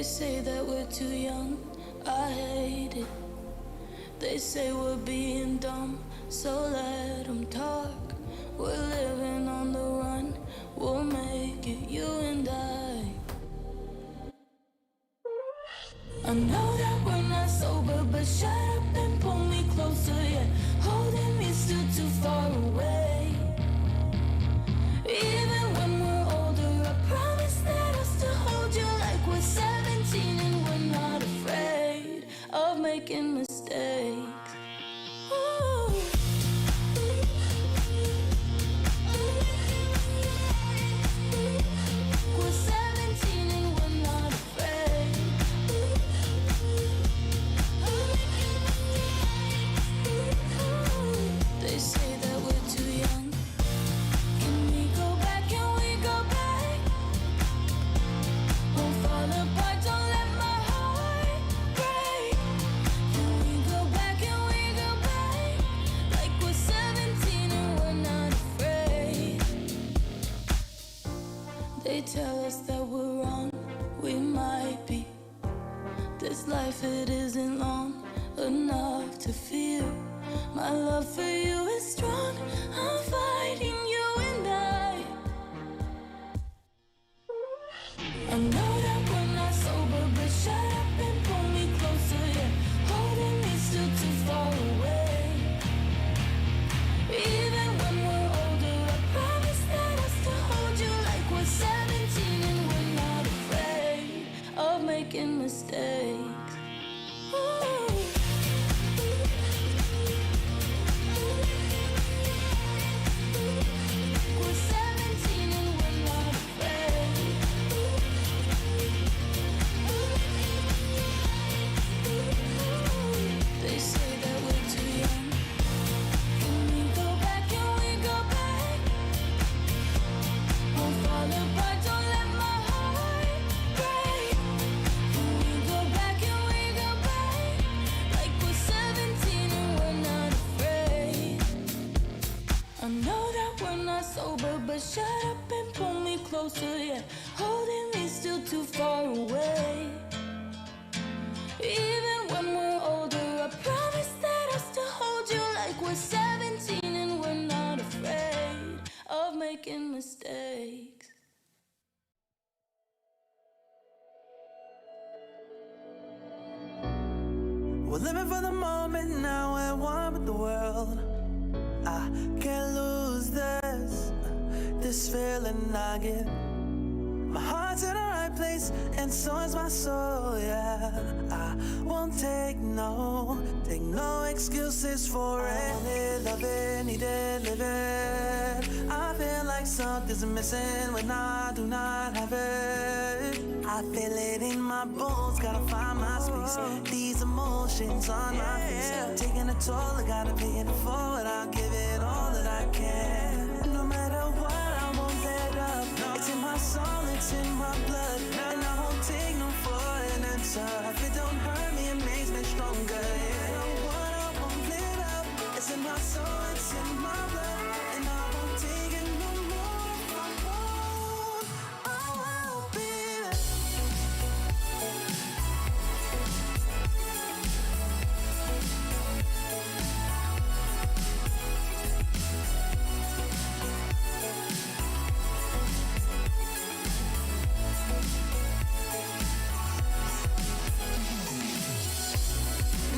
say that we're too young, I hate it. They say we're being dumb, so let them talk. We're living on the run, we'll make it, you and I. I know that we're not sober, but shut up and pull me closer, yeah. Holding me still too far away. Even when we're older, I promise that I'll still hold you like we're 17 and we're not afraid of making mistakes. Ooh. We're 17 and we're not afraid. They say that we're too young. Can we go back? Can we go back? Won't fall apart, don't let my heart break. Can we go back? Can we go back? Like we're 17 and we're not afraid. They tell us that we're wrong, we might be. This life, it isn't long enough to feel. My love for you is strong, I'm fighting you and I know that we're not sober, but shut up and pull me closer, yeah. Holding me still too far away. Even when we're older, I promise that I'll still hold you like we're 17 and we're not afraid of making mistakes. Ooh. We're 17 and we're not afraid. They say that we're too young. Can we go back? Can we go back? Won't fall apart, don't let my heart break. Can we go back? Can we go back? Like we're 17 and we're not afraid. I know that we're not sober, but shut up and pull me closer, yeah. Holding me still too far away. Even when we're older, I promise that I'll still hold you like we're 17 and we're not afraid of making mistakes. We're living for the moment now, we're one with the world. I can't lose this feeling I get. My heart's in the right place, and so is my soul, yeah. I won't take no excuses for it. I want it, love it, need it, live it. I feel like something's missing when I do not have it. I feel it in my bones, gotta find my space. These emotions on my face, taking a toll, I gotta pay it forward. I'll give it all that I can. No matter what, I won't let up. It's in my soul, it's in my blood, and I won't take no for an answer. If it don't hurt me, it makes me stronger. Yeah, what I won't let up. It's in my soul, it's in my blood, and I won't take it no more. I won't be there.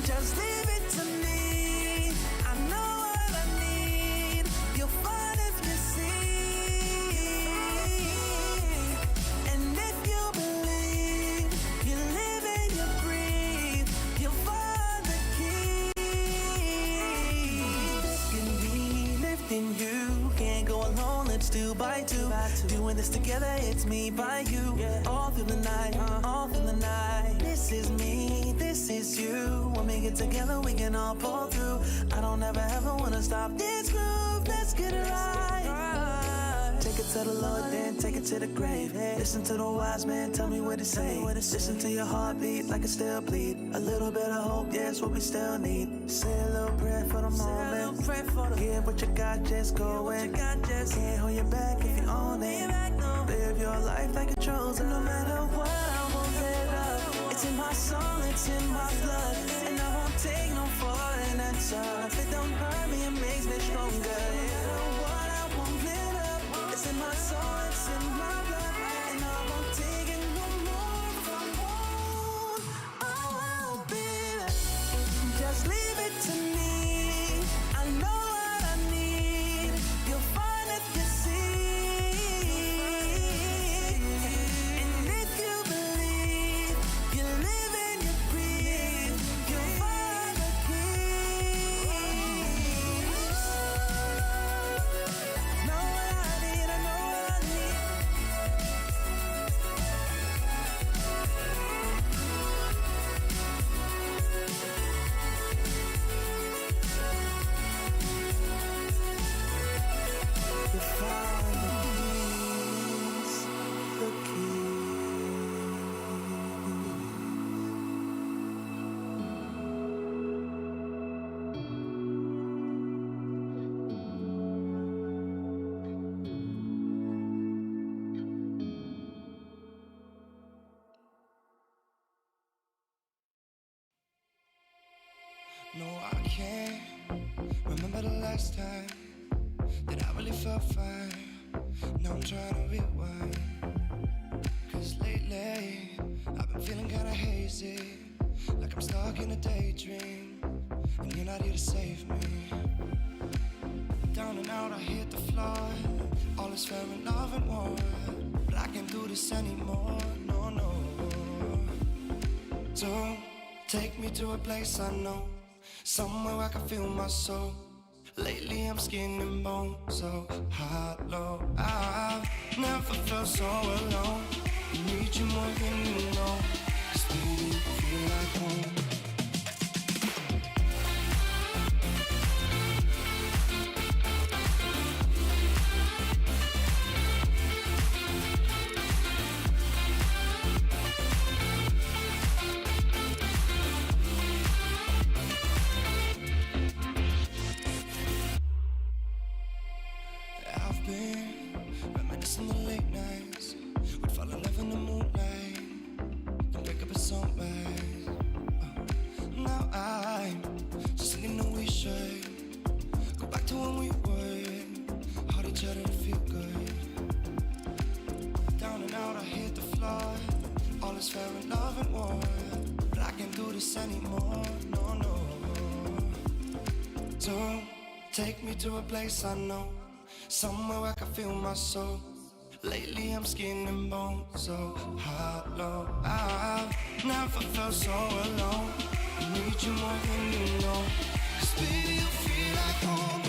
Just leave it to me. I know what I need. You'll find if you see. And if you believe, you live and you breathe, you'll find the key. This can be lifting you. Can't go alone, let's do by two. Doing this together, it's me by you. All through the night, all through the night. This is me, this is you. When we get together, we can all pull through. I don't ever wanna stop this groove. Let's get it right. Take it to the Lord, then take it to the grave. Listen to the wise man, tell me what to say. Listen to your heartbeat like it still bleed. A little bit of hope, yeah, it's what we still need. Say a little prayer for the moment. Give what you got, just go in. Can't hold you back if you own it. Live your life like a chosen. No matter what, I won't let up. my soul, it's in my blood. And I won't take no for an answer. If it don't hurt me, it makes me stronger. No matter what, I won't let up. It's in my soul, it's in my blood. And I won't take it no more. If I won't, oh, baby, just leave it to me. I know what I need. You'll find if you see. And if you believe, you live and you breathe, you'll find the peace. Know what I need, I know what I need. You find the peace, the key. No, I can't remember the last time that I really felt fine. Now I'm trying to rewind. Cause lately, I've been feeling kinda hazy, like I'm stuck in a daydream, and you're not here to save me. Down and out, I hit the floor. All is fair in love and war, but I can't do this anymore, no, no. Don't take me to a place I know, somewhere I can feel my soul. Lately I'm skin and bone, so hollow. I've never felt so alone. I need you more than you know, 'cause baby, you feel like home. I've been reminiscing the late nights. We'd fall in love in the moonlight, then wake up at sunrise. Now I'm just thinking that we should go back to when we would hold each other to feel good. Down and out, I hit the floor. All is fair in love and war, but I can't do this anymore, no, no. Don't take me to a place I know, somewhere I can feel my soul. Lately I'm skin and bone, so hollow. I've never felt so alone. I need you more than you know, 'cause baby, you feel like home.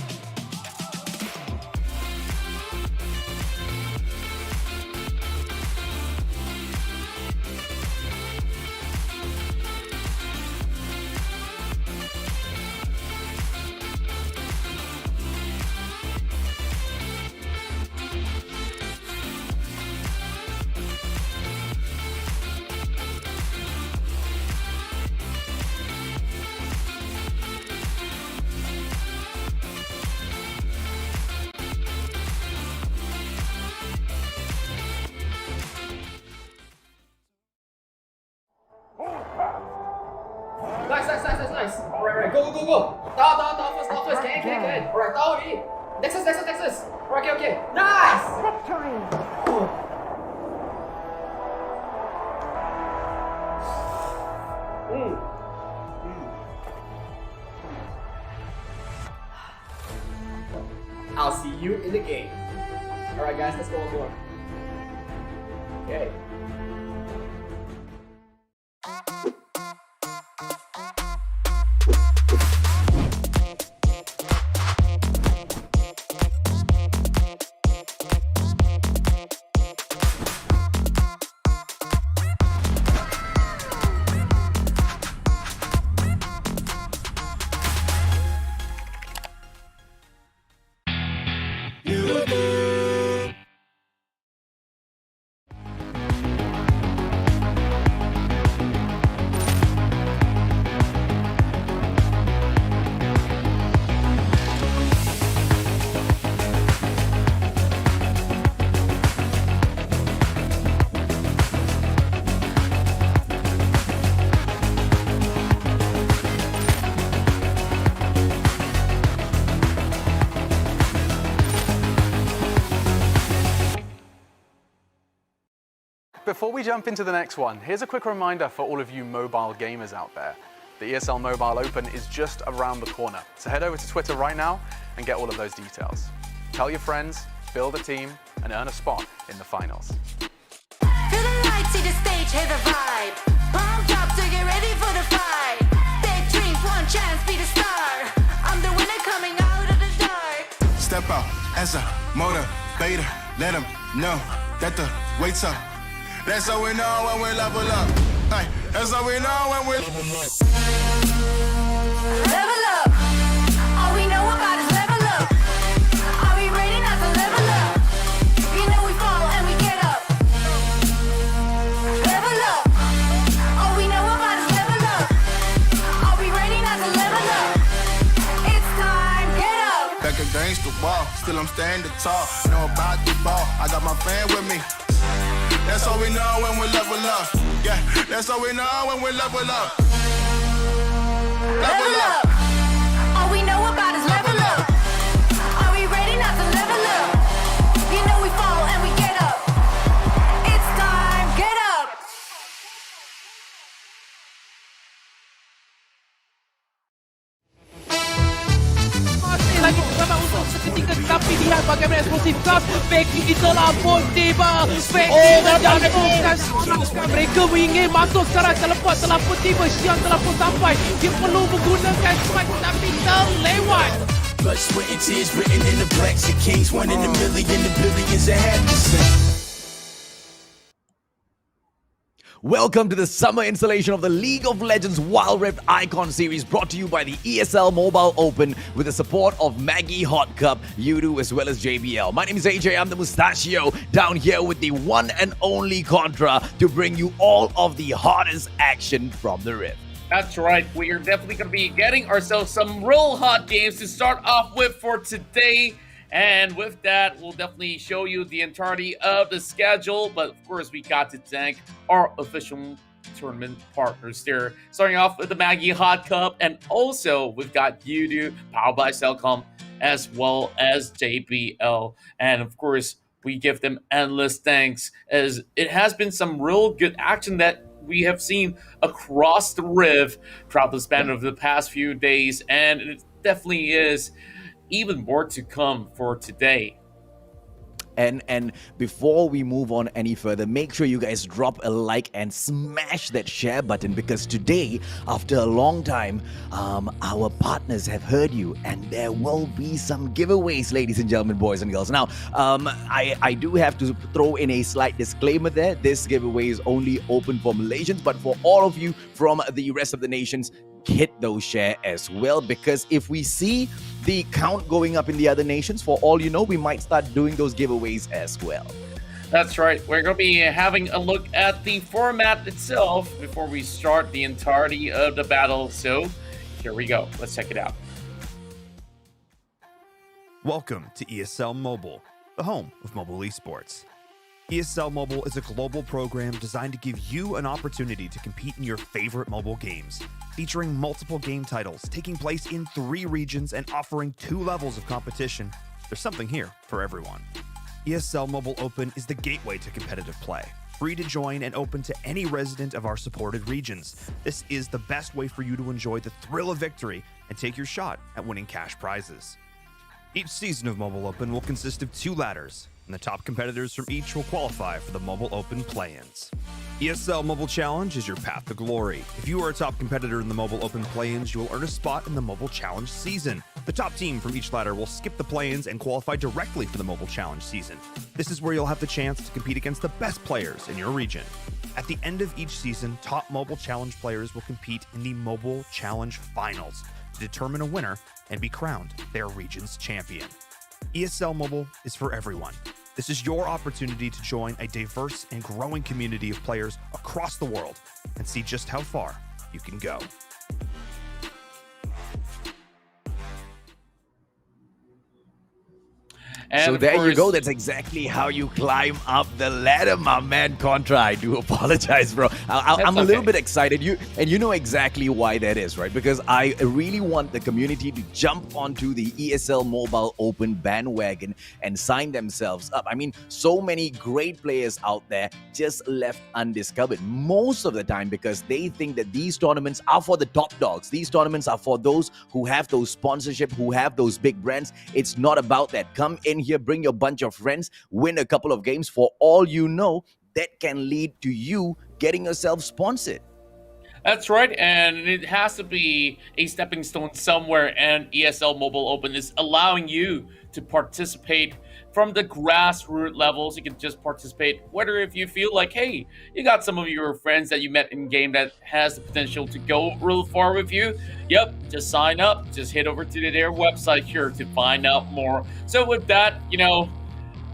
Nice. Alright, go. Down first. Can. Alright, down already. Nexus. Alright, okay. Nice! Victory! I'll see you in the game. Alright guys, let's go on board. Okay. before we jump into the next one, here's a quick reminder for all of you mobile gamers out there. The ESL Mobile Open is just around the corner, so head over to Twitter right now and get all of those details. Tell your friends, build a team, and earn a spot in the finals. Feel the lights, see the stage, hear the vibe. Pumped up to get ready for the fight. Big dreams, one chance, be the star. I'm the winner coming out of the dark. Step out as a motivator. Let them know that the wait's up. That's how we know when we level up. Hey, that's how we know when we level up. Level up. All we know about is level up. Are we ready not to level up? You know we fall and we get up. Level up. All we know about is level up. Are we ready not to level up? It's time, get up. Back against the wall, still I'm standing tall. Know about the ball, I got my fan with me. That's how we know when we level up. Yeah, that's how we know when we level up. Level up. All we know about is level up. Are we ready not to level up? You know we fall and we get up. It's time, get up. Masih lagi bersama untuk seketika, tapi lihat bagaimana eksplosif Cubs. Becky telah pun tiba. Becky menjatuhkan seorang. Mereka ingin masuk secara teleport, telah pun tiba. Xiang telah pun sampai. Dia perlu menggunakan smite tapi terlewat. Blood, sweat, and tears written in the blacks of kings. One in a million, the billions that have to sing. Welcome to the summer installation of the League of Legends Wild Rift Icon Series, brought to you by the ESL Mobile Open with the support of Maggie Hot Cup, Udu, as well as JBL. My name is AJ, I'm the Mustachio, down here with the one and only Contra to bring you all of the hottest action from the Rift. That's right. We are definitely going to be getting ourselves some real hot games to start off with for today. And with that, we'll definitely show you the entirety of the schedule. But of course, we got to thank our official tournament partners there. Starting off with the Maggie Hot Cup. And also, we've got Udu, powered by Cellcom, as well as JBL. And of course, we give them endless thanks, as it has been some real good action that we have seen across the Rift throughout the span of the past few days. And it definitely is even more to come for today. And before we move on any further, make sure you guys drop a like and smash that share button, because today, after a long time, our partners have heard you, and there will be some giveaways, ladies and gentlemen, boys and girls. Now, I do have to throw in a slight disclaimer there. This giveaway is only open for Malaysians, but for all of you from the rest of the nations, hit those share as well, because if we see the count going up in the other nations, for all you know, we might start doing those giveaways as well. That's right. We're going to be having a look at the format itself before we start the entirety of the battle. So here we go. Let's check it out. Welcome to ESL Mobile, the home of mobile esports. ESL Mobile is a global program designed to give you an opportunity to compete in your favorite mobile games, featuring multiple game titles taking place in 3 regions and offering 2 levels of competition. There's something here for everyone. ESL Mobile Open is the gateway to competitive play, free to join and open to any resident of our supported regions. This is the best way for you to enjoy the thrill of victory and take your shot at winning cash prizes. Each season of Mobile Open will consist of 2 ladders, and the top competitors from each will qualify for the Mobile Open play-ins. ESL Mobile Challenge is your path to glory. If you are a top competitor in the Mobile Open play-ins, you will earn a spot in the Mobile Challenge season. The top team from each ladder will skip the play-ins and qualify directly for the Mobile Challenge season. This is where you'll have the chance to compete against the best players in your region. At the end of each season, top Mobile Challenge players will compete in the Mobile Challenge Finals to determine a winner and be crowned their region's champion. ESL Mobile is for everyone. This is your opportunity to join a diverse and growing community of players across the world and see just how far you can go. And So of there you go. course- That's exactly how you climb up the ladder, my man. Contra, I do apologize, bro. I'm a little okay. bit excited. You know exactly why that is, right? Because I really want the community to jump onto the ESL Mobile Open bandwagon and sign themselves up. I mean, so many great players out there just left undiscovered most of the time because they think that these tournaments are for the top dogs. These tournaments are for those who have those sponsorship, who have those big brands. It's not about that. Come in here, bring your bunch of friends, win a couple of games. For all you know, that can lead to you getting yourself sponsored. That's right, and it has to be a stepping stone somewhere, and ESL Mobile Open is allowing you to participate from the grassroots levels. You can just participate, whether if you feel like, hey, you got some of your friends that you met in game that has the potential to go real far with you. Yep, just sign up. Just head over to their website here to find out more. So with that,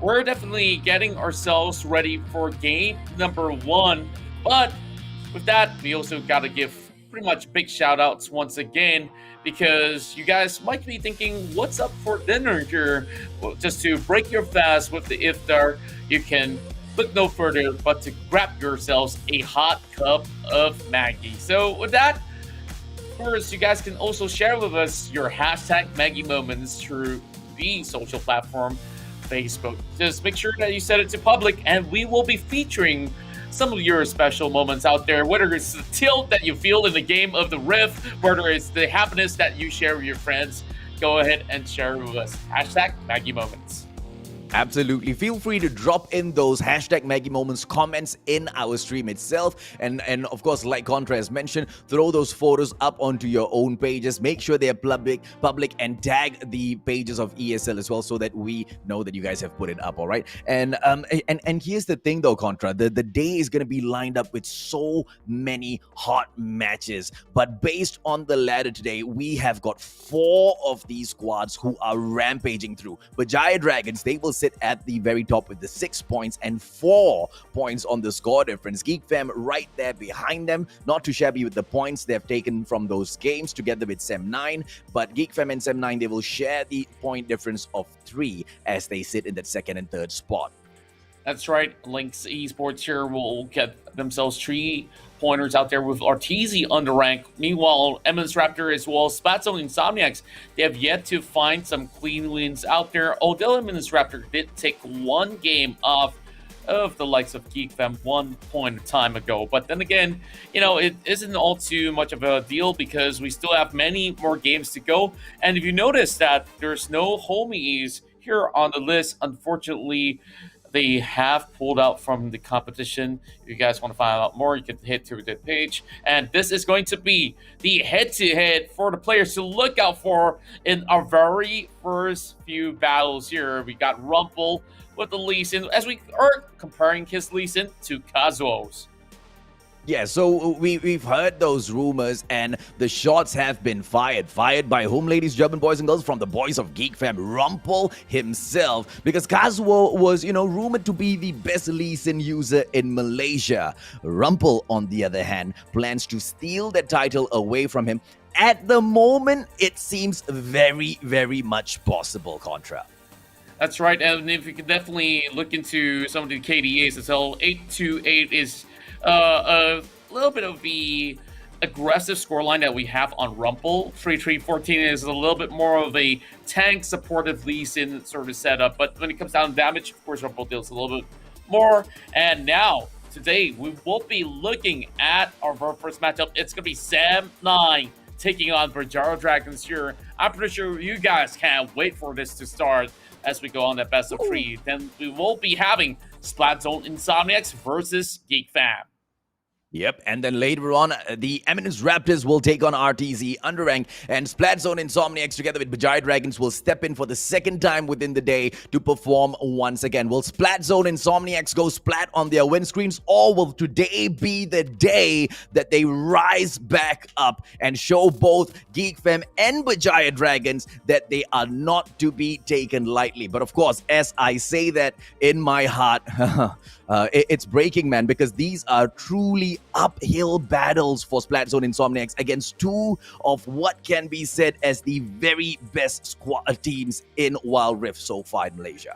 we're definitely getting ourselves ready for game number 1, but with that, we also got to give pretty much big shout outs once again because you guys might be thinking, what's up for dinner here? Well, just to break your fast with the iftar, you can look no further but to grab yourselves a hot cup of Maggie. So with that, of course, you guys can also share with us your hashtag Maggie moments through the social platform, Facebook. Just make sure that you set it to public and we will be featuring some of your special moments out there, whether it's the tilt that you feel in the game of the Rift, whether it's the happiness that you share with your friends, go ahead and share with us. Hashtag Maggie Moments. Absolutely. Feel free to drop in those hashtag Maggie Moments comments in our stream itself. And of course, like Contra has mentioned, throw those photos up onto your own pages. Make sure they're public, and tag the pages of ESL as well so that we know that you guys have put it up, all right? And here's the thing though, Contra. The day is going to be lined up with so many hot matches. But based on the ladder today, we have got 4 of these squads who are rampaging through. Berjaya Dragons, they will sit at the very top with the 6 points and 4 points on the score difference. Geek Fam right there behind them, not too shabby with the points they've taken from those games together with Sem9, but Geek Fam and Sem9, they will share the point difference of 3 as they sit in that 2nd and 3rd spot. That's right. Lynx Esports here will get themselves 3 pointers out there with Arteezy UndeRank. Meanwhile, Eminence Raptor as well as Splatzone and Insomiax, they have yet to find some clean wins out there. Although Eminence Raptor did take 1 game off of the likes of Geek Fam 1 point of time ago. But then again, it isn't all too much of a deal because we still have many more games to go. And if you notice that there's no homies here on the list, unfortunately, they have pulled out from the competition. If you guys want to find out more, you can head to the page. And this is going to be the head-to-head for the players to look out for in our very first few battles here. We got Rumple with the Lee Sin, as we are comparing his Lee Sin to Kazuo's. Yeah, so we've heard those rumors and the shots have been fired. Fired by whom, ladies, German boys and girls? From the boys of Geek Fam, Rumple himself. Because Kazuo was, rumored to be the best Lee Sin user in Malaysia. Rumple, on the other hand, plans to steal the title away from him. At the moment, it seems very, very much possible, Contra. That's right, and if you can definitely look into some of the KDAs as well, 828 is a little bit of the aggressive scoreline that we have on Rumple. 3314 is a little bit more of a tank supportive Lee Sin sort of setup, but when it comes down to damage, of course, Rumple deals a little bit more. And now, today, we will be looking at our very first matchup. It's going to be Sem9 taking on Berjaya Dragons here. I'm pretty sure you guys can't wait for this to start as we go on that best of 3. Then we will be having Splatzone Insomiax versus Geek Fam. Yep, and then later on, the Eminence Raptors will take on RTZ, UndeRank, and Splatzone Insomiax together with Berjaya Dragons will step in for the 2nd time within the day to perform once again. Will Splatzone Insomiax go splat on their windscreens, or will today be the day that they rise back up and show both Geek Fam and Berjaya Dragons that they are not to be taken lightly? But of course, as I say that in my heart, it's breaking, man, because these are truly uphill battles for Splatzone Insomiax against two of what can be said as the very best squad teams in Wild Rift so far in Malaysia.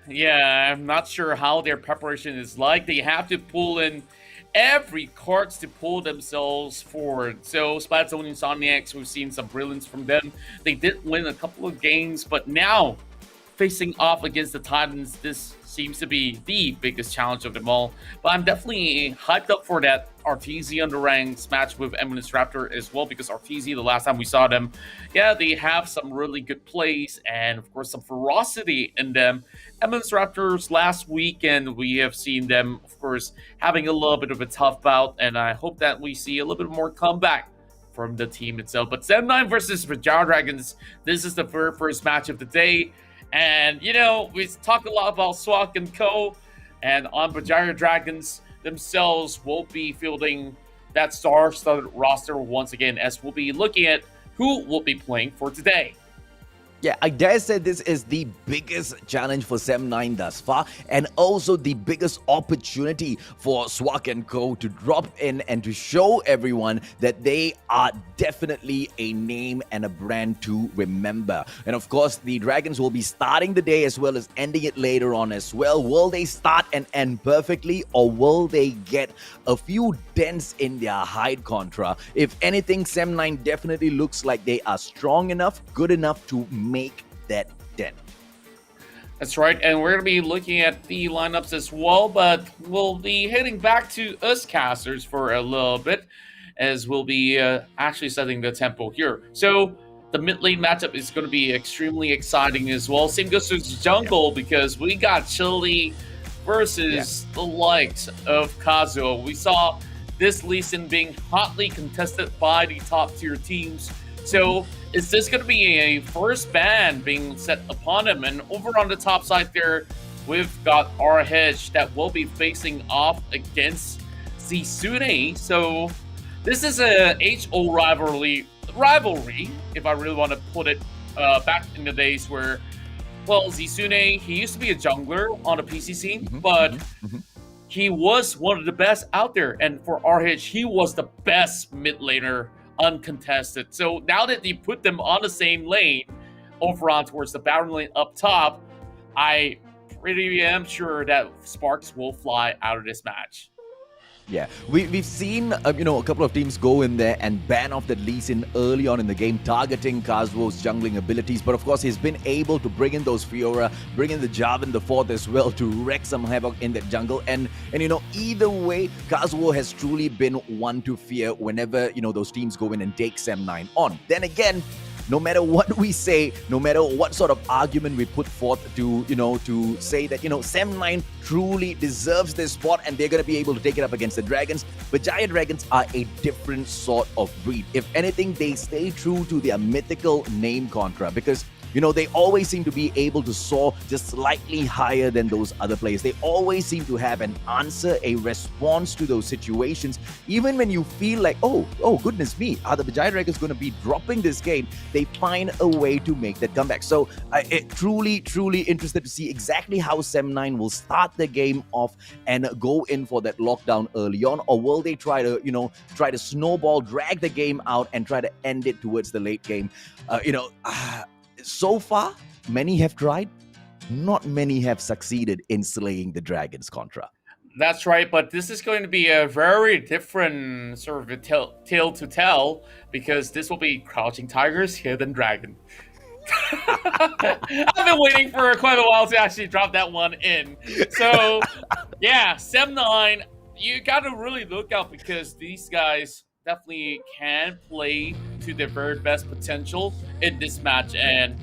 Yeah, I'm not sure how their preparation is like. They have to pull in every cards to pull themselves forward. So Splatzone and Insomniacs, we've seen some brilliance from them. They did win a couple of games, but now facing off against the Titans, this seems to be the biggest challenge of them all. But I'm definitely hyped up for that RTZ UndeRank match with Eminence Raptor as well, because RTZ, the last time we saw them, yeah, they have some really good plays and, of course, some ferocity in them. Eminence Raptors last weekend, we have seen them, of course, having a little bit of a tough bout, and I hope that we see a little bit more comeback from the team itself. But 7-9 versus Berjaya Dragons, this is the very first match of the day. And, you know, we talk a lot about Swak and Co. And on Berjaya Dragons themselves will be fielding that star-studded roster once again, as we'll be looking at who will be playing for today. Yeah, I dare say this is the biggest challenge for 7-9 thus far, and also the biggest opportunity for Swak & Co. to drop in and to show everyone that they are definitely a name and a brand to remember. And of course, the Dragons will be starting the day as well as ending it later on as well. Will they start and end perfectly, or will they get a few dents in their hide contra? If anything, 7-9 definitely looks like they are strong enough, good enough to make that dent. That's right, and we're going to be looking at the lineups as well, but we'll be heading back to us casters for a little bit, as we'll be actually setting the tempo here. So the mid lane matchup is going to be extremely exciting as well. Same goes to jungle, because we got Chili versus the likes of Kazuo. We saw this Lee Sin being hotly contested by the top tier teams. So is this going to be a first ban being set upon him? And over on the top side there, we've got our hedge that will be facing off against Zisune. So this is a HO rivalry, if I really want to put it back in the days where, well, Zisune, he used to be a jungler on the PC scene, but he was one of the best out there. And for RH, he was the best mid laner, uncontested. So now that they put them on the same lane over on towards the Baron lane up top, I pretty am sure that sparks will fly out of this match. Yeah, we've seen a couple of teams go in there and ban off that Lee Sin early on in the game, targeting Kazuo's jungling abilities. But of course, he's been able to bring in those Fiora, bring in the Jarvan the fourth as well to wreak some havoc in that jungle. And either way, Kazuo has truly been one to fear whenever those teams go in and take 7-9 on. Then again, no matter what we say, no matter what sort of argument we put forth to say that, 7-9 truly deserves this spot and they're going to be able to take it up against the Dragons. But Berjaya Dragons are a different sort of breed. If anything, they stay true to their mythical name contra, because they always seem to be able to soar just slightly higher than those other players. They always seem to have an answer, a response to those situations. Even when you feel like, oh goodness me, are the Berjaya Dragons going to be dropping this game? They find a way to make that comeback. So truly interested to see exactly how 7-9 will start the game off and go in for that lockdown early on, or will they try to snowball, drag the game out and try to end it towards the late game? So far, many have tried. Not many have succeeded in slaying the Dragons contra. That's right, but this is going to be a very different sort of a tale to tell, because this will be Crouching Tigers, Hidden Dragon. I've been waiting for quite a while to actually drop that one in. So, yeah, 7-9, you got to really look out, because these guys definitely can play to their very best potential in this match. And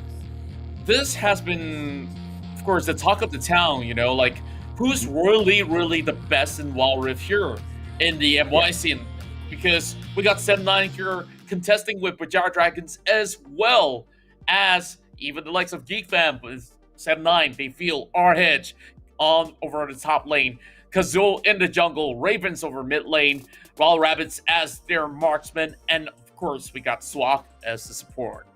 this has been, of course, the talk of the town, like who's really the best in Wild Rift here in the MY scene, because we got 7-9 here contesting with Berjaya Dragons, as well as even the likes of Geek fam with 7-9. They feel our hedge over on the top lane, Kazuo in the jungle, Ravens over mid lane, Wild Rabbits as their marksman, and of course we got Swak as the support.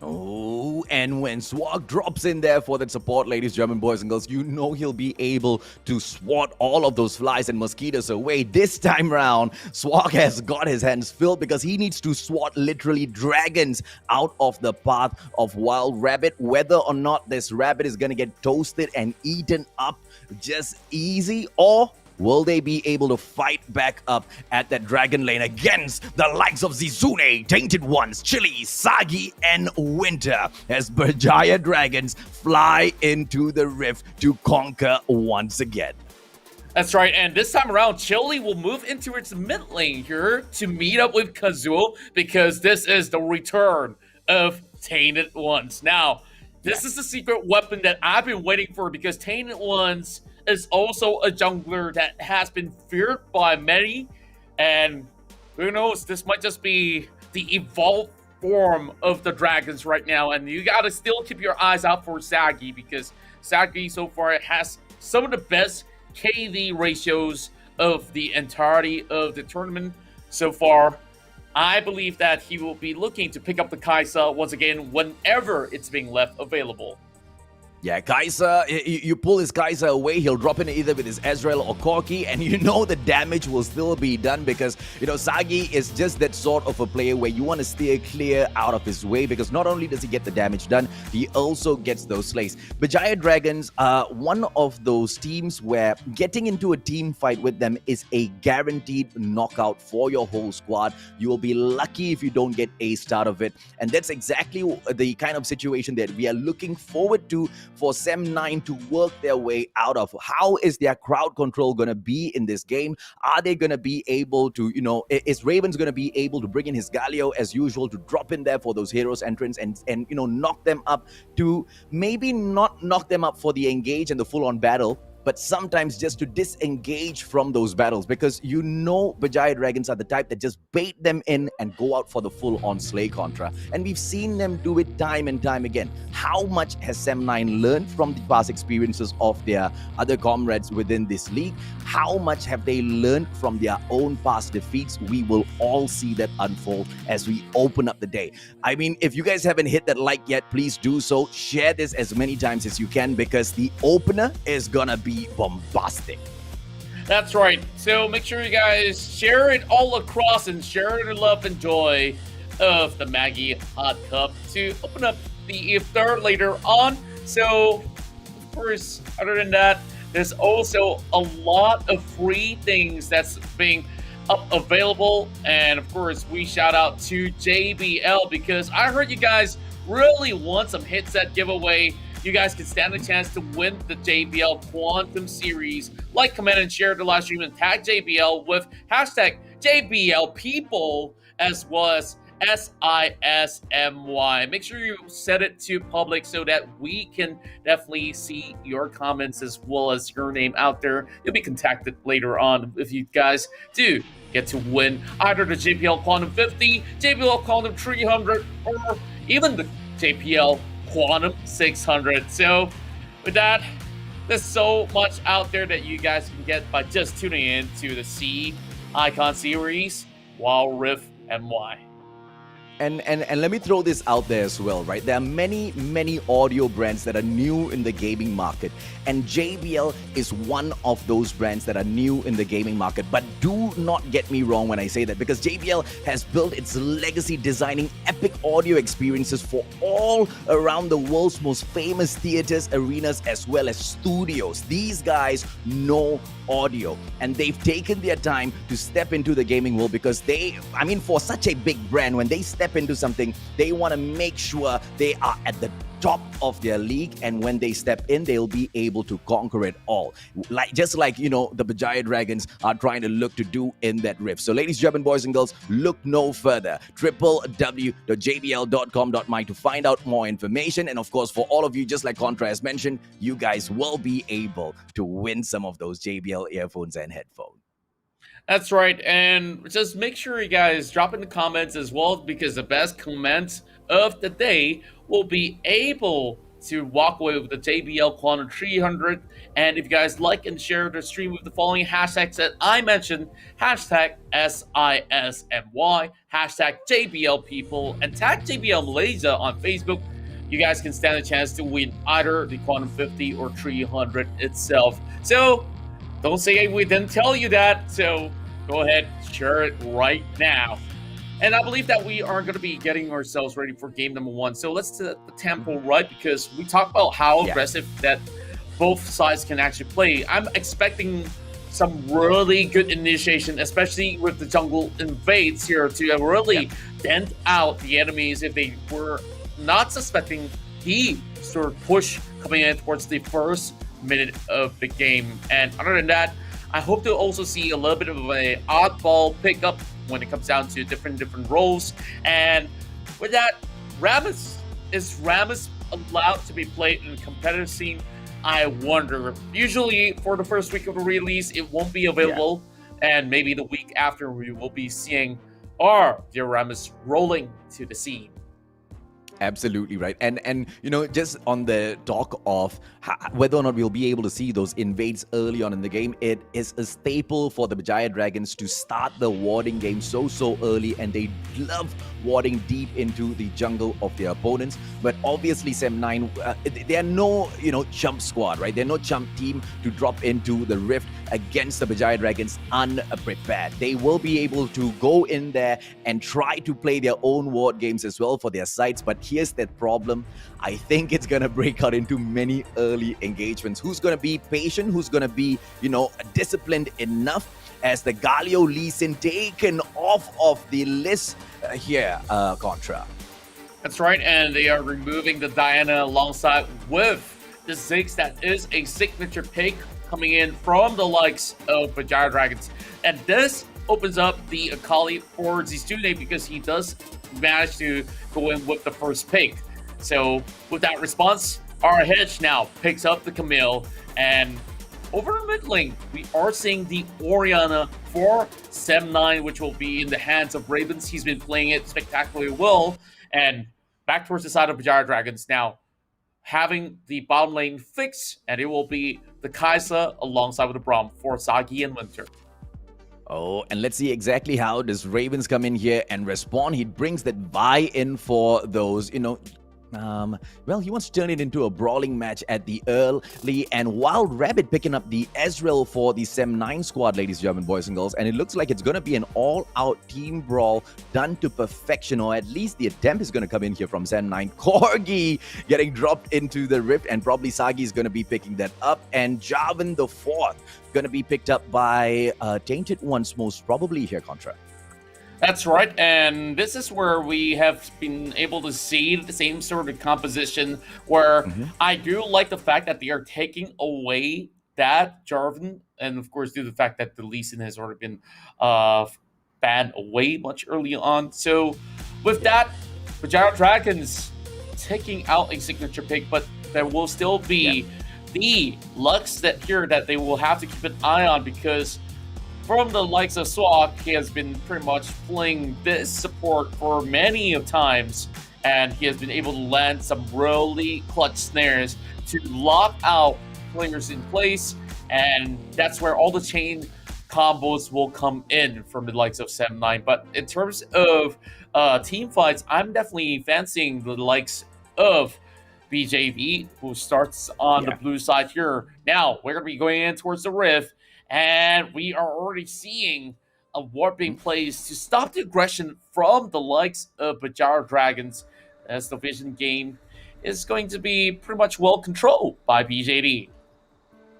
Oh, and when Swag drops in there for that support, ladies, German boys and girls, you know he'll be able to swat all of those flies and mosquitoes away. This time round, Swag has got his hands filled because he needs to swat literally dragons out of the path of Wild Rabbit. Whether or not this rabbit is going to get toasted and eaten up just easy, or will they be able to fight back up at that dragon lane against the likes of Zizune, Tainted Ones, Chili, Sagi, and Winter as Berjaya Dragons fly into the rift to conquer once again? That's right, and this time around, Chili will move into its mid lane here to meet up with Kazuo because this is the return of Tainted Ones. Now, this is the secret weapon that I've been waiting for because Tainted Ones is also a jungler that has been feared by many, and who knows, this might just be the evolved form of the dragons right now, and you gotta still keep your eyes out for Sagi because Sagi so far has some of the best KD ratios of the entirety of the tournament so far. I believe that he will be looking to pick up the Kaisa once again whenever it's being left available. Yeah, Kaisa, you pull his Kaisa away, he'll drop in either with his Ezreal or Corki, and you know the damage will still be done because, you know, Sagi is just that sort of a player where you want to steer clear out of his way because not only does he get the damage done, he also gets those slays. Berjaya Dragons are one of those teams where getting into a team fight with them is a guaranteed knockout for your whole squad. You will be lucky if you don't get aced out of it, and that's exactly the kind of situation that we are looking forward to for Sem9 to work their way out of. How is their crowd control going to be in this game? Are they going to be able to, you know, is Ravens going to be able to bring in his Galio as usual to drop in there for those heroes entrants and you know, knock them up to maybe not knock them up for the engage and the full-on battle, but sometimes just to disengage from those battles because you know Berjaya Dragons are the type that just bait them in and go out for the full-on slay contra. And we've seen them do it time and time again. How much has Sem9 learned from the past experiences of their other comrades within this league? How much have they learned from their own past defeats? We will all see that unfold as we open up the day. I mean, if you guys haven't hit that like yet, please do so. Share this as many times as you can because the opener is gonna be bombastic. That's right. So make sure you guys share it all across and share the love and joy of the Maggie Hot Cup to open up the iftar later on. So, of course, other than that, there's also a lot of free things that's being available. And of course, we shout out to JBL because I heard you guys really want some headset giveaway. You guys can stand a chance to win the JBL Quantum Series. Like, comment, and share the live stream and tag JBL with hashtag JBL People as well as SISMY. Make sure you set it to public so that we can definitely see your comments as well as your name out there. You'll be contacted later on if you guys do get to win either the JBL Quantum 50, JBL Quantum 300, or even the JBL Quantum 600. So with that, there's so much out there that you guys can get by just tuning in to the C Icon series, Wild Rift MY. And let me throw this out there as well, right? There are many audio brands that are new in the gaming market, and JBL is one of those brands that are new in the gaming market. But do not get me wrong when I say that, because JBL has built its legacy designing epic audio experiences for all around the world's most famous theaters, arenas, as well as studios. These guys know audio, and they've taken their time to step into the gaming world because for such a big brand, when they step into something, they want to make sure they are at the top of their league, and when they step in, they'll be able to conquer it all. Just like the Berjaya Dragons are trying to look to do in that rift. So ladies, German boys and girls, look no further. www.jbl.com.my to find out more information. And of course, for all of you, just like Contra has mentioned, you guys will be able to win some of those JBL earphones and headphones. That's right, and just make sure you guys drop in the comments as well, because the best comments of the day will be able to walk away with the JBL Quantum 300. And if you guys like and share the stream with the following hashtags that I mentioned, hashtag SISMY, hashtag JBL People, and tag JBL Malaysia on Facebook, you guys can stand a chance to win either the Quantum 50 or 300 itself. So don't say we didn't tell you that. So go ahead, share it right now. And I believe that we are going to be getting ourselves ready for game number 1. So let's set the tempo right, because we talked about how aggressive that both sides can actually play. I'm expecting some really good initiation, especially with the jungle invades here, to really dent out the enemies if they were not suspecting the sort of push coming in towards the first minute of the game. And other than that, I hope to also see a little bit of an oddball pickup when it comes down to different roles. And with that, is Rammus allowed to be played in the competitive scene? I wonder. Usually for the first week of the release, it won't be available. And maybe the week after, we will be seeing our dear Rammus rolling to the scene. Absolutely right. And you know, just on the talk of whether or not we'll be able to see those invades early on in the game, it is a staple for the Berjaya Dragons to start the warding game so early, and they love warding deep into the jungle of their opponents. But obviously Sem9, they are no, you know, chump squad, right? They're no chump team to drop into the rift against the Berjaya Dragons unprepared. They will be able to go in there and try to play their own ward games as well for their sites. But here's that problem. I think it's going to break out into many early engagements. Who's going to be patient? Who's going to be, you know, disciplined enough as the Galio Lee Sin taken off of the list here, Contra? That's right, and they are removing the Diana alongside with the Ziggs. That is a signature pick coming in from the likes of Berjaya Dragons. And this opens up the Akali for Zistune, because he does manage to go in with the first pick. So with that response, our Hedge now picks up the Camille, and over the mid lane, we are seeing the Orianna for Sem9, which will be in the hands of Ravens. He's been playing it spectacularly well. And back towards the side of Berjaya Dragons now, having the bottom lane fixed, and it will be the Kai'Sa alongside with the Braum for Sagi and Winter. Oh, and let's see exactly how does Ravens come in here and respond. He brings that Vi in for those, you know, well, he wants to turn it into a brawling match at the early, and Wild Rabbit picking up the Ezreal for the Sem9 squad, ladies and gentlemen, boys and girls, and it looks like it's going to be an all-out team brawl done to perfection, or at least the attempt is going to come in here from Sem9. Corgi getting dropped into the rift, and probably Sagi is going to be picking that up, and Jarvan the Fourth going to be picked up by Tainted Ones, most probably here, Contra. That's right, and this is where we have been able to see the same sort of composition, where I do like the fact that they are taking away that Jarvan, and of course due to the fact that the Lee Sin has already been banned away much early on. So with that, Berjaya Dragons taking out a signature pick, but there will still be the Lux that they will have to keep an eye on, because from the likes of Swak, he has been pretty much playing this support for many times, and he has been able to land some really clutch snares to lock out players in place, and that's where all the chain combos will come in from the likes of Sem9. But in terms of team fights, I'm definitely fancying the likes of BJV, who starts on the blue side here. Now, we're going to be going in towards the Rift, and we are already seeing a ward being placed to stop the aggression from the likes of Berjaya Dragons, as the vision game is going to be pretty much well controlled by BJD.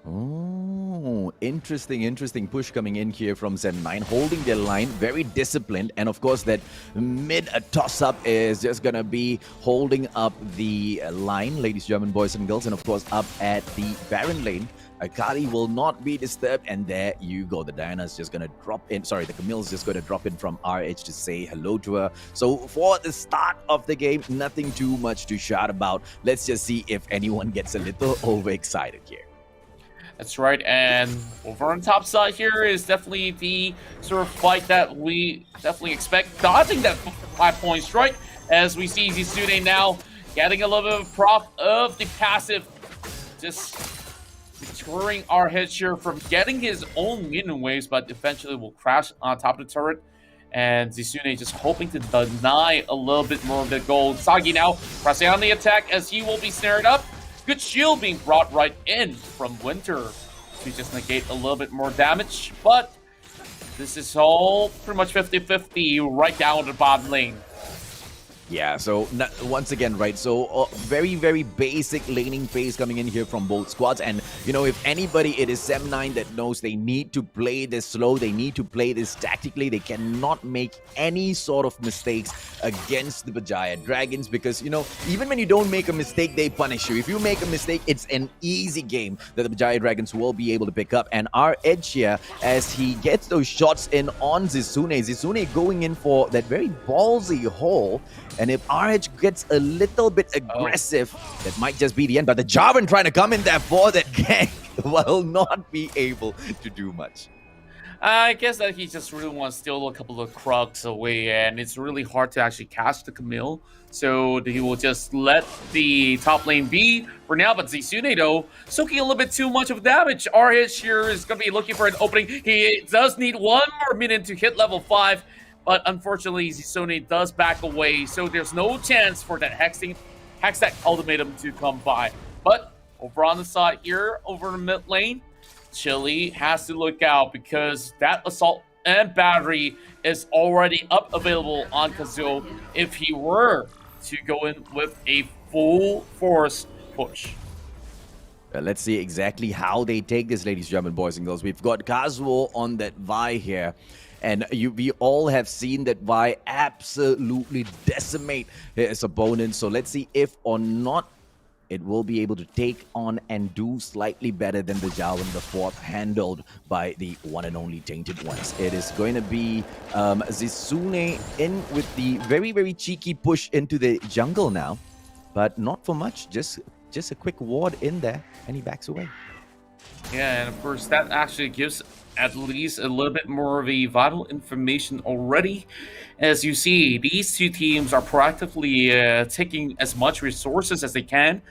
Oh, interesting push coming in here from Sem9, holding their line, very disciplined, and of course that mid toss-up is just gonna be holding up the line, ladies and gentlemen, boys and girls, and of course up at the Baron lane. Akali will not be disturbed, and there you go. The Diana's just gonna drop in. Sorry, the Camille's just gonna drop in from RH to say hello to her. So for the start of the game, nothing too much to shout about. Let's just see if anyone gets a little overexcited here. That's right, and over on top side here is definitely the sort of fight that we definitely expect. Dodging that 5-point strike, as we see Zitsune now getting a little bit of proc of the passive, just deterring our head here from getting his own minion waves, but eventually will crash on top of the turret. And Zisune just hoping to deny a little bit more of the gold. Sagi now pressing on the attack as he will be snared up. Good shield being brought right in from Winter to just negate a little bit more damage. But this is all pretty much 50-50 right down the bottom lane. Yeah, so once again, right, so very, very basic laning phase coming in here from both squads. And, you know, if anybody, it is Sem9 that knows they need to play this slow. They need to play this tactically. They cannot make any sort of mistakes against the Berjaya Dragons because, you know, even when you don't make a mistake, they punish you. If you make a mistake, it's an easy game that the Berjaya Dragons will be able to pick up. And our edge here, as he gets those shots in on Zisune, Zisune going in for that very ballsy haul. And if RH gets a little bit aggressive, that might just be the end. But the Jarvan trying to come in there for that gank will not be able to do much. I guess that he just really wants to steal a couple of Krugs away, and it's really hard to actually catch the Camille. So he will just let the top lane be for now. But Zisune, though, soaking a little bit too much of damage. RH here is going to be looking for an opening. He does need one more minute to hit level 5. But unfortunately, Zisune does back away, so there's no chance for that Hextech ultimatum to come by. But over on the side here, over in the mid lane, Chili has to look out because that assault and battery is already up available on Kazuo if he were to go in with a full force push. Let's see exactly how they take this, ladies and gentlemen, boys and girls. We've got Kazuo on that Vi here. And we all have seen that Vi absolutely decimate his opponent. So let's see if or not it will be able to take on and do slightly better than the Jarvan the Fourth handled by the one and only Tainted Ones. It is going to be Zisune in with the very, very cheeky push into the jungle now. But not for much, just a quick ward in there, and he backs away. Yeah, and of course that actually gives at least a little bit more of a vital information already. As you see, these two teams are proactively taking as much resources as they can,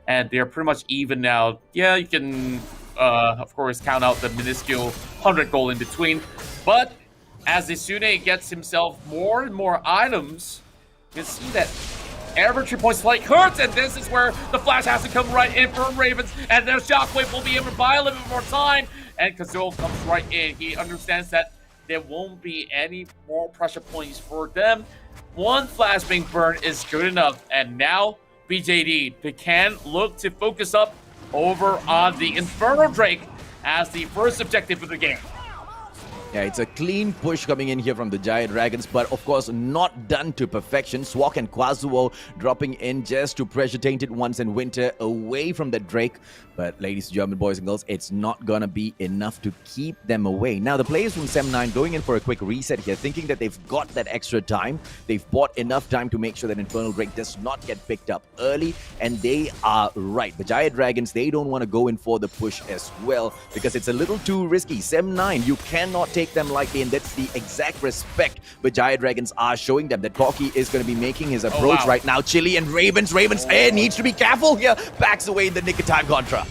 and they're pretty much even now. Yeah, you can, of course, count out the minuscule 100 gold in between, but as Zisune gets himself more and more items, you can see that every 3 points flight hurts, and this is where the flash has to come right in for Ravens, and their Shockwave will be able to buy a little bit more time, and Kazuo comes right in. He understands that there won't be any more pressure points for them. One flash being burned is good enough, and now BJD, they can look to focus up over on the Inferno Drake as the first objective of the game. Yeah, it's a clean push coming in here from the Giant Dragons, but of course not done to perfection. Swak and Kazuo dropping in just to pressure Tainted Ones and Winter away from the Drake. But ladies and gentlemen, boys and girls, it's not gonna be enough to keep them away. Now the players from Sem9 going in for a quick reset here, thinking that they've got that extra time. They've bought enough time to make sure that Infernal Drake does not get picked up early, and they are right. The Giant Dragons, they don't want to go in for the push as well because it's a little too risky. Sem9, you cannot take them lightly, and that's the exact respect the Giant Dragons are showing them. That Corki is going to be making his approach right now. Chili and Ravens needs to be careful here. Backs away in the nick of time Contra.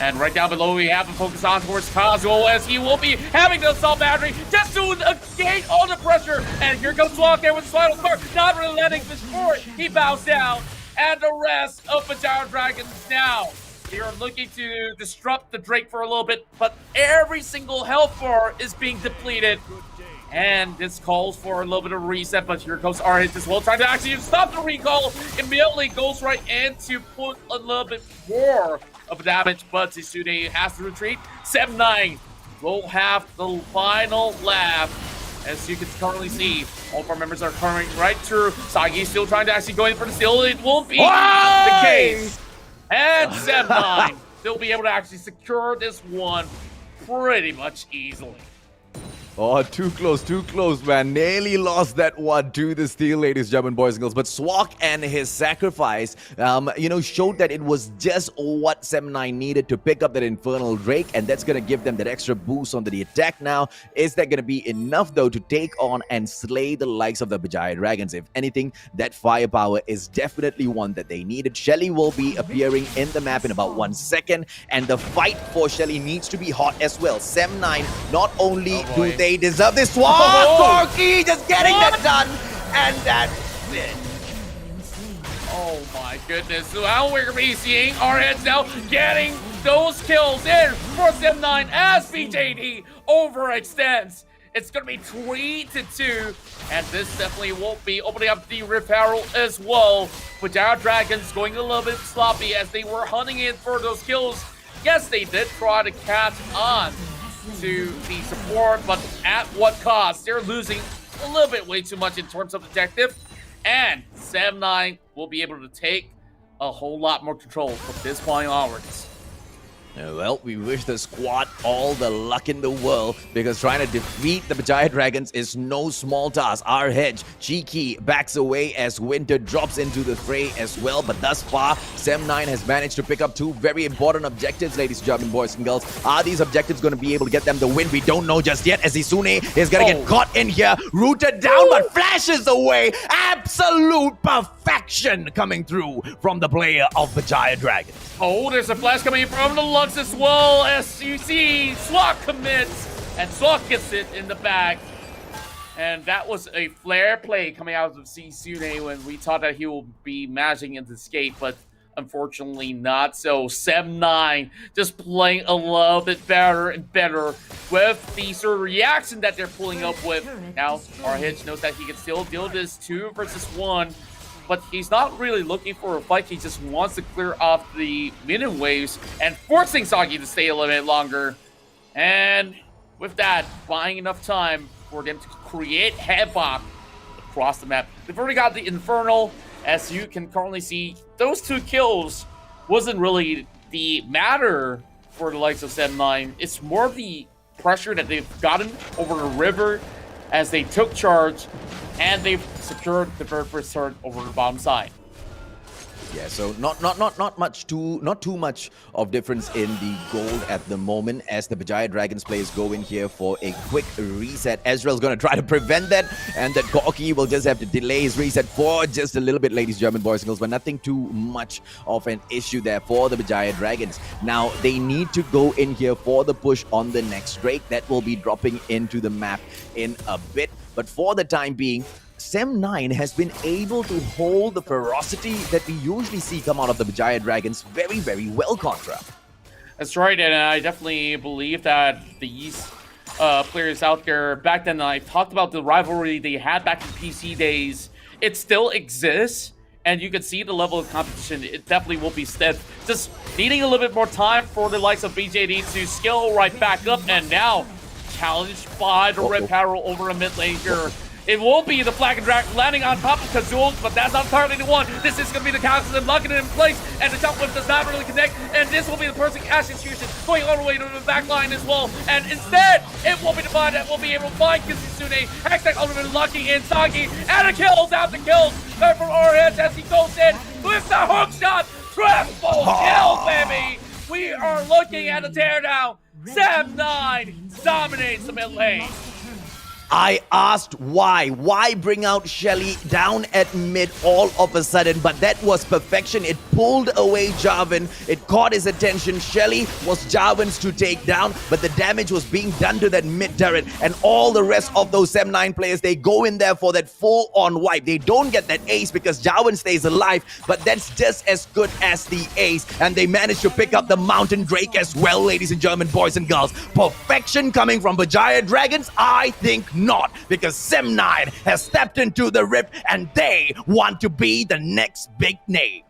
And right down below, we have him focus on towards Kazuo as he will be having the assault battery just to negate all the pressure. And here comes Swak there with the final spark, not really letting this forward. He bows down, and the rest of the Giant Dragons now. They are looking to disrupt the Drake for a little bit, but every single health bar is being depleted. And this calls for a little bit of reset, but here goes RH as well, trying to actually stop the recall. Immediately goes right in to put a little bit more of damage, but Zisune has to retreat. Sem9 will have the final laugh. As you can currently see, all of our members are coming right through. Sagi still trying to actually go in for the steal. It won't be the case. And Sem9, they'll be able to actually secure this one pretty much easily. Oh, too close, man. Nearly lost that one to the steal, ladies, gentlemen, boys and girls. But Swak and his sacrifice, showed that it was just what Sem9 needed to pick up that Infernal Drake, and that's going to give them that extra boost onto the attack now. Is that going to be enough, though, to take on and slay the likes of the Berjaya Dragons? If anything, that firepower is definitely one that they needed. Shelly will be appearing in the map in about 1 second, and the fight for Shelly needs to be hot as well. Sem9, not only do they deserve this one, Corky just getting that done, and that's it. Oh my goodness. So how we're going to be seeing our heads now getting those kills in for Sem9 as BJD overextends. It's going to be 3-2, and this definitely won't be opening up the Rift Herald as well. But our Dragons going a little bit sloppy as they were hunting in for those kills. Yes, they did try to catch on to the support, but at what cost? They're losing a little bit way too much in terms of objective, and Sem9 will be able to take a whole lot more control from this point onwards. Well, we wish the squad all the luck in the world, because trying to defeat the Berjaya Dragons is no small task. Our hedge, Cheeky, backs away as Winter drops into the fray as well. But thus far, Sem9 has managed to pick up two very important objectives, ladies and gentlemen, boys and girls. Are these objectives going to be able to get them the win? We don't know just yet, as Isune is going to get caught in here, rooted down, but flashes away. Absolute perfection coming through from the player of Berjaya Dragons. Oh, there's a flash coming from the Lux as well, as you see Swak commits, and Swak gets it in the back. And that was a flare play coming out of Sune when we thought that he will be mashing into escape, but unfortunately not. So Sem9 just playing a little bit better and better with the sort of reaction that they're pulling up with. Now, our Hitch knows that he can still deal this 2 versus 1. But he's not really looking for a fight. He just wants to clear off the minion waves and forcing Soggy to stay a little bit longer. And with that, buying enough time for them to create havoc across the map. They've already got the Infernal. As you can currently see, those 2 kills wasn't really the matter for the likes of Sem9. It's more of the pressure that they've gotten over the river as they took charge, and they've secured the very first turret over the bottom side. Yeah, so not too much of difference in the gold at the moment, as the Berjaya Dragons players go in here for a quick reset. Ezreal's going to try to prevent that, and that Corky will just have to delay his reset for just a little bit, ladies and gentlemen, boys and girls, but nothing too much of an issue there for the Berjaya Dragons. Now, they need to go in here for the push on the next Drake. That will be dropping into the map in a bit, but for the time being, Sem9 has been able to hold the ferocity that we usually see come out of the Berjaya Dragons very, very well, Contra. That's right, and I definitely believe that these players out there, back then I talked about the rivalry they had back in PC days. It still exists, and you can see the level of competition. It definitely will be stiff. Just needing a little bit more time for the likes of BJD to scale right back up, and now challenged by the Red Parallel over a mid lane here. It won't be the Flag and Drag landing on top of Kazul, but that's not entirely the one. This is going to be the Council and locking it in place, and the jump whip does not really connect, and this will be the Perfect Ash Institution going all the way to the back line as well, and instead, it will be Divine that will be able to find Kizusune, hashtag ultimate locking in Sagi, and a kill, down the kills, there from Orhedge as he goes in with the hook shot, triple kill, baby! We are looking at a teardown. Sem9 dominates the mid lane. I asked why. Why bring out Shelly down at mid all of a sudden? But that was perfection. It pulled away Jarvan. It caught his attention. Shelly was Jarvan's to take down, but the damage was being done to that mid turret. And all the rest of those Sem9 players, they go in there for that full-on wipe. They don't get that ace because Jarvan stays alive, but that's just as good as the ace. And they managed to pick up the Mountain Drake as well, ladies and gentlemen, boys and girls. Perfection coming from Berjaya Dragons? I think not, because Sem9 has stepped into the rip and they want to be the next big name.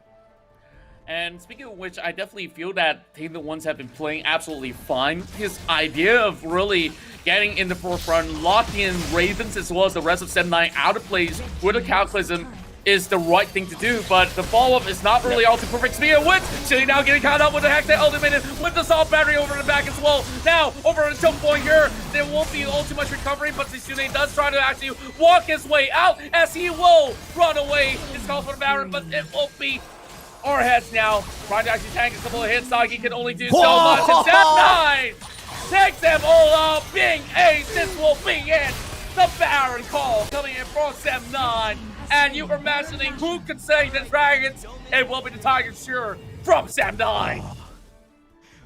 And speaking of which, I definitely feel that Taylor Ones have been playing absolutely fine. His idea of really getting in the forefront, locking in Ravens as well as the rest of Sem9 out of place with a Cataclysm is the right thing to do, but the follow-up is not really all too perfect. Speaking of which, Chili now getting caught up with the Hextech Ultimate with the Salt Battery over the back as well. Now, over on the choke point here, there won't be all too much recovery, but Sitsune does try to actually walk his way out as he will run away. It's called for the Baron, but it won't be our heads now. Trying to actually tank a couple of hits. Sagi can only do so much. And Zap9 takes them all out. Being ace, this will be it. The Baron call coming in from Zap9. And you were imagining who could say the Dragons? It will be the Tigers, sure, from Zap9.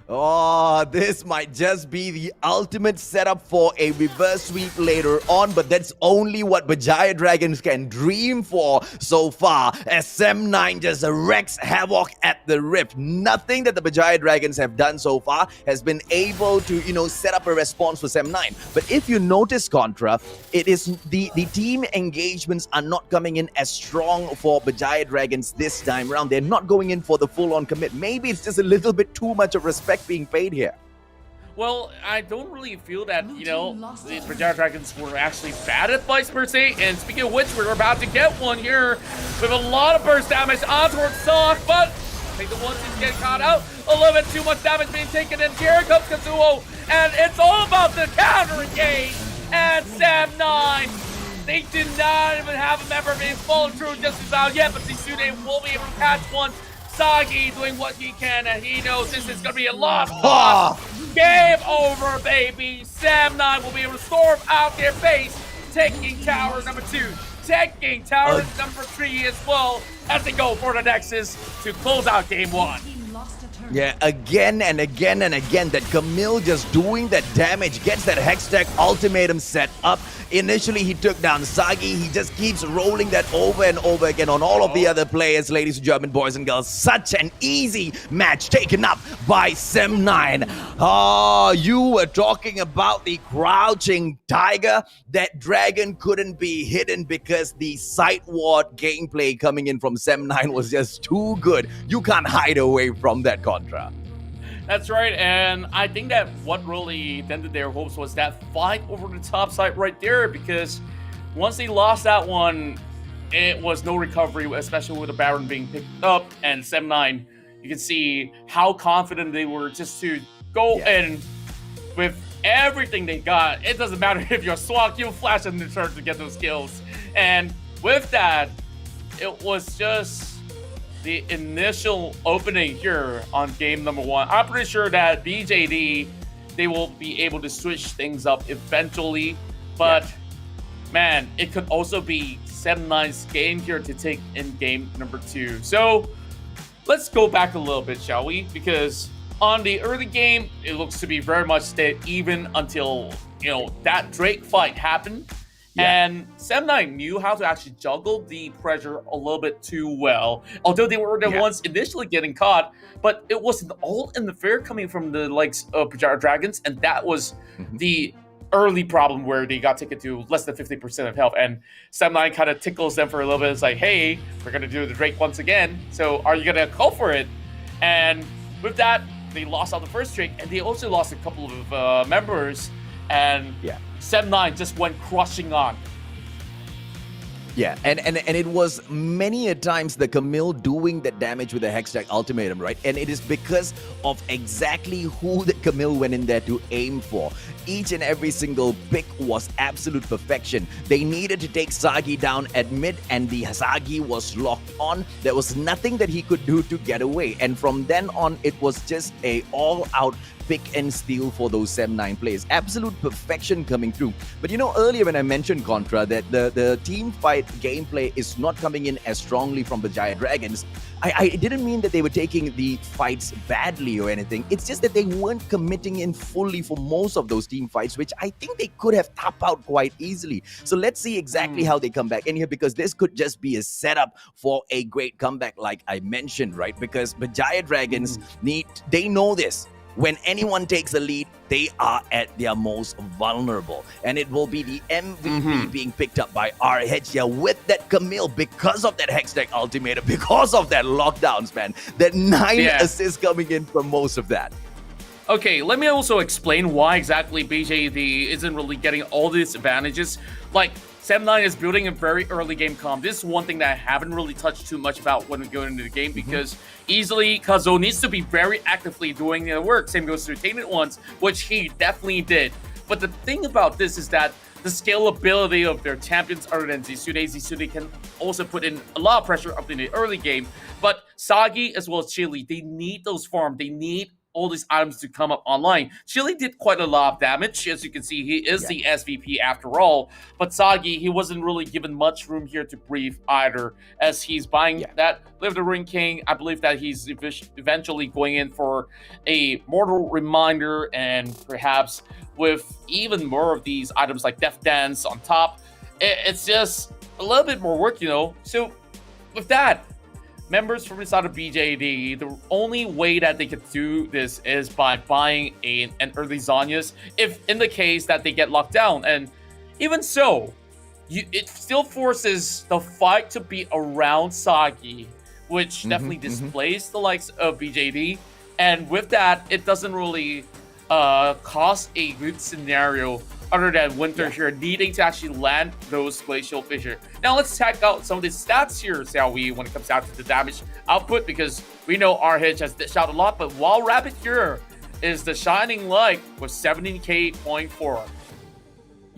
Oh, this might just be the ultimate setup for a reverse sweep later on, but that's only what Berjaya Dragons can dream for so far, as Sem9 just wrecks havoc at the Rift. Nothing that the Berjaya Dragons have done so far has been able to, set up a response for Sem9. But if you notice, Contra, it is the team engagements are not coming in as strong for Berjaya Dragons this time around. They're not going in for the full-on commit. Maybe it's just a little bit too much of respect being paid here. Well, I don't really feel that, the Berjaya Dragons were actually bad at fights per se. And speaking of which, we're about to get one here with a lot of burst damage on towards Sock, but I think the one team's getting caught out. A little bit too much damage being taken in. Here comes Kazuo, and it's all about the counter engage. And Sam9, they did not even have a member being fallen through just about yet, but Sitsune will be able to catch one. Sagi doing what he can, and he knows this is going to be a lost cause. Game over, baby. Sam9 will be able to storm out their base, taking tower number 2, taking tower number 3 as well, as they go for the Nexus to close out game 1. Yeah, again and again and again, that Camille just doing that damage, gets that Hextech ultimatum set up. Initially, he took down Sagi. He just keeps rolling that over and over again on all of the other players, ladies and gentlemen, boys and girls. Such an easy match taken up by Sem9. Oh, you were talking about the crouching tiger. That dragon couldn't be hidden because the sight ward gameplay coming in from Sem9 was just too good. You can't hide away from that, Contra. That's right, and I think that what really dented their hopes was that fight over the top side right there, because once they lost that one, it was no recovery, especially with the Baron being picked up, and Sem9, you can see how confident they were just to go in with everything they got. It doesn't matter if you're Swag, you'll flash in the turn to get those kills. And with that, it was just the initial opening here on game number 1. I'm pretty sure that BJD, they will be able to switch things up eventually, but man, it could also be Sem9's game here to take in game number 2. So let's go back a little bit, shall we? Because on the early game, it looks to be very much dead even until, that Drake fight happened. And Sem9 knew how to actually juggle the pressure a little bit too well. Although they were the ones initially getting caught, but it wasn't all in the fair coming from the likes of Berjaya Dragons, and that was the early problem where they got taken to less than 50% of health. And Sem9 kind of tickles them for a little bit. It's like, hey, we're going to do the Drake once again, so are you going to go for it? And with that, they lost out the first Drake, and they also lost a couple of members, and Sem9 just went crushing on. Yeah, and it was many a times the Camille doing that damage with the Hextech ultimatum, right? And it is because of exactly who the Camille went in there to aim for. Each and every single pick was absolute perfection. They needed to take Sagi down at mid, and the Sagi was locked on. There was nothing that he could do to get away. And from then on, it was just a all-out pick and steal for those Sem9 plays. Absolute perfection coming through. But earlier when I mentioned, Contra, that the team fight gameplay is not coming in as strongly from the Berjaya Dragons, I didn't mean that they were taking the fights badly or anything. It's just that they weren't committing in fully for most of those team fights, which I think they could have tapped out quite easily. So let's see exactly how they come back in here, because this could just be a setup for a great comeback, like I mentioned, right? Because Berjaya Dragons they know this. When anyone takes a lead, they are at their most vulnerable. And it will be the MVP being picked up by RH here with that Camille because of that Hextech ultimatum, because of that lockdowns, man. That 9 assists coming in from most of that. Okay, let me also explain why exactly BJD isn't really getting all these advantages. Like, 7-9 is building a very early game comp. This is one thing that I haven't really touched too much about when we go into the game because easily Kazuo needs to be very actively doing the work. Same goes to Entertainment Ones, which he definitely did. But the thing about this is that the scalability of their champions other than Zisude can also put in a lot of pressure up in the early game. But Sagi as well as Chili, they need those farms. They need all these items to come up online. Chili did quite a lot of damage. As you can see, he is the SVP after all. But Sagi, he wasn't really given much room here to breathe either, as he's buying that Live the Ring King. I believe that he's eventually going in for a Mortal Reminder, and perhaps with even more of these items like Death Dance on top. It's just a little bit more work, you know? So with that, members from inside of BJD, the only way that they could do this is by buying an early Zhonya's, if in the case that they get locked down. And even so, it still forces the fight to be around Sagi, which definitely displays the likes of BJD. And with that, it doesn't really cause a good scenario other than Winter here needing to actually land those Glacial Fissure. Now let's check out some of the stats here, shall we, when it comes down to the damage output, because we know RH has dished out a lot, but Wild Rabbit here is the shining light with 17k.4.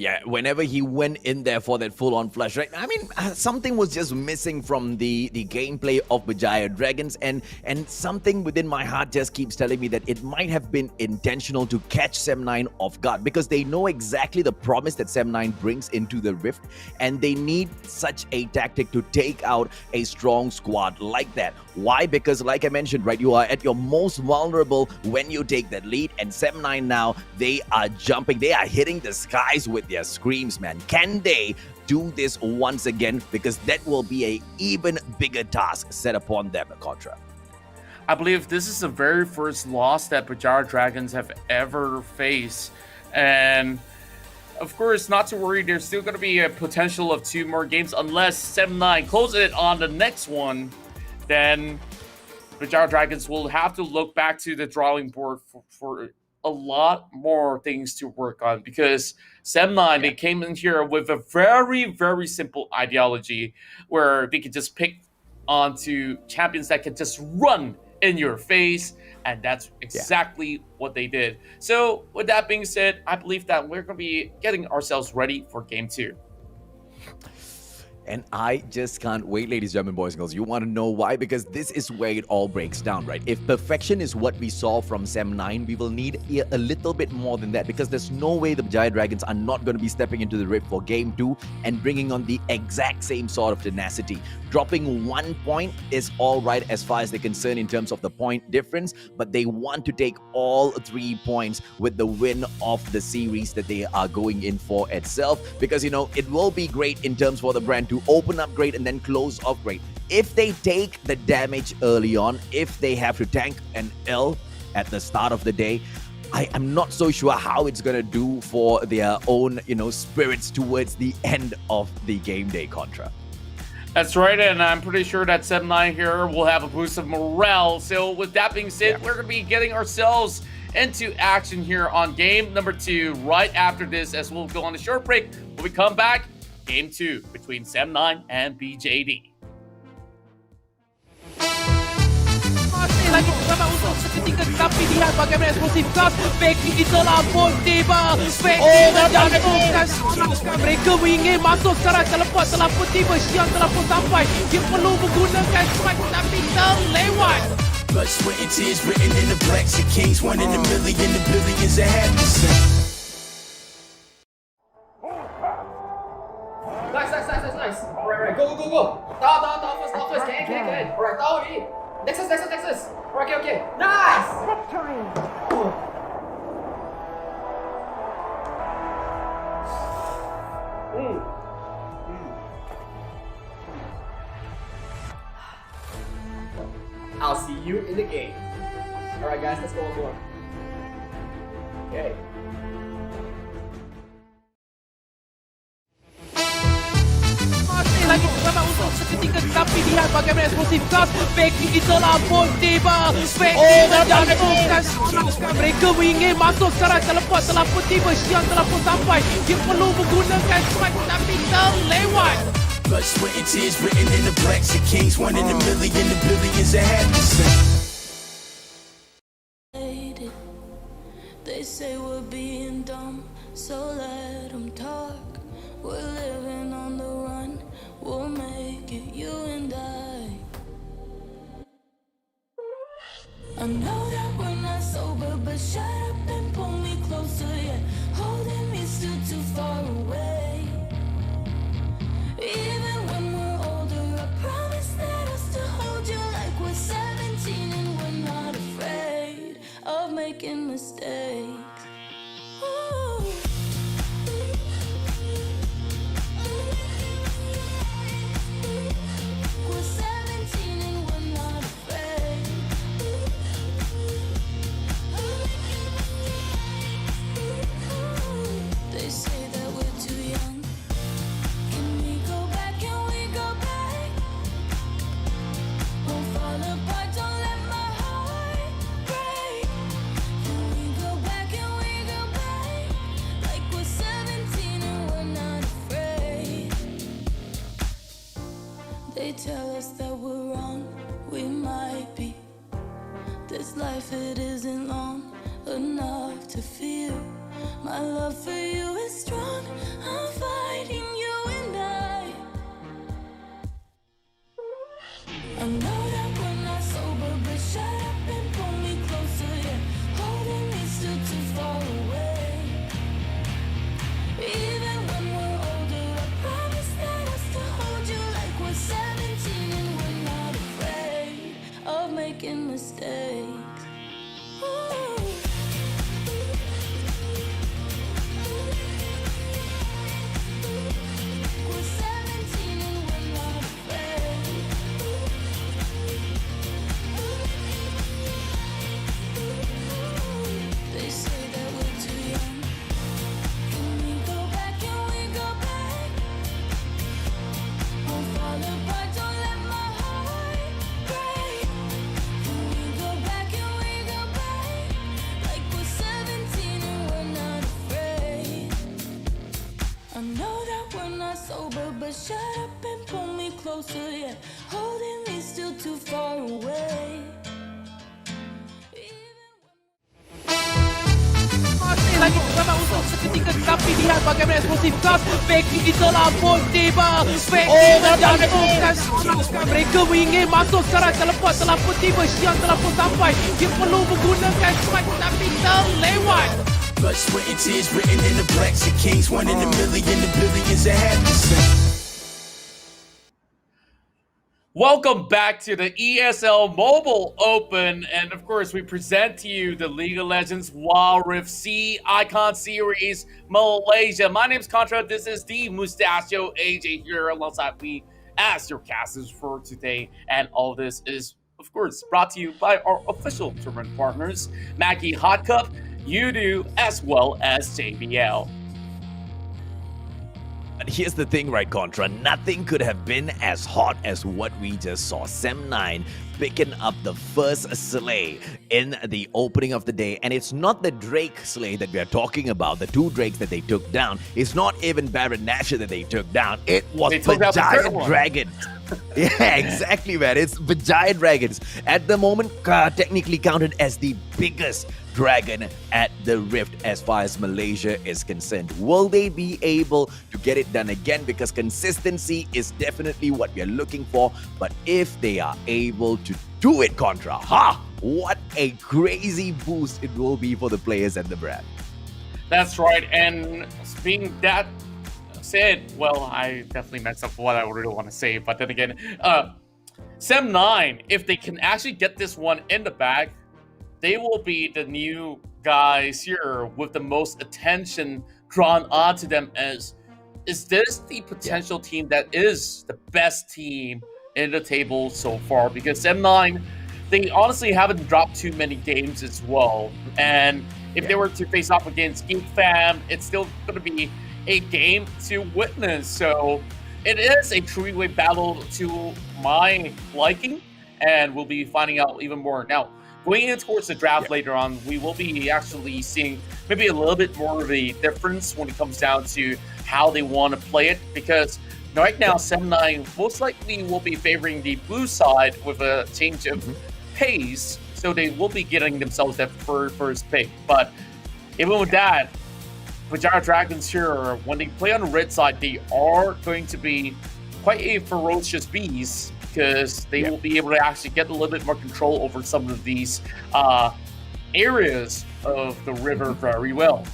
Yeah, whenever he went in there for that full-on flush, right? I mean, something was just missing from the gameplay of Berjaya Dragons, and something within my heart just keeps telling me that it might have been intentional to catch Sem9 off guard, because they know exactly the promise that Sem9 brings into the Rift, and they need such a tactic to take out a strong squad like that. Why? Because like I mentioned, right, you are at your most vulnerable when you take that lead, and Sem9 now, they are jumping, they are hitting the skies with their screams, man. Can they do this once again? Because that will be a even bigger task set upon them, Contra. I believe this is the very first loss that Berjaya Dragons have ever faced. And of course, not to worry, there's still going to be a potential of 2 more games unless 7-9 closes it on the next one. Then Berjaya Dragons will have to look back to the drawing board for a lot more things to work on, because Sem9, they came in here with a very, very simple ideology where they could just pick onto champions that could just run in your face, and that's exactly what they did. So with that being said, I believe that we're going to be getting ourselves ready for Game 2. And I just can't wait, ladies, gentlemen, boys and girls. You want to know why? Because this is where it all breaks down, right? If perfection is what we saw from Sem9, we will need a little bit more than that, because there's no way the Berjaya Dragons are not going to be stepping into the Rift for Game 2 and bringing on the exact same sort of tenacity. Dropping 1 point is all right as far as they're concerned in terms of the point difference, but they want to take all 3 points with the win of the series that they are going in for itself, because, you know, it will be great in terms for the brand to open up great and then close off great. If they take the damage early on, if they have to tank an L at the start of the day, I am not so sure how it's going to do for their own, you know, spirits towards the end of the game day, Contra. That's right, and I'm pretty sure that 7-9 here will have a boost of morale. So with that being said, we're going to be getting ourselves into action here on game number 2 right after this, as we'll go on a short break. When we come back, Game 2 between Sem9 and BJD. Masih lagi bersama untuk seketika, tapi lihat bagaimana eksplosif gas. Becky telah pun tiba. Becky menjatuhkan serangan. Mereka ingin masuk secara teleport, telah pun tiba. Xiang telah pun sampai. Dia perlu menggunakan strike, tapi terlewat. Blood, sweat, and tears written in the blacks of kings. 1 in a million, the billions that have to sing. Nice. Alright, go. Down first. Can. Alright, down already. Nexus. Alright, okay. Nice! Victory! I'll see you in the game. Alright guys, let's go on board. Okay. Masih lagi bersama untuk seketika, tapi lihat lihat bagaimana eksplosif gas. Becky telah pun tiba. Becky menjatuhkan serangan. Mereka ingin masuk sekarang. Teleport telah pun tiba. Xiang telah pun sampai. Dia perlu menggunakan strike tapi terlewat. Blood, sweat, and tears written in the blacks of kings. 1 in a million, the billions that had to sing. They say we're being dumb, so let them talk. We're living on the run, we'll make it, you and I know that we're not sober, but shut up and pull me closer, yeah. Holding me still too far away. Even when we're older, I promise that I'll still hold you like we're 17 and we're not afraid of making mistakes. Ooh. We're 17 and we're not afraid. They say that we're too young. Can we go back? Can we go back? Won't fall apart, don't let my heart break. Can we go back? Can we go back? Like we're 17 and we're not afraid. They tell us that we're wrong, we might be. This life, it isn't long enough to feel. My love for you is strong, I'm fighting you and I know that we're not sober, but shut up and pull me closer, yeah. Holding me still too far away. Even when we're older, I promise that I'll still hold you like we're 17 and we're not afraid of making mistakes. Ooh. We're 17 and we're not afraid. They say that we're too young. Can we go back? Can we go back? Won't fall apart, don't let my heart break. Can we go back? Can we go back? Like we're 17 and we're not afraid. I know that we're not sober, but shut up and pull me closer, yeah. Holding me still too far away. Masih lagi bersama untuk seketika tapi lihat bagaimana eksplosif gas. Becky telah pun tiba. Becky menjatuhkan serangan. Mereka ingin masuk sekarang. Teleport telah pun tiba. Xiang telah pun sampai. Dia perlu menggunakan strike tapi terlewat. Blood, sweat, and tears written in the blacks of kings. 1 in a million, the billions that had to sing. Welcome back to the ESL Mobile Open, and of course we present to you the League of Legends Wild Rift C Icon Series Malaysia. My name's Contra, this is the Mustachio AJ here alongside me as your casters for today, and all this is of course brought to you by our official tournament partners, Maggie Hot Cup, Udo, as well as JBL. But here's the thing, right, Contra? Nothing could have been as hot as what we just saw. Sem9 picking up the first slay in the opening of the day. And it's not the Drake slay that we are talking about, the 2 Drakes that they took down. It's not even Baron Nashor that they took down. It was Berjaya Dragons. Yeah, exactly, man. It's Berjaya Dragons. At the moment, technically counted as the biggest dragon at the Rift as far as Malaysia is concerned. Will they be able to get it done again? Because consistency is definitely what we are looking for. But if they are able to do it, Contra, what a crazy boost it will be for the players and the brand. That's right, and being that said, well, I definitely messed up what I really want to say, but then again, Sem9, if they can actually get this one in the bag, they will be the new guys here with the most attention drawn onto them as, is this the potential team that is the best team in the table so far? Because Sem9, they honestly haven't dropped too many games as well. And if they were to face off against Geek fam, it's still going to be a game to witness. So it is a three-way battle to my liking, and we'll be finding out even more. Now, going in towards the draft later on, we will be actually seeing maybe a little bit more of a difference when it comes down to how they want to play it, because right now, 7-9 most likely will be favoring the blue side with a change of pace, so they will be getting themselves that first pick. But even with that, Berjaya Dragons here, when they play on the red side, they are going to be quite a ferocious beast, because they will be able to actually get a little bit more control over some of these areas of the river very well.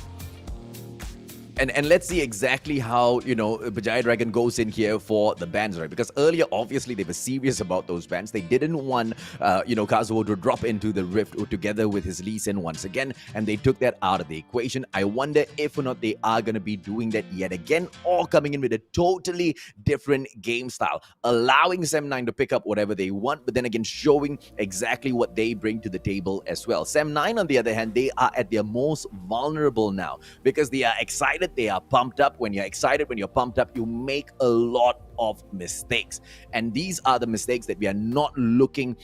And let's see exactly how, Berjaya Dragon goes in here for the bans, right? Because earlier, obviously, they were serious about those bans. They didn't want, Kazuo to drop into the rift together with his Lee Sin once again, and they took that out of the equation. I wonder if or not they are going to be doing that yet again, or coming in with a totally different game style, allowing Sem9 to pick up whatever they want, but then again, showing exactly what they bring to the table as well. Sem9, on the other hand, they are at their most vulnerable now, because they are excited. They are pumped up. When you're excited, when you're pumped up, you make a lot of mistakes, and these are the mistakes that we are not looking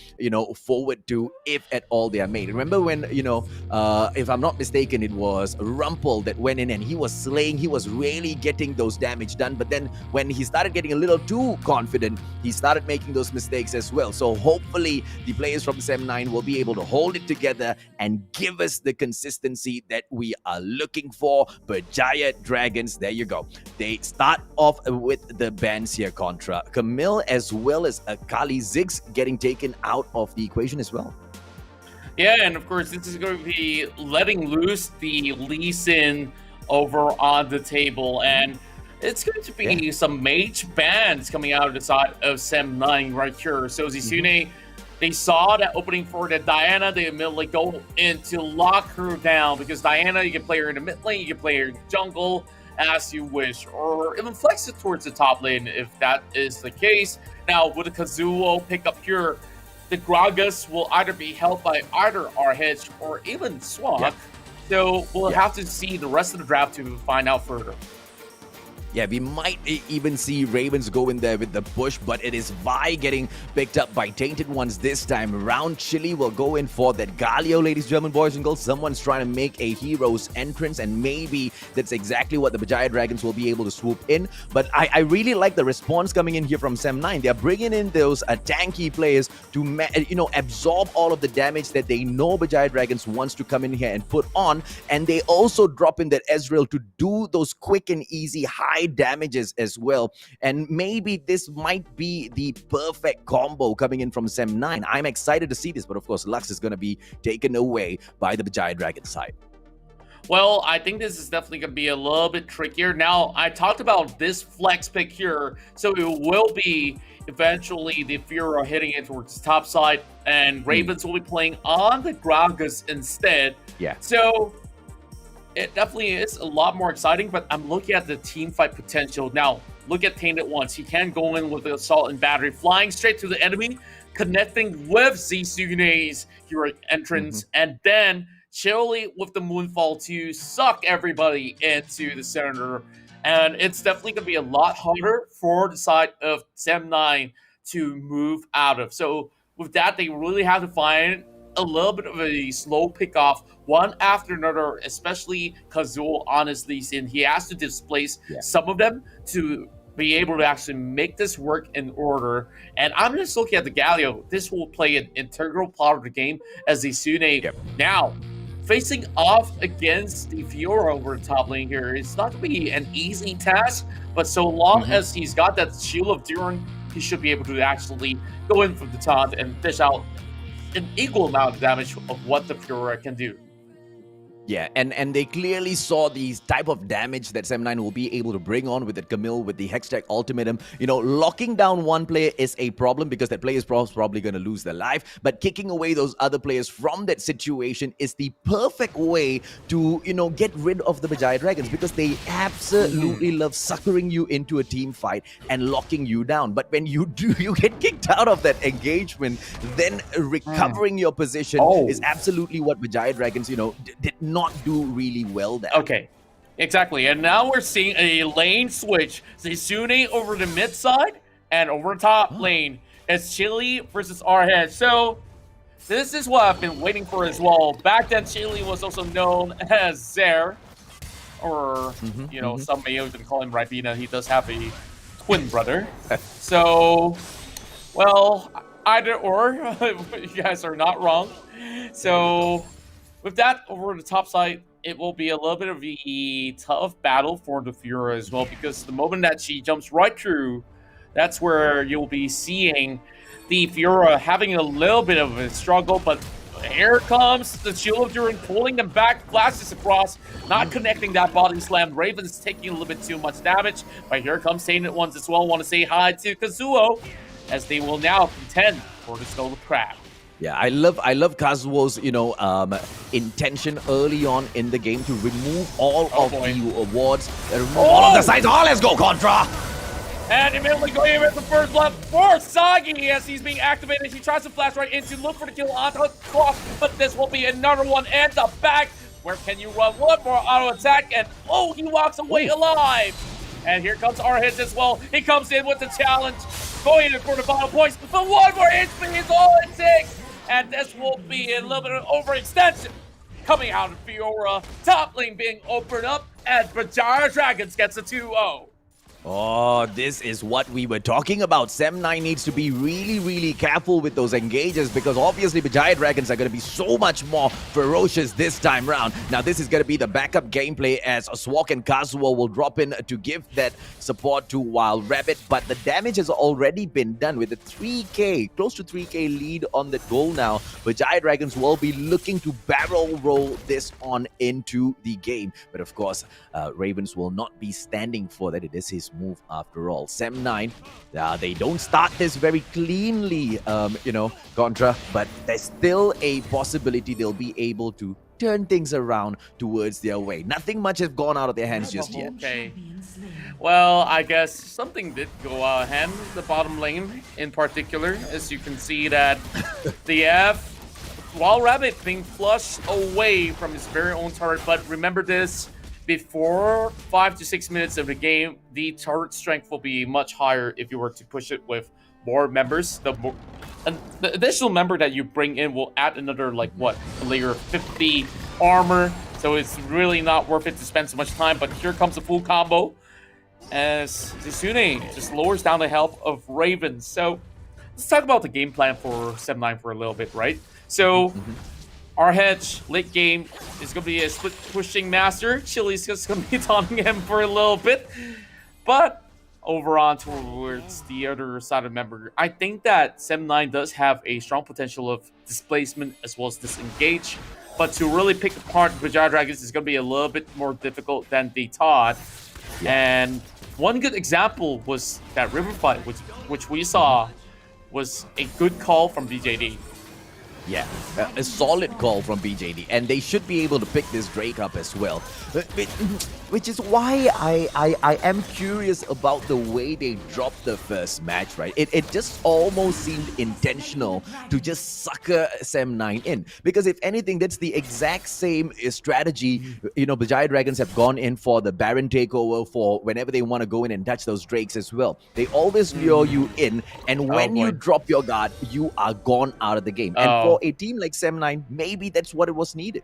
forward to, if at all they are made. Remember when if I'm not mistaken, it was Rumpel that went in and he was slaying, he was really getting those damage done, but then when he started getting a little too confident, he started making those mistakes as well. So hopefully the players from Sem9 will be able to hold it together and give us the consistency that we are looking for. Berjaya Dragons, there you go, they start off with the bans here contra Camille, as well as Kali Ziggs getting taken out of the equation as well. Yeah, and of course, this is going to be letting loose the Lee Sin over on the table, and it's going to be some mage bans coming out of the side of Sem9 right here. So Zizune, they saw that opening for the Diana, they immediately go in to lock her down, because Diana, you can play her in the mid lane, you can play her in the jungle, as you wish, or even flex it towards the top lane if that is the case. Now, with the Kazuo pickup here, the Gragas will either be held by either RH or even Swamp. So we'll have to see the rest of the draft to find out further. Yeah, we might even see Ravens go in there with the push, but it is Vi getting picked up by Tainted Ones this time around. Chili will go in for that Galio, ladies, German boys and girls. Someone's trying to make a hero's entrance, and maybe that's exactly what the Berjaya Dragons will be able to swoop in. But I really like the response coming in here from Sem9. They're bringing in those tanky players to, absorb all of the damage that they know Berjaya Dragons wants to come in here and put on. And they also drop in that Ezreal to do those quick and easy high damages as well, and maybe this might be the perfect combo coming in from Sem9. I'm excited to see this, but of course Lux is going to be taken away by the Berjaya Dragon side. Well, I think this is definitely going to be a little bit trickier. Now, I talked about this flex pick here, so it will be eventually the Fura hitting it towards the top side, and Ravens will be playing on the Gragas instead. Yeah. So it definitely is a lot more exciting, but I'm looking at the team fight potential. Now, look at Tainted Ones. He can go in with the Assault and Battery, flying straight to the enemy, connecting with Zisune's heroic entrance, and then Chili with the Moonfall to suck everybody into the center. And it's definitely going to be a lot harder for the side of Sem9 to move out of. So with that, they really have to find a little bit of a slow pick-off, one after another, especially Kazuo, honestly, since he has to displace some of them to be able to actually make this work in order. And I'm just looking at the Galio. This will play an integral part of the game as the Sune now facing off against the Fiora over the top lane here. It's not going to be an easy task, but so long as he's got that Shield of Duran, he should be able to actually go in from the taunt and dish out an equal amount of damage of what the Fiora can do. Yeah, and they clearly saw the type of damage that Sem9 will be able to bring on with that Camille, with the Hextech Ultimatum. Locking down one player is a problem because that player is probably going to lose their life. But kicking away those other players from that situation is the perfect way to, get rid of the Berjaya Dragons, because they absolutely love suckering you into a team fight and locking you down. But when you get kicked out of that engagement, then recovering your position is absolutely what Berjaya Dragons, did not do really well there. Okay. Exactly, and now we're seeing a lane switch. Zizune over the mid side and over top lane. It's Chili versus Arhead. So this is what I've been waiting for as well. Back then, Chili was also known as Zer, or you know, some may even call him Ribena. He does have a twin brother. So, well, either or, you guys are not wrong. So, with that over the top side, it will be a little bit of a tough battle for the Fiora as well, because the moment that she jumps right through, that's where you'll be seeing the Fiora having a little bit of a struggle. But here comes the Shield of Durin, pulling them back, flashes across, not connecting that body slam. Raven's taking a little bit too much damage, but here comes Tainted Ones as well. Want to say hi to Kazuo, as they will now contend for the Stolen Crab. Yeah, I love Kazuo's, intention early on in the game to remove all of the wards, remove all of the sides. Oh, let's go, Contra! And immediately going in with the first blood for Sagi as he's being activated. He tries to flash right into, look for the kill onto Cross, but this will be another one and the back. Where can you run? One more auto attack, and oh, he walks away alive. And here comes Arhead as well. He comes in with the challenge, going in for the bottom points, but one more HP is all it takes. And this will be a little bit of overextension coming out of Fiora. Top lane being opened up as Berjaya Dragons gets a 2-0. Oh, this is what we were talking about. Sem9 needs to be really careful with those engages, because obviously Berjaya Dragons are going to be so much more ferocious this time round. Now, this is going to be the backup gameplay as Swak and Kazuo will drop in to give that support to Wild Rabbit, but the damage has already been done with a 3k, close to 3k lead on the goal now. Berjaya Dragons will be looking to barrel roll this on into the game. But of course, Ravens will not be standing for that. It is his move after all. Sem9, they don't start this very cleanly, Contra, but there's still a possibility they'll be able to turn things around towards their way. Nothing much has gone out of their hands just yet. Okay. Well, I guess something did go out of hand, the bottom lane in particular, as you can see that the Wild Rabbit being flushed away from his very own turret, but remember this, before 5 to 6 minutes of the game, the turret strength will be much higher if you were to push it with more members. The additional member that you bring in will add another, like, what, a layer of 50 armor. So it's really not worth it to spend so much time. But here comes a full combo as Zizune just lowers down the health of Raven. So let's talk about the game plan for Sem9 for a little bit, right? So Arhead, late game, is going to be a split pushing master. Chili's just going to be taunting him for a little bit. But over on towards the other side of member, I think that Sem9 does have a strong potential of displacement as well as disengage. But to really pick apart Berjaya Dragons is going to be a little bit more difficult than they thought. Yeah. And one good example was that river fight, which we saw was a good call from BJD. Yeah, a solid call from BJD, and they should be able to pick this Drake up as well. Which is why I am curious about the way they dropped the first match, right? It just almost seemed intentional to just sucker Sem9 in. Because if anything, that's the exact same strategy. Berjaya Dragons have gone in for the Baron takeover for whenever they want to go in and touch those Drakes as well. They always lure you in, and when you drop your guard, you are gone out of the game. And for a team like Sem9, maybe that's what it was needed.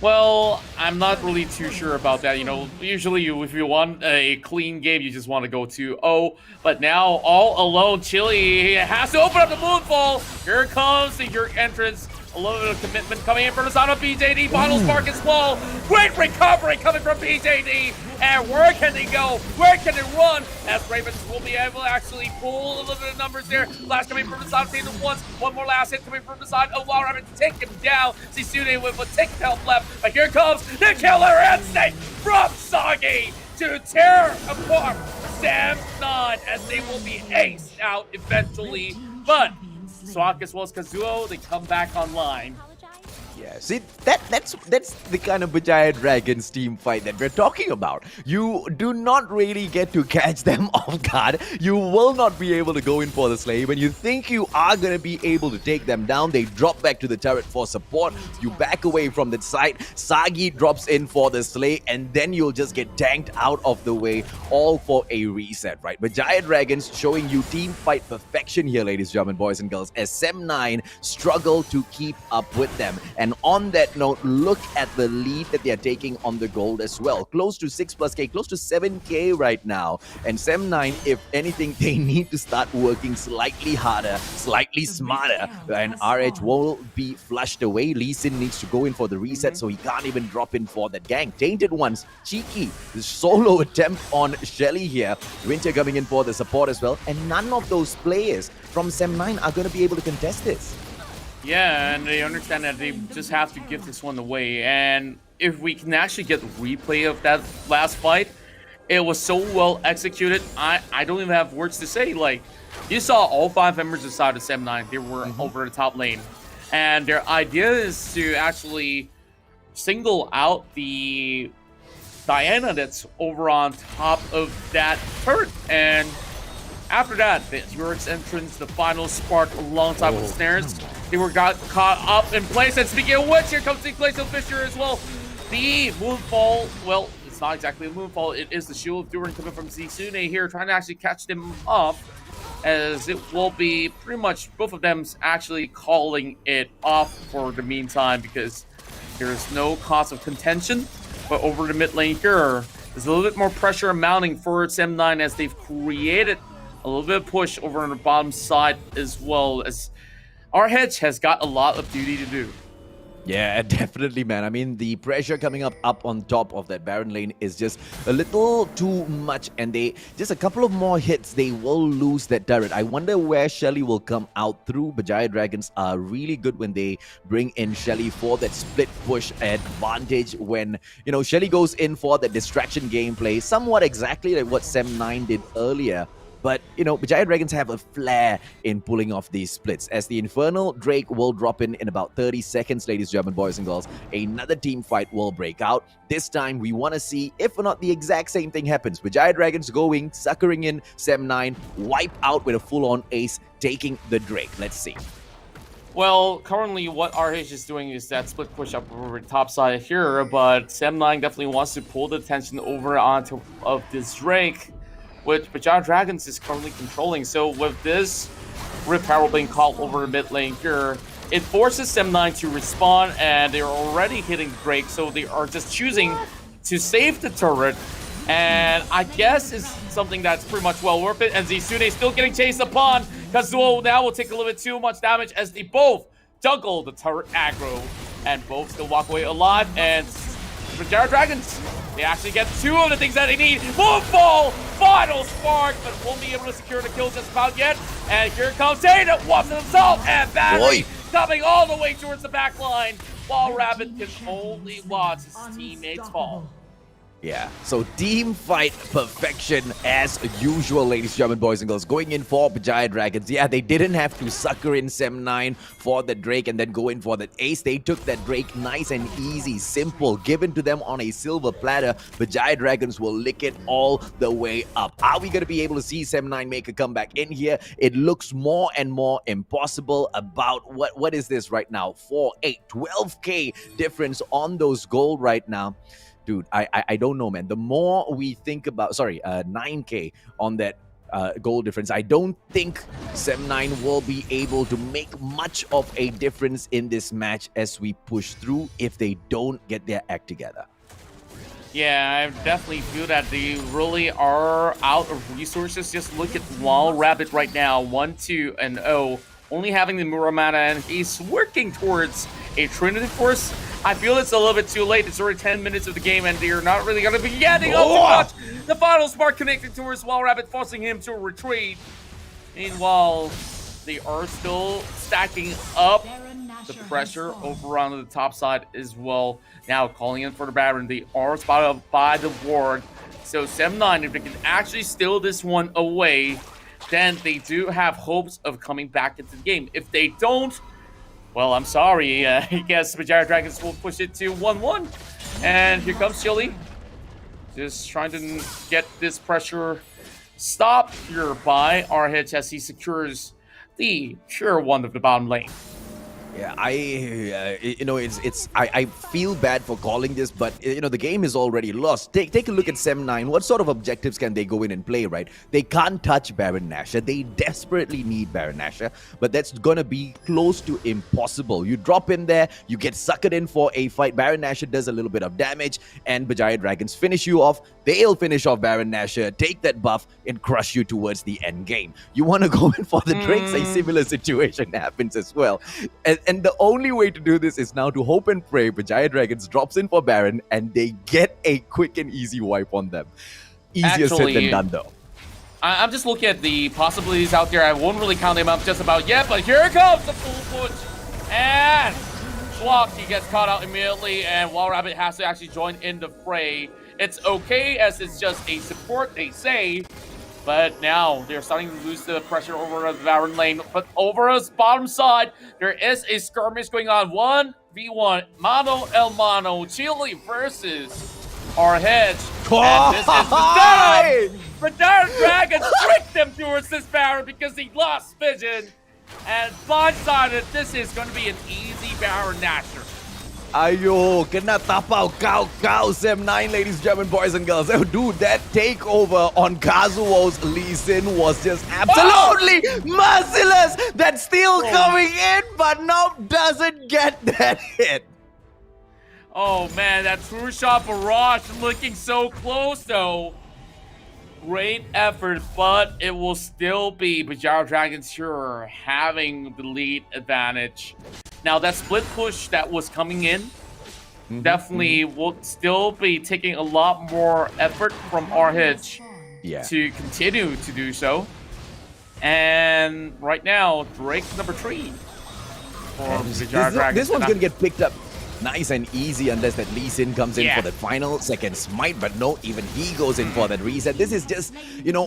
Well, I'm not really too sure about that. Usually if you want a clean game, you just want to go 2-0. But now, all alone, Chili has to open up the Moonfall. Here comes the Yerk entrance. A little bit of commitment coming in from the side of BJD. Bottle Spark as well. Great recovery coming from BJD. And where can they go? Where can they run? As Ravens will be able to actually pull a little bit of numbers there. Flash coming from the side of Tatum once. One more last hit coming from the side of Wild Rabbit to take him down. Zizune with a tick health left. But here comes the killer instinct from Sagi to tear apart Sem9 as they will be aced out eventually. But Swak as well as Kazuo, they come back online. Yeah, see, that's the kind of Berjaya Dragons team fight that we're talking about. You do not really get to catch them off guard. You will not be able to go in for the slay. When you think you are going to be able to take them down, they drop back to the turret for support. You back away from the side. Sagi drops in for the slay, and then you'll just get tanked out of the way, all for a reset, right? Berjaya Dragons showing you team fight perfection here, ladies and gentlemen, boys and girls, as Sem9 struggle to keep up with them. And on that note, look at the lead that they are taking on the gold as well. Close to 6+K, close to 7K right now. And Sem9, if anything, they need to start working slightly harder, slightly smarter. And RH will be flushed away. Lee Sin needs to go in for the reset, so he can't even drop in for that gang. Tainted Ones, cheeky. The solo attempt on Shelly here. Winter coming in for the support as well. And none of those players from Sem9 are going to be able to contest this. Yeah, and they understand that they just have to give this one away. And if we can actually get replay of that last fight, it was so well executed. I don't even have words to say. Like, you saw all 5 members inside of Sem9. They were over the top lane. And their idea is to actually single out the Diana that's over on top of that turret. And after that, the Yurik's entrance, the final spark alongside with snares, they got caught up in place. And speaking of which, here comes the Glacial Fissure as well. The Moonfall, well, it's not exactly a Moonfall, it is the Shield of Durin coming from Zisune here, trying to actually catch them off, as it will be pretty much both of them actually calling it off for the meantime, because there's no cause of contention. But over the mid lane here, there's a little bit more pressure mounting for Sem9 as they've created a little bit of push over on the bottom side, as well as our hedge has got a lot of duty to do. Yeah, definitely, man. I mean, the pressure coming up on top of that Baron lane is just a little too much, and they just a couple of more hits, they will lose that turret. I wonder where Shelly will come out through. Berjaya Dragons are really good when they bring in Shelly for that split push advantage. When, you know, Shelly goes in for the distraction gameplay, somewhat exactly like what Sem9 did earlier. But, you know, Berjaya Dragons have a flair in pulling off these splits. As the Infernal Drake will drop in about 30 seconds, ladies and gentlemen, boys and girls, another team fight will break out. This time, we want to see if or not the exact same thing happens. Berjaya Dragons going, suckering in Sem9, wipe out with a full-on ace, taking the Drake. Let's see. Well, currently what RH is doing is that split push up over the top side here, but Sem9 definitely wants to pull the attention over onto of this Drake, which Berjaya Dragons is currently controlling. So with this Rift Herald being called over the mid lane here, it forces Sem9 to respawn, and they're already hitting Drake, so they are just choosing to save the turret. And I guess is something that's pretty much well worth it. And Zisune still getting chased upon. Kazuo now will take a little bit too much damage as they both juggle the turret aggro. And both still walk away alive. And Berjaya Dragons, they actually get 2 of the things that they need. Moonfall! Final spark, but won't be able to secure the kill just about yet. And here comes Data, wants himself, and Battery coming all the way towards the back line, while Rabbit can only watch his teammates fall. Yeah, so team fight perfection as usual, ladies and gentlemen, boys and girls. Going in for Berjaya Dragons. Yeah, they didn't have to sucker in Sem9 for the Drake and then go in for that ace. They took that Drake nice and easy, simple, given to them on a silver platter. Berjaya Dragons will lick it all the way up. Are we going to be able to see Sem9 make a comeback in here? It looks more and more impossible. About what is this right now? 4, 8, 12K difference on those gold right now. Dude, I don't know, man. The more we think about, 9K on that goal difference, I don't think Sem9 will be able to make much of a difference in this match as we push through if they don't get their act together. Yeah, I definitely feel that they really are out of resources. Just look at Wild Rabbit right now, 1-2-0, only having the Muramata, and he's working towards a Trinity Force. I feel it's a little bit too late. It's already 10 minutes of the game, and they're not really going to be getting up too much. The final spark connected towards Wild Rabbit, forcing him to retreat. Meanwhile, they are still stacking up the pressure over on the top side as well. Now calling in for the Baron. They are spotted up by the ward. So Sem9, if they can actually steal this one away, then they do have hopes of coming back into the game. If they don't, Well, I'm sorry. I guess Berjaya Dragons will push it to 1-1. And here comes Chili. Just trying to get this pressure stopped here by RH as he secures the sure one of the bottom lane. Yeah, I feel bad for calling this, but the game is already lost. Take a look at Sem9. What sort of objectives can they go in and play, right? They can't touch Baron Nashor. They desperately need Baron Nashor, but that's gonna be close to impossible. You drop in there, you get suckered in for a fight. Baron Nashor does a little bit of damage, and Berjaya Dragons finish you off. They'll finish off Baron Nashor, take that buff, and crush you towards the end game. You want to go in for the drinks, a similar situation happens as well. And the only way to do this is now to hope and pray Berjaya Dragons drops in for Baron and they get a quick and easy wipe on them. Easier said than done though. I'm just looking at the possibilities out there. I won't really count them up just about yet, but here comes the full push. And blocked, he gets caught out immediately, and Wild Rabbit has to actually join in the fray. It's okay as it's just a support, they say. But now they're starting to lose the pressure over the Baron lane. But over his bottom side, there is a skirmish going on. 1v1, mano el mano, Chili versus RH. And this is Berjaya Dragons tricked them towards this Baron because he lost vision. And blindsided, this is going to be an easy Baron Nashor. Ayo, kena tapau kau Sem9, ladies and gentlemen, boys and girls. Oh, dude, that takeover on Kazuo's Lee Sin was just absolutely merciless. That's still coming in, but no, doesn't get that hit. Oh man, that true shot barrage looking so close though. Great effort, but it will still be Berjaya Dragons sure having the lead advantage. Now that split push that was coming in definitely will still be taking a lot more effort from RH to continue to do so. And right now, Drake number 3 for Berjaya Dragons. This one's gonna get picked up nice and easy unless that Lee Sin comes in for the final second smite, but no, even he goes in for that reset. This is just,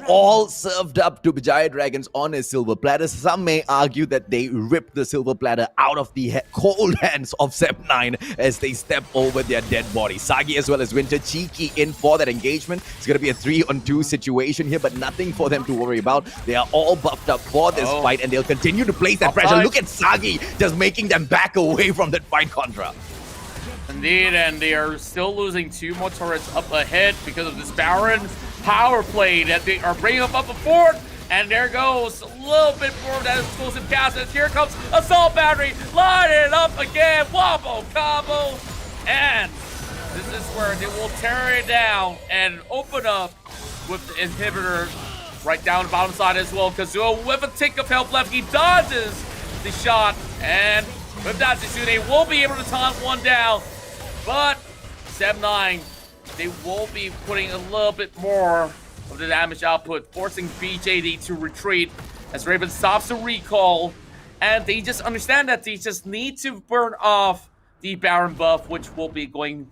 all served up to Berjaya Dragons on a silver platter. Some may argue that they ripped the silver platter out of the cold hands of Sem9 as they step over their dead body. Sagi as well as Winter cheeky in for that engagement. It's going to be a 3-on-2 situation here, but nothing for them to worry about. They are all buffed up for this fight, and they'll continue to place that pressure. Look at Sagi just making them back away from that fight, Contra. Indeed, and they are still losing 2 more turrets up ahead because of this Baron power play that they are bringing up a fort. And there goes a little bit more of that explosive cast. And here comes Assault Battery, line it up again, wobble combo. And this is where they will tear it down and open up with the inhibitor right down the bottom side as well. Kazuo with a tick of health left, he dodges the shot, and with that, they will be able to taunt one down. But Sem9, they will be putting a little bit more of the damage output, forcing BJD to retreat as Raven stops the recall. And they just understand that they just need to burn off the Baron buff, which will be going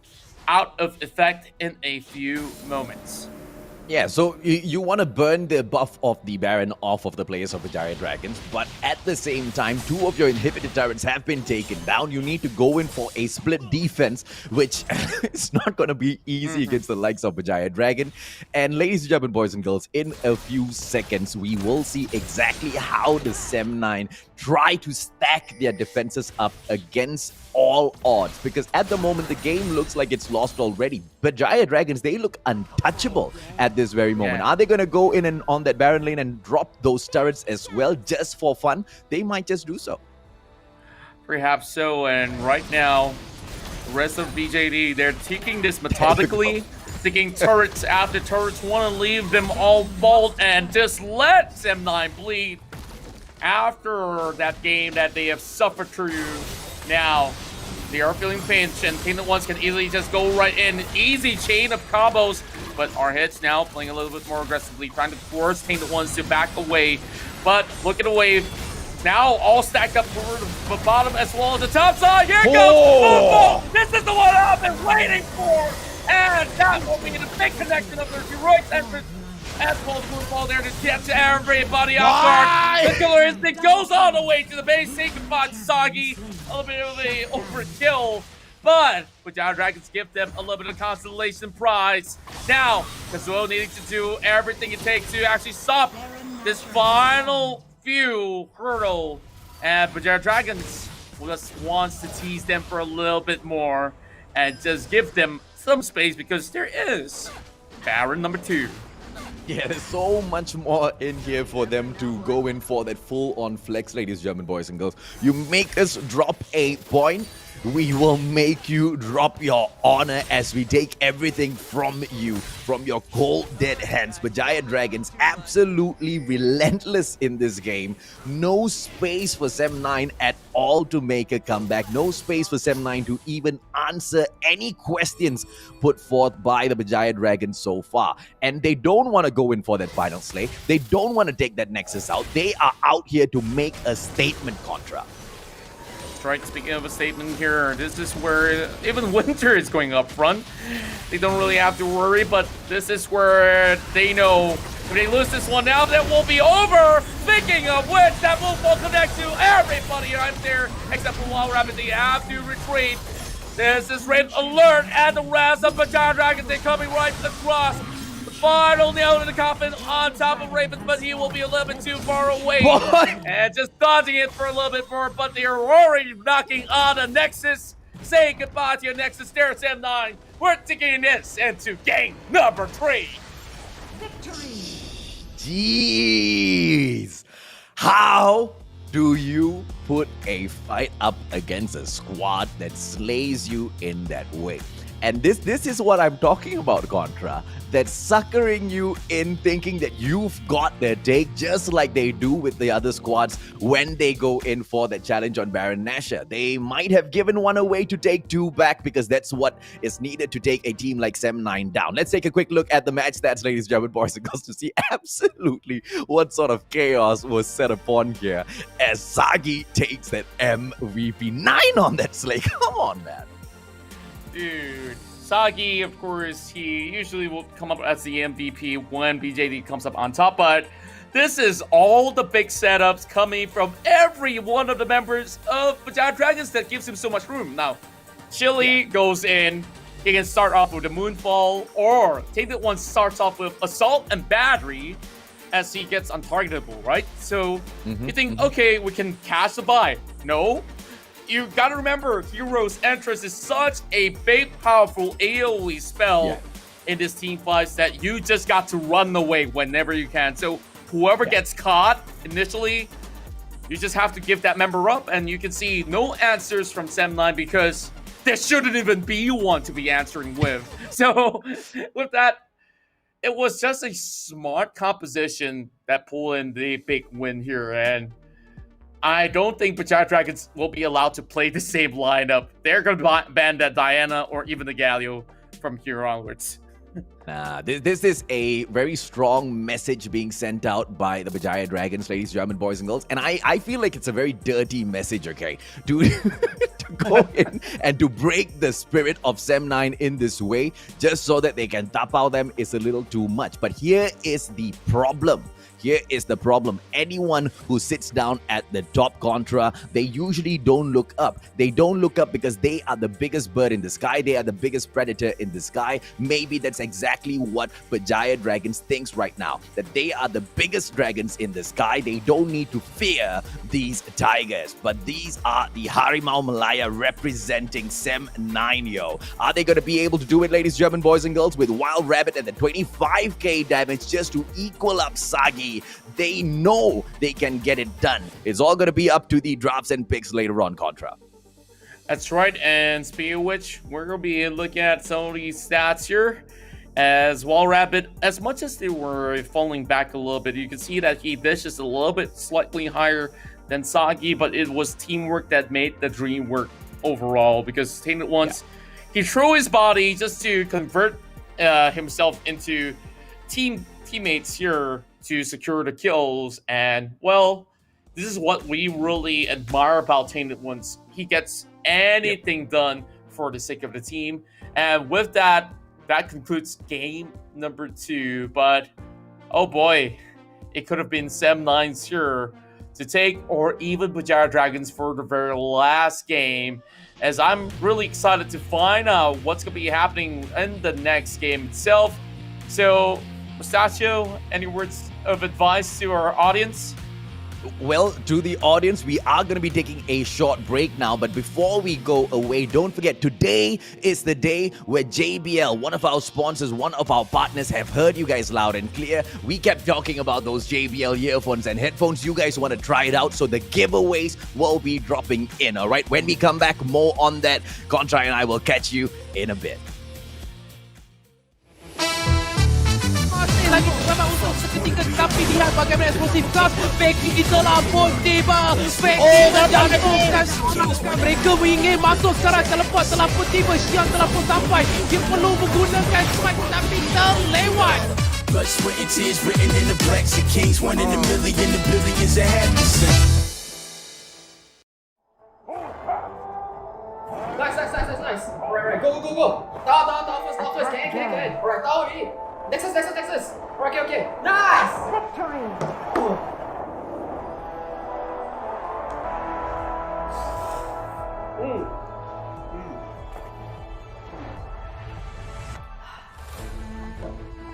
out of effect in a few moments. Yeah, so you want to burn the buff of the Baron off of the players of Berjaya Dragons, but at the same time, 2 of your inhibited turrets have been taken down. You need to go in for a split defense, which is not going to be easy against the likes of Berjaya Dragon. And ladies and gentlemen, boys and girls, in a few seconds, we will see exactly how the Sem9 try to stack their defenses up against all odds, because at the moment the game looks like it's lost already. Berjaya Dragons, they look untouchable at this very moment. Are they going to go in and on that Baron lane and drop those turrets as well just for fun? They might just do so. Perhaps so. And right now, the rest of BJD, they're taking this methodically, taking turrets after turrets, want to leave them all vault and just let Sem9 bleed after that game that they have suffered through. Now, they are feeling pinch, and Tainted Ones can easily just go right in. Easy chain of combos, but RH now playing a little bit more aggressively, trying to force Tainted Ones to back away. But look at the wave. Now all stacked up for the bottom as well as the top side. Here it goes! This is the one I've been waiting for! And that will be the big connection of their heroic entrance as well as Moonfall there to get to everybody off guard. The Killer Instinct goes all the way to the base, saying goodbye to Sagi. A little bit of a overkill, but Berjaya Dragons give them a little bit of consolation prize. Now, Kazuo needing to do everything it takes to actually stop this final few hurdle, and Berjaya Dragons just wants to tease them for a little bit more and just give them some space because there is Baron number 2. Yeah, there's so much more in here for them to go in for that full-on flex, ladies and gentlemen, boys and girls. You make us drop a point, we will make you drop your honor as we take everything from you, from your cold dead hands. Berjaya Dragons absolutely relentless in this game. No space for Sem9 at all to make a comeback. No space for Sem9 to even answer any questions put forth by the Berjaya Dragons so far. And they don't want to go in for that final slay. They don't want to take that Nexus out. They are out here to make a statement, Contra. Right, speaking of a statement here, this is where even Winter is going up front. They don't really have to worry, but this is where they know if they lose this one now, that will be over. Speaking of which, that will connect to everybody right there, except for Wild Rabbit. They have to retreat. This is Red Alert, and the rest of Berjaya Dragons, they're coming right across. Final nail in the coffin on top of Ravens, but he will be a little bit too far away. And just dodging it for a little bit more, but they are already knocking on the Nexus. Say goodbye to your Nexus there, Sem9. We're taking this into game number 3. Jeez. How do you put a fight up against a squad that slays you in that way? And this is what I'm talking about, Contra. That's suckering you in thinking that you've got their take, just like they do with the other squads when they go in for the challenge on Baron Nashor. They might have given one away to take 2 back because that's what is needed to take a team like Sem9 down. Let's take a quick look at the match stats, ladies and gentlemen, boys and girls, to see absolutely what sort of chaos was set upon here as Sagi takes that MVP 9 on that slay. Come on, man. Dude, Sagi, of course, he usually will come up as the MVP when BJD comes up on top, but this is all the big setups coming from every one of the members of Berjaya Dragons that gives him so much room. Now, Chili goes in, he can start off with a Moonfall, or Tainted One starts off with Assault and Battery as he gets untargetable, right? So you think, okay, we can cast a buy. No. You gotta remember, Hero's Entrance is such a big, powerful AoE spell in this team fight that you just got to run away whenever you can. So whoever gets caught initially, you just have to give that member up, and you can see no answers from Sem9 because there shouldn't even be one to be answering with. So with that, it was just a smart composition that pulled in the big win here, and I don't think Berjaya Dragons will be allowed to play the same lineup. They're going to ban that Diana or even the Galio from here onwards. This is a very strong message being sent out by the Berjaya Dragons, ladies and gentlemen, boys and girls. And I feel like it's a very dirty message, okay? To go in and to break the spirit of Sem9 in this way, just so that they can tap out them, is a little too much. But here is the problem. Here is the problem. Anyone who sits down at the top, Contra, they usually don't look up. They don't look up because they are the biggest bird in the sky. They are the biggest predator in the sky. Maybe that's exactly what Berjaya Dragons thinks right now. That they are the biggest dragons in the sky. They don't need to fear these tigers. But these are the Harimau Malaya representing Sem9, yo. Are they going to be able to do it, ladies and gentlemen, boys and girls, with Wild Rabbit and the 25k damage just to equal up Sagi? They know they can get it done. It's all going to be up to the drops and picks later on, Contra. That's right, and speaking of which, we're going to be looking at some of these stats here. As Wild Rabbit, as much as they were falling back a little bit, you can see that he dishes a little bit slightly higher than Sagi, but it was teamwork that made the dream work overall, because Tainted Ones, he threw his body just to convert himself into teammates here to secure the kills, and well, this is what we really admire about Tainted Ones. He gets anything done for the sake of the team, and with that, that concludes game number 2. But oh boy, it could have been Sem9's here to take, or even Berjaya Dragons for the very last game. As I'm really excited to find out what's going to be happening in the next game itself. So, Mustachio, any words of advice to our audience? Well, to the audience, we are going to be taking a short break now. But before we go away, don't forget, today is the day where JBL, one of our sponsors, one of our partners, have heard you guys loud and clear. We kept talking about those JBL earphones and headphones. You guys want to try it out, so the giveaways will be dropping in, all right? When we come back, more on that. Contra and I will catch you in a bit. Lagi bersama untuk seketika, tapi lihat bagaimana eksplosif kelas backing telah pun tiba. Backing dan bukan mereka ingin masuk sekarang. Teleport telah pun tiba, Siang telah pun sampai. Dia perlu menggunakan strike tapi terlewat. Blood, sweat, and tears written in the blacks of kings. 1 in a million, the billions that have to sing. Nice. Alright, go. Down first. Can. Alright, down already. Nexus. Alright, okay. Nice!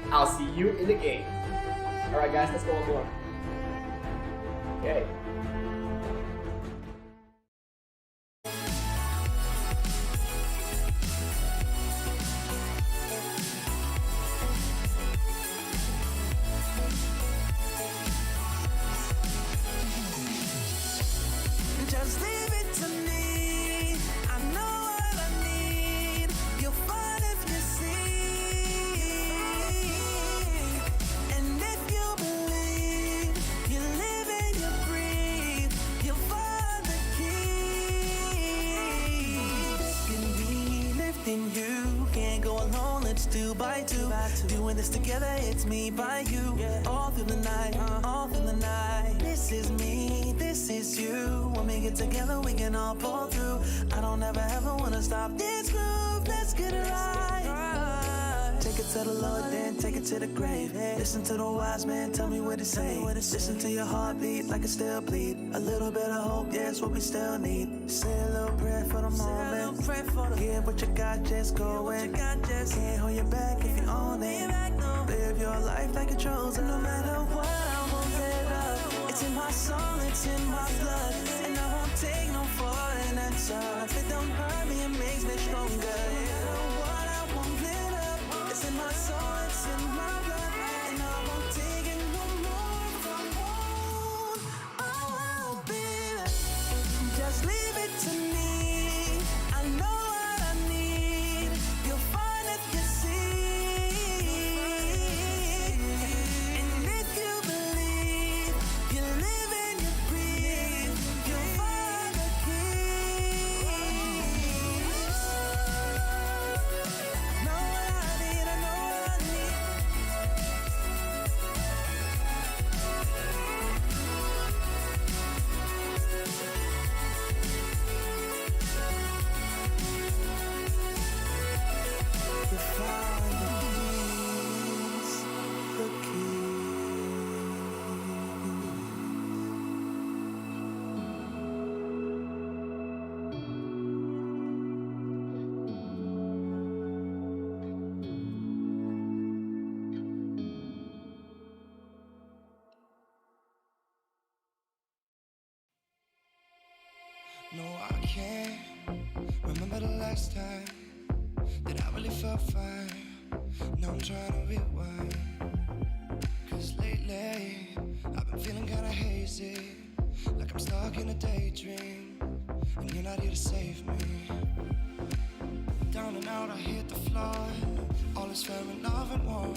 I'll see you in the game. Alright guys, let's go one more. Okay. Just leave it to me. I know what I need. You'll find if you see. And if you believe, you live and you breathe, you'll find the key. Lifting me, lifting you. Can't go alone, let's do by two. Doing this together, it's me by you. All through the night, all through the night. This is me, this is you. When we get together, we can all pull through. I don't ever wanna stop this groove. Let's get it right. Take it to the Lord, then take it to the grave. Listen to the wise man, tell me what to say. Listen to your heartbeat like it still bleed. A little bit of hope, yes, what we still need. Say a little prayer for the moment. Get what you got, just go in. Can't hold you back if you own it. Live your life like a chosen. No matter what, I won't let up. It's in my soul, it's in my blood. And I won't take no for an answer. If it don't hurt me, it makes me stronger. No matter what, I won't let up. It's in my soul, it's in my blood. And I won't take it no more. I won't be there. Just leave it to me. I know what I need. You'll find if you see. And if you believe, you live and you breathe, you'll find the key. Know what I need, I know what I need. You find the keys, the keys. No, I can't remember the last time that I really felt fine. Now I'm trying to rewind. Cause lately, I've been feeling kinda hazy. Like I'm stuck in a daydream. And you're not here to save me. Down and out, I hit the floor. All is fair in love and war.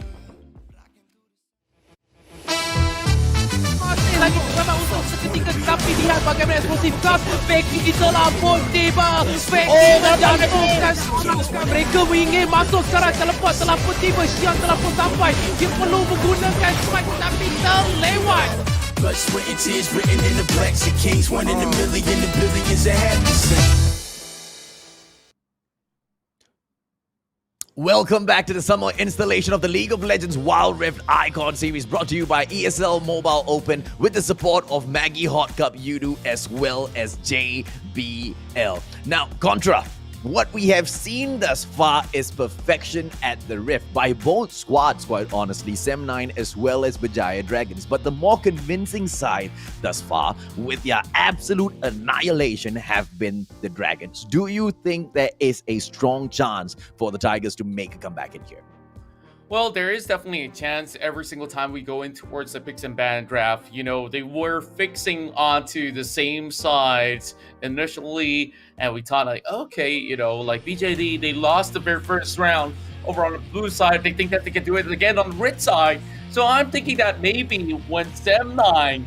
Masih lagi bersama untuk seketika, tapi lihat bagaimana eksplosif kelas backing telah pun tiba. Backing dan bukan mereka ingin masuk sekarang. Teleport telah pun tiba, Siang telah pun sampai. Dia perlu menggunakan strike tapi terlewat. Blood, sweat, and tears written in the blacks of kings. 1 in a million, the billions that have to sing. Welcome back to the summer installation of the League of Legends Wild Rift Icon series, brought to you by ESL Mobile Open with the support of Maggie Hot Cup Udo as well as JBL. Now, Contra, what we have seen thus far is perfection at the Rift by both squads, quite honestly, Sem9 as well as Berjaya Dragons. But the more convincing side thus far, with their absolute annihilation, have been the Dragons. Do you think there is a strong chance for the Tigers to make a comeback in here? Well, there is definitely a chance every single time we go in towards the picks and ban draft. You know, they were fixing onto the same sides initially, and we thought like, okay, you know, like BJD, they lost the very first round over on the blue side. They think that they can do it again on the red side. So I'm thinking that maybe when Sem9,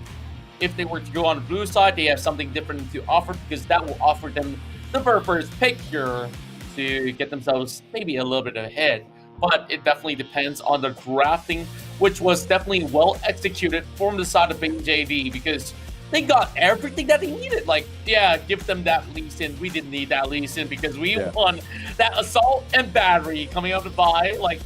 if they were to go on the blue side, they have something different to offer, because that will offer them the very first pick here to get themselves maybe a little bit ahead. But it definitely depends on the drafting, which was definitely well executed from the side of BJD, because they got everything that they needed. Like, yeah, give them that Lee Sin. We didn't need that Lee Sin because we won that assault and battery coming out to buy. Like,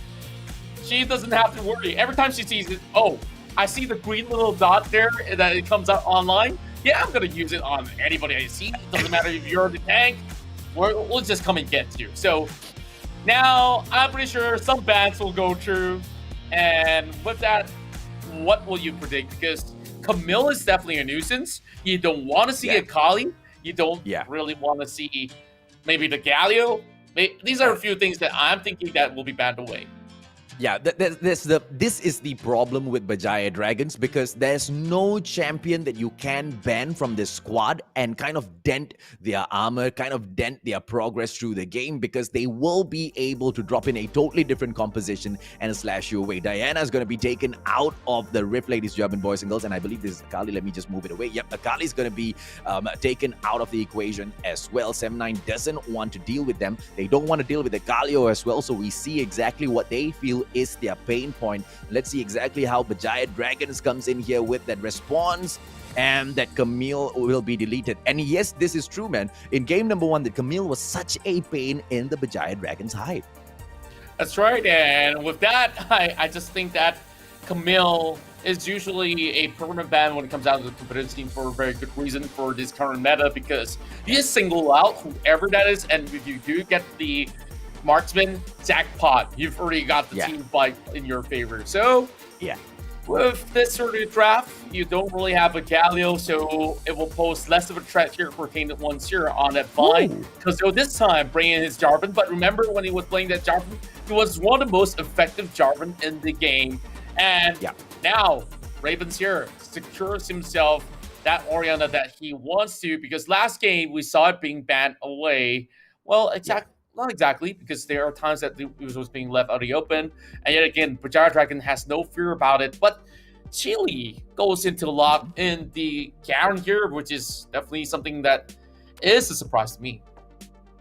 she doesn't have to worry. Every time she sees it, oh, I see the green little dot there that it comes out online. Yeah, I'm going to use it on anybody I see. It doesn't matter if you're the tank. We'll just come and get you. So now, I'm pretty sure some bans will go through, and with that, what will you predict? Because Camille is definitely a nuisance. You don't want to see a Kali. You don't really want to see maybe the Galio. These are a few things that I'm thinking that will be banned away. Yeah, this is the problem with Berjaya Dragons, because there's no champion that you can ban from this squad and kind of dent their armor, kind of dent their progress through the game, because they will be able to drop in a totally different composition and slash you away. Diana is going to be taken out of the Rift, ladies, German boys and girls, and I believe this is Akali. Let me just move it away. Yep, Akali is going to be taken out of the equation as well. Sem9 doesn't want to deal with them. They don't want to deal with the Galio as well, so we see exactly what they feel is their pain point. Let's see exactly how Berjaya Dragons comes in here with that response, and that Camille will be deleted. And yes, this is true, man. In game number 1, that Camille was such a pain in the Berjaya Dragons hide. That's right, and with that, I just think that Camille is usually a permanent ban when it comes out of the competitive team for a very good reason for this current meta, because he is single out whoever that is, and if you do get the marksman, jackpot. You've already got the team fight in your favor. So, with this sort of draft, you don't really have a Galio, so it will pose less of a threat here for Kingdom 1 here on that vine. Because this time, bringing in his Jarvan, but remember when he was playing that Jarvan, he was one of the most effective Jarvan in the game. And now, Raven's here secures himself that Orianna that he wants to, because last game we saw it being banned away. Well, not exactly, because there are times that it was being left out of the open. And yet again, Berjaya Dragon has no fear about it. But Chile goes into the lock in the Garen here, which is definitely something that is a surprise to me.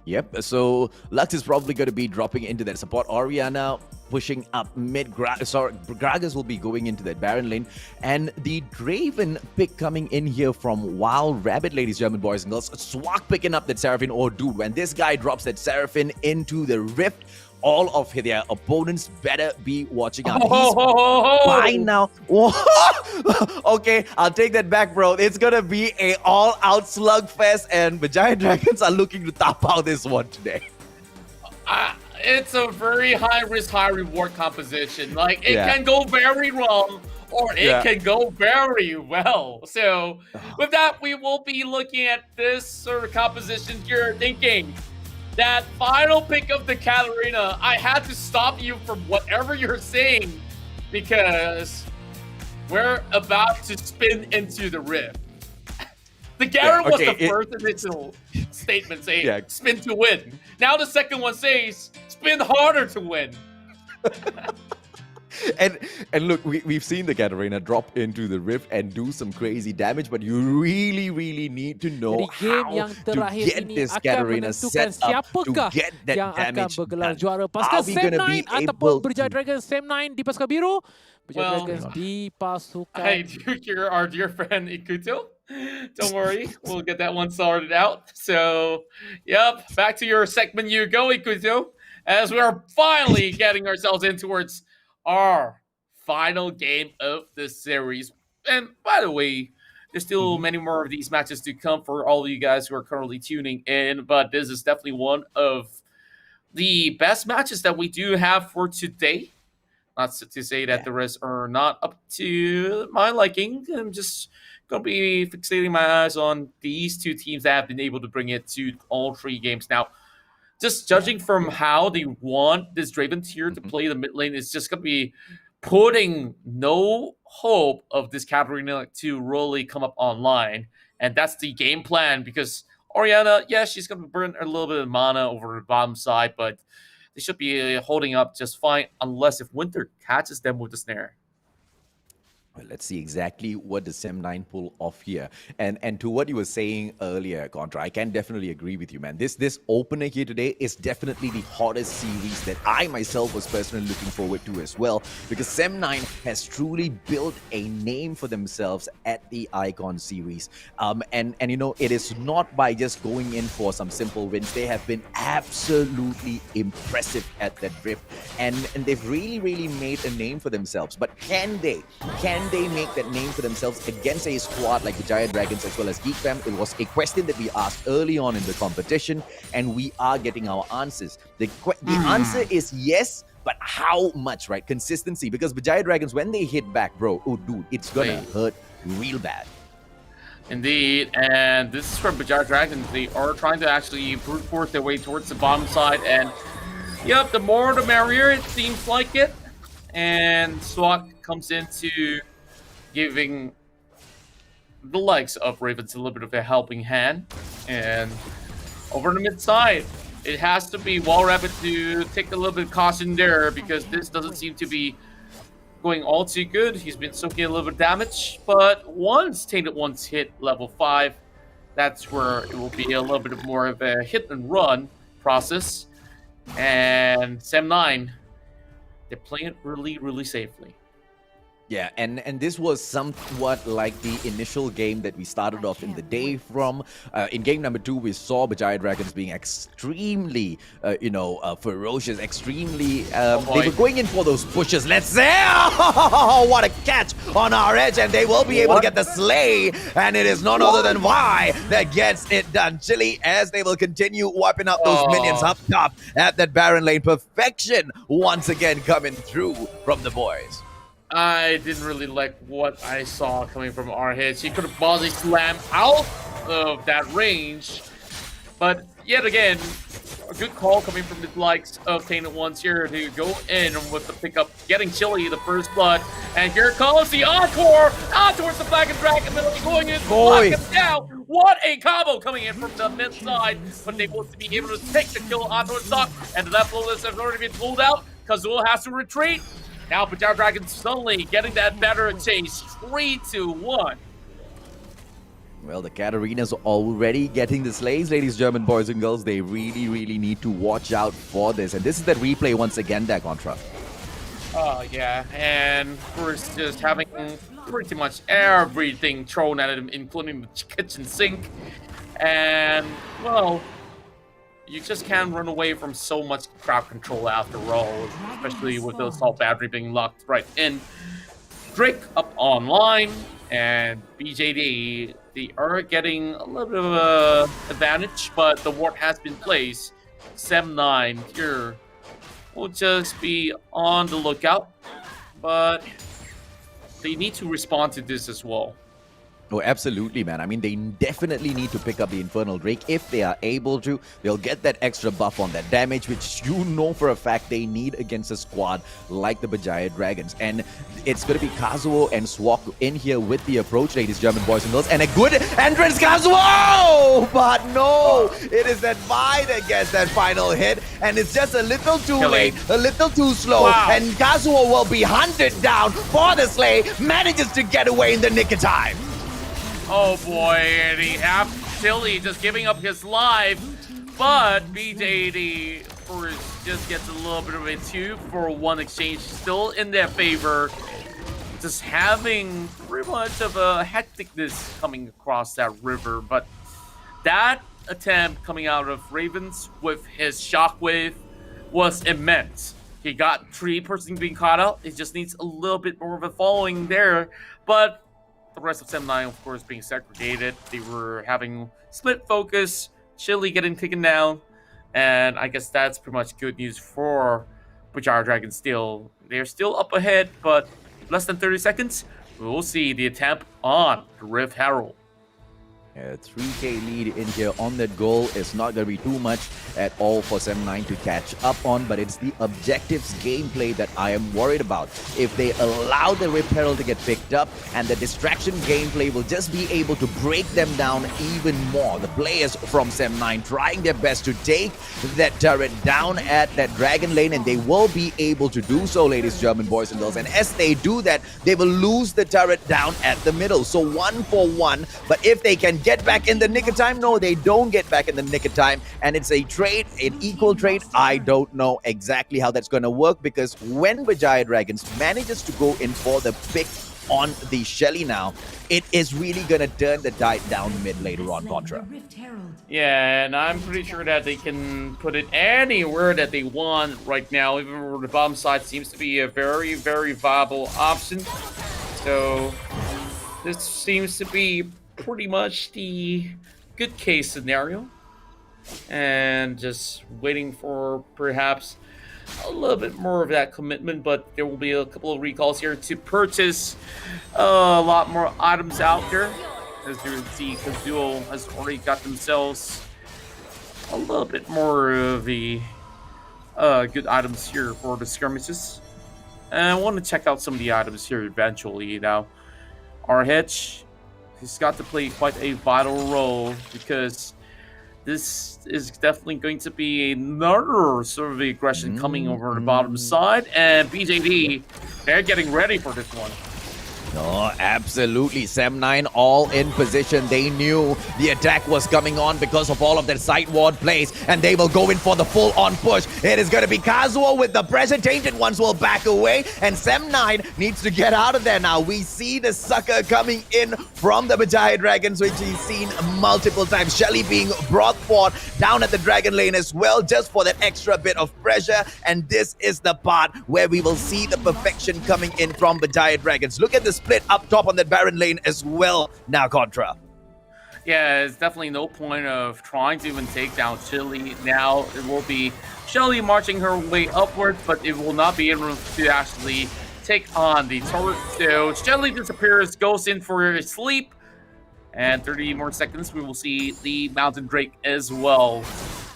Yep, so Lux is probably going to be dropping into that support. Orianna pushing up mid. Gragas will be going into that Baron lane. And the Draven pick coming in here from Wild Rabbit, ladies, German boys and girls. Swag picking up that Seraphine. Oh, dude, when this guy drops that Seraphine into the Rift, all of their opponents better be watching out. He's fine now. Okay, I'll take that back, bro. It's gonna be a all-out slugfest, and Berjaya Dragons are looking to top out this one today. It's a very high-risk, high-reward composition. Like, it can go very wrong, or it can go very well. So, with that, we will be looking at this sort of composition here, thinking that final pick of the Katarina, I had to stop you from whatever you're saying, because we're about to spin into the Rift. The Garen was the first initial statement saying spin to win. Now the second one says spin harder to win. And look, we've seen the Katarina drop into the Rift and do some crazy damage, but you really need to know how to get this Katarina set up to get that yang damage akan bergelar done. juara pasukan Are we gonna Sem9 be ataupun able Berjaya to- Dragons Sem9 di pasukan biru, Berjaya Dragons di pasukan Hey, you're our dear friend Ikuto. Don't worry, we'll get that one sorted out. So, yep, back to your segment you go, Ikuto. as we are finally getting ourselves in towards our final game of this series. And by the way, there's still many more of these matches to come for all of you guys who are currently tuning in, but this is definitely one of the best matches that we do have for today. Not to say that the rest are not up to my liking. I'm just going to be fixating my eyes on these two teams that have been able to bring it to all 3 games. Now, just judging from how they want this Draven tier to play the mid lane, it's just going to be putting no hope of this Katarina to really come up online. And that's the game plan, because Orianna, yeah, she's going to burn a little bit of mana over the bottom side, but they should be holding up just fine unless if Winter catches them with the snare. Well, let's see exactly what the Sem9 pull off here. And to what you were saying earlier, Contra, I can definitely agree with you, man. This opener here today is definitely the hottest series that I myself was personally looking forward to as well, because Sem9 has truly built a name for themselves at the Icon series. And you know, it is not by just going in for some simple wins. They have been absolutely impressive at that drift. And they've really made a name for themselves. But can they make that name for themselves against a squad like the Berjaya Dragons as well as Geek Fam? It was a question that we asked early on in the competition, and we are getting our answers. The answer is yes, but how much, right? Consistency, because Berjaya Dragons, when they hit back, bro, oh dude, it's gonna hurt real bad. Indeed, and this is from Berjaya Dragons. They are trying to actually brute force their way towards the bottom side, and yep, the more the merrier, it seems like it. And SWAT comes into giving the likes of Ravens a little bit of a helping hand. And over the mid side, it has to be Wall Rabbit to take a little bit of caution there, because this doesn't seem to be going all too good. He's been soaking a little bit of damage, but once Tainted Ones hit level 5, that's where it will be a little bit more of a hit and run process. And Sem9, they're playing it really safely. Yeah, and this was somewhat like the initial game that we started off in the day from. In game number 2, we saw Berjaya Dragons being extremely, ferocious, extremely... they were going in for those pushes. Let's say, oh, what a catch on our edge, and they will be able to get the slay, and it is none other than Y that gets it done. Chili, as they will continue wiping out those minions up top at that Baron lane. Perfection once again coming through from the boys. I didn't really like what I saw coming from our hits. He could have body slammed out of that range, but yet again, a good call coming from the likes of Tainted Ones here to go in with the pickup, getting Chili the first blood, and here comes the encore towards the Flag and Dragon middle, going in, lock him down. What a combo coming in from the mid side, but they will be able to take the kill onto his stock, and the left list has already been pulled out. Kazul has to retreat. Now Berjaya Dragons suddenly getting that better chase, 3-1. Well, the Katarina's already getting the slays, ladies, German boys and girls. They really need to watch out for this. And this is that replay once again, that Contra. Oh, yeah. And we're just having pretty much everything thrown at him, including the kitchen sink. And, well, you just can't run away from so much crowd control after all, especially with the assault battery being locked right in. Drake up online, and BJD, they are getting a little bit of an advantage, but the ward has been placed. Sem9 here will just be on the lookout, but they need to respond to this as well. Oh, absolutely, man. I mean, they definitely need to pick up the Infernal Drake. If they are able to, they'll get that extra buff on that damage, which you know for a fact they need against a squad like the Berjaya Dragons. And it's going to be Kazuo and Swak in here with the approach, ladies, German boys and girls. And a good entrance, Kazuo! But no, it is that Vi that gets that final hit. And it's just a little too late, a little too slow. Wow. And Kazuo will be hunted down for the slay, manages to get away in the nick of time. Oh boy, and he have Tilly just giving up his life, but BJD just gets a little bit of a 2-for-1 exchange, still in their favor. Just having pretty much of a hecticness coming across that river, but that attempt coming out of Ravens with his shockwave was immense. He got 3 persons being caught out. It just needs a little bit more of a following there. But the rest of Sem9, of course, being segregated. They were having split focus, Chili getting taken down. And I guess that's pretty much good news for Berjaya Dragon still. They're still up ahead, but less than 30 seconds. We'll see the attempt on the Rift Herald. Yeah, 3K lead in here on that goal is not going to be too much at all for Sem9 to catch up on, but it's the objectives gameplay that I am worried about. If they allow the Rift Herald to get picked up, and the distraction gameplay will just be able to break them down even more. The players from Sem9 trying their best to take that turret down at that Dragon Lane, and they will be able to do so, ladies, German boys and girls. And as they do that, they will lose the turret down at the middle. So 1-for-1, but if they can get back in the nick of time, no, they don't get back in the nick of time, and it's a trade, an equal trade. I don't know exactly how that's going to work, because when Berjaya Dragons manages to go in for the pick on the Shelly now, it is really going to turn the tide down mid later on, Contra. Yeah, and I'm pretty sure that they can put it anywhere that they want right now, even where the bottom side seems to be a very, very viable option. So this seems to be pretty much the good case scenario, and just waiting for perhaps a little bit more of that commitment, but there will be a couple of recalls here to purchase a lot more items out there. As you can see, Kazuo has already got themselves a little bit more of the good items here for the skirmishes. And I want to check out some of the items here eventually. Now, RH, he's got to play quite a vital role, because this is definitely going to be another sort of aggression coming over the bottom side. And BJD, they're getting ready for this one. No, absolutely. Sem9 all in position. They knew the attack was coming on because of all of that side ward plays, and they will go in for the full-on push. It is going to be Kazuo with the pressure. Tainted Ones will back away, and Sem9 needs to get out of there now. We see the sucker coming in from the Berjaya Dragons, which he's seen multiple times. Shelly being brought forward down at the Dragon Lane as well, just for that extra bit of pressure. And this is the part where we will see the perfection coming in from Berjaya Dragons. Look at the split up top on that Baron Lane as well now, Contra. Yeah, it's definitely no point of trying to even take down Chili. Now it will be Shelly marching her way upward, but it will not be able to actually take on the turret. So Shelly disappears, goes in for a sleep, and 30 more seconds we will see the Mountain Drake as well.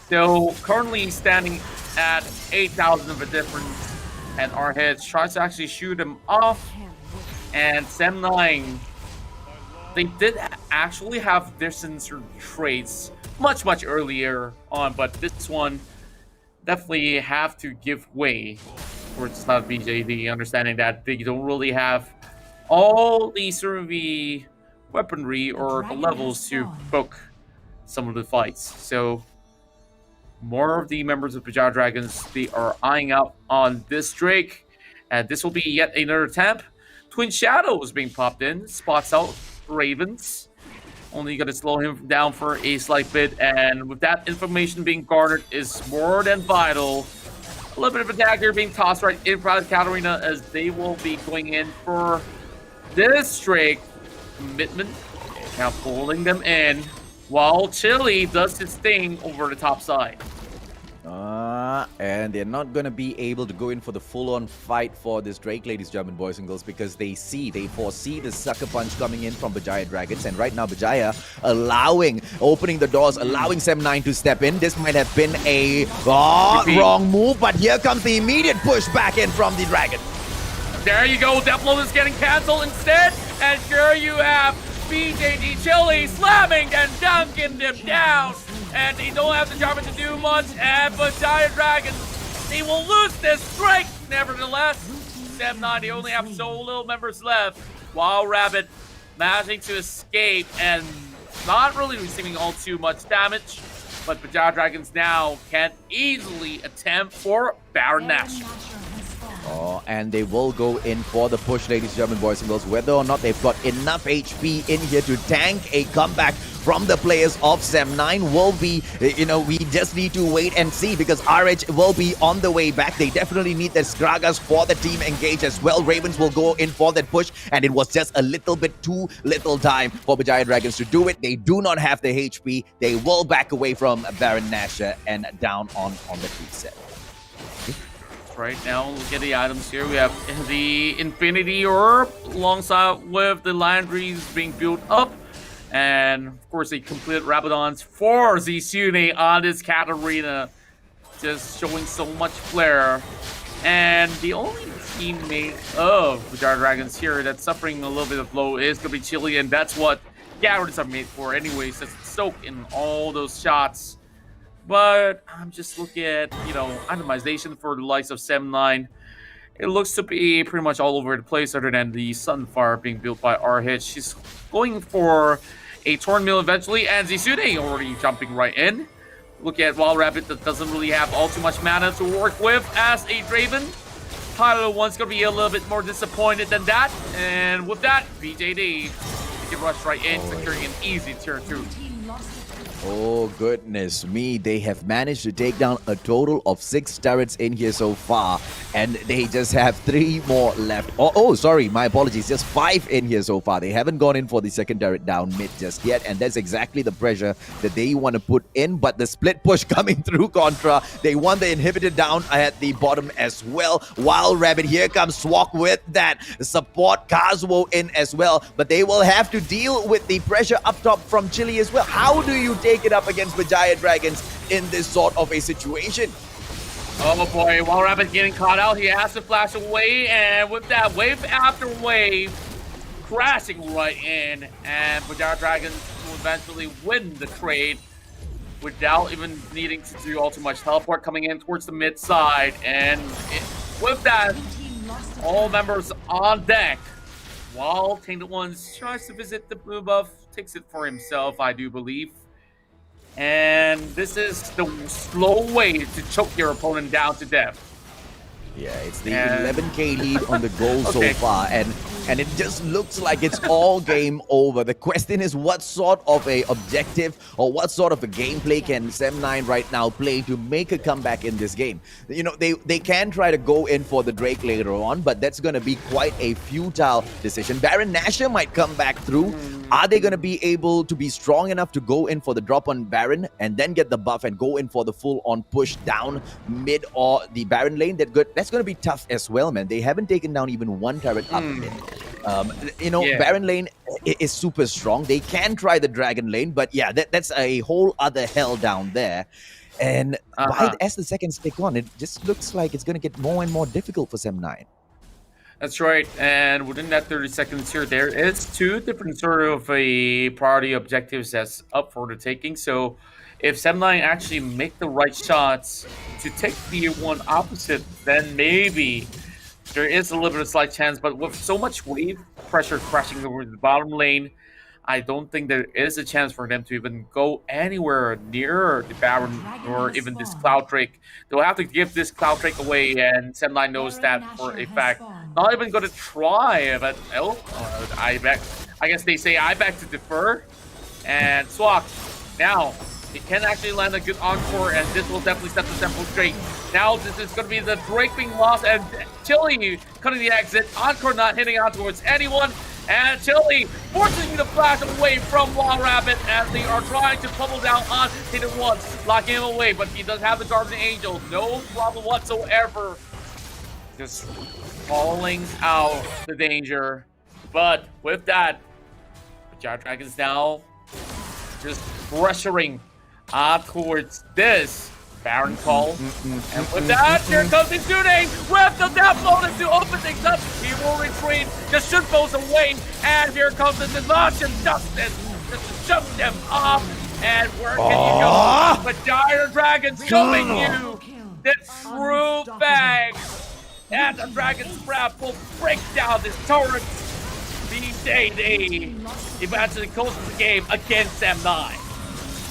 So currently standing at 8,000 of a difference, and our heads tries to actually shoot him off. And Sem9, they did actually have their sensor traits much earlier on, but this one definitely have to give way towards BJD, understanding that they don't really have all the sort of the weaponry or the levels to book some of the fights. So more of the members of Berjaya Dragons, they are eyeing out on this Drake, and this will be yet another attempt. Twin Shadows being popped in, spots out Ravens. Only going to slow him down for a slight bit, and with that information being garnered is more than vital. A little bit of a dagger being tossed right in front of Katarina, as they will be going in for this Drake commitment. Now pulling them in, while Chili does his thing over the top side. And they're not going to be able to go in for the full-on fight for this Drake, ladies, German boys and girls, because they foresee the sucker punch coming in from Berjaya Dragons. And right now, Berjaya opening the doors, allowing Sem9 to step in. This might have been a wrong move, but here comes the immediate push back in from the Dragon. There you go, Deathblow is getting cancelled instead, and sure you have BJD Chili slamming and dunking them down. And they don't have the Jarvan to do much, and Berjaya Dragons, they will lose this strike. Nevertheless, Sem9, they only have so little members left, while Rabbit managing to escape and not really receiving all too much damage. But Berjaya Dragons now can easily attempt for Baron Nash. And they will go in for the push, ladies, German boys and girls, whether or not they've got enough HP in here to tank a comeback from the players of Sem9 will be, we just need to wait and see because RH will be on the way back. They definitely need their Skragas for the team engage as well. Ravens will go in for that push, and it was just a little bit too little time for Berjaya Dragons to do it. They do not have the HP. They will back away from Baron Nashor and down on the creep set. Right now, look at the items here. We have the Infinity Orb alongside with the Landries being built up. And of course, a complete Rabadons for Zisune on this Katarina. Just showing so much flair. And the only teammate of Berjaya Dragons here that's suffering a little bit of blow is going to be Chili. And that's what Gatherers are made for anyways. That's soak in all those shots. But I'm just looking at, itemization for the likes of Sem9. It looks to be pretty much all over the place other than the Sunfire being built by RH. She's going for a Torn Mill eventually, and Zisune already jumping right in. Look at Wild Rabbit that doesn't really have all too much mana to work with as a Draven. Tyler one's going to be a little bit more disappointed than that. And with that, BJD can rush right in, securing an easy tier 2. Oh, goodness me. They have managed to take down a total of 6 turrets in here so far. And they just have 3 more left. Oh, sorry. My apologies. Just 5 in here so far. They haven't gone in for the second turret down mid just yet. And that's exactly the pressure that they want to put in. But the split push coming through Contra. They want the inhibitor down at the bottom as well. Wild Rabbit, here comes Swak with that support. Kazuo in as well. But they will have to deal with the pressure up top from Chili as well. How do you take it up against Berjaya Dragons in this sort of a situation? Oh boy, Wild Rabbit getting caught out. He has to flash away, and with that, wave after wave, crashing right in, and Berjaya Dragons will eventually win the trade without even needing to do all too much. Teleport coming in towards the mid side, and with that, all members on deck. While Tainted Ones tries to visit the blue buff, takes it for himself, I do believe. And this is the slow way to choke your opponent down to death. Yeah, it's the 11k lead on the goal so far, and it just looks like it's all game over. The question is, what sort of a objective or what sort of a gameplay can Sem9 right now play to make a comeback in this game? They can try to go in for the Drake later on, but that's going to be quite a futile decision. Baron Nashor might come back through. Are they going to be able to be strong enough to go in for the drop on Baron and then get the buff and go in for the full-on push down mid or the Baron lane? That's going to be tough as well, man. They haven't taken down even one turret up mid. Baron lane is super strong. They can try the Dragon lane, but yeah, that's a whole other hell down there. And as the seconds tick on, it just looks like it's going to get more and more difficult for Sem9. That's right, and within that 30 seconds here, there is 2 different sort of a priority objectives that's up for the taking. So if Sem9 actually make the right shots to take the one opposite, then maybe there is a little bit of slight chance. But with so much wave pressure crashing over the bottom lane, I don't think there is a chance for them to even go anywhere near the Baron or even this Cloud Drake. They'll have to give this Cloud Drake away, and Sem9 knows that for a fact. Not even going to try, but I guess they say I beg to defer. And Swak, now, he can actually land a good encore, and this will definitely set the tempo straight. Now this is going to be the Drake being lost, and Chili cutting the exit. Encore not hitting out towards anyone. And Chili forcing the flash away from Wild Rabbit as they are trying to pummel down on Tainted Ones, locking him away, but he does have the Guardian Angel. No problem whatsoever. Just calling out the danger. But with that, Berjaya Dragons now just pressuring towards this Baron call. And with that, here comes Insomiax with the death bonus to open things up. He will retreat, just shoot those away. And here comes the Disaster Justice just to shove them off. And where can you go? Berjaya Dragons showing you the true bag. And the Dragon's Breath will break down this turret. BJD eventually closes the game against M9.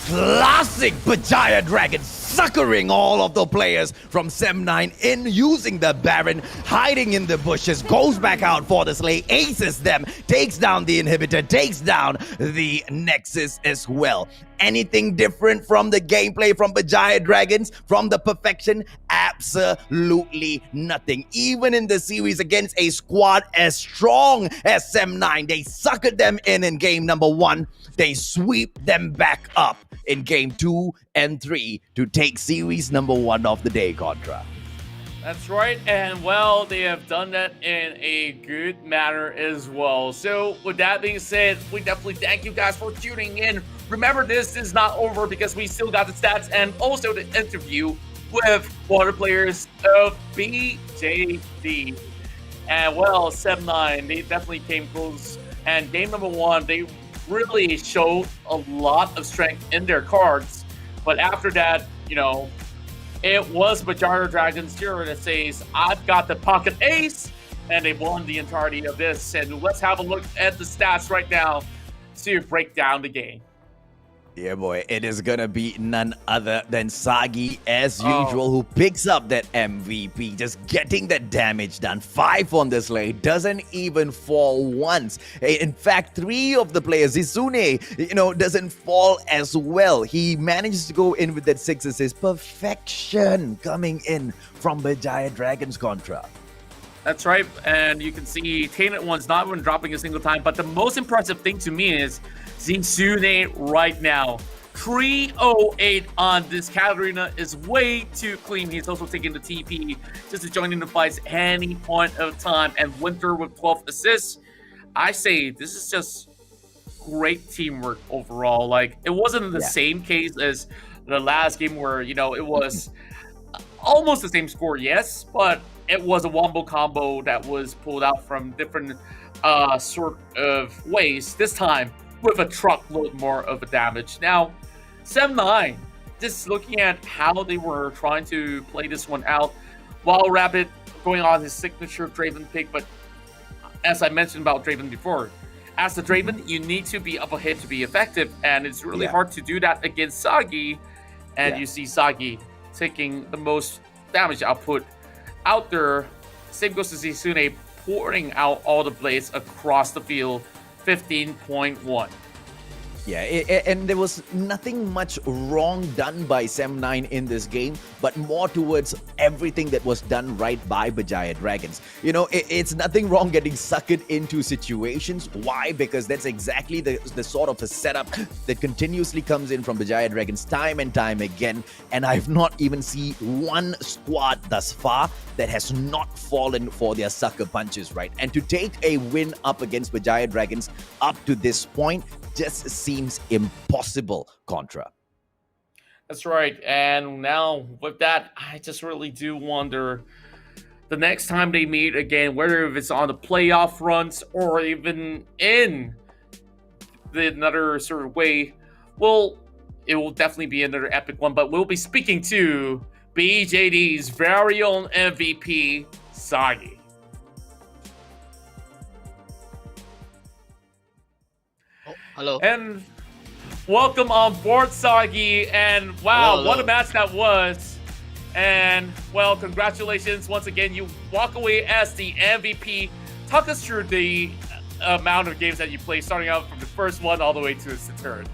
Classic Berjaya Dragon suckering all of the players from Sem9 in, using the Baron, hiding in the bushes, goes back out for the Slay, aces them, takes down the inhibitor, takes down the Nexus as well. Anything different from the gameplay from Berjaya Dragons, from the perfection? Absolutely nothing. Even in the series against a squad as strong as Sem9, they suckered them in game number 1. They sweep them back up in game 2 and 3 to take series number 1 of the day, Contra. That's right, and well, they have done that in a good manner as well. So, with that being said, we definitely thank you guys for tuning in. Remember, this is not over because we still got the stats and also the interview with one of the players of BJD. And well, Sem9, they definitely came close. And game number 1, they really showed a lot of strength in their cards. But after that, you know, it was Berjaya Dragons here that says, I've got the pocket ace, and they won the entirety of this. And let's have a look at the stats right now to break down the game. Yeah, boy, it is gonna be none other than Sagi, as usual, who picks up that MVP, just getting that damage done. 5 on the Slay, doesn't even fall once. In fact, 3 of the players, Izune, doesn't fall as well. He manages to go in with that 6 assist. Perfection coming in from Berjaya Dragons, Contra. That's right, and you can see Tainted One's not even dropping a single time, but the most impressive thing to me is Zinsune right now. 308 on this Katarina is way too clean. He's also taking the TP just to join in the fights any point of time. And Winter with 12 assists. I say this is just great teamwork overall. Like, it wasn't the same case as the last game where, it was almost the same score, yes, but it was a wombo combo that was pulled out from different sort of ways. This time, with a truckload more of a damage. Now, Sem9, just looking at how they were trying to play this one out, while Rapid going on his signature Draven pick, but as I mentioned about Draven before, as a Draven, you need to be up ahead to be effective, and it's really hard to do that against Sagi, and you see Sagi taking the most damage output out there. Same goes to Zisune, pouring out all the blades across the field. 15.1. Yeah, and there was nothing much wrong done by Sem9 in this game, but more towards everything that was done right by Berjaya Dragons. It's nothing wrong getting suckered into situations. Why? Because that's exactly the sort of a setup that continuously comes in from Berjaya Dragons time and time again, and I've not even seen one squad thus far that has not fallen for their sucker punches, right? And to take a win up against Berjaya Dragons up to this point just seems impossible, Contra. That's right. And now with that, I just really do wonder the next time they meet again, whether if it's on the playoff runs or even in another sort of way, well, it will definitely be another epic one. But we'll be speaking to BJD's very own MVP, Sagi. Hello. And welcome on board, Sagi. And wow, hello. What a match that was. And well, congratulations once again. You walk away as the MVP. Talk us through the amount of games that you played, starting out from the first one all the way to the third.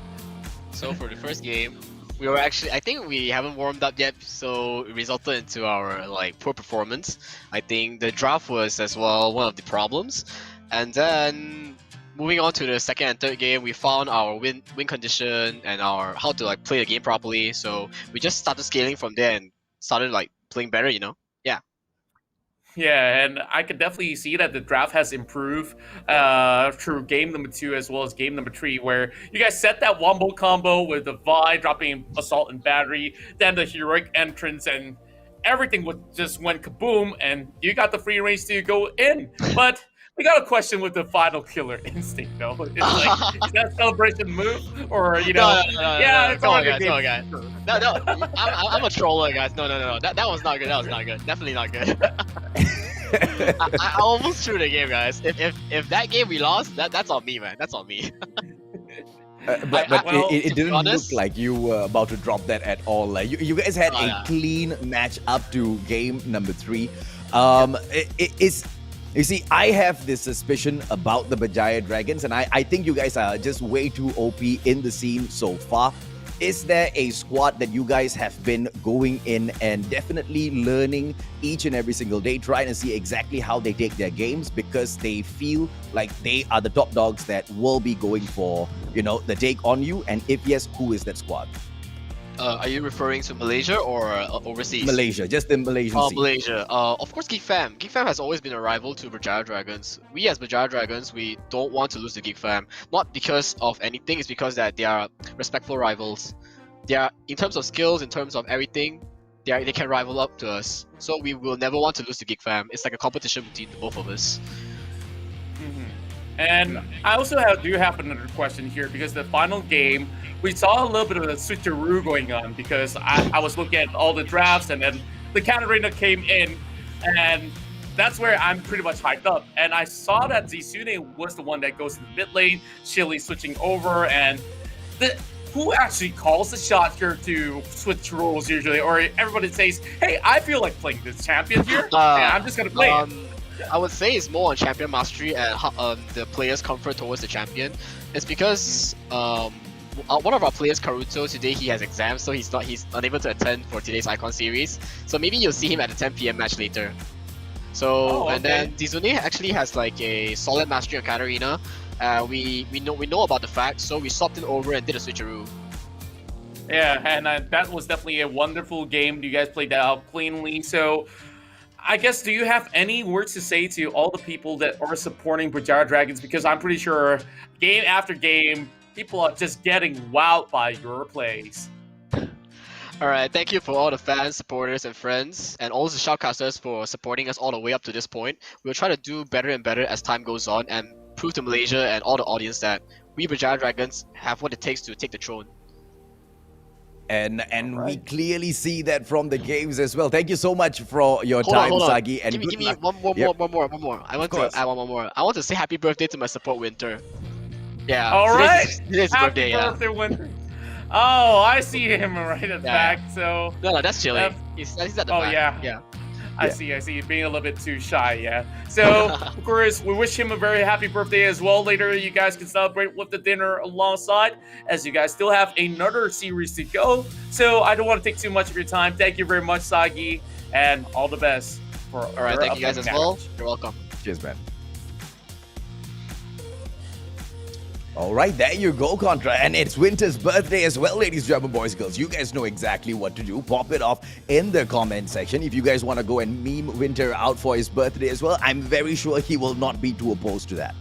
So for the first game, we were actually, I think we haven't warmed up yet, so it resulted into our poor performance. I think the draft was as well one of the problems. And then moving on to the second and third game, we found our win condition and our how to play the game properly. So we just started scaling from there and started playing better, Yeah. Yeah, and I could definitely see that the draft has improved through game number 2 as well as game number 3, where you guys set that wombo combo with the Vi dropping assault and battery, then the heroic entrance, and everything just went kaboom, and you got the free range to go in. But we got a question with the final killer instinct, though. It's is that a celebration move? Or, No, it's come on, already guys, come on, guys. No, I'm a troller, guys. No. That was not good. That was not good. Definitely not good. I almost threw the game, guys. If that game we lost, that's on me, man. That's on me. But well, it to be didn't look honest, like you were about to drop that at all. Like you guys had Oh, a yeah. clean match up to game number 3. It's you see, I have this suspicion about the Berjaya Dragons, and I think you guys are just way too OP in the scene so far. Is there a squad that you guys have been going in and definitely learning each and every single day, trying to see exactly how they take their games because they feel like they are the top dogs that will be going for, the take on you? And if yes, who is that squad? Are you referring to Malaysia or overseas? Malaysia, just in Malaysian scene. Malaysia. Of course, Geek Fam. Geek Fam has always been a rival to Berjaya Dragons. We as Berjaya Dragons, we don't want to lose to Geek Fam. Not because of anything, it's because that they are respectful rivals. They are, in terms of skills, in terms of everything, they can rival up to us. So we will never want to lose to Geek Fam. It's like a competition between the both of us. And I also do have another question here because the final game, we saw a little bit of a switcheroo going on because I was looking at all the drafts and then the Katarina came in and that's where I'm pretty much hyped up. And I saw that Zisune was the one that goes to the mid lane, Chili switching over, and who actually calls the shot here to switch roles usually? Or everybody says, hey, I feel like playing this champion here, and I'm just going to play it. I would say it's more on champion mastery and the player's comfort towards the champion. It's because one of our players, Karuto, today he has exams, so he's unable to attend for today's Icon series. So maybe you'll see him at the 10 PM match later. So and then Zizune actually has like a solid mastery on Katarina. We know about the fact, so we swapped it over and did a switcheroo. Yeah, and that was definitely a wonderful game. You guys played that out cleanly. So I guess, do you have any words to say to all the people that are supporting Berjaya Dragons? Because I'm pretty sure game after game, people are just getting wowed by your plays. Alright, thank you for all the fans, supporters, and friends, and all the shoutcasters for supporting us all the way up to this point. We'll try to do better and better as time goes on and prove to Malaysia and all the audience that we Berjaya Dragons have what it takes to take the throne. And we clearly see that from the games as well. Thank you so much for your time, Sagi. And give me one more. I want to add one more. I want to say happy birthday to my support Winter. Yeah. Alright! Today's Happy birthday, birthday, Winter. Oh, I see him right at the back, so... No, that's Chili. He's at the back. Yeah. I see. Being a little bit too shy, yeah. So, of course, we wish him a very happy birthday as well. Later, you guys can celebrate with the dinner alongside, as you guys still have another series to go. So, I don't want to take too much of your time. Thank you very much, Sagi, and all the best for Alright, thank you guys as well. You're welcome. Cheers, man. All right, there you go, Contra. And it's Winter's birthday as well, ladies and gentlemen, boys and girls. You guys know exactly what to do. Pop it off in the comment section. If you guys want to go and meme Winter out for his birthday as well, I'm very sure he will not be too opposed to that.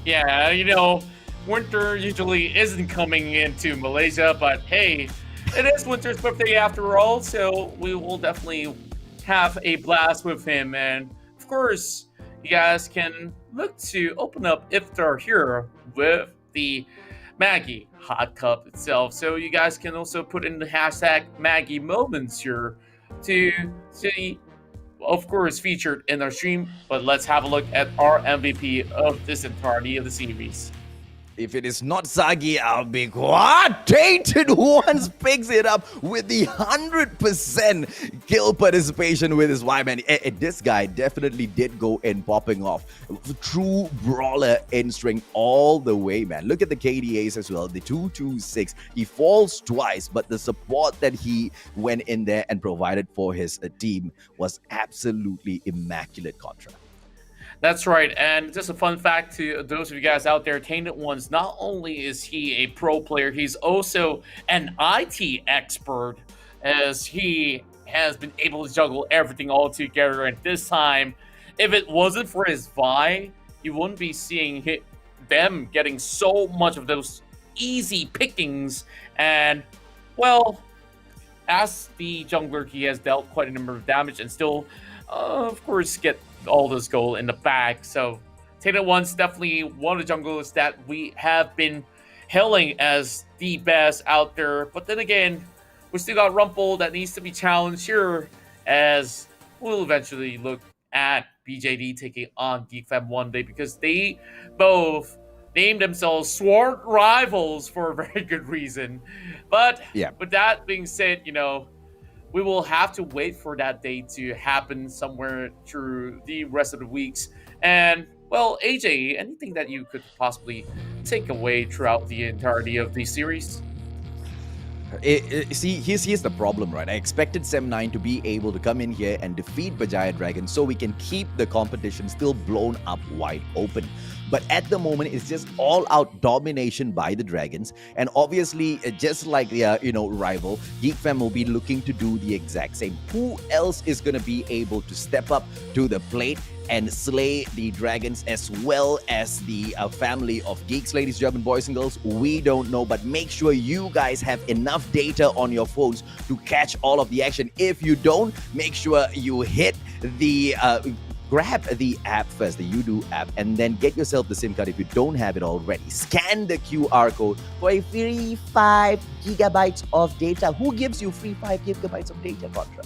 Yeah, Winter usually isn't coming into Malaysia, but hey, it is Winter's birthday after all, so we will definitely have a blast with him. And of course, you guys can look to open up iftar here with the Maggie hot cup itself. So you guys can also put in the hashtag Maggie moments here to see, of course, featured in our stream. But let's have a look at our MVP of this entirety of the series. If it is not Sagi, I'll be quite tainted once picks it up with the 100% kill participation with his Y-Man. This guy definitely did go in popping off. True brawler in string all the way, man. Look at the KDAs as well. The 226. He falls twice, but the support that he went in there and provided for his team was absolutely immaculate, Contra. That's right, and just a fun fact to those of you guys out there, Tainted Ones, not only is he a pro player, he's also an IT expert, as he has been able to juggle everything all together. And this time, if it wasn't for his Vi, you wouldn't be seeing them getting so much of those easy pickings. And, well, as the jungler, he has dealt quite a number of damage and still, of course, get all this gold in the back. So Tainted One's definitely one of the junglers that we have been hailing as the best out there. But then again, we still got Rumple that needs to be challenged here, as we'll eventually look at BJD taking on Geek Fam one day, because they both named themselves sworn rivals for a very good reason. But Yeah. with that being said, we will have to wait for that day to happen somewhere through the rest of the weeks. And well, AJ, anything that you could possibly take away throughout the entirety of the series? See, here's the problem, right? I expected Sem9 to be able to come in here and defeat Berjaya Dragon so we can keep the competition still blown up wide open. But at the moment, it's just all-out domination by the Dragons. And obviously, just like their, rival, Geek Fam will be looking to do the exact same. Who else is going to be able to step up to the plate and slay the Dragons as well as the family of Geeks, ladies, German boys and girls? We don't know, but make sure you guys have enough data on your phones to catch all of the action. If you don't, make sure you hit the grab the app first, the UDO app, and then get yourself the SIM card if you don't have it already. Scan the QR code for a free 5 gigabytes of data. Who gives you free 5 gigabytes of data, Contra?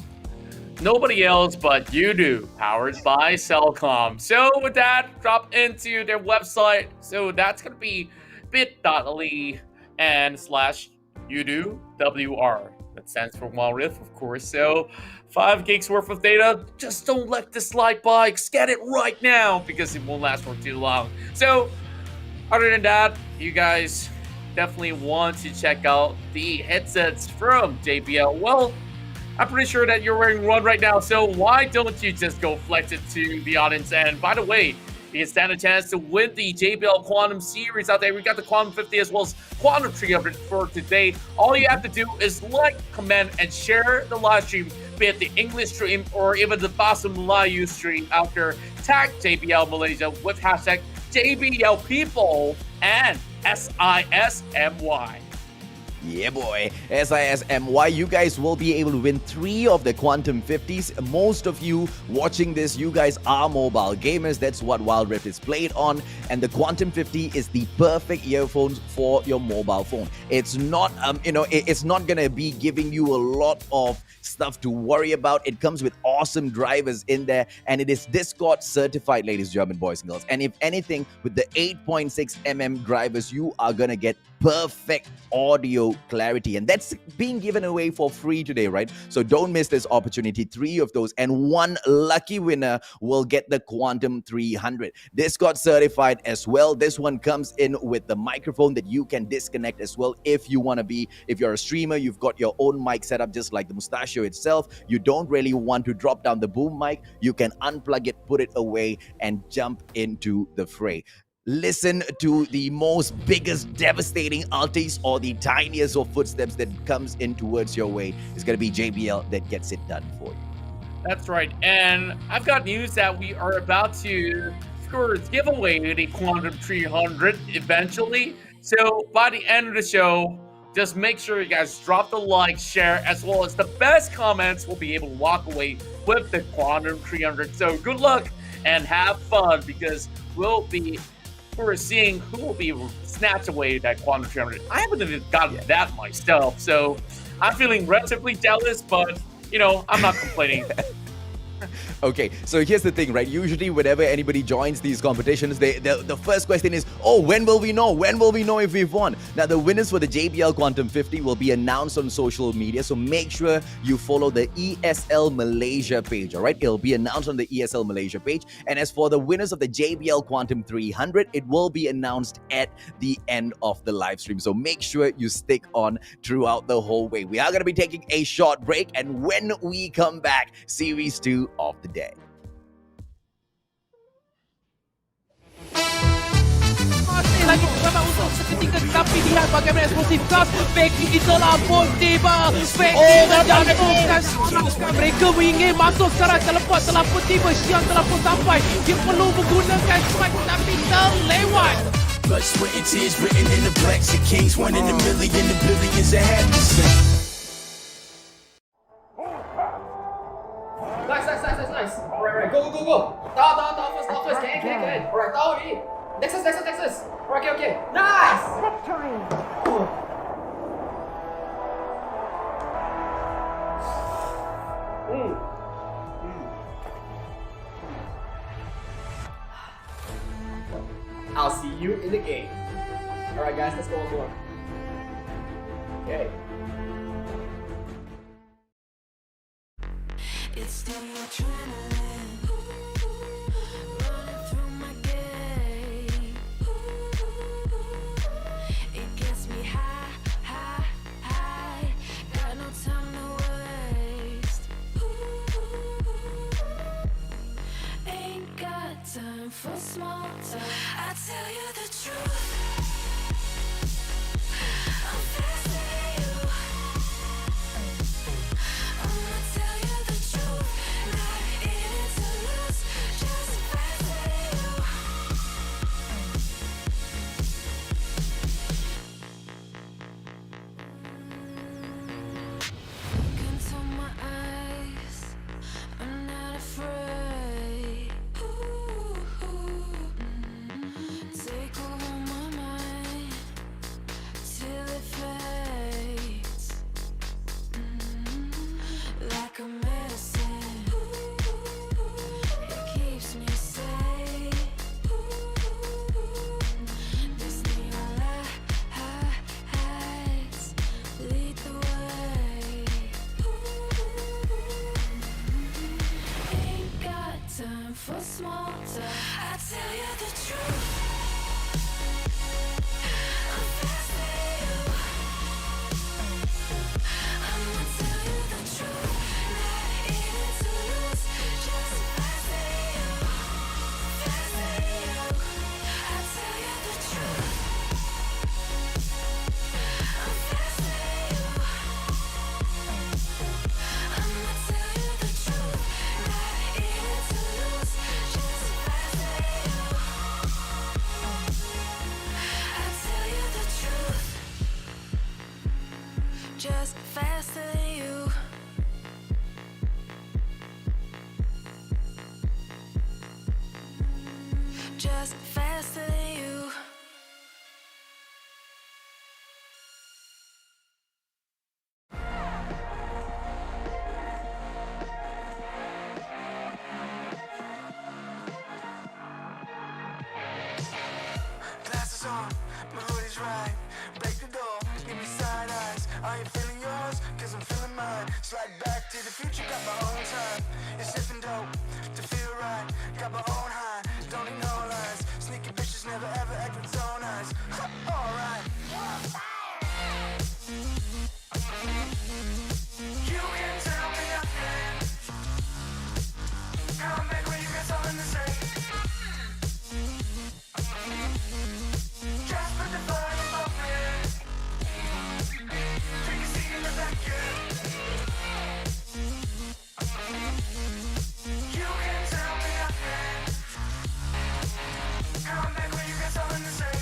Nobody else but UDO, powered by Cellcom. So with that, drop into their website. So that's going to be bit.ly and /UDO WR. That stands for Wild Rift, of course. So 5 gigs worth of data. Just don't let this slide by. Scan it right now because it won't last for too long. So other than that, you guys definitely want to check out the headsets from JBL. Well, I'm pretty sure that you're wearing one right now, so why don't you just go flex it to the audience? And by the way, you can stand a chance to win the JBL Quantum Series out there. We got the Quantum 50 as well as Quantum 300 for today. All you have to do is like, comment, and share the live stream, be it the English stream or even the Bahasa Melayu stream out there. Tag JBL Malaysia with hashtag JBL People and SISMY. Yeah, boy. SISMY, you guys will be able to win 3 of the Quantum 50s. Most of you watching this, you guys are mobile gamers. That's what Wild Rift is played on. And the Quantum 50 is the perfect earphones for your mobile phone. It's not, it's not going to be giving you a lot of stuff to worry about. It comes with awesome drivers in there, and it is Discord certified, ladies, German boys and girls. And if anything, with the 8.6mm drivers, you are gonna get perfect audio clarity, and that's being given away for free today, right? So don't miss this opportunity. 3 of those, and 1 lucky winner will get the Quantum 300 Discord certified as well. This one comes in with the microphone that you can disconnect as well if you want to be. If you're a streamer, you've got your own mic set up just like the Mustachio itself. You don't really want to drop down the boom mic. You can unplug it, put it away, and jump into the fray. Listen to the most biggest devastating ultis or the tiniest of footsteps that comes in towards your way. It's going to be JBL that gets it done for you. That's right. And I've got news that we are about to, of course, give away the Quantum 300 eventually. So by the end of the show, just make sure you guys drop the like, share, as well as the best comments will be able to walk away with the Quantum 300. So good luck and have fun, because we'll be seeing who will be snatched away that Quantum 300. I haven't even gotten that myself, so I'm feeling relatively jealous, but I'm not complaining. Okay, so here's the thing, right? Usually whenever anybody joins these competitions, the first question is, oh, when will we know? When will we know if we've won? Now, the winners for the JBL Quantum 50 will be announced on social media, so make sure you follow the ESL Malaysia page, all right? It'll be announced on the ESL Malaysia page. And as for the winners of the JBL Quantum 300, it will be announced at the end of the live stream. So make sure you stick on throughout the whole way. We are going to be taking a short break, and when we come back, Series 2 of the day. Masih lagi bersama untuk seketika, tapi lihat bagaimana eksplosif gas Becky telah pun tiba. Becky menjatuhkan serangan. Mereka ingin masuk secara teleport, telah pun tiba. Xiang telah pun sampai. Dia perlu menggunakan strike, tapi terlewat. Blood, sweat, and tears written in the blacks of kings. 1 in a million, the billions that have to sing. Nice. Alright, go. Down first. Can. Alright, down already. Nexus. Alright, okay. Nice! I'll see see you in the game. Alright guys, let's go on board. Okay. It's the adrenaline running through my gait. It gets me high, high, high. Got no time to waste. Ain't got time for small talk. I tell you the truth. I'm faster than you. I'ma tell you the truth. Not in it to lose, just faster than you. Look into my eyes, I'm not afraid. Take over my mind till it fades. Like a medicine, it keeps me safe. This neon lights lead the way. Ain't got time for small talk. I tell you the truth. I'm faster than you. I'ma tell you the truth. Not in it to lose, just faster than you. Faster than you. I tell you the truth. I'm faster than you. I'ma tell you the truth. Not in it to lose, just faster than you. I tell you the truth. Just faster than you. Just faster than you. Glasses on, my hoodie's right. Break the door, give me side eyes. Are you feeling yours? Cause I'm feeling mine. Slide back to the future, got my own time. It's different dope to feel right. Got my own high, don't need no lines. Sneaky bitches never ever act with so nice. Alright. You can tell me nothing. Come back when you got something to say. Just put the volume up in. Take a seat in the back, yeah. You can tell me nothing. Come back when you got something to say.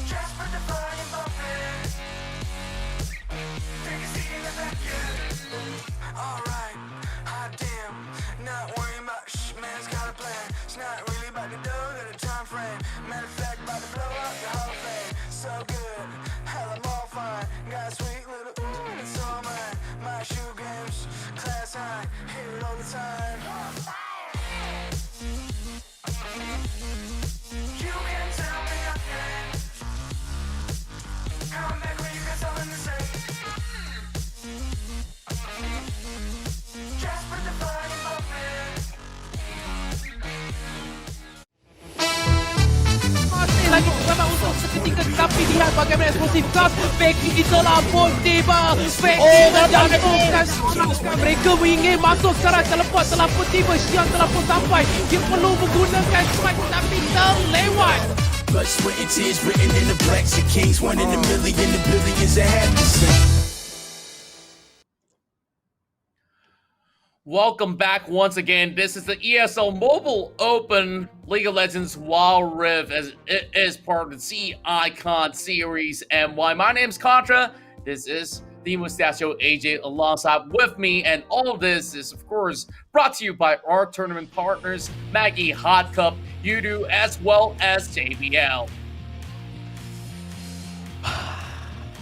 Just put the volume up in. Take a seat in the back, yeah. Alright, hot damn. Not worrying about man's got a plan. It's not really about the dough, got a time frame. Matter of fact, about to blow up the whole thing. So good, hell I'm all fine. Got a sweet little ooh, and it's all mine. My shoe games, class high, hear it all the time. You can tell me nothing. Come back when you got something to say. Just put the volume up in. Masih lagi bersama untuk seketika, tapi lihat bagaimana eksplosif gas. Becky telah pun tiba. Becky menjatuhkan seorang. Mereka ingin masuk sekarang. Teleport telah pun tiba. Siang telah pun sampai. Dia perlu menggunakan strike tapi terlewat. Blood, sweat, and tears written in the blacks of kings. 1 in a million, the billions that have to sing. Welcome back once again. This is the ESL Mobile Open League of Legends Wild Rift, as it is part of the C Icon series. And why my name's Contra. This is the Mustachio AJ alongside with me, and all of this is of course brought to you by our tournament partners, Maggie Hot Cup, Udo, as well as JBL.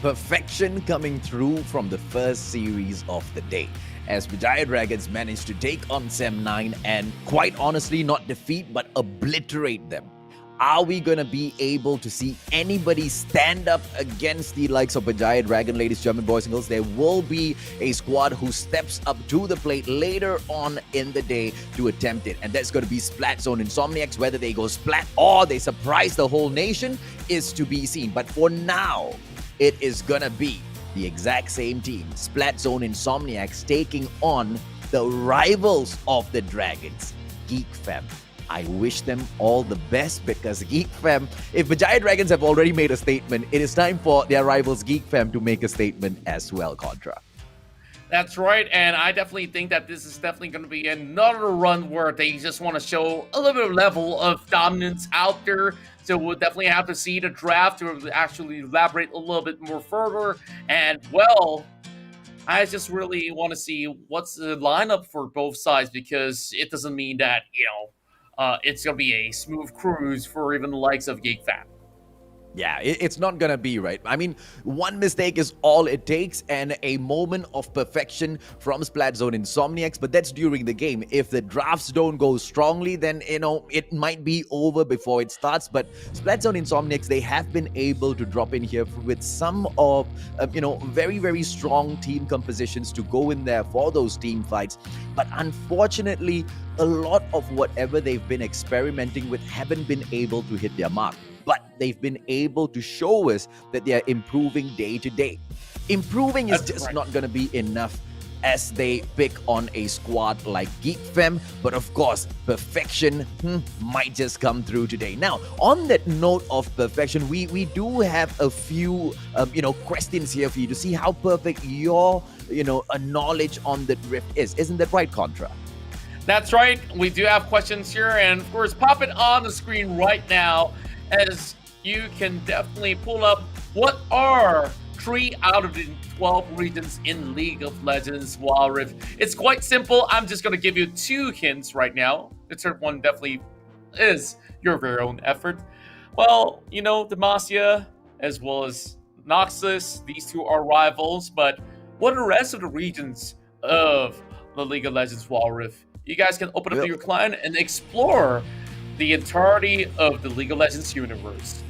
Perfection coming through from the first series of the day. as Berjaya Dragons managed to take on Sem9 and quite honestly not defeat but obliterate them. Are we going to be able to see anybody stand up against the likes of Berjaya Dragon, ladies, gentlemen, boys and girls? There will be a squad who steps up to the plate later on in the day to attempt it. And that's going to be Splatzone Insomiax. Whether they go splat or they surprise the whole nation is to be seen. But for now, it is going to be the exact same team, Splatzone Insomiax, taking on the rivals of the Dragons, Geek Fam. I wish them all the best because Geek Fam, if Berjaya Dragons have already made a statement, it is time for their rivals Geek Fam to make a statement as well, Contra. That's right, and I definitely think that this is definitely going to be another run where they just want to show a little bit of level of dominance out there. So we'll definitely have to see the draft to actually elaborate a little bit more further. And, well, I just really want to see what's the lineup for both sides, because it doesn't mean that, it's going to be a smooth cruise for even the likes of Geek Fam. Yeah, it's not gonna be, right? I mean, one mistake is all it takes and a moment of perfection from Splatzone Insomniacs, but that's during the game. If the drafts don't go strongly, then, it might be over before it starts. But Splatzone Insomniacs, they have been able to drop in here with some of, very, very strong team compositions to go in there for those team fights. But unfortunately, a lot of whatever they've been experimenting with haven't been able to hit their mark. But they've been able to show us that they are improving day to day. Improving is just not going to be enough as they pick on a squad like Geek Fam. But of course, perfection might just come through today. Now, on that note of perfection, we do have a few, questions here for you to see how perfect your, knowledge on the Rift is. Isn't that right, Contra? That's right. We do have questions here, and of course, pop it on the screen right now, as you can definitely pull up what are 3 out of the 12 regions in League of Legends Wild Rift. It's quite simple. I'm just going to give you 2 hints right now. The third one definitely is your very own effort. Well, Demacia as well as Noxus, these 2 are rivals, but what are the rest of the regions of the League of Legends Wild Rift? You guys can open up your client and explore the entirety of the League of Legends universe.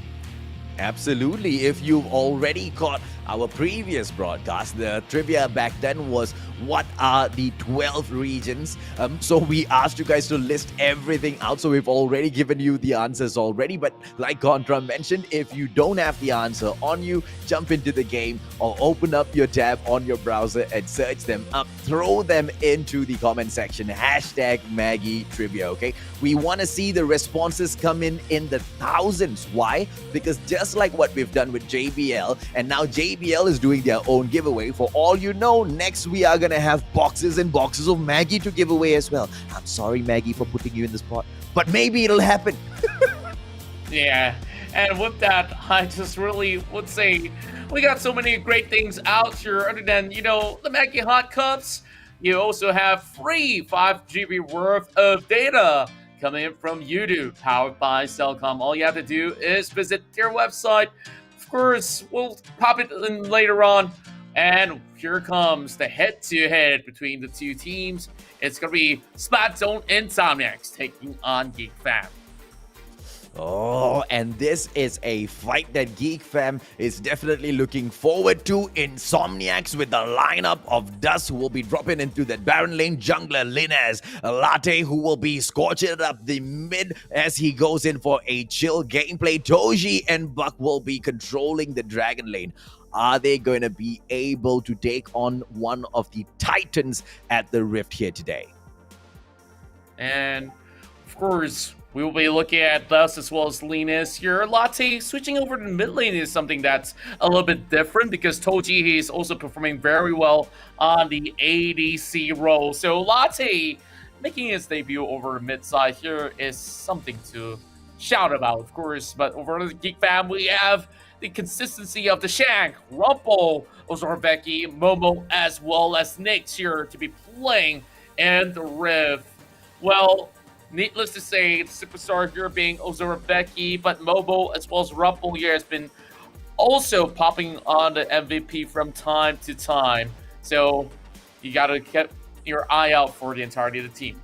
Absolutely. If you've already caught our previous broadcast, the trivia back then was, what are the 12 regions? So we asked you guys to list everything out. So we've already given you the answers already. But like Contra mentioned, if you don't have the answer on you, jump into the game or open up your tab on your browser and search them up. Throw them into the comment section. Hashtag Maggie Trivia, okay? We want to see the responses come in the thousands. Why? Because just like what we've done with JBL, and now JBL is doing their own giveaway. For all you know, next we are going to have boxes and boxes of Maggie to give away as well. I'm sorry, Maggie, for putting you in the spot, but maybe it'll happen. Yeah, and with that, I just really would say we got so many great things out here other than, the Maggie Hot Cups. You also have free 5 GB worth of data coming in from YouTube, powered by Cellcom. All you have to do is visit their website. Of course, we'll pop it in later on. And here comes the head-to-head between the 2 teams. It's going to be Splatzone and Insomniax taking on Geek Fam. Oh, and this is a fight that Geek Fam is definitely looking forward to. Insomniacs with the lineup of Dust, who will be dropping into that Baron lane. Jungler Linez, Latte, who will be scorching up the mid as he goes in for a chill gameplay. Toji and Buck will be controlling the Dragon lane. Are they going to be able to take on one of the Titans at the Rift here today? And, of course, we will be looking at Dust as well as Linus here. Latte switching over to mid lane is something that's a little bit different, because Toji is also performing very well on the ADC role. So Latte making his debut over mid side here is something to shout about, of course. But over the Geek Fam, we have the consistency of the Shank, Rumple, Ozorveki, Momo, as well as Nyx here to be playing in the Rift. Well, needless to say, the superstar here being Ozorveki, but Momo as well as Rumple here has been also popping on the MVP from time to time. So you gotta your eye out for the entirety of the team.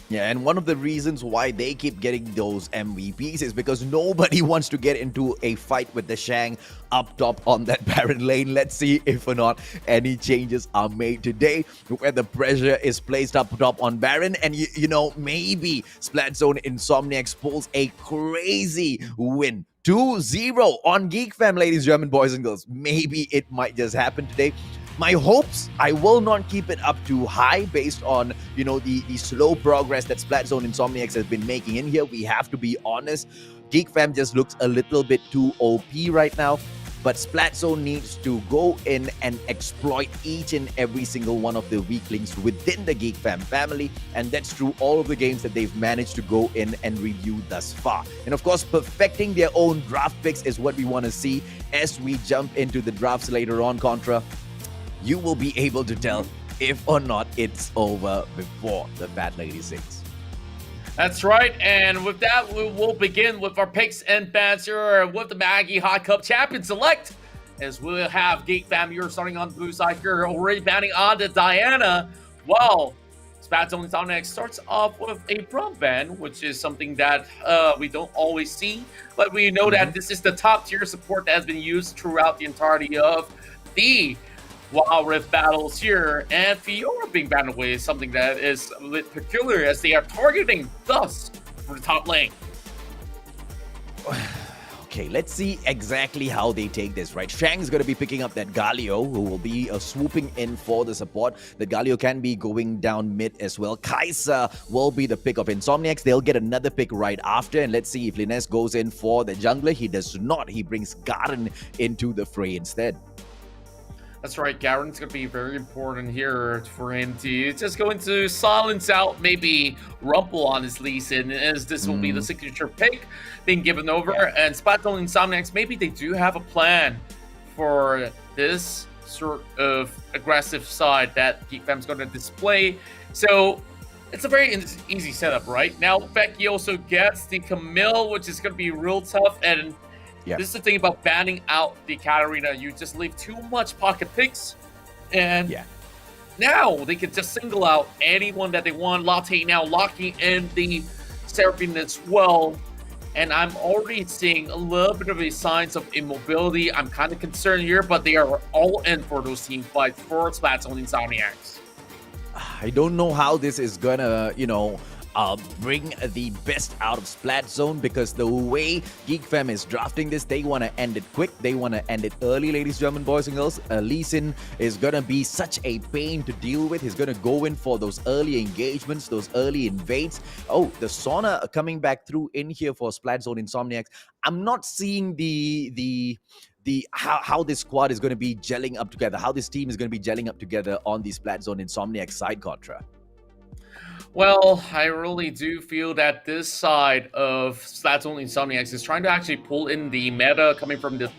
Yeah, and one of the reasons why they keep getting those MVPs is because nobody wants to get into a fight with the Shang up top on that Baron lane. Let's see if or not any changes are made today, where the pressure is placed up top on Baron. And you know, maybe Splatzone Insomiax pulls a crazy win. 2-0 on Geek Fam, ladies, German boys and girls. Maybe it might just happen today. My hopes, I will not keep it up too high based on, you know, the slow progress that Splatzone Insomiax has been making in here. We have to be honest. Geek Fam just looks a little bit too OP right now. But Splatzone needs to go in and exploit each and every single one of the weaklings within the Geek Fam family. And that's through all of the games that they've managed to go in and review thus far. And of course, perfecting their own draft picks is what we want to see as we jump into the drafts later on, Contra. You will be able to tell if or not it's over before the Fat Lady sings. That's right, and with that, we will begin with our picks and bans here with the Maggie Hot Cup Champion Select, as we'll have Geek Fam here starting on the blue side here, already banning on to Diana, while Splatzone Insomiax starts off with a Braum ban, which is something that we don't always see, but we know that this is the top tier support that has been used throughout the entirety of the Wild Rift battles here, and Fiora being banned away is something that is a bit peculiar as they are targeting Dust for the top lane. Okay, let's see exactly how they take this, right? Shang's going to be picking up that Galio, who will be swooping in for the support. The Galio can be going down mid as well. Kai'Sa will be the pick of Insomiax. They'll get another pick right after, and let's see if Linnes goes in for the jungler. He does not. He brings Garen into the fray instead. That's right, Garen's going to be very important here for him to just go into silence out maybe Rumple on his Lee Sin, as this will be the signature pick being given over. And Splatzone Insomiax, maybe they do have a plan for this sort of aggressive side that Geek Fam's going to display. So it's a very easy setup, right? Now, Becky also gets the Camille, which is going to be real tough, and this is the thing about banning out the Katarina. You just leave too much pocket picks, and now they can just single out anyone that they want. Latte now locking in the Seraphine as well, and I'm already seeing a little bit of a signs of immobility. I'm kind of concerned here, but they are all in for those team fights for Splatzone Insomiax. I don't know how this is gonna, you know, bring the best out of Splatzone, because the way Geek Fam is drafting this, they want to end it quick. They want to end it early, ladies, German boys and girls. Lee Sin is going to be such a pain to deal with. He's going to go in for those early engagements, those early invades. Oh, the Sauna coming back through in here for Splatzone Insomiax. I'm not seeing how this squad is going to be gelling up together, how this team is going to be gelling up together on the Splatzone Insomiax side, Contra. Well, I really do feel that this side of Splatzone Insomiax is trying to actually pull in the meta coming from the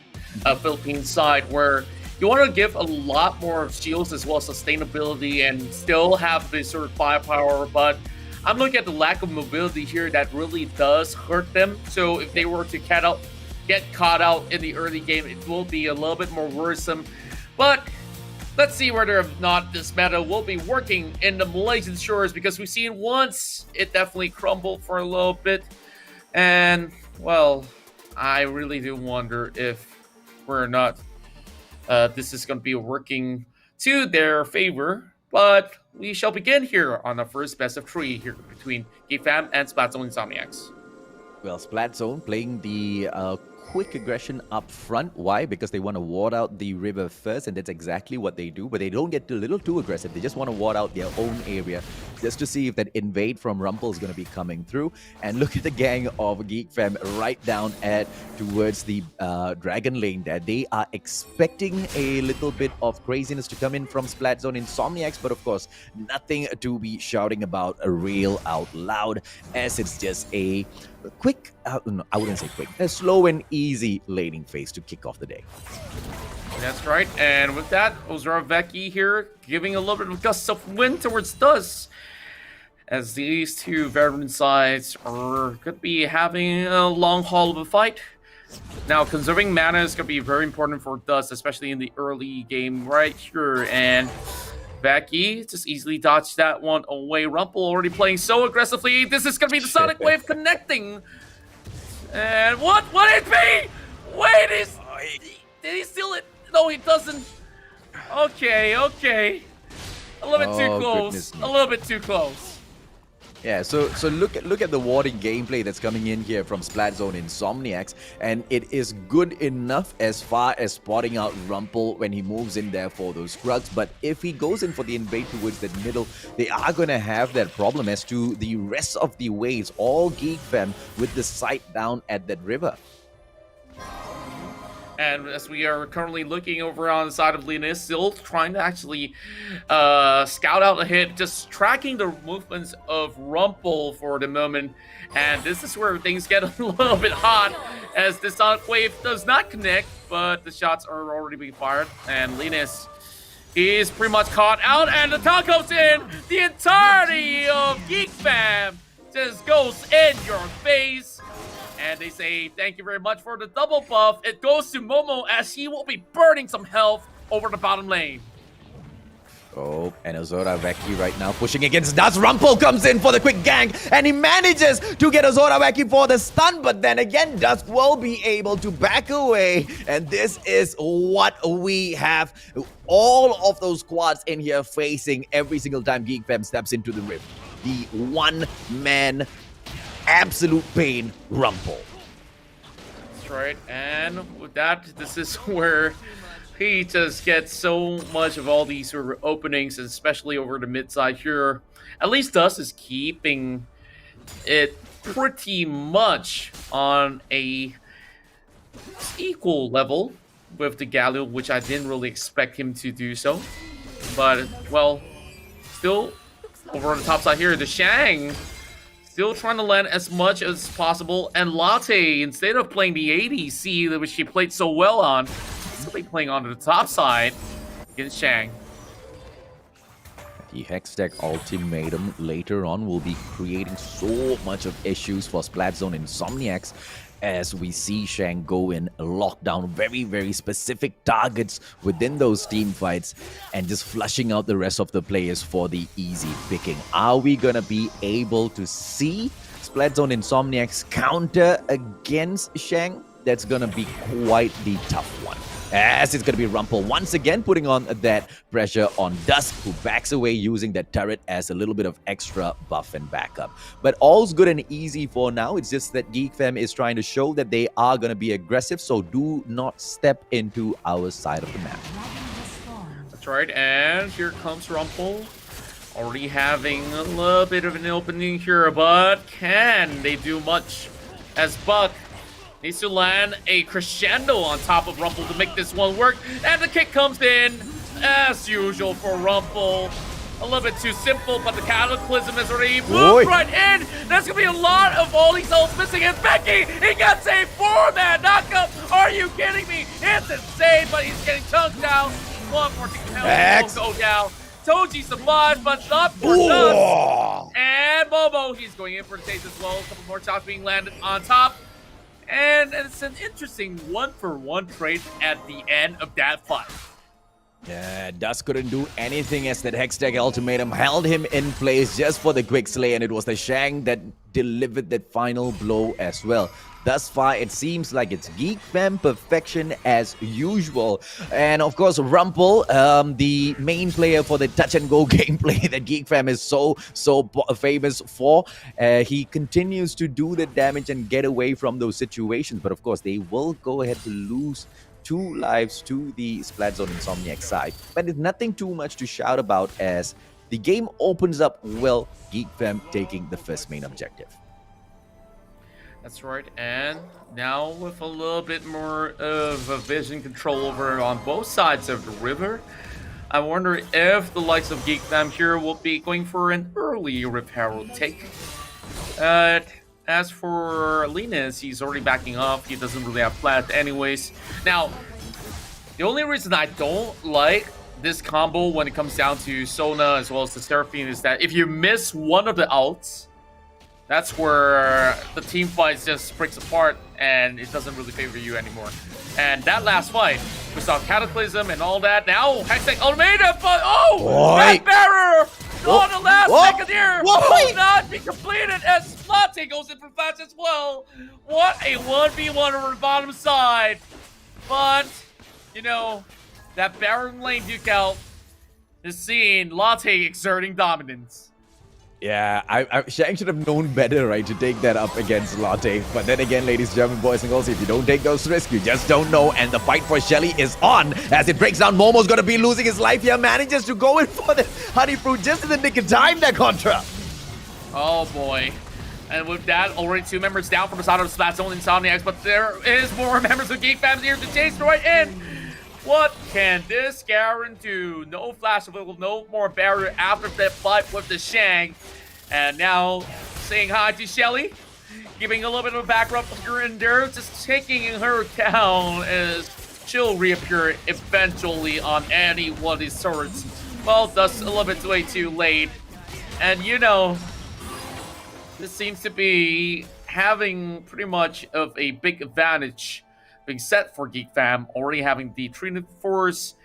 Philippine side, where you want to give a lot more shields as well as sustainability and still have this sort of firepower, but I'm looking at the lack of mobility here that really does hurt them. So if they were to get caught out in the early game, it will be a little bit more worrisome. But let's see whether or not this meta will be working in the Malaysian shores, because we've seen once it definitely crumbled for a little bit. And, well, I really do wonder if we're not this is going to be working to their favor. But we shall begin here on the first best of 3 here between Geek Fam and Splatzone Insomiax. Well, Splatzone playing the quick aggression up front. Why? Because they want to ward out the river first, and that's exactly what they do. But they don't get a little too aggressive. They just want to ward out their own area just to see if that invade from Rumple is going to be coming through. And look at the gang of Geek Fam right down towards the Dragon lane there. They are expecting a little bit of craziness to come in from Splatzone Insomiax, but of course, nothing to be shouting about real out loud, as it's just a quick, no, I wouldn't say quick, a slow and easy laning phase to kick off the day. That's right, and with that, Ozaraveki here giving a little bit of gust of wind towards Dust, as these two veteran sides could be having a long haul of a fight. Now, conserving mana is going to be very important for Dust, especially in the early game right here, and Becky just easily dodged that one away. Rumple already playing so aggressively. This is going to be the Sonic Wave connecting. And what? What it be? Wait, did he steal it? No, he doesn't. Okay. A little bit too close. A little bit too close. Yeah, so look at the warding gameplay that's coming in here from Splatzone Insomiax, and it is good enough as far as spotting out Rumple when he moves in there for those scrugs. But if he goes in for the invade towards the middle, they are gonna have that problem as to the rest of the waves, all Geek fam with the sight down at that river. And as we are currently looking over on the side of Linus, still trying to actually scout out ahead, just tracking the movements of Rumple for the moment. And this is where things get a little bit hot, as the Sonic Wave does not connect, but the shots are already being fired. And Linus is pretty much caught out, and the taunt comes in. The entirety of Geek Fam just goes in your face. And they say, thank you very much for the double buff. It goes to Momo, as he will be burning some health over the bottom lane. Oh, and Azora Veki right now pushing against Dust. Rumple comes in for the quick gank, and he manages to get Azora Veki for the stun, but then again, Dusk will be able to back away, and this is what we have. All of those quads in here facing every single time Geek Fam steps into the rift. The one-man absolute pain Rumple. That's right, and with that, this is where he just gets so much of all these sort of openings, especially over the mid side here. At least Dust is keeping it pretty much on a equal level with the Galio, which I didn't really expect him to do so. But, well, still over on the top side here, the Shang still trying to land as much as possible, and Latte, instead of playing the ADC, which she played so well on, still playing onto the top side against Shang. The Hextech ultimatum later on will be creating so much of issues for Splatzone Insomniacs, as we see Shang go in, lock down very, very specific targets within those team fights and just flushing out the rest of the players for the easy picking. Are we gonna be able to see Splatzone Insomniacs counter against Shang? That's gonna be quite the tough one, as it's gonna be Rumple once again putting on that pressure on Dusk, who backs away using that turret as a little bit of extra buff and backup. But all's good and easy for now. It's just that Geek Fam is trying to show that they are gonna be aggressive, so do not step into our side of the map. That's right, and here comes Rumple. Already having a little bit of an opening here, but can they do much? As Buck needs to land a crescendo on top of Rumple to make this one work. And the kick comes in, as usual for Rumple. A little bit too simple, but the Cataclysm is already moved right in. There's going to be a lot of all these ults missing. And Becky, he got a 4-man knockup. Are you kidding me? It's insane, but he's getting chunked down. One more won't go down. Toji survived, but not for Dust. And Momo, he's going in for the taste as well. A couple more shots being landed on top. And it's an interesting one-for-one trade at the end of that fight. Yeah, Dust couldn't do anything as that Hextech ultimatum held him in place just for the quick slay, and it was the Shang that delivered that final blow as well. Thus far, it seems like it's Geek Fam perfection as usual. And of course, Rumple, the main player for the touch-and-go gameplay that Geek Fam is so famous for, he continues to do the damage and get away from those situations. But of course, they will go ahead to lose 2 lives to the Splatzone Insomniac side. But it's nothing too much to shout about, as the game opens up well, Geek Fam taking the first main objective. That's right, and now with a little bit more of a vision control over on both sides of the river, I wonder if the likes of Geek Fam here will be going for an early Rift Herald take. As for Linus, he's already backing off. He doesn't really have flat anyways. Now, the only reason I don't like this combo when it comes down to Sona as well as the Seraphine is that if you miss one of the ults, that's where the team fight just breaks apart and it doesn't really favor you anymore. And that last fight, We saw Cataclysm and all that. Now, Hextech Ultimatum, but Boy. that barrier on the last second here will Boy. not be completed as Splatzone goes in for flash as well. What a 1v1 over the bottom side. But, you know, that Baron lane duke out is seeing Latte exerting dominance. Yeah, Shang should have known better, right, to take that up against Latte. But then again, ladies and gentlemen, boys and girls, if you don't take those risks, you just don't know. And the fight for Shelly is on as it breaks down. Momo's going to be losing his life here. Manages to go in for the honey fruit just in the nick of time, that Contra. Oh boy. And with that, already 2 members down from the side of Splatzone and Insomiax, but there is more members of Geek fans here to chase right in. What can this Garen do? No flash available, no more barrier after that fight with the Shang. And now saying hi to Shelly, giving a little bit of a back rub here and there, just taking her down as she'll reappear eventually on any one of these turrets. Well, that's a little bit way too late. And you know, this seems to be having pretty much of a big advantage being set for Geek Fam, already having the Trinity Force,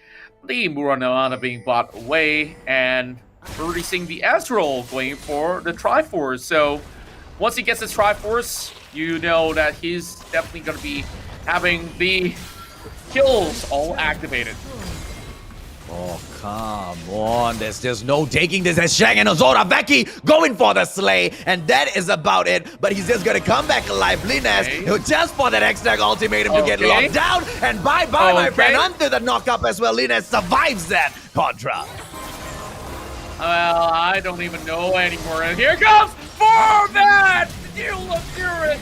the Muranana being bought away, and releasing the Ezreal going for the Triforce. So once he gets his Triforce, you know that he's definitely going to be having the kills all activated. Oh, come on. There's just no taking this as Shang and Ozora Becky going for the slay. And that is about it. But he's just going to come back alive. Linus, who just for that extra ultimatum to get locked down. And bye-bye, my friend. Under the knock-up as well. Linus survives that Contra. Well, I don't even know anymore. And here comes Format! You look it!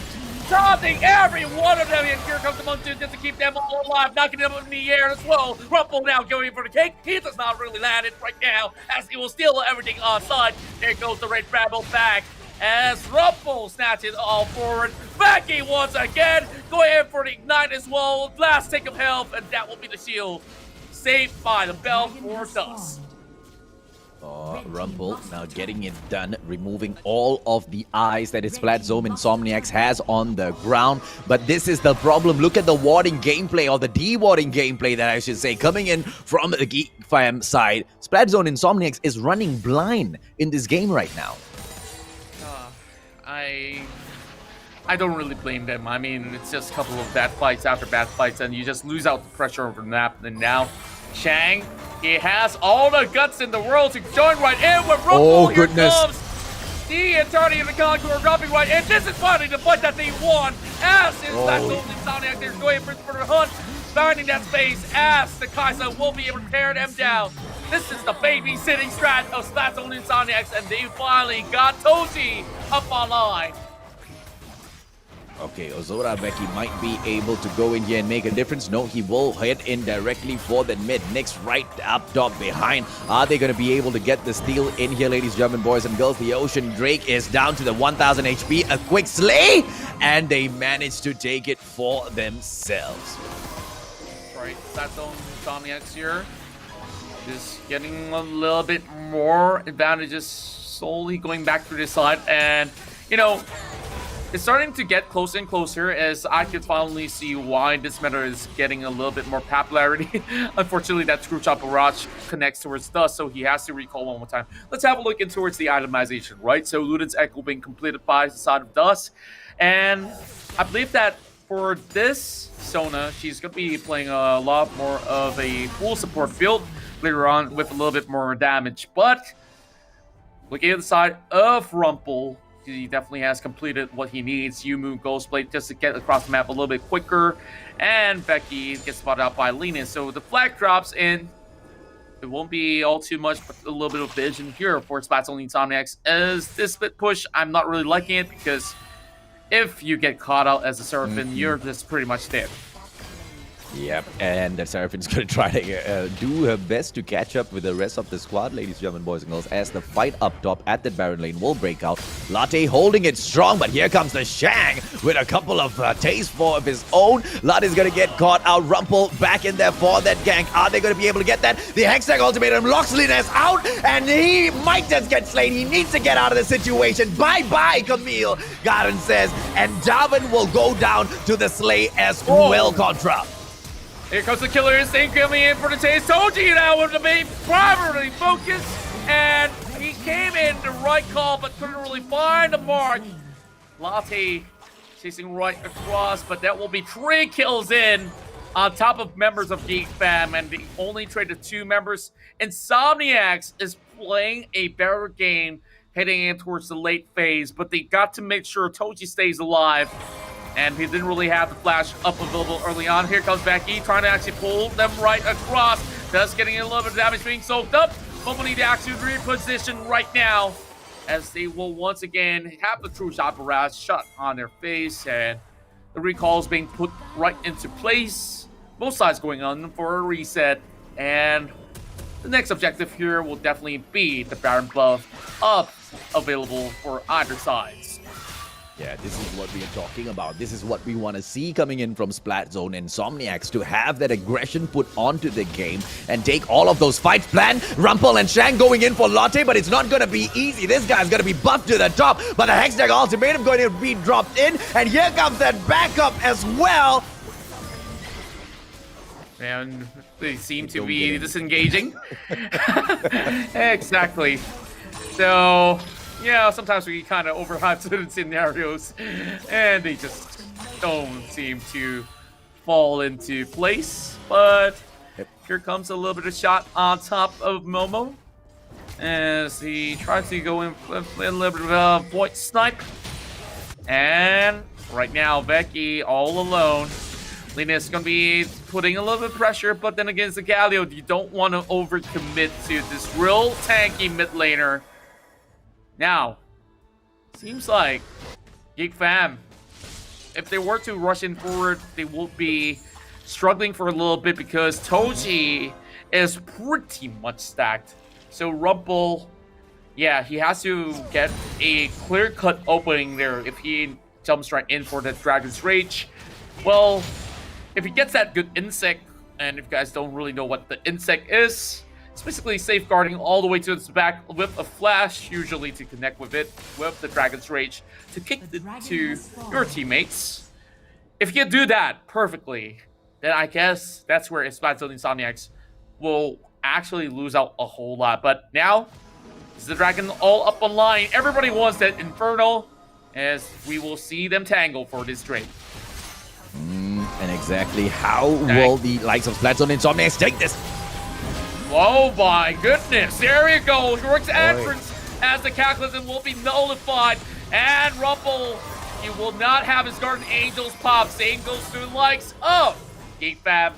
Taunting every one of them, and here comes the Monsoon just to keep them all alive, knocking them in the air as well. Rumble now going for the cake. He does not really land it right now, as he will steal everything on side. There goes the Red Rebel back, as Rumble snatches all forward. Becky once again, going in for the Ignite as well. Last tick of health, and that will be the shield. Saved by the Bell for Dust. Oh, Rumble now getting it done, removing all of the eyes that his Splatzone Insomiax has on the ground. But this is the problem. Look at the warding gameplay, or the de-warding gameplay that I should say, coming in from the Geek Fam side. Splatzone Insomiax is running blind in this game right now. I don't really blame them. I mean, it's just a couple of bad fights after bad fights, and you just lose out the pressure over the map. And now, Shang, he has all the guts in the world to join right in with Rumble. Oh, Here goodness. comes the entirety of the Conqueror dropping right in. This is finally the fight that they won. As is Splatzone and Insomniac, they're going for the hunt, finding that space as the Kaiser will be able to tear them down. This is the babysitting strat of Splatzone and Insomniacs, and they finally got Toji up online. Okay, Ozora Becky might be able to go in here and make a difference. No, he will head in directly for the mid. Nyx right up top behind. Are they going to be able to get the steal in here, ladies, German boys and girls? The Ocean Drake is down to the 1000 HP. A quick slay, and they managed to take it for themselves. Right, Splatzone Insomniacs here. Just getting a little bit more advantages, slowly going back to this side. And, you know, it's starting to get closer and closer as I could finally see why this meta is getting a little bit more popularity. Unfortunately, that Screwchop Barrage connects towards Dust, so he has to recall one more time. Let's have a look in towards the itemization, right? So Luden's Echo being completed by the side of Dust. And I believe that for this Sona, she's going to be playing a lot more of a full support build later on with a little bit more damage. But looking at the side of Rumple, he definitely has completed what he needs. Yumu Ghostblade just to get across the map a little bit quicker. And Becky gets spotted out by Lena. So the flag drops in. It won't be all too much, but a little bit of vision here for Splatzone Insomniacs. As this split push, I'm not really liking it because if you get caught out as a Seraphim, you're just pretty much dead. Yep, and the Seraphine's going to try to do her best to catch up with the rest of the squad, ladies, German boys and girls, as the fight up top at the Baron lane will break out. Latte holding it strong, but here comes the Shang with a couple of tastes of his own. Latte's going to get caught out. Rumple back in there for that gank. Are they going to be able to get that? The Hextech ultimatum locks Linus out, and he might just get slain. He needs to get out of the situation. Bye-bye, Camille, Garen says, and Darwin will go down to the slay as well, Contra. Here comes the killer instinct coming in for the chase. Toji now with the main primary focus, and he came in the right call but couldn't really find the mark. Latte chasing right across, but that will be 3 kills in on top of members of Geek Fam, and the only trade of 2 members. Insomiax is playing a better game heading in towards the late phase, but they got to make sure Toji stays alive. And he didn't really have the flash up available early on. Here comes Becky trying to actually pull them right across. Just getting a little bit of damage being soaked up. Mobile need to actually reposition right now, as they will once again have the true shot barrage shut on their face, and the recall is being put right into place. Both sides going on for a reset, and the next objective here will definitely be the Baron buff up available for either sides. Yeah, this is what we are talking about. This is what we want to see coming in from Splatzone and Insomiax, to have that aggression put onto the game and take all of those fights planned. Rumpel and Shang going in for Lotte, but it's not going to be easy. This guy's going to be buffed to the top, but the Hextech ultimatum going to be dropped in, and here comes that backup as well. And they seem to be disengaging. Exactly. So, yeah, sometimes we kind of overhype certain scenarios, and they just don't seem to fall into place. But here comes a little bit of shot on top of Momo, as he tries to go in with a little bit of a point snipe. And right now, Becky all alone. Linus is going to be putting a little bit of pressure, but then against the Galio, you don't want to overcommit to this real tanky mid laner. Now, seems like Geek Fam, if they were to rush in forward, they will be struggling for a little bit because Toji is pretty much stacked. So Rumpel, yeah, he has to get a clear-cut opening there if he jumps right in for the Dragon's Rage. Well, if he gets that good insect, and if you guys don't really know what the insect is, it's basically safeguarding all the way to its back with a flash, usually to connect with it, with the Dragon's Rage, to kick it to your teammates. If you do that perfectly, then I guess that's where Splatzone Insomiax will actually lose out a whole lot. But now, is the Dragon all up online? Everybody wants that Inferno, as we will see them tangle for this trade. And exactly how will the likes of Splatzone and Insomiax take this? Oh my goodness, there you go. Rourke's entrance as the Cataclysm will be nullified. And Rumpel, he will not have his Guardian Angels pop. Same goes to the likes of Geek Fam.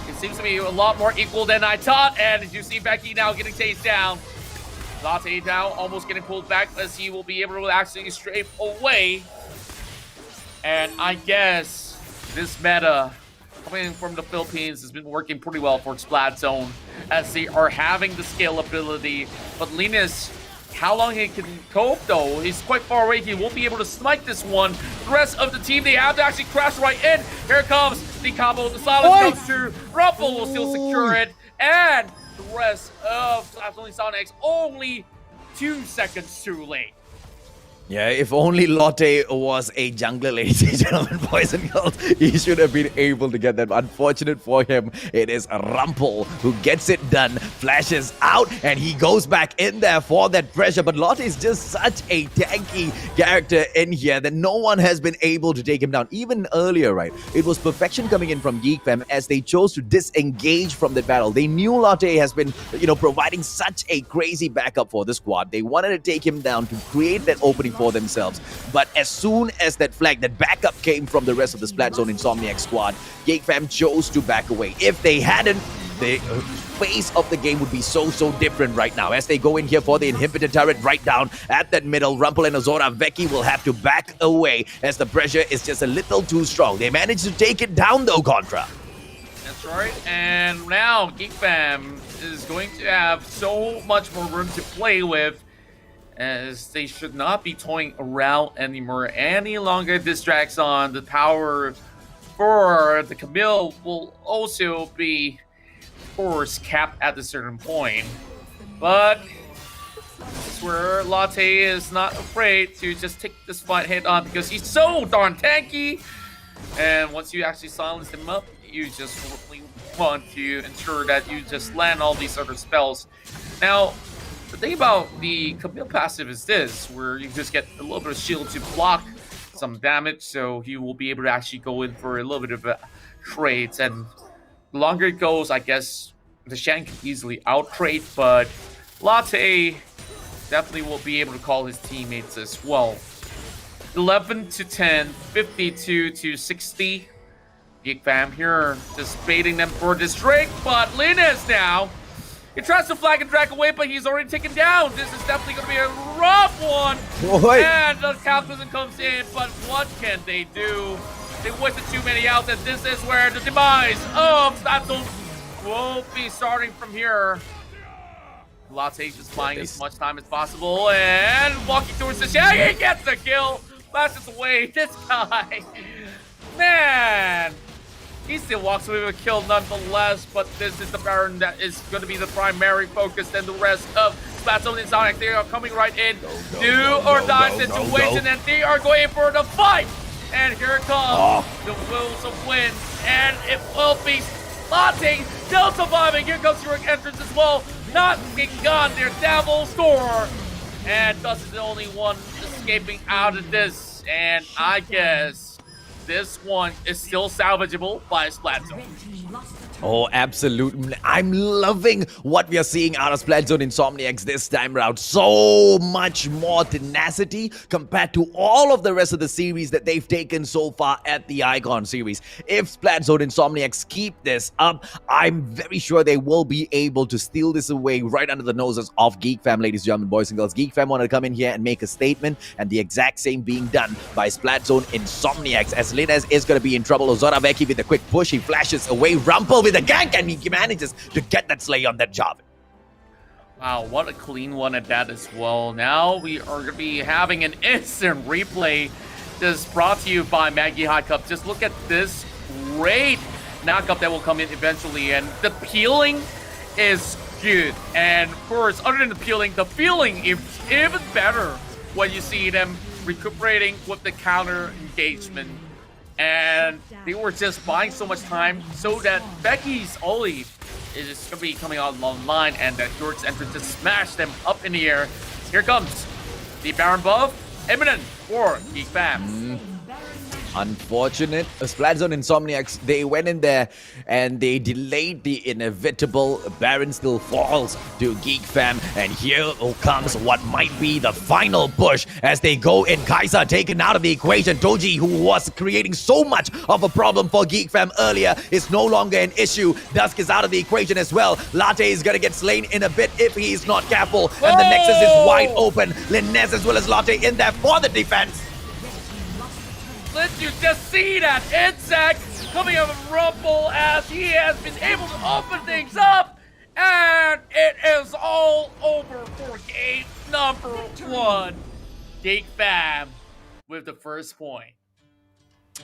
It seems to be a lot more equal than I thought. And as you see Becky now getting chased down. Latte now almost getting pulled back as he will be able to actually strafe away. And I guess this meta coming from the Philippines has been working pretty well for Splatzone, as they are having the scalability. But Linus, how long he can cope though? He's quite far away. He won't be able to smite this one. The rest of the team, they have to actually crash right in. Here comes the combo. The silence comes through. Ruffle will still secure it. And the rest of Splatzone Insomiax only 2 seconds too late. Yeah, if only Lotte was a jungler, ladies and gentlemen, boys and girls, he should have been able to get that. Unfortunate for him, it is Rumpel who gets it done, flashes out, and he goes back in there for that pressure. But Lotte is just such a tanky character in here that no one has been able to take him down. Even earlier, right, it was perfection coming in from Geek Fam as they chose to disengage from that battle. They knew Lotte has been, providing such a crazy backup for the squad. They wanted to take him down to create that opening for themselves. But as soon as that backup came from the rest of the Splatzone Insomiax squad, Geek Fam chose to back away. If they hadn't, the face of the game would be so different right now. As they go in here for the inhibitor turret right down at that middle, Rumpel and Azora Veki will have to back away as the pressure is just a little too strong. They managed to take it down though, Contra. That's right, and now Geek Fam is going to have so much more room to play with, as they should not be toying around anymore. Any longer distracts on the power for the Camille will also be, of course, capped at a certain point. But this is where Latte is not afraid to just take this fight head on because he's so darn tanky. And once you actually silence him up, you just really want to ensure that you just land all these other spells. Now, the thing about the Camille passive is this, where you just get a little bit of shield to block some damage, so he will be able to actually go in for a little bit of a trade. And the longer it goes, I guess the Shen can easily out-trade, but Latte definitely will be able to call his teammates as well. 11 to 10, 52 to 60. Geek fam here just baiting them for this drink, but Linus now, he tries to flag and drag away, but he's already taken down. This is definitely going to be a rough one. Boy. And the Calculus comes in, but what can they do? They wasted too many out, and this is where the demise of Splatzone will be starting from here. Latte just buying as much time as possible and walking towards the shell. He gets the kill. Flashes away. This guy, man, he still walks away with a kill nonetheless. But this is the Baron that is going to be the primary focus. And the rest of Splatzone and Sonic, they are coming right in. Do or die situation, and they are going for the fight. And here comes the Wills of Wind, and it will be Latte still surviving. Here comes your entrance as well. Not getting gone, their Devil Store. And Dust is the only one escaping out of this. And I guess this one is still salvageable by Splatzone. Oh, absolutely. I'm loving what we are seeing out of Splatzone Insomniacs this time around. So much more tenacity compared to all of the rest of the series that they've taken so far at the Icon series. If Splatzone Insomniacs keep this up, I'm very sure they will be able to steal this away right under the noses of Geek Fam, ladies and gentlemen, boys and girls. Geek Fam wanted to come in here and make a statement, and the exact same being done by Splatzone Insomniacs, as Linez is going to be in trouble. Zoraveki with a quick push, he flashes away. Rumple with a gank, and he manages to get that slay on that job. Wow, what a clean one at that as well. Now we are going to be having an instant replay just brought to you by Maggie Hot Cup. Just look at this great knockup that will come in eventually, and the peeling is good. And of course, other than the feeling is even better when you see them recuperating with the counter engagement. And they were just buying so much time so that Becky's Oli is just going to be coming out online, and that York's entrance to smash them up in the air. Here comes the Baron buff, Eminence for Geek Fam. Unfortunate. Splatzone Insomniacs, they went in there and they delayed the inevitable. Baron still falls to Geek Fam, and here comes what might be the final push as they go in. Kaiser taken out of the equation. Toji, who was creating so much of a problem for Geek Fam earlier, is no longer an issue. Dusk is out of the equation as well. Latte is gonna get slain in a bit if he is not careful, and the Nexus is wide open. Linez as well as Latte in there for the defense. Let you just see that insect coming out of Rumble as he has been able to open things up, and it is all over for game number 1. Geek Fam with the first point.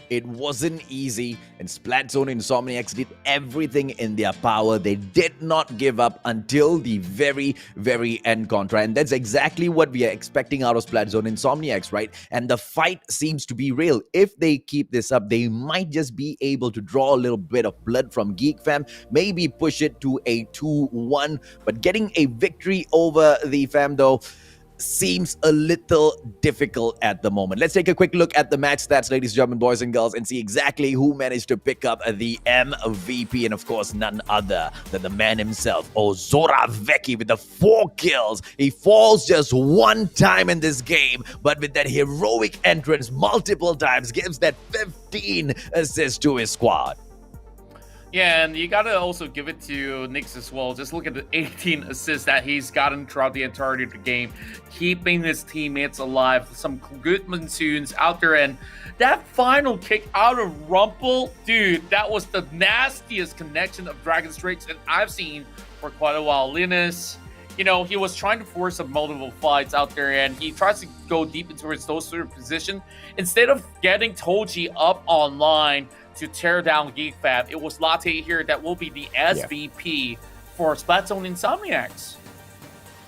It wasn't easy, and Splatzone Insomniacs did everything in their power. They did not give up until the very, very end, Contra. And that's exactly what we are expecting out of Splatzone Insomniacs, right? And the fight seems to be real. If they keep this up, they might just be able to draw a little bit of blood from Geek Fam, maybe push it to a 2-1. But getting a victory over the Fam, though, seems a little difficult at the moment. Let's take a quick look at the match stats, ladies and gentlemen, boys and girls, and see exactly who managed to pick up the MVP, and of course none other than the man himself, Zoraveki, with the 4 kills. He falls just one time in this game, but with that heroic entrance multiple times, gives that 15 assists to his squad. Yeah, and you gotta also give it to Nyx as well. Just look at the 18 assists that he's gotten throughout the entirety of the game, keeping his teammates alive. Some good monsoons out there, and that final kick out of Rumple, dude, that was the nastiest connection of Dragon Strikes that I've seen for quite a while. Linus, you know, he was trying to force some multiple fights out there, and he tries to go deep into his those sort of position. Instead of getting Toji up online to tear down Geek Fam, it was Latte here that will be the SVP for Splatzone Insomniacs.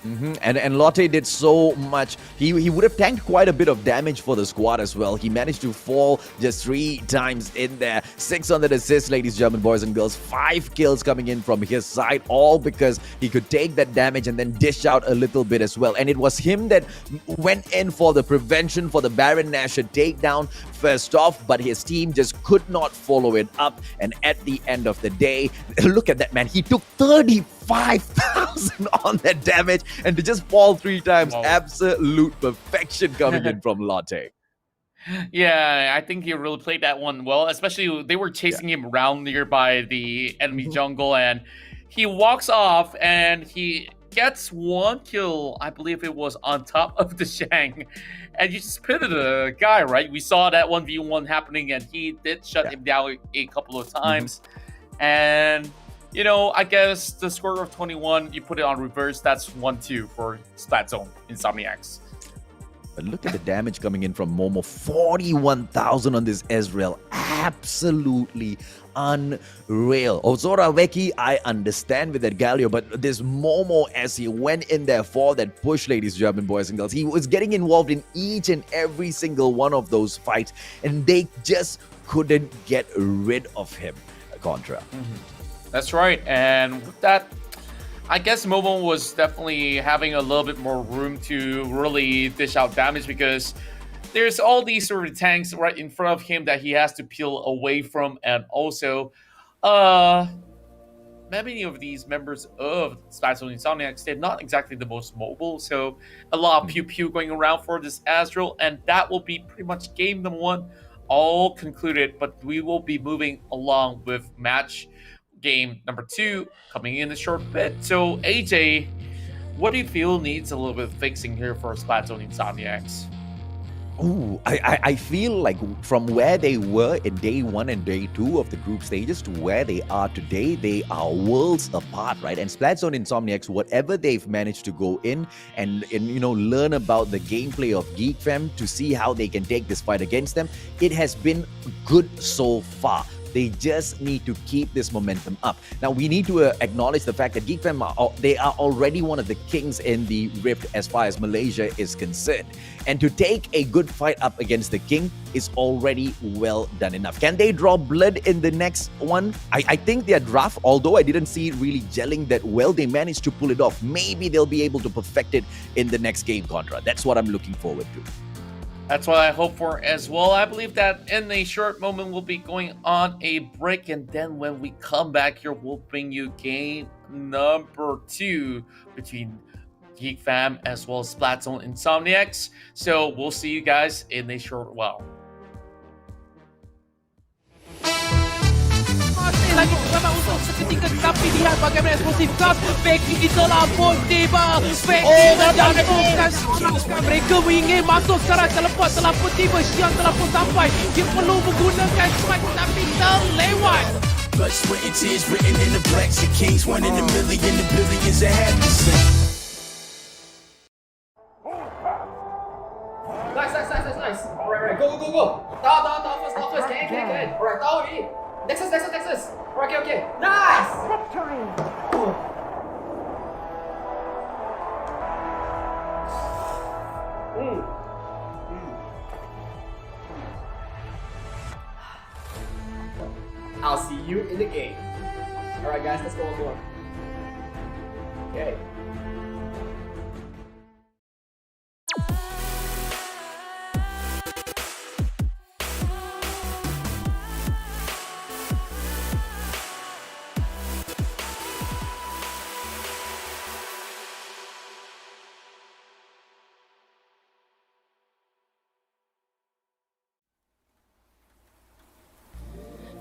And Lotte did so much. He would have tanked quite a bit of damage for the squad as well. He managed to fall just 3 times in there. 600 assists, ladies, German boys and girls. 5 kills coming in from his side, all because he could take that damage and then dish out a little bit as well. And it was him that went in for the prevention for the Baron Nashor takedown first off, but his team just could not follow it up. And at the end of the day, look at that, man. He took 35,000 on that damage, and to just fall 3 times, absolute perfection coming in from Lotte. Yeah, I think he really played that one well, especially they were chasing him around nearby the enemy jungle, and he walks off and he gets 1 kill, I believe it was on top of the Shang, and you just pitted a guy, right? We saw that 1v1 happening, and he did shut him down a couple of times. And, you know, I guess the score of 21, you put it on reverse, that's 1-2 for Splatzone, Insomiax. But look at the damage coming in from Momo. 41,000 on this Ezreal. Absolutely unreal. Ozora Veki, I understand with that Galio, but this Momo, as he went in there for that push, ladies, German boys and girls, he was getting involved in each and every single one of those fights, and they just couldn't get rid of him, Contra. That's right, and with that, I guess Momo was definitely having a little bit more room to really dish out damage, because there's all these sort of tanks right in front of him that he has to peel away from, and also many of these members of Splatzone Insomiax, they're not exactly the most mobile, so a lot of pew-pew going around for this Astral, and that will be pretty much game number 1 all concluded, but we will be moving along with match game number 2 coming in a short bit. So AJ, what do you feel needs a little bit of fixing here for Splatzone Insomiax? Ooh, I feel like from where they were in day 1 and day 2 of the group stages to where they are today, they are worlds apart, right? And Splatzone Insomiax, whatever they've managed to go in and you know, learn about the gameplay of Geek Fam to see how they can take this fight against them, it has been good so far. They just need to keep this momentum up. Now, we need to acknowledge the fact that Geek Fam, they are already one of the kings in the Rift as far as Malaysia is concerned. And to take a good fight up against the king is already well done enough. Can they draw blood in the next one? I think their draft, although I didn't see it really gelling that well, they managed to pull it off. Maybe they'll be able to perfect it in the next game, Contra. That's what I'm looking forward to. That's what I hope for as well. I believe that in a short moment we'll be going on a break, and then when we come back here, we'll bring you game number 2 between Geek Fam as well as Splatzone Insomiax. So we'll see you guys in a short while. Masih lagi bersama untuk seketika, tapi lihat bagaimana eksplosif Gas. Becky telah pun tiba. Becky menjatuhkan serangan. Mereka ingin masuk sekarang. Teleport telah pun tiba. Xiang telah pun sampai. Dia perlu menggunakan strike, tapi terlewat. Blood, sweat, and tears written in the blacks of kings. 1 in a million, the billions that had to sing. Nice. Alright, go. Down, first. Can. Alright, down already. Nexus. Okay. Nice! Victory! I'll see you in the game. Alright guys, let's go on board. Okay.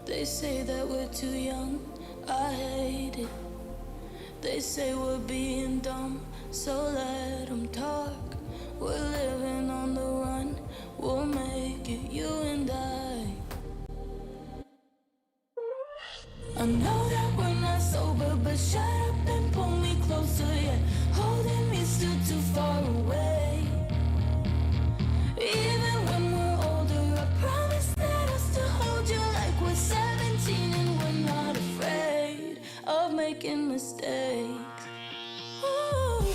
They say that we're too young, I hate it. They say we're being dumb, so let them talk. We're living on the run, we'll make it, you and I. I know that we're not sober, but shut up and pull me closer, yeah. Holding me still too far away. Even when we're older, I promise that I'll still hold you like we're 17 and we're not afraid of making mistakes. Ooh.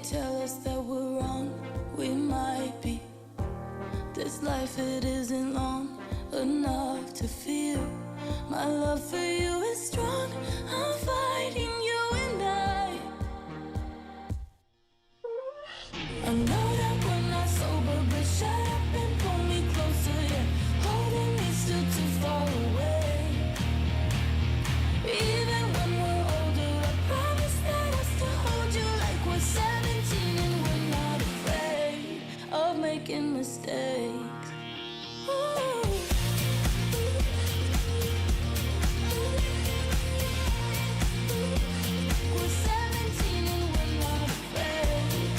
tell us that we're wrong, we might be. This life, it isn't long enough to feel. My love for you is strong, I'm fighting you and I know that we're not sober, but shut up and pull me closer, yeah. Holding me still too far away. Even when we're older, I promise that I'll still hold you like we're 17 and we're not afraid of making mistakes. Ooh. We're 17 and we're not afraid.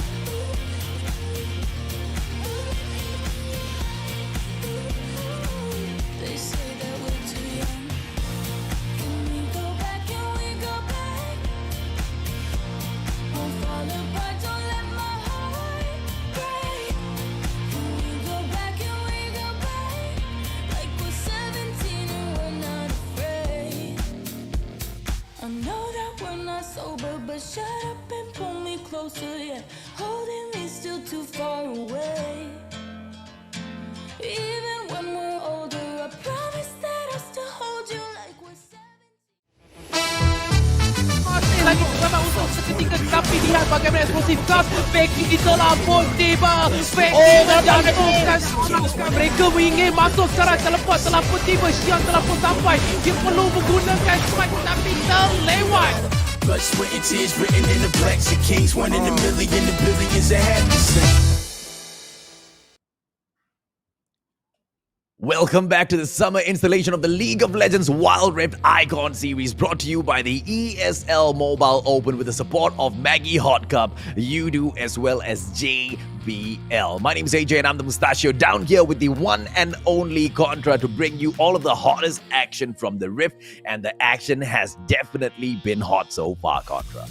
They say that we're too young. Can we go back? Can we go back? Won't fall apart, don't let my heart break. Can we go back? Can we go back? Like we're 17 and we're not afraid. I know that we're not sober, but shut up and pull me closer, yeah. Holding me still too far away. Even when we're older, I promise that I'll still hold you like we're 17. Masih lagi bersama untuk seketika, tapi lihat bagaimana eksplosif gas. Becky telah pun tiba. Becky menjatuhkan serangan. Mereka ingin masuk secara teleport, telah pun tiba. Xiang telah pun sampai. Dia perlu menggunakan strike, tapi terlewat. Blood, sweat, and tears written in the blacks of kings. One in a million, the billions that had to say. Welcome back to the summer installation of the League of Legends Wild Rift Icon series, brought to you by the ESL Mobile Open with the support of Maggie Hot Cup, UDO, as well as JBL. My name is AJ and I'm the Mustachio, down here with the one and only Contra to bring you all of the hottest action from the Rift, and the action has definitely been hot so far, Contra.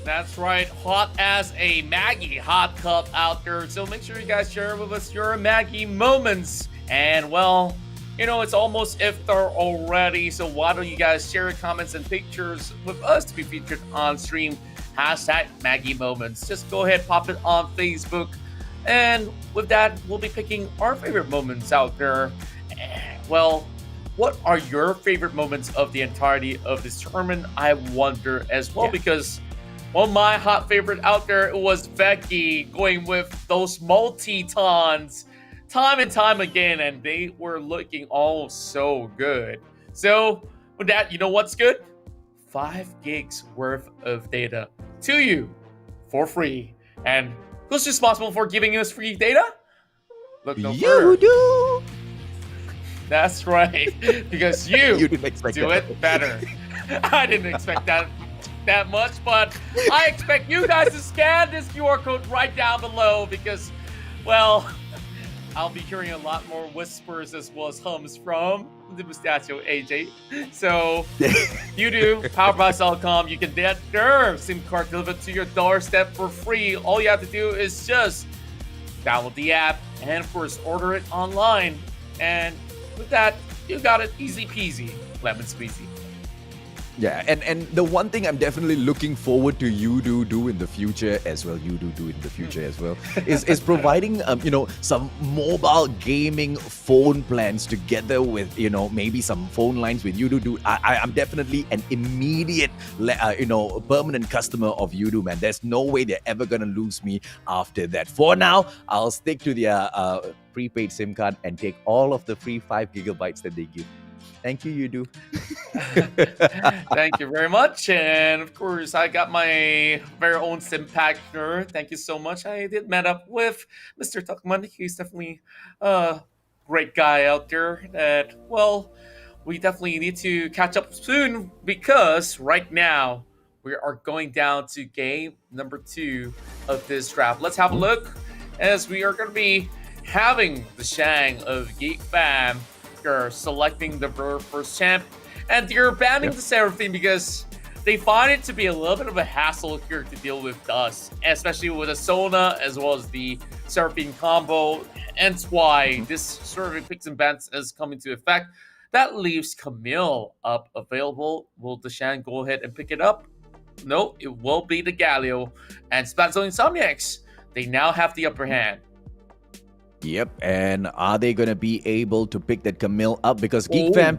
That's right, hot as a Maggie Hot Cup out there. So make sure you guys share with us your Maggie moments. And well, you know, it's almost iftar already, so why don't you guys share your comments and pictures with us to be featured on stream. Hashtag Maggie Moments. Just go ahead, pop it on Facebook. And with that, we'll be picking our favorite moments out there. Well, what are your favorite moments of the entirety of this tournament? I wonder as well, because well, my hot favorite out there was Becky going with those multi-tons time and time again, and they were looking all so good. So with that, you know what's good? 5 gigs worth of data to you for free. And who's responsible for giving us free data? Look no further. You do. That's right, because you didn't expect do that. it better. I didn't expect that much, but I expect you guys to scan this QR code right down below, because, well, I'll be hearing a lot more whispers as well as hums from the Mustachio AJ. So, you do, powered by Cellcom, you can get their SIM card delivered to your doorstep for free. All you have to do is just download the app and, of course, order it online. And with that, you got it easy peasy, lemon squeezy. Yeah, and the one thing I'm definitely looking forward to you do in the future as well, is providing some mobile gaming phone plans together with maybe some phone lines with UDO. I'm definitely an immediate permanent customer of UDO, man. There's no way they're ever gonna lose me after that. For now, I'll stick to their prepaid SIM card and take all of the free 5 gigabytes that they give. Thank you, UDO. Thank you very much. And of course, I got my very own sim partner. Thank you so much. I did met up with Mr. Tuckman. He's definitely a great guy out there that, well, we definitely need to catch up soon, because right now we are going down to game number 2 of this draft. Let's have a look, as we are going to be having the Shang of Geek Fam selecting the first champ, and you're banning the Seraphine because they find it to be a little bit of a hassle here to deal with Dust, especially with a Sona as well as the Seraphine combo. Hence why this sort of picks and bans is coming to effect. That leaves Camille up available. Will Deshan go ahead and pick it up? No, it will be the Galio and Splatzone Insomiax. They now have the upper hand. Yep, and are they gonna be able to pick that Camille up? Because Geek Oh. Fam,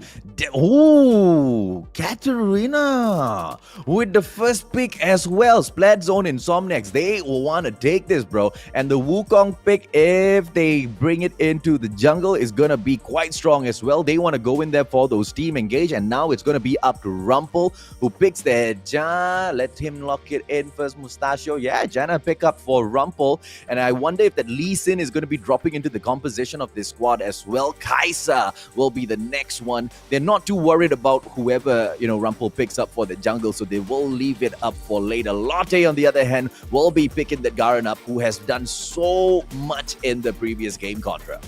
ooh, Katarina with the first pick as well. Splatzone Insomniacs, they will want to take this, bro. And the Wukong pick, if they bring it into the jungle, is gonna be quite strong as well. They want to go in there for those team engage, and now it's gonna be up to Rumpel, who picks their Jana. Let him lock it in first. Mustachio, yeah, Jana pick up for Rumpel, and I wonder if that Lee Sin is gonna be dropping into the composition of this squad as well. Kai'Sa will be the next one. They're not too worried about whoever, Rumpel picks up for the jungle, so they will leave it up for later. Lotte, on the other hand, will be picking that Garen up, who has done so much in the previous game, Contra.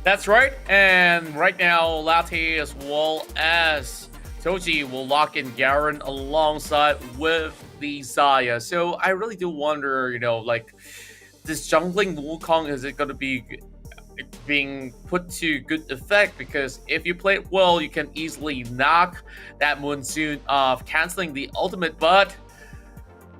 That's right, and right now, Latte as well as Toji will lock in Garen alongside with the Xayah. So I really do wonder, this jungling Wukong, is it going to be being put to good effect? Because if you play it well, you can easily knock that Monsoon off, canceling the ultimate. But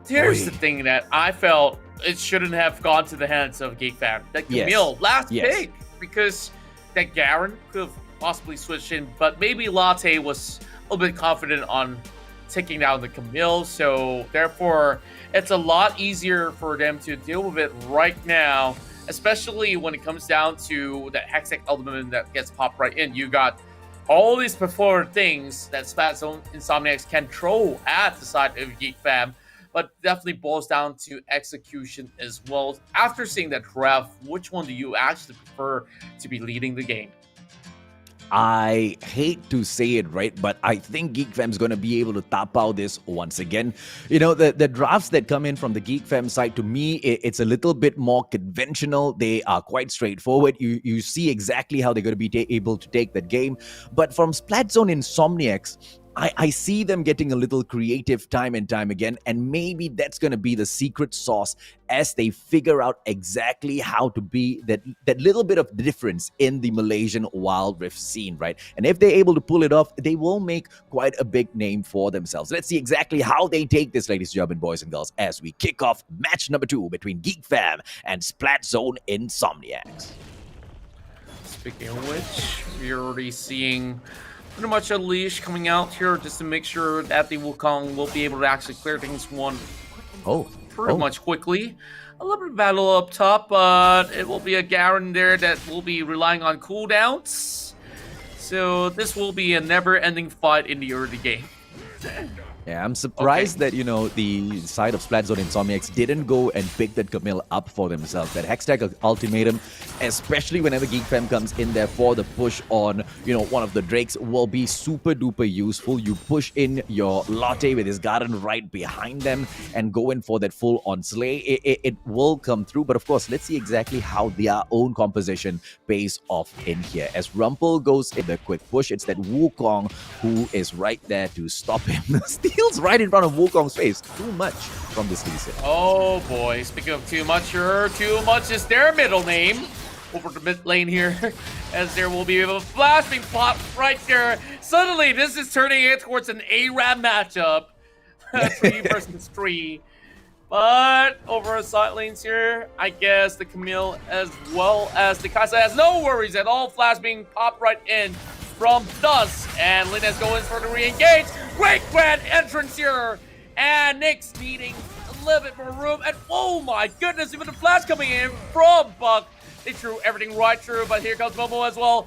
here's the thing that I felt it shouldn't have gone to the hands of Geek Fam. That Camille, last pick, because that Garen could have possibly switched in, but maybe Latte was a little bit confident on taking down the Camille, so therefore it's a lot easier for them to deal with it right now, especially when it comes down to that Hextech ultimate that gets popped right in. You got all these preferred things that Splatzone Insomniacs can throw at the side of Geek Fam, but definitely boils down to execution as well. After seeing that draft, which one do you actually prefer to be leading the game? I hate to say it, right, but I think Geek Fam's going to be able to tap out this once again. The drafts that come in from the Geek Fam side, to me, it's a little bit more conventional. They are quite straightforward. You see exactly how they're going to be able to take that game. But from Splatzone Insomniacs, I see them getting a little creative time and time again, and maybe that's going to be the secret sauce as they figure out exactly how to be that little bit of difference in the Malaysian Wild Rift scene, right? And if they're able to pull it off, they will make quite a big name for themselves. Let's see exactly how they take this, ladies and gentlemen, boys and girls, as we kick off match number 2 between Geek Fam and Splatzone Insomniacs. Speaking of which, we're already seeing pretty much a leash coming out here just to make sure that the Wukong will be able to actually clear things pretty much quickly. A little bit of battle up top, but it will be a Garen there that will be relying on cooldowns. So this will be a never-ending fight in the early game. Yeah, I'm surprised that, the side of Splatzone Insomniacs didn't go and pick that Camille up for themselves. That Hextech ultimatum, especially whenever Geek Fam comes in there for the push on, one of the Drakes, will be super duper useful. You push in your Lotte with his Garden right behind them and go in for that full on slay. It will come through, but of course, let's see exactly how their own composition pays off in here. As Rumpel goes in the quick push, it's that Wukong who is right there to stop him. Steals right in front of Wukong's face. Too much from this Lee Sin. Oh boy, speaking of too much is their middle name. Over the mid lane here, as there will be a flash being popped right there. Suddenly, this is turning it towards an ARAM matchup. 3 versus 3. But over on side lanes here, I guess the Camille as well as the Kai'Sa has no worries at all. Flash being popped right in from Dust, and Linus going for the re-engage. Great grand entrance here, and Nyx needing a little bit more room, and oh my goodness, even the flash coming in from Buck. They threw everything right through, but here comes Momo as well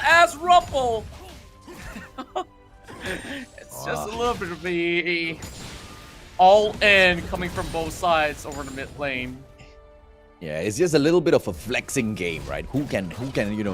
as Rumpel. It's just a little bit of the all-in coming from both sides over the mid lane. Yeah, it's just a little bit of a flexing game, right? Who can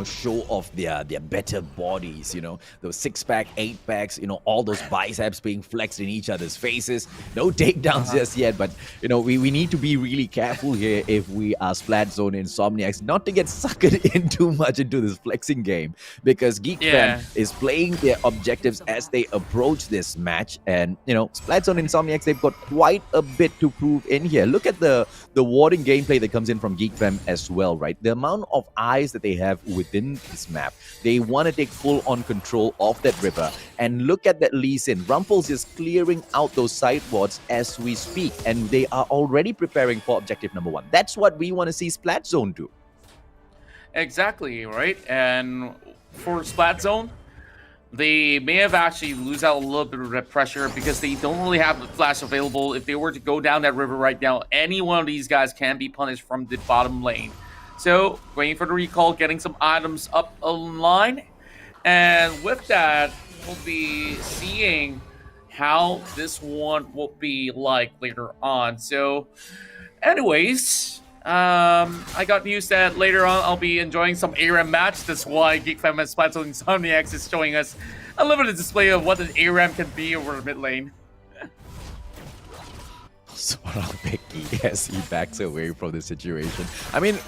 show off their better bodies, those 6-pack, 8-packs, all those biceps being flexed in each other's faces. No takedowns just yet, but we need to be really careful here if we are Splatzone Insomniacs, not to get suckered in too much into this flexing game, because Geek Fam is playing their objectives as they approach this match, and Splatzone Insomniacs, they've got quite a bit to prove in here. Look at the warding gameplay that comes in in from Geek Fam as well, right? The amount of eyes that they have within this map, they want to take full-on control of that river. And look at that Lee Sin. Rumple's just clearing out those sideboards as we speak, and they are already preparing for objective number 1. That's what we want to see Splatzone do. Exactly, right? And for Splatzone, they may have actually lose out a little bit of that pressure because they don't really have the flash available. If they were to go down that river right now, any one of these guys can be punished from the bottom lane. So, waiting for the recall, getting some items up online. And with that, we'll be seeing how this one will be like later on. So, anyways, I got news that later on I'll be enjoying some ARAM match. That's why Geek Fam and Splatzone Insomiax is showing us a limited display of what an ARAM can be over mid lane. Sort of Becky as he backs away from the situation. I mean,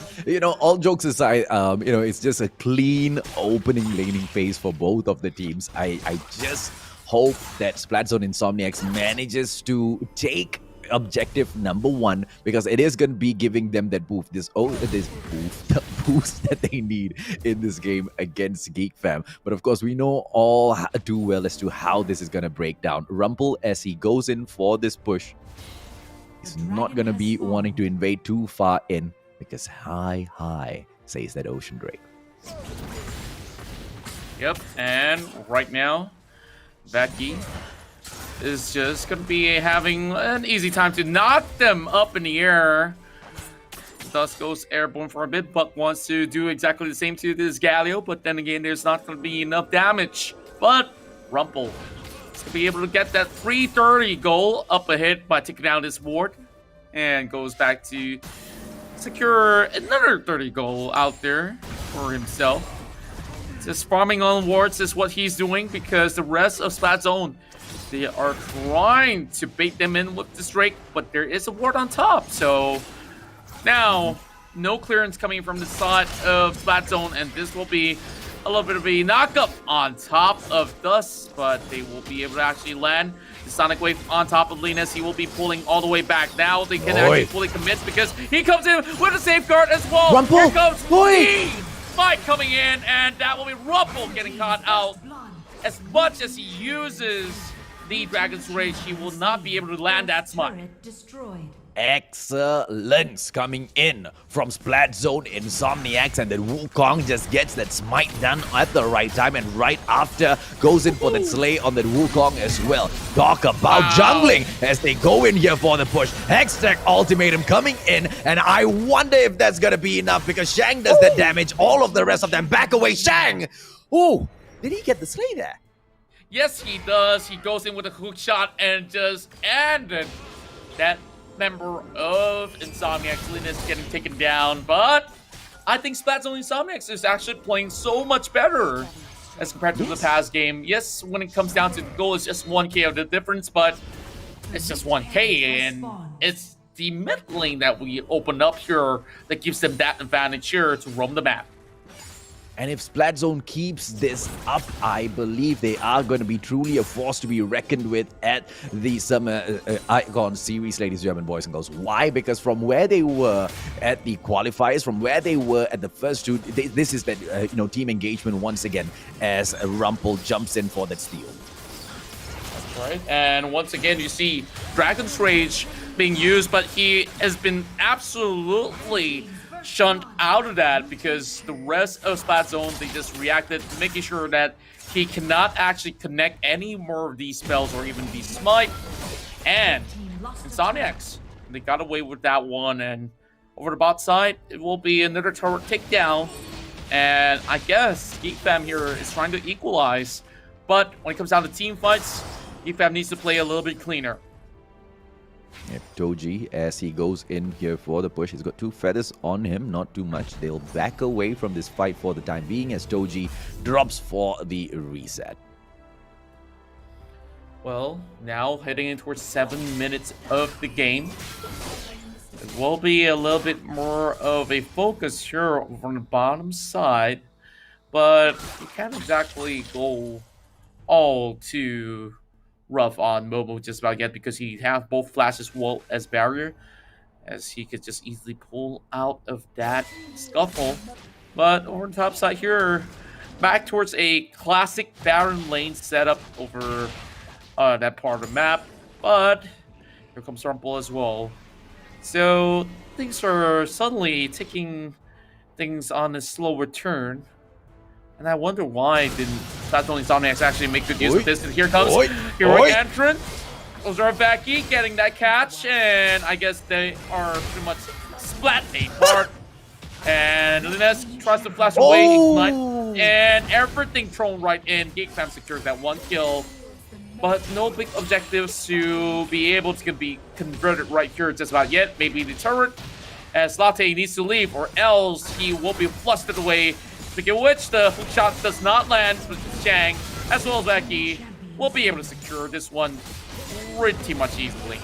all jokes aside, it's just a clean opening laning phase for both of the teams. I just hope that Splatzone Insomniacs manages to take objective number 1, because it is going to be giving them that boost, the boost that they need in this game against Geek Fam. But of course, we know all too well as to how this is going to break down. Rumple, as he goes in for this push, is not going to be wanting to invade too far in, because high says that Ocean Drake. Yep, and right now, Becky is just going to be having an easy time to knock them up in the air. Thus goes airborne for a bit. Buck wants to do exactly the same to this Galio, but then again, there's not going to be enough damage. But Rumple is going to be able to get that 330 goal up ahead by taking down this ward, and goes back to secure another 30 goal out there for himself. Just farming on wards is what he's doing, because the rest of Splatzone, they are trying to bait them in with this Drake, but there is a ward on top. So now, no clearance coming from the side of Splatzone, and this will be a little bit of a knockup on top of Dust, but they will be able to actually land the Sonic Wave on top of Linus. He will be pulling all the way back. Now they can actually fully commit, because he comes in with a safeguard as well. Rumple! Here comes Lee! Fight coming in, and that will be Rumple getting caught out. As much as he uses the Dragon's Rage, he will not be able to land that smite. Excellence coming in from Splatzone Insomniacs, and then Wukong just gets that smite done at the right time, and right after goes in for that slay on that Wukong as well. Talk about jungling as they go in here for the push. Hextech ultimatum coming in, and I wonder if that's gonna be enough, because Shang does the damage. All of the rest of them back away. Shang! Ooh, did he get the slay there? Yes, he does. He goes in with a hook shot and just ended that member of Insomniacs, Linus, getting taken down. But I think Splatzone Insomniacs is actually playing so much better as compared to the past game. Yes, when it comes down to the goal, it's just 1k of the difference, but it's just 1k, and it's the mid lane that we open up here that gives them that advantage here to roam the map. And if Splatzone keeps this up, I believe they are going to be truly a force to be reckoned with at the Summer Icon Series, ladies and gentlemen, boys and girls. Why? Because from where they were at the qualifiers, from where they were at the first two, this is that team engagement once again as Rumple jumps in for that steal. That's right. And once again, you see Dragon's Rage being used, but he has been absolutely shunned out of that, because the rest of Splatzone, they just reacted, making sure that he cannot actually connect any more of these spells or even these smite. And Insomniacs, they got away with that one, and over the bot side, it will be another turret takedown. And I guess Geek Fam here is trying to equalize, but when it comes down to team fights, Geek Fam needs to play a little bit cleaner. Yep, Toji, as he goes in here for the push, he's got 2 feathers on him, not too much. They'll back away from this fight for the time being as Toji drops for the reset. Well, now heading in towards 7 minutes of the game. It will be a little bit more of a focus here on the bottom side, but you can't exactly go all too rough on Momo just about yet, because he have both flashes wall as barrier, as he could just easily pull out of that scuffle. But over the top side here, back towards a classic Baron lane setup over that part of the map. But here comes Rumble as well. So things are suddenly taking things on a slower turn. And I wonder why didn't Splatzone Insomiax actually make good use of this. And here comes Heroic Entrant. Ozarvaki getting that catch. And I guess they are pretty much splat apart. And Linus tries to flash away, ignite, and everything thrown right in. Geek Fam secures that 1 kill. But no big objectives to be able to be converted right here just about yet. Maybe the turret, as Latte needs to leave, or else he will be flustered away. Speaking of which, the hook shot does not land with Chang, as well as Becky will be able to secure this one pretty much easily.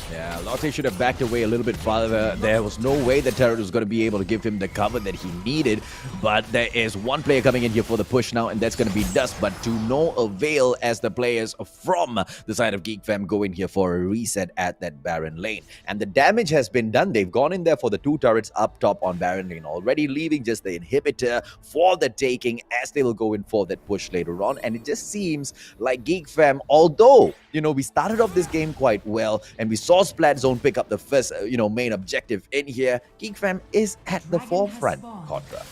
Yeah, Lotte should have backed away a little bit farther. There was no way the turret was going to be able to give him the cover that he needed. But there is one player coming in here for the push now, and that's going to be Dust. But to no avail as the players from the side of Geek Fam go in here for a reset at that Baron lane. And the damage has been done. They've gone in there for the 2 turrets up top on Baron lane already, leaving just the inhibitor for the taking as they will go in for that push later on. And it just seems like Geek Fam, although, you know, we started off this game quite well and we saw Splatzone pick up the first, main objective in here, Geek Fam is at the forefront, Contra.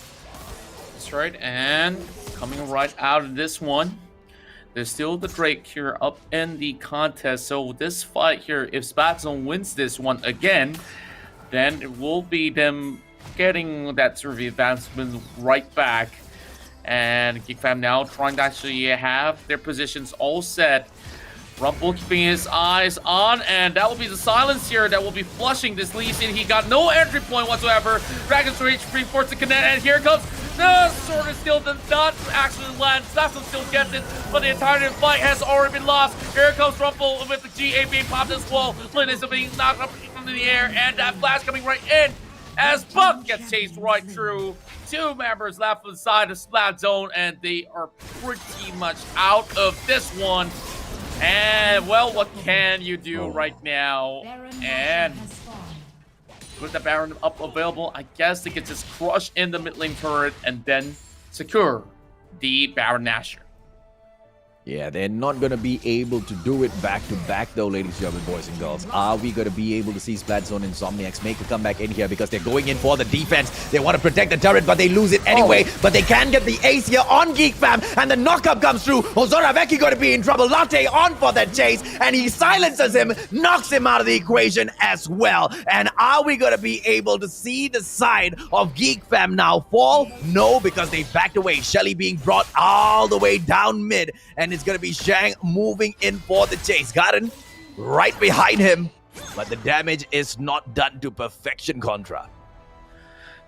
That's right, and coming right out of this one, there's still the Drake here up in the contest. So this fight here, if Splatzone wins this one again, then it will be them getting that sort of advancement right back. And Geek Fam now trying to actually have their positions all set. Rumble keeping his eyes on, and that will be the silence here that will be flushing this Lee Sin. He got no entry point whatsoever. Dragon's Rage free force to connect, and here comes the Sword of Steel does not actually land. Splatzone still gets it, but the entire fight has already been lost. Here comes Rumble with the GA being popped as well. Flynn is being knocked up into the air, and that flash coming right in as Buck gets chased right through. 2 members left on the side of Splatzone, and they are pretty much out of this one. And, well, what can you do right now? And with the Baron up available, I guess they could just crush in the mid lane turret and then secure the Baron Nashor. Yeah, they're not going to be able to do it back-to-back, though, ladies and gentlemen, boys and girls. Are we going to be able to see Splatzone and Insomiax make a comeback in here? Because they're going in for the defense. They want to protect the turret, but they lose it anyway. But they can get the ace here on Geek Fam, and the knockup comes through. Ozoraveki going to be in trouble. Latte on for that chase, and he silences him, knocks him out of the equation as well. And are we going to be able to see the side of Geek Fam now fall? No, because they backed away. Shelly being brought all the way down mid, and it's going to be Shang moving in for the chase. Garen right behind him, but the damage is not done to perfection, Contra.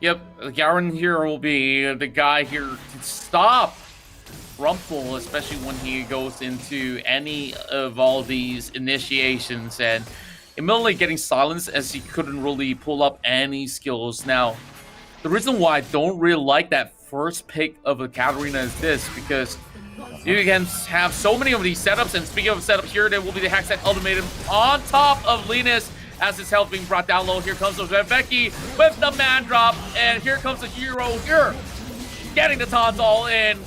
Yep, Garen here will be the guy here to stop Rumple, especially when he goes into any of all these initiations, and immediately getting silenced as he couldn't really pull up any skills. Now, the reason why I don't really like that first pick of a Katarina is this, because you can have so many of these setups, and speaking of setup here, there will be the Hacksack Ultimatum on top of Linus as his health being brought down low. Here comes Becky with the man drop, and here comes the hero here, getting the taunts all in,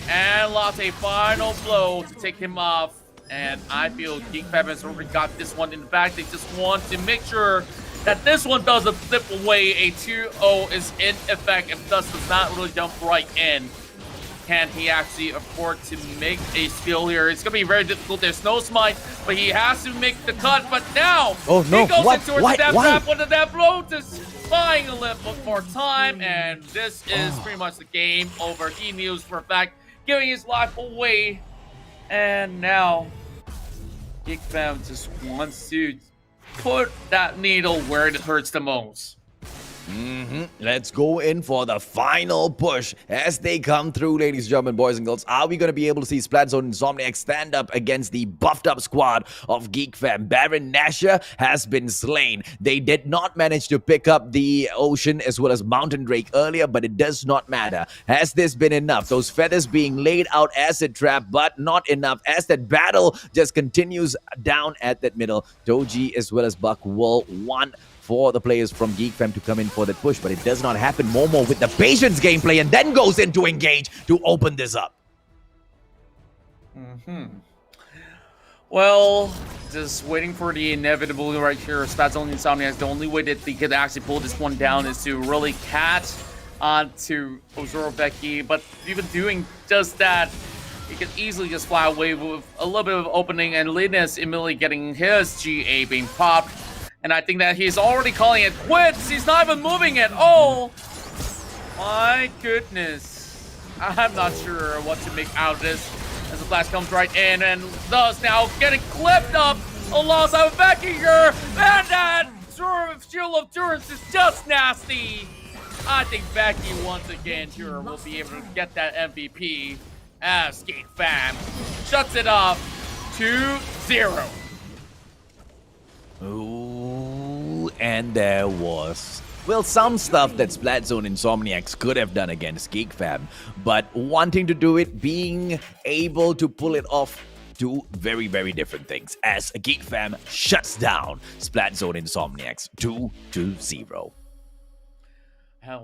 and Latte final blow to take him off. And I feel Geek Fam has already got this one in the back. They just want to make sure that this one doesn't flip away. A 2-0 is in effect if Dust does not really jump right in. Can he actually afford to make a skill here? It's going to be very difficult. There's no smite, but he has to make the cut. But now, oh, no. He goes What? in towards the death trap with the death blow, just buying a little bit more time. And this is pretty much the game over. He knows for a fact, giving his life away. And now, Geek Fam just wants to put that needle where it hurts the most. Let's go in for the final push as they come through, ladies and gentlemen, boys and girls. Are we going to be able to see Splatzone and Insomniac stand up against the buffed up squad of Geek Fam? Baron Nashor has been slain. They did not manage to pick up the Ocean as well as Mountain Drake earlier, but it does not matter. Has this been enough? Those feathers being laid out as a trap, but not enough as that battle just continues down at that middle. Doji as well as Buck will one for the players from Geek Fam to come in for that push, but it does not happen. Momo with the patience gameplay and then goes in to engage to open this up. Well, just waiting for the inevitable right here. Splatzone Insomiax, the only way that they could actually pull this one down is to really catch onto Ozoroveki. But even doing just that, he could easily just fly away with a little bit of opening, and Linus immediately getting his GA being popped. And I think that he's already calling it quits. He's not even moving at all. My goodness. I'm not sure what to make out of this. As the flash comes right in, and thus now getting clipped up alongside of Becky here. And that sort of shield of endurance is just nasty. I think Becky once again here will be able to get that MVP as Geek Fam shuts it off 2-0. Ooh, and there was, well, some stuff that Splatzone Insomniacs could have done against Geek Fam, but wanting to do it, being able to pull it off, two very, very different things, as Geek Fam shuts down Splatzone Insomniacs 2-0.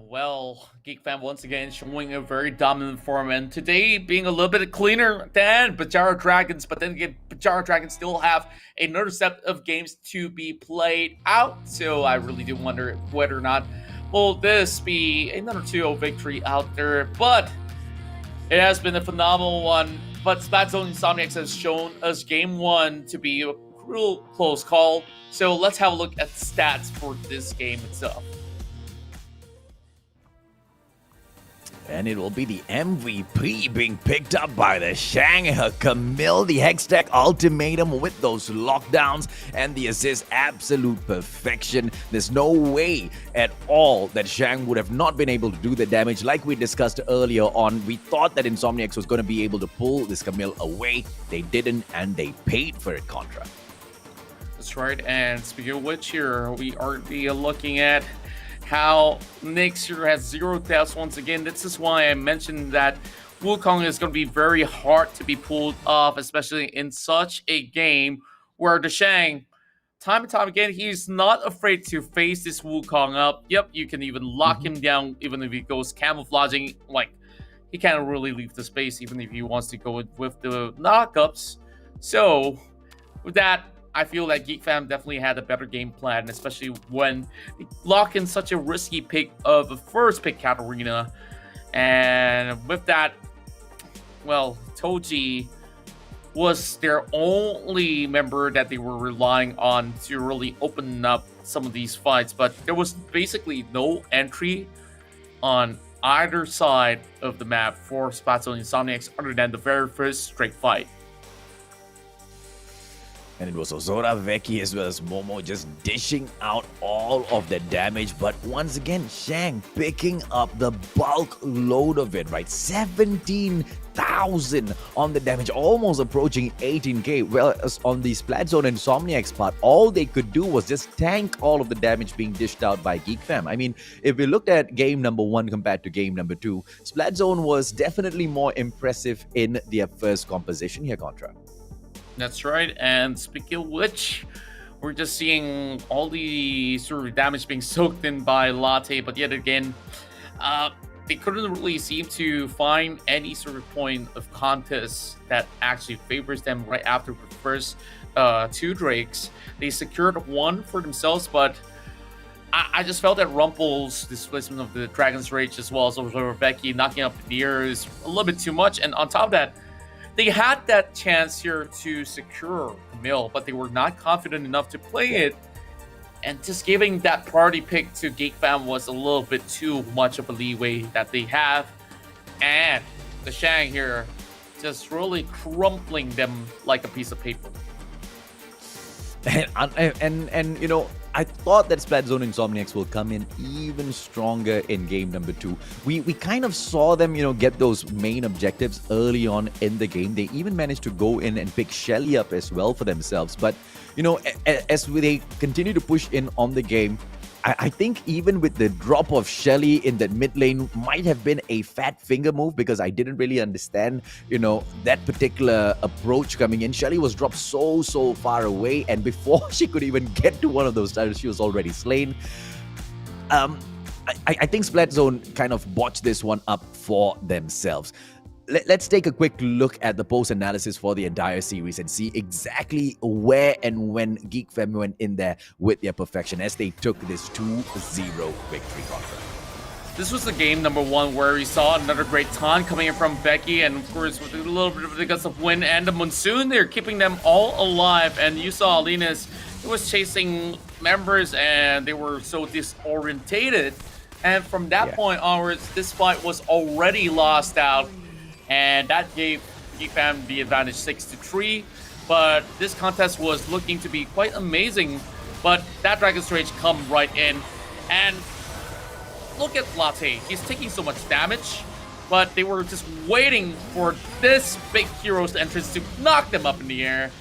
Well, Geek Fam once again showing a very dominant form, and today being a little bit cleaner than Berjaya Dragons, but then again, Berjaya Dragons still have another set of games to be played out, so I really do wonder whether or not will this be another 2-0 victory out there, but it has been a phenomenal one. But Splatzone Insomniacs has shown us game one to be a real close call, so let's have a look at stats for this game itself. And it will be the MVP being picked up by the Shanghai Camille, the Hextech Ultimatum with those lockdowns and the assist. Absolute perfection. There's no way at all that Shang would have not been able to do the damage. Like we discussed earlier on, we thought that Insomniacs was going to be able to pull this Camille away. They didn't, and they paid for it, Contra. That's right, and speaking of which here, we are looking at how Nyx here has 0 deaths once again. This is why I mentioned that Wukong is going to be very hard to be pulled off, especially in such a game where the Shang, time and time again, he's not afraid to face this Wukong up. Yep, you can even lock him down even if he goes camouflaging. Like, he can't really leave the space even if he wants to go with the knockups. So, with that, I feel that Geek Fam definitely had a better game plan, especially when they lock in such a risky pick of a first pick Katarina. And with that, well, Toji was their only member that they were relying on to really open up some of these fights. But there was basically no entry on either side of the map for Splatzone Insomniacs other than the very first straight fight. And it was Ozoroveki as well as Momo just dishing out all of the damage. But once again, Shang picking up the bulk load of it, right? 17,000 on the damage, almost approaching 18k. Whereas on the Splatzone Insomniacs part, all they could do was just tank all of the damage being dished out by Geek Fam. I mean, if we looked at game number 1 compared to game number 2, Splatzone was definitely more impressive in their first composition here, Contra. That's right, and speaking of which, we're just seeing all the sort of damage being soaked in by Latte, but yet again, they couldn't really seem to find any sort of point of contest that actually favors them right after the first 2 Drakes. They secured 1 for themselves, but I just felt that Rumple's displacement of the Dragon's Rage as well as Becky knocking up the Nier is a little bit too much, and on top of that, they had that chance here to secure Camille, but they were not confident enough to play it. And just giving that party pick to Geek Fam was a little bit too much of a leeway that they have. And the Shang here just really crumpling them like a piece of paper. And you know, I thought that Splatzone Insomniacs will come in even stronger in game number 2. We kind of saw them, you know, get those main objectives early on in the game. They even managed to go in and pick Shelly up as well for themselves. But, you know, as they continue to push in on the game, I think even with the drop of Shelly in that mid lane might have been a fat finger move because I didn't really understand, that particular approach coming in. Shelly was dropped so far away, and before she could even get to one of those titles, she was already slain. I think Splatzone kind of botched this one up for themselves. Let's take a quick look at the post-analysis for the entire series and see exactly where and when Geek Fam went in there with their perfection as they took this 2-0 victory contract. This was the game number 1 where we saw another great taunt coming in from Becky, and of course with a little bit of the guts of wind and the monsoon, they're keeping them all alive. And you saw Linus, who was chasing members, and they were so disorientated. And from that point onwards, this fight was already lost out. And that gave Geek Fam the advantage 6-3. But this contest was looking to be quite amazing. But that Dragon's Rage come right in. And look at Latte. He's taking so much damage. But they were just waiting for this big hero's entrance to knock them up in the air.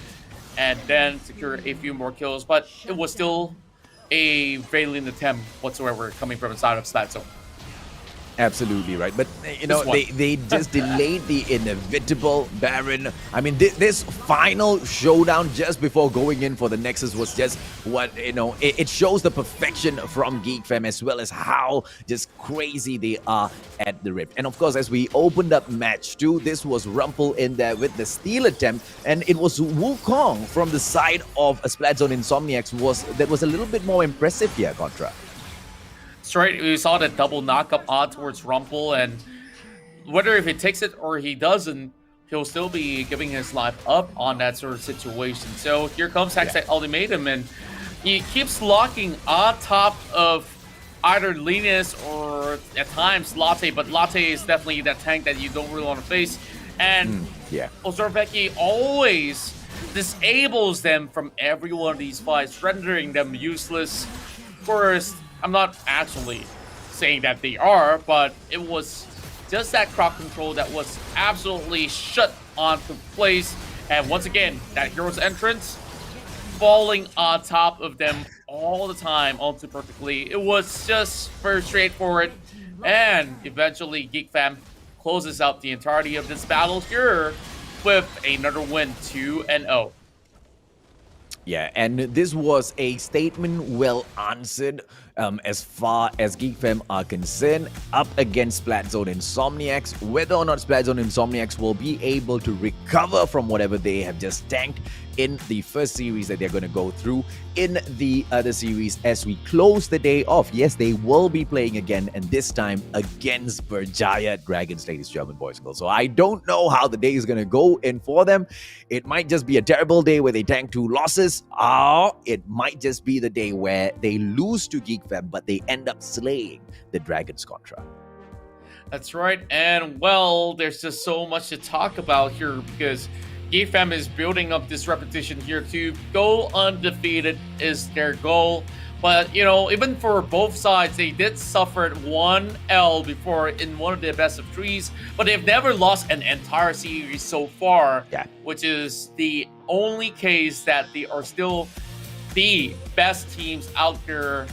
And then secure a few more kills. But it was still a valiant attempt whatsoever coming from inside of Splatzone. Absolutely right, but they just delayed the inevitable Baron. I mean, this final showdown just before going in for the Nexus was just what it shows the perfection from Geek Fam as well as how just crazy they are at the Rift. And of course, as we opened up match 2, this was Rumple in there with the steal attempt, and it was Wukong from the side of a Splatzone Insomiax that was a little bit more impressive here, Contra. That's right, we saw that double knockup odd towards Rumple, and whether if he takes it or he doesn't, he'll still be giving his life up on that sort of situation. So here comes Hextech Ultimatum, and he keeps locking on top of either Linus or at times Latte, but Latte is definitely that tank that you don't really want to face. And Ozorveki always disables them from every one of these fights, rendering them useless. First, I'm not actually saying that they are, but it was just that crowd control that was absolutely shut onto place. And once again, that hero's entrance falling on top of them all the time onto perfectly. It was just very straightforward. And eventually, Geek Fam closes out the entirety of this battle here with another win, 2-0. Yeah, and this was a statement well answered as far as Geek Fam are concerned, up against Splatzone Insomniax. Whether or not Splatzone Insomniax will be able to recover from whatever they have just tanked in the first series that they're going to go through in the other series as we close the day off. Yes, they will be playing again, and this time against Berjaya Dragons, ladies, German boys and girls. So I don't know how the day is going to go in for them. It might just be a terrible day where they tank 2 losses, or it might just be the day where they lose to Geek Fam, but they end up slaying the Dragons Contra. That's right, and well, there's just so much to talk about here because Geek Fam is building up this repetition here to go undefeated is their goal. But, even for both sides, they did suffer 1 L before in one of their best of 3s, but they've never lost an entire series so far, which is the only case that they are still the best teams out there.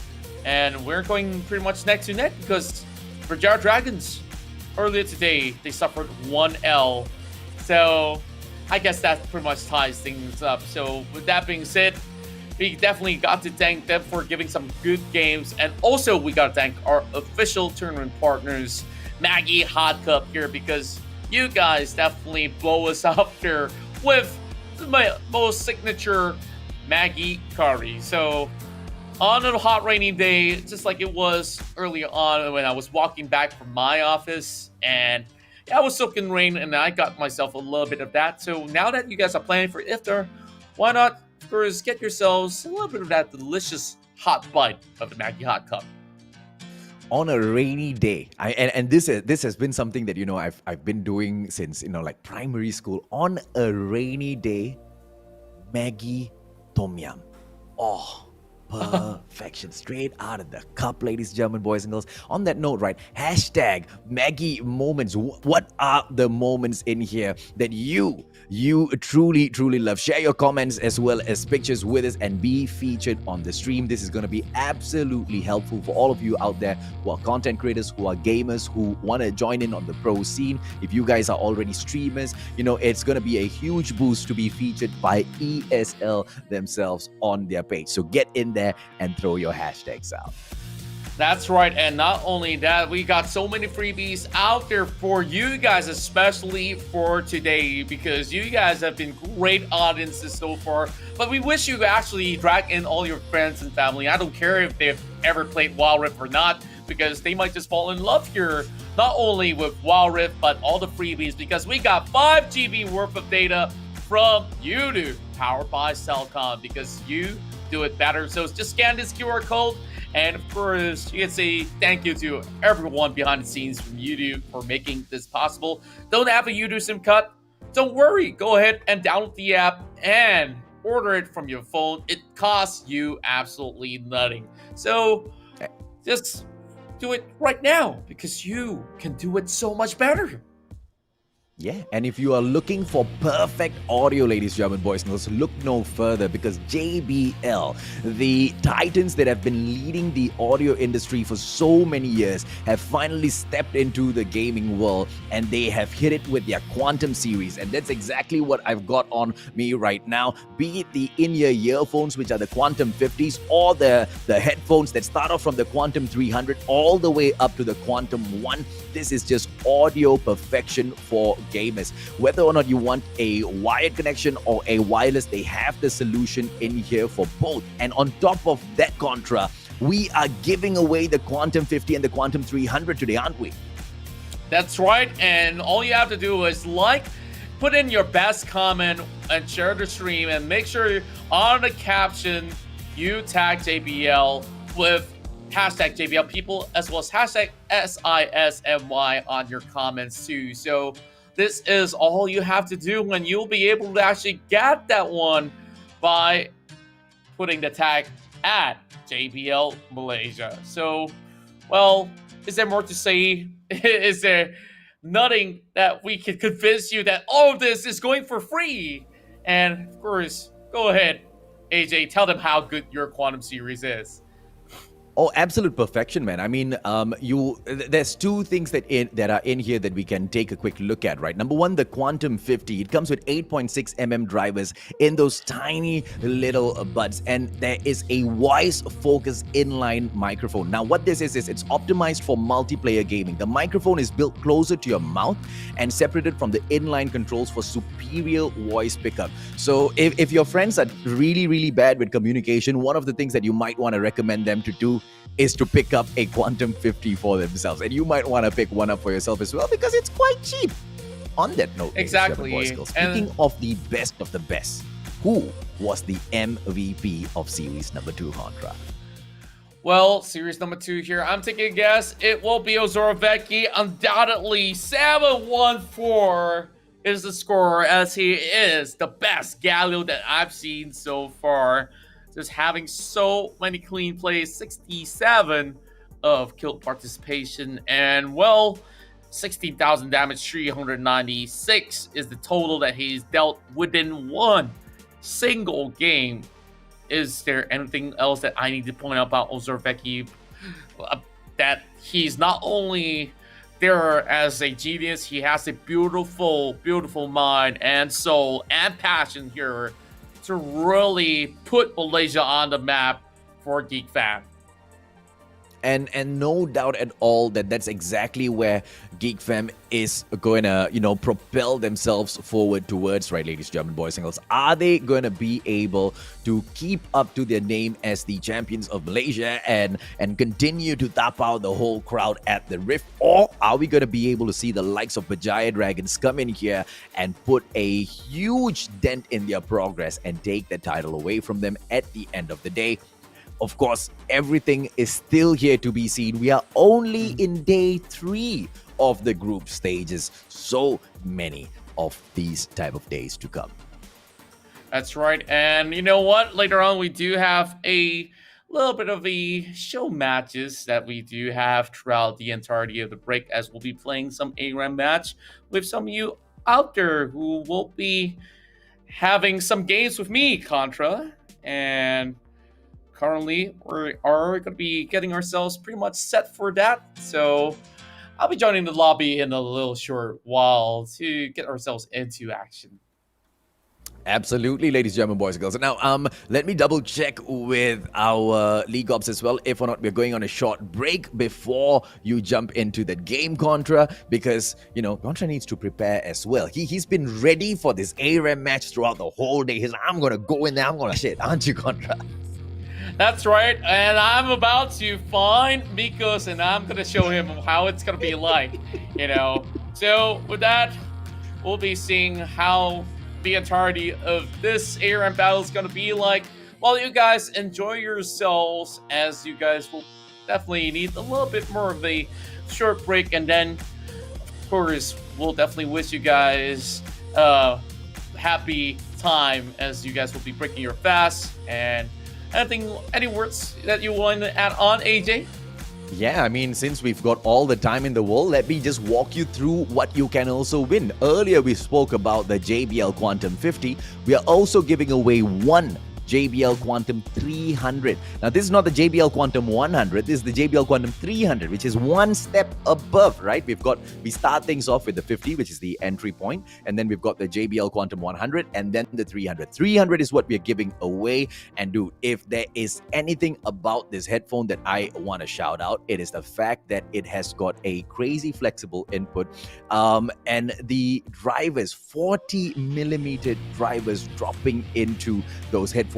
And we're going pretty much neck to neck because Berjaya Dragons, earlier today, they suffered 1 L. So I guess that pretty much ties things up. So with that being said, we definitely got to thank them for giving some good games. And also we got to thank our official tournament partners, Maggie Hot Cup here, because you guys definitely blow us up there with my most signature Maggie curry. So on a hot rainy day, just like it was earlier on when I was walking back from my office, and I was soaking rain and I got myself a little bit of that. So now that you guys are planning for iftar, why not first get yourselves a little bit of that delicious hot bite of the Maggie Hot Cup. On a rainy day, and this has been something that I've been doing since like primary school. On a rainy day, Maggie Tom Yum. Oh, Perfection. Straight out of the cup, ladies and gentlemen, boys and girls. On that note, right, hashtag Maggie moments. What are the moments in here that you truly love? Share your comments as well as pictures with us and be featured on the stream. This is going to be absolutely helpful for all of you out there who are content creators, who are gamers, who want to join in on the pro scene. If you guys are already streamers, it's going to be a huge boost to be featured by ESL themselves on their page. So get in there and throw your hashtags out. That's right, and not only that, we got so many freebies out there for you guys, especially for today, because you guys have been great audiences so far. But we wish you actually drag in all your friends and family. I don't care if they've ever played Wild Rift or not, because they might just fall in love here, not only with Wild Rift, but all the freebies, because we got 5 GB worth of data from YouTube, powered by Cellcom, because you do it better. So just scan this QR code, and of course, you can say thank you to everyone behind the scenes from YouTube for making this possible. Don't have a YouTube SIM card? Don't worry. Go ahead and download the app and order it from your phone. It costs you absolutely nothing. So just do it right now, because you can do it so much better. Yeah, and if you are looking for perfect audio, ladies and gentlemen, boys and girls, look no further, because JBL, the titans that have been leading the audio industry for so many years, have finally stepped into the gaming world, and they have hit it with their Quantum series. And that's exactly what I've got on me right now, be it the in-ear earphones, which are the Quantum 50s, or the headphones that start off from the Quantum 300 all the way up to the Quantum 1. This is just audio perfection for gamers. Whether or not you want a wired connection or a wireless, they have the solution in here for both. And on top of that, Contra, we are giving away the Quantum 50 and the Quantum 300 today, aren't we? That's right, and all you have to do is put in your best comment and share the stream, and make sure on the caption you tag JBL with hashtag JBL people, as well as hashtag SISMY on your comments too. So this is all you have to do, and you'll be able to actually get that one by putting the tag at JBL Malaysia. So, well, is there more to say? Is there nothing that we can convince you that all of this is going for free? And of course, go ahead, AJ, tell them how good your Quantum series is. Oh, absolute perfection, man. I mean, there's two things that are in here that we can take a quick look at, right? Number one, the Quantum 50. It comes with 8.6mm drivers in those tiny little buds, and there is a Wise Focus inline microphone. Now, what this is it's optimized for multiplayer gaming. The microphone is built closer to your mouth and separated from the inline controls for superior voice pickup. So if your friends are really bad with communication, one of the things that you might want to recommend them to do is to pick up a Quantum 50 for themselves. And you might want to pick one up for yourself as well, because it's quite cheap. On that note, exactly. Speaking of the best, who was the MVP of Series number 2, Contra? Well, Series number 2 here, I'm taking a guess. It will be Ozorovecki. Undoubtedly, 7-1-4 is the scorer, as he is the best Galio that I've seen so far. Just having so many clean plays, 67 of kill participation, and well, 16,000 damage, 396 is the total that he's dealt within one single game. Is there anything else that I need to point out about Ozorovecki? That he's not only there as a genius, he has a beautiful mind and soul and passion here to really put Malaysia on the map for Geek fan. And no doubt at all that that's exactly where Geek Fam is going to, propel themselves forward towards, right, ladies and gentlemen, boys and girls? Are they going to be able to keep up to their name as the champions of Malaysia and continue to tap out the whole crowd at the Rift? Or are we going to be able to see the likes of Berjaya Dragons come in here and put a huge dent in their progress and take the title away from them at the end of the day? Of course, everything is still here to be seen. We are only in day 3 of the group stages. So many of these type of days to come. That's right. And you know what? Later on, we do have a little bit of the show matches that we do have throughout the entirety of the break, as we'll be playing some ARAM match with some of you out there who will be having some games with me, Contra. And currently, we are going to be getting ourselves pretty much set for that. So I'll be joining the lobby in a little short while to get ourselves into action. Absolutely, ladies and gentlemen, boys and girls. Now, let me double check with our League Ops as well, if or not we're going on a short break before you jump into the game, Contra, because, you know, Contra needs to prepare as well. He's been ready for this ARAM match throughout the whole day. He's like, I'm going to go in there, I'm going to shit, aren't you, Contra? That's right, and I'm about to find Mikos, and I'm going to show him how it's going to be like, you know. So, with that, we'll be seeing how the entirety of this ARAM battle is going to be like, while you guys enjoy yourselves, as you guys will definitely need a little bit more of a short break, and then, of course, we'll definitely wish you guys happy time as you guys will be breaking your fast. And any words that you want to add on, AJ? Yeah, I mean, since we've got all the time in the world, let me just walk you through what you can also win. Earlier, we spoke about the JBL Quantum 50. We are also giving away one JBL Quantum 300. Now, this is not the JBL Quantum 100. This is the JBL Quantum 300, which is one step above, right? We start things off with the 50, which is the entry point, and then we've got the JBL Quantum 100, and then the 300. 300 is what we're giving away. And dude, if there is anything about this headphone that I want to shout out, it is the fact that it has got a crazy flexible input, and the drivers, 40 millimeter drivers dropping into those headphones.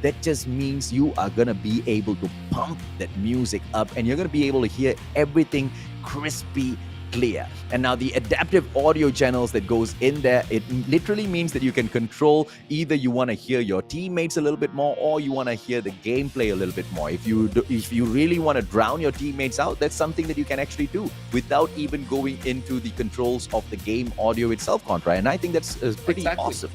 That just means you are going to be able to pump that music up, and you're going to be able to hear everything crispy clear. And now the adaptive audio channels that goes in there, it literally means that you can control either you want to hear your teammates a little bit more, or you want to hear the gameplay a little bit more. If you really want to drown your teammates out, that's something that you can actually do without even going into the controls of the game audio itself, Contra. And I think that's pretty awesome.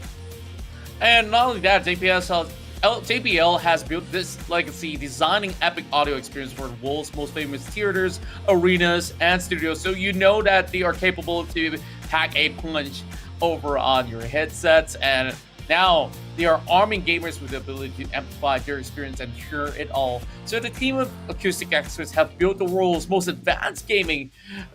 And not only that, JBL has built this legacy designing epic audio experience for the world's most famous theaters, arenas, and studios. So you know that they are capable to pack a punch over on your headsets, and now they are arming gamers with the ability to amplify their experience and hear it all. So the team of acoustic experts have built the world's most advanced gaming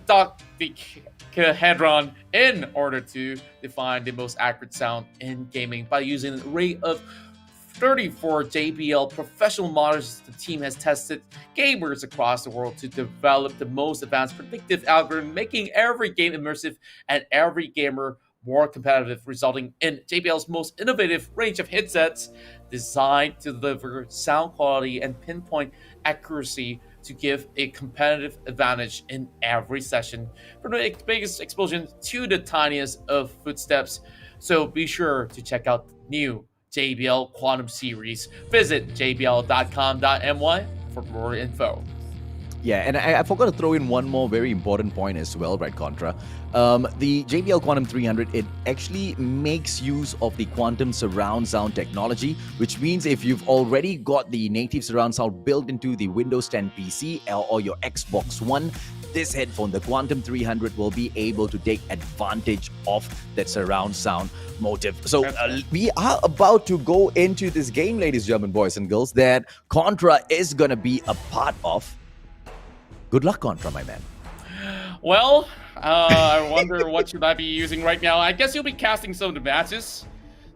dodecahedron in order to define the most accurate sound in gaming by using an array of 34 JBL professional models. The team has tested gamers across the world to develop the most advanced predictive algorithm, making every game immersive and every gamer more competitive, resulting in JBL's most innovative range of headsets designed to deliver sound quality and pinpoint accuracy to give a competitive advantage in every session, from the biggest explosion to the tiniest of footsteps. So be sure to check out the new JBL Quantum Series. Visit jbl.com.my for more info. Yeah, and I forgot to throw in one more very important point as well, right, Contra? The JBL Quantum 300, it actually makes use of the quantum surround sound technology, which means if you've already got the native surround sound built into the Windows 10 PC or your Xbox One, this headphone, the Quantum 300, will be able to take advantage of that surround sound motive. So we are about to go into this game, ladies and gentlemen, boys and girls, that Contra is going to be a part of. Good luck, Contra, my man. Well, I wonder what should I be using right now. I guess you'll be casting some of the matches.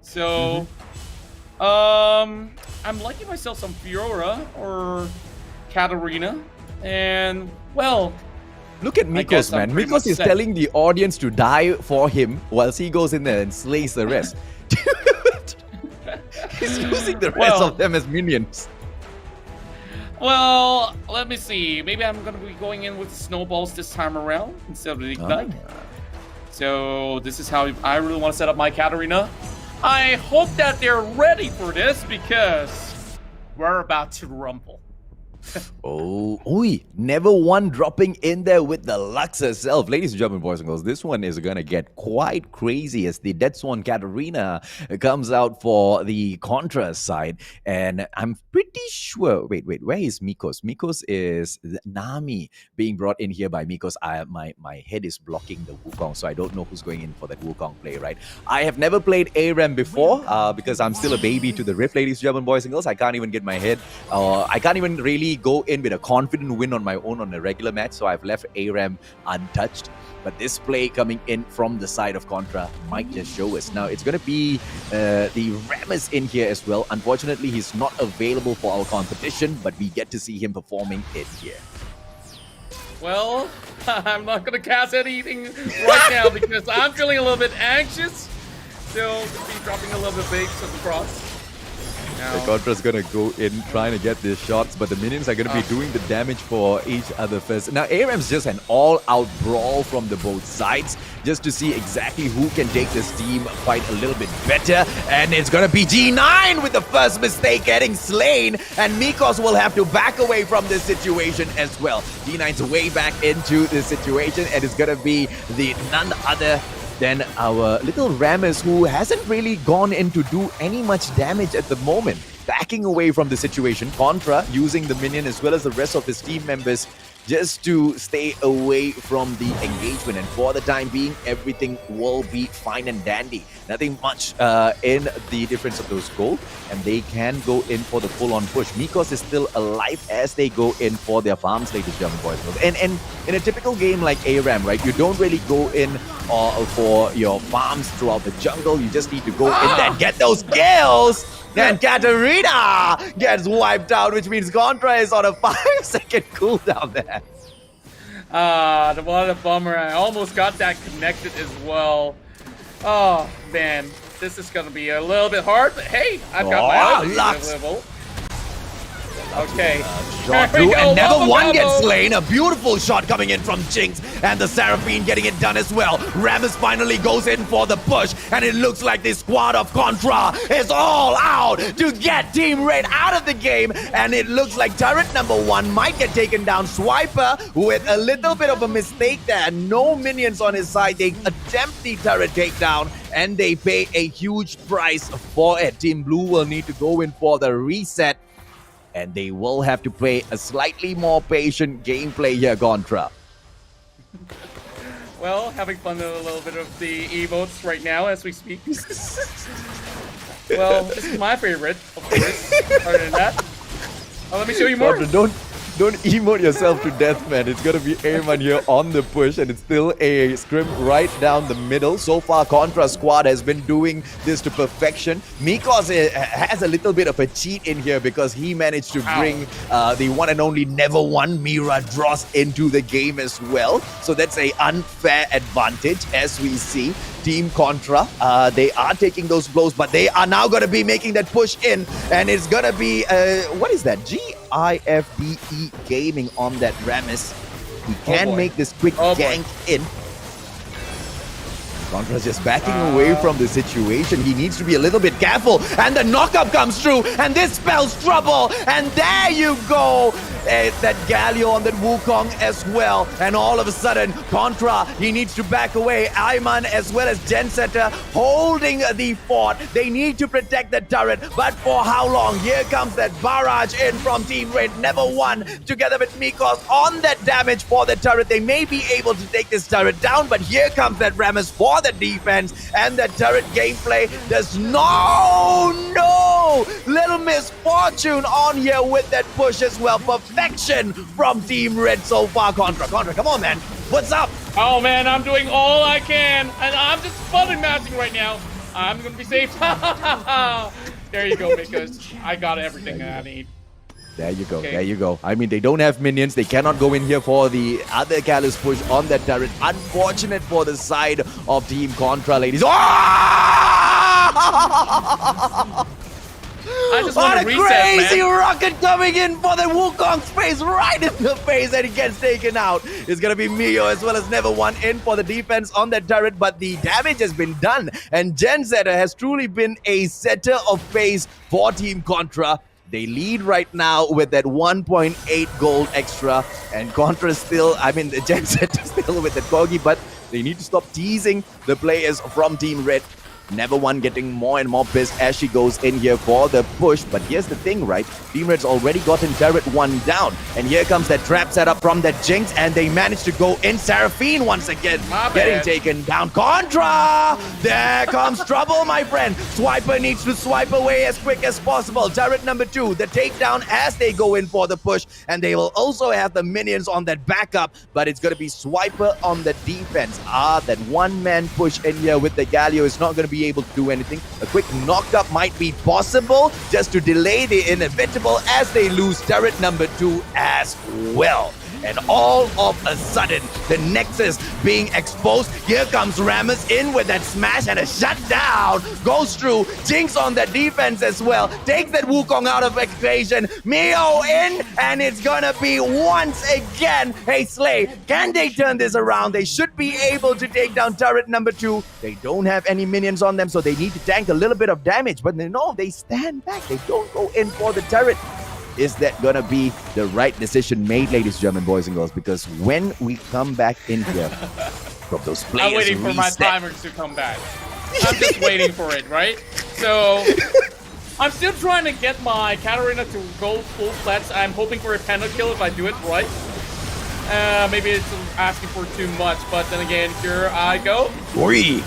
So, I'm liking myself some Fiora or Katarina. And, well, look at Mikos, man. Mikos is telling the audience to die for him whilst he goes in there and slays the rest. He's using the rest of them as minions. Well, let me see. Maybe I'm going to be going in with snowballs this time around instead of the ignite. So this is how I really want to set up my Katarina. I hope that they're ready for this because we're about to rumble. Never one dropping in there with the Lux herself. Ladies and gentlemen, boys and girls, this one is going to get quite crazy as the Dead Swan Katarina comes out for the Contra side. And I'm pretty sure... Wait, where is Mikos? Mikos is Nami being brought in here by Mikos. My head is blocking the Wukong, so I don't know who's going in for that Wukong play, right? I have never played ARAM before because I'm still a baby to the Rift, ladies and gentlemen, boys and girls. I can't even get my head... I can't even really go in with a confident win on my own on a regular match, so I've left ARAM untouched. But this play coming in from the side of Contra might just show us. Now, it's going to be the Ramus in here as well. Unfortunately, he's not available for our competition, but we get to see him performing in here. Well, I'm not going to cast anything right now because I'm feeling a little bit anxious. Still be dropping a little bit big across. The Contra's gonna go in trying to get these shots, but the minions are gonna be doing the damage for each other first. Now, ARAM's just an all-out brawl from the both sides, just to see exactly who can take this team fight a little bit better. And it's gonna be G9 with the first mistake getting slain, and Mikos will have to back away from this situation as well. G9's way back into this situation, and it's gonna be the none other than our little Ramus, who hasn't really gone in to do any much damage at the moment. Backing away from the situation, Contra using the minion as well as the rest of his team members just to stay away from the engagement. And for the time being, everything will be fine and dandy. Nothing much in the difference of those gold, and they can go in for the full-on push. Mikos is still alive as they go in for their farms, ladies and gentlemen, boys and girls. And in a typical game like ARAM, right, you don't really go in for your farms throughout the jungle. You just need to go in there and get those kills. And Katarina gets wiped out, which means Contra is on a 5-second cooldown there. What a bummer. I almost got that connected as well. Oh, man. This is going to be a little bit hard, but hey, I've got my own level. Okay. Shot through, and never one gets slain. A beautiful shot coming in from Jinx, and the Seraphine getting it done as well. Ramus finally goes in for the push, and it looks like the squad of Contra is all out to get Team Red out of the game. And it looks like turret number 1 might get taken down. Swiper with a little bit of a mistake there. No minions on his side. They attempt the turret takedown, and they pay a huge price for it. Team Blue will need to go in for the reset, and they will have to play a slightly more patient gameplay here, Contra. Well, having fun with a little bit of the emotes right now as we speak. Well, this is my favorite, of course. Other than that, let me show you more. Contra, don't emote yourself to death, man. It's gonna be Airman here on the push, and it's still a scrim right down the middle. So far, Contra squad has been doing this to perfection. Mikos has a little bit of a cheat in here because he managed to bring the one and only Never One Mira Dross into the game as well. So that's a unfair advantage as we see. Team Contra, they are taking those blows, but they are now going to be making that push in, and it's going to be, what is that? GIFDE Gaming on that Ramus. He can make this quick gank in. Contra's just backing away from the situation. He needs to be a little bit careful, and the knockup comes through, and this spells trouble, and there you go. That Galio on that Wukong as well, and all of a sudden, Contra, he needs to back away. Ayman as well as Gensetter holding the fort. They need to protect the turret, but for how long? Here comes that barrage in from Team Red. Never One together with Mikos on that damage for the turret. They may be able to take this turret down, but here comes that Ramus for the defense, and the turret gameplay does no little misfortune on here with that push as well. Perfection from Team Red so far. Contra, come on, man. What's up? Oh, man, I'm doing all I can, and I'm just button mashing right now. I'm going to be safe. There you go, because I got everything that I need. There you go, there you go. I mean, they don't have minions. They cannot go in here for the other Callus push on that turret. Unfortunate for the side of Team Contra, ladies. Oh! I just want to reset, crazy man. rocket coming in for the Wukong's face, right in the face, and he gets taken out. It's going to be Mio as well as Never One in for the defense on that turret, but the damage has been done, and Gensetter has truly been a setter of pace for Team Contra. They lead right now with that 1.8 gold extra, and Contra still, I mean, the Gen Z is still with the Corgi, but they need to stop teasing the players from Team Red. Never one getting more and more pissed as she goes in here for the push. But here's the thing, right? Team Red's already gotten turret 1 down. And here comes that trap setup from the Jinx. And they manage to go in. Seraphine once again getting taken down. Contra! There comes trouble, my friend. Swiper needs to swipe away as quick as possible. Turret number 2, the takedown as they go in for the push. And they will also have the minions on that backup. But it's going to be Swiper on the defense. That one-man push in here with the Galio is not going to be able to do anything. A quick knock-up might be possible just to delay the inevitable as they lose turret number 2 as well. And all of a sudden, the Nexus being exposed. Here comes Rammus in with that smash and a shutdown. Goes through. Jinx on the defense as well. Takes that Wukong out of equation. Mio in, and it's gonna be once again. Hey, Slay, can they turn this around? They should be able to take down turret number 2. They don't have any minions on them, so they need to tank a little bit of damage. But no, they stand back. They don't go in for the turret. Is that going to be the right decision made, ladies and gentlemen, boys and girls? Because when we come back in here from those players I'm waiting for my timers to come back. I'm just waiting for it, right? So, I'm still trying to get my Katarina to go full Splats. I'm hoping for a pentakill if I do it right. Maybe it's asking for too much, but then again, here I go. 3.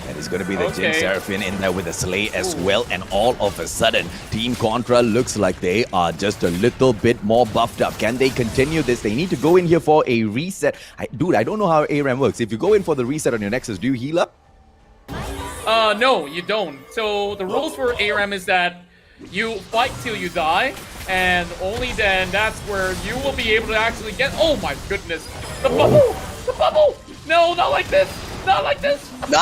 And it's going to be the Jin Seraphine in there with the Slay as well. And all of a sudden, Team Contra looks like they are just a little bit more buffed up. Can they continue this? They need to go in here for a reset. Dude, I don't know how ARAM works. If you go in for the reset on your Nexus, do you heal up? No, you don't. So the rules for ARAM is that you fight till you die, and only then that's where you will be able to actually get... Oh my goodness. The bubble! The bubble! No, not like this! Not like this! No!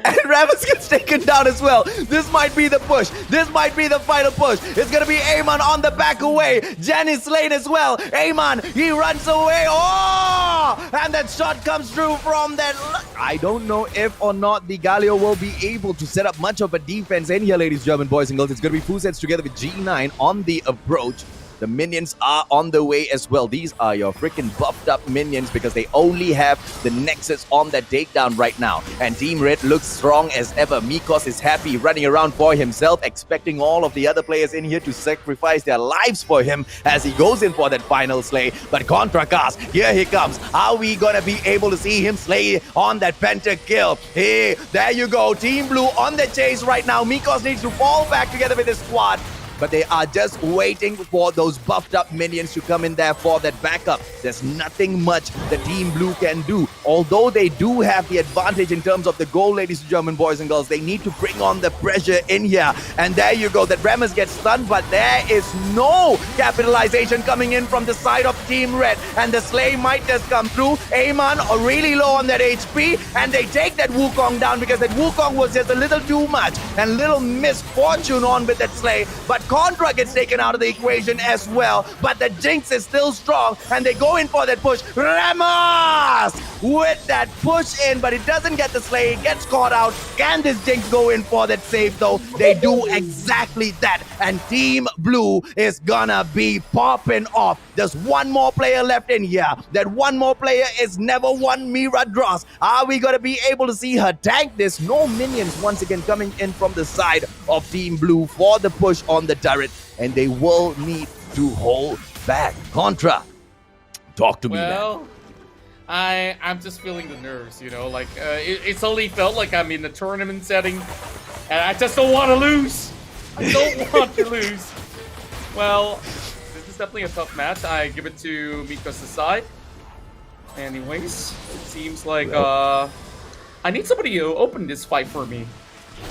And Rammus gets taken down as well. This might be the push. This might be the final push. It's going to be Amon on the back away. Jen is slain as well. Amon, he runs away. Oh! And that shot comes through from that. I don't know if or not the Galio will be able to set up much of a defense in here, ladies and gentlemen, boys and girls. It's going to be Fusets together with G9 on the approach. The minions are on the way as well. These are your freaking buffed up minions because they only have the Nexus on that takedown right now. And Team Red looks strong as ever. Mikos is happy running around for himself, expecting all of the other players in here to sacrifice their lives for him as he goes in for that final slay. But Contra Cast, here he comes. Are we gonna be able to see him slay on that pentakill? Hey, there you go. Team Blue on the chase right now. Mikos needs to fall back together with his squad. But they are just waiting for those buffed up minions to come in there for that backup. There's nothing much the Team Blue can do. Although they do have the advantage in terms of the goal, ladies and gentlemen, boys and girls, they need to bring on the pressure in here. And there you go. That Rammus gets stunned, but there is no capitalization coming in from the side of Team Red. And the Slay might just come through. Amon are really low on that HP, and they take that Wukong down because that Wukong was just a little too much and little misfortune on with that Slay. But Contra gets taken out of the equation as well, but the Jinx is still strong, and they go in for that push. Rammus with that push in, but it doesn't get the Slay. It gets caught out. Can this Jinx go in for that save, though? They do exactly that, and Team Blue is gonna be popping off. There's one more player left in here. That one more player is never one Mira Dross. Are we gonna be able to see her tank this? No minions once again coming in from the side of Team Blue for the push on the turret, and they will need to hold back. Contra, talk to me, man. I'm just feeling the nerves, you know, like it's only felt like I'm in a tournament setting, and I just don't want to lose. I don't want to lose. Well, this is definitely a tough match. I give it to Mikos' side. Anyways, it seems like I need somebody to open this fight for me.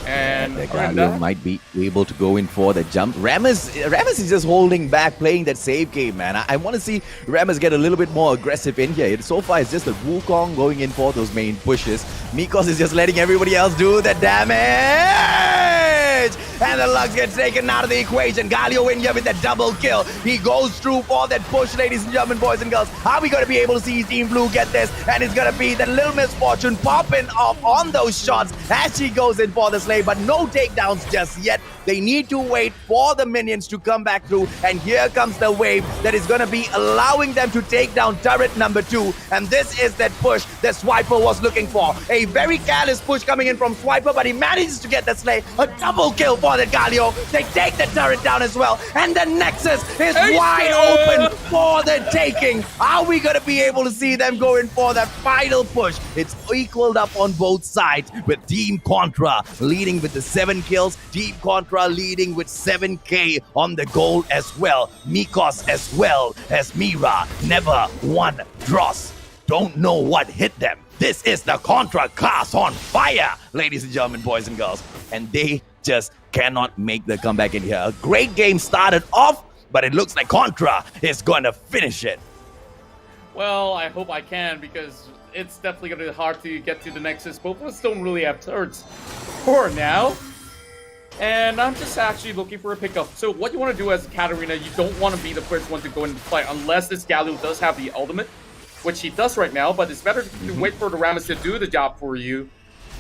And the Galio might be able to go in for the jump. Rammus is just holding back, playing that save game, man. I want to see Rammus get a little bit more aggressive in here. So far, it's just the Wukong going in for those main pushes. Mikos is just letting everybody else do the damage. and the Lux gets taken out of the equation. Galio in here with that double kill. He goes through for that push, ladies and gentlemen, boys and girls. Are we going to be able to see Team Blue get this? And it's going to be the little misfortune popping off on those shots as she goes in for the slay, but no takedowns just yet. They need to wait for the minions to come back through, and here comes the wave that is going to be allowing them to take down turret number 2, and this is that push that Swiper was looking for. A very careless push coming in from Swiper, but he manages to get the slay. A double kill for the Galio. They take the turret down as well, and the Nexus is wide open for the taking. Are we going to be able to see them going for that final push? It's equaled up on both sides with Team Contra leading with the 7 kills. Team Contra leading with 7k on the goal as well. Mikos as well as Mira. Never one dross. Don't know what hit them. This is the Contra class on fire, ladies and gentlemen, boys and girls. And they just cannot make the comeback in here. A great game started off, but it looks like Contra is going to finish it. Well, I hope I can, because it's definitely going to be hard to get to the Nexus. Both of us don't really have turrets for now. And I'm just actually looking for a pickup. So what you want to do as Katarina, you don't want to be the first one to go into fight unless this Galio does have the ultimate, which he does right now, but it's better to wait for the Rammus to do the job for you.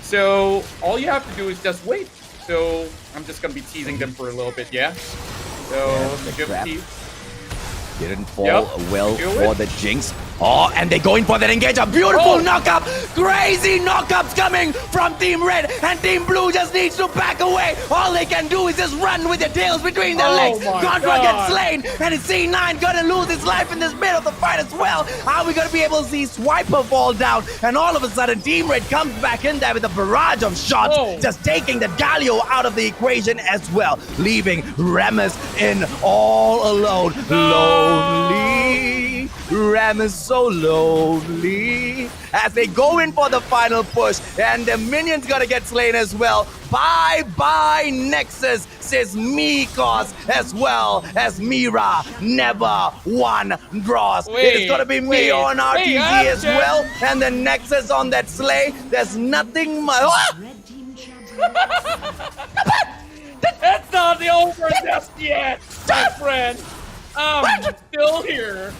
So all you have to do is just wait. So I'm just going to be teasing them for a little bit, yeah? So good tease. Didn't fall well for the Jinx. Oh, and they go in for that engage. A beautiful knockup. Crazy knockups coming from Team Red. And Team Blue just needs to back away. All they can do is just run with their tails between their legs. Contra gets slain. And it's C9 gonna lose his life in this bit of the fight as well. Are we gonna be able to see Swiper fall down? And all of a sudden, Team Red comes back in there with a barrage of shots. Just taking the Galio out of the equation as well. Leaving Rammus in all alone. Lonely. Rammus so lonely as they go in for the final push, and the minions gonna get slain as well. Bye Nexus, says Mikos as well as Mira. Never one draws. It's gonna be me on RTG as well, and the Nexus on that slay. There's nothing much. That's not the over just yet, my friend. I'm still here.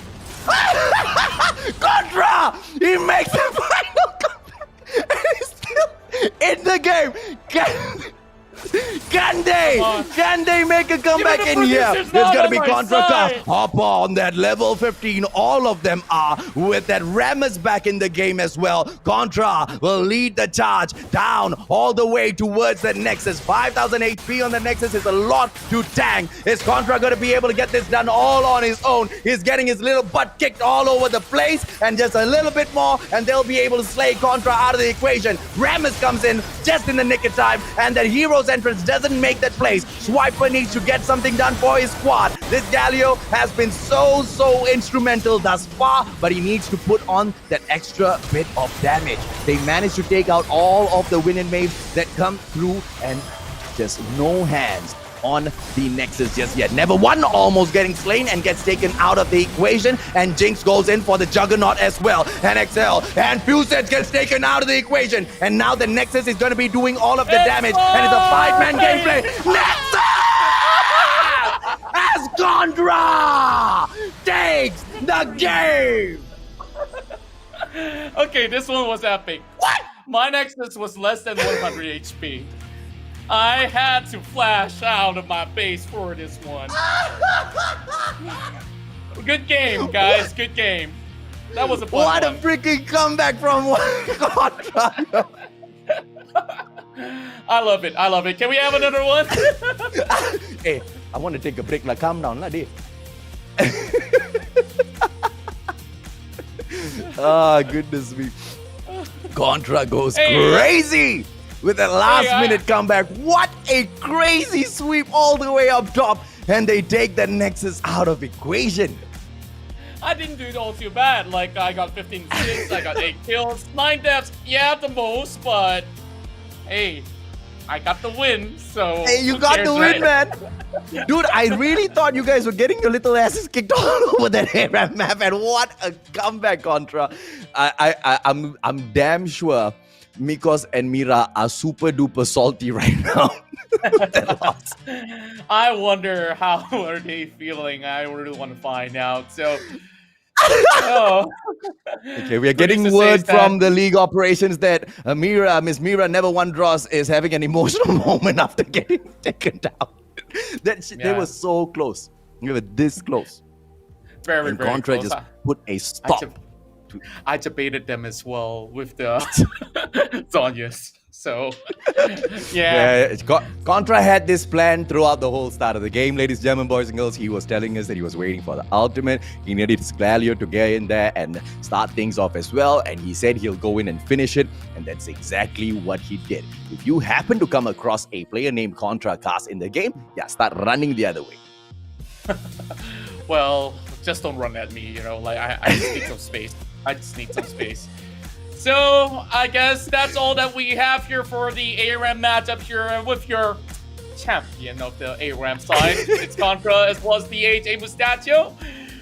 Contra! He makes the final comeback and he's still in the game. Can they make a comeback in here? There's gonna be Contra cast. Hop on that level 15. All of them are with that Rammus back in the game as well. Contra will lead the charge down all the way towards the Nexus. 5,000 HP on the Nexus is a lot to tank. Is Contra gonna be able to get this done all on his own? He's getting his little butt kicked all over the place, and just a little bit more and they'll be able to slay Contra out of the equation. Rammus comes in just in the nick of time, and that hero's entrance doesn't make that place. Swiper needs to get something done for his squad. This Galio has been so instrumental thus far, but he needs to put on that extra bit of damage. They managed to take out all of the win and waves that come through, and just no hands on the Nexus just yet. Never one almost getting slain and gets taken out of the equation, and Jinx goes in for the Juggernaut as well. And XL and Fusage gets taken out of the equation, and now the Nexus is going to be doing all of the damage, and it's a 5-man gameplay. Nexus! As Contra takes the game! Okay, this one was epic. What? My Nexus was less than 100 HP. I had to flash out of my base for this one. Good game, guys. Good game. That was a fun What one. a freaking comeback from Contra. I love it. I love it. Can we have another one? Hey, I want to take a break. Calm down, D. Ah, goodness me. Contra goes crazy with a last-minute comeback. What a crazy sweep all the way up top. And they take the Nexus out of equation. I didn't do it all too bad. Like, I got 15 kills, I got 8 kills, 9 deaths. Yeah, the most, but hey, I got the win, so hey, you got the win, man. Dude, I really thought you guys were getting your little asses kicked all over that ARAM map, and what a comeback, Contra. I'm damn sure Mikos and Mira are super duper salty right now. I wonder how are they feeling. I really want to find out. So, oh. Okay, we are getting Producer word says that- from the league operations that Miss Mira Never One Dross is having an emotional moment after getting taken down. They Yeah. were so close. They were this close. very, And very Contra close. just put a stop. I debated them as well with the Zonyas. So, yeah. Contra had this plan throughout the whole start of the game, ladies and gentlemen, boys and girls. He was telling us that he was waiting for the ultimate. He needed Sclalio to get in there and start things off as well. And he said he'll go in and finish it. And that's exactly what he did. If you happen to come across a player named Contra Cast in the game, yeah, start running the other way. Well, just don't run at me, you know, like I just need some space. I just need some space. So, I guess that's all that we have here for the ARAM matchup here with your champion of the ARAM side. It's Contra as well as BH Mustachio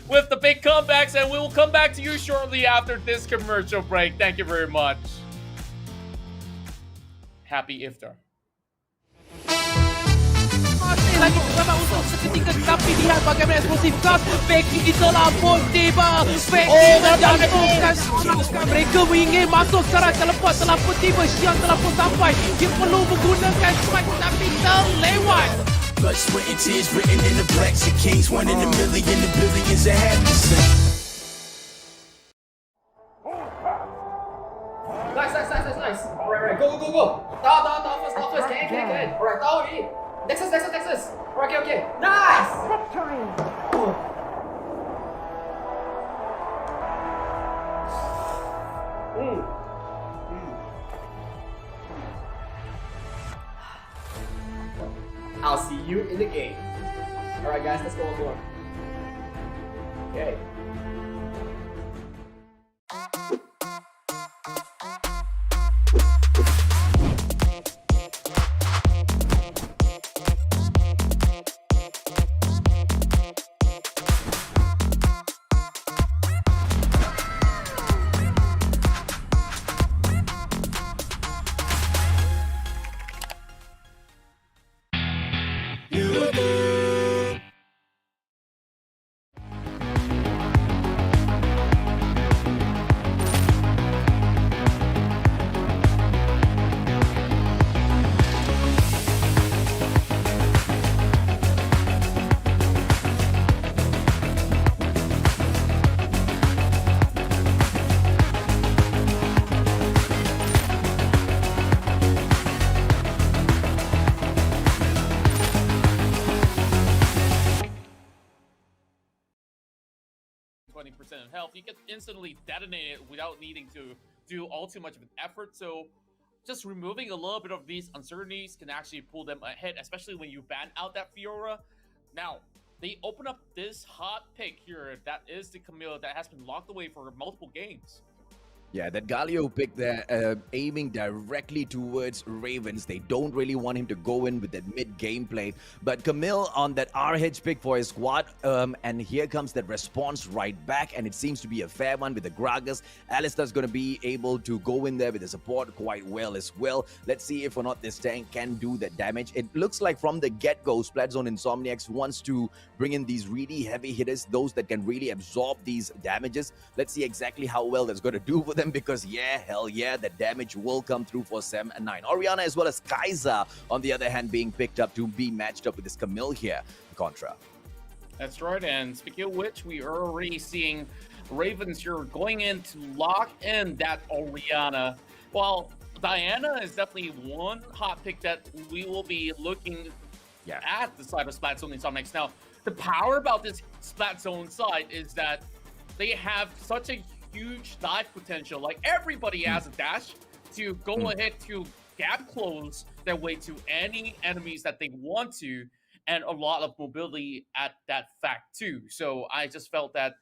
with the big comebacks, and we will come back to you shortly after this commercial break. Thank you very much. Happy Iftar. Masih lagi bersama untuk seketika, tapi lihat bagaimana eksplosif gas. Becky telah pun tiba. Becky menjatuhkan seorang. Mereka ingin masuk secara cepat, telah pun tiba. Siang telah pun sampai. Dia perlu menggunakan strike, tapi terlewat. Blood, sweat, and tears written in the blacks of kings. One in a million, the billions that have to sing. Nice. Alright, go. Down first. Can. Alright, down already. Nexus. Okay. Nice! I'll see you in the game. Alright guys, let's go on board. Okay. Of health, you can instantly detonate it without needing to do all too much of an effort. So just removing a little bit of these uncertainties can actually pull them ahead, especially when you ban out that Fiora. Now, they open up this hot pick here that is the Camille that has been locked away for multiple games. Yeah, that Galio pick there, aiming directly towards Ravens. They don't really want him to go in with that mid gameplay. But Camille on that RH pick for his squad, and here comes that response right back, and it seems to be a fair one with the Gragas. Alistair's going to be able to go in there with the support quite well as well. Let's see if or not this tank can do that damage. It looks like from the get-go, Splatzone Insomiax wants to bring in these really heavy hitters, those that can really absorb these damages. Let's see exactly how well that's going to do for them, because hell yeah, the damage will come through for Sam and 9. Oriana as well as Kaiser, on the other hand, being picked up to be matched up with this Camille here, Contra. That's right, and speaking of which, we are already seeing Ravens here going in to lock in that Oriana. Well, Diana is definitely one hot pick that we will be looking at the side of Splatzone Insomiax. Now, the power about this Splatzone side is that they have such a huge dive potential. Like, everybody has a dash to go ahead to gap close their way to any enemies that they want to, and a lot of mobility at that fact too. So I just felt that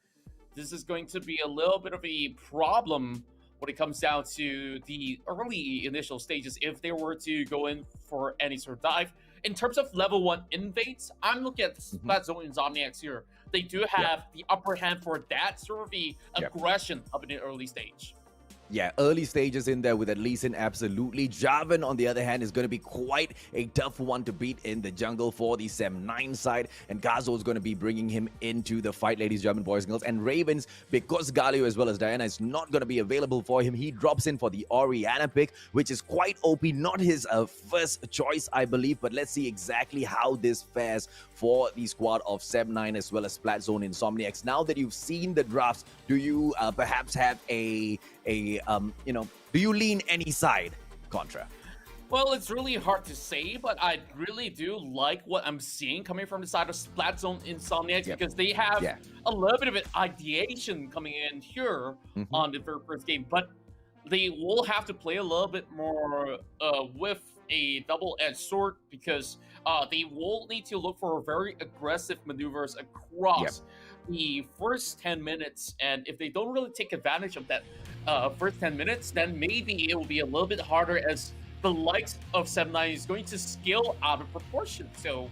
this is going to be a little bit of a problem when it comes down to the early initial stages if they were to go in for any sort of dive. In terms of level 1 invades, I'm looking at Splatzone Insomniacs here. They do have the upper hand for that sort of the aggression up in the early stage. Yeah, early stages in there with at least in absolutely. Jarvan, on the other hand, is going to be quite a tough one to beat in the jungle for the Sem9 side. And Gazo is going to be bringing him into the fight, ladies, gentlemen, boys and girls. And Ravens, because Galio as well as Diana is not going to be available for him, he drops in for the Orianna pick, which is quite OP. Not his first choice, I believe. But let's see exactly how this fares for the squad of Sem9 as well as Splatzone Insomiax. Now that you've seen the drafts, do you perhaps have do you lean any side, Contra? Well, it's really hard to say, but I really do like what I'm seeing coming from the side of Splatzone Insomniacs because they have a little bit of an ideation coming in here on the very first game, but they will have to play a little bit more with a double-edged sword because they will need to look for very aggressive maneuvers across the first 10 minutes, and if they don't really take advantage of that first 10 minutes, then maybe it will be a little bit harder as the likes of Sem9 is going to scale out of proportion. So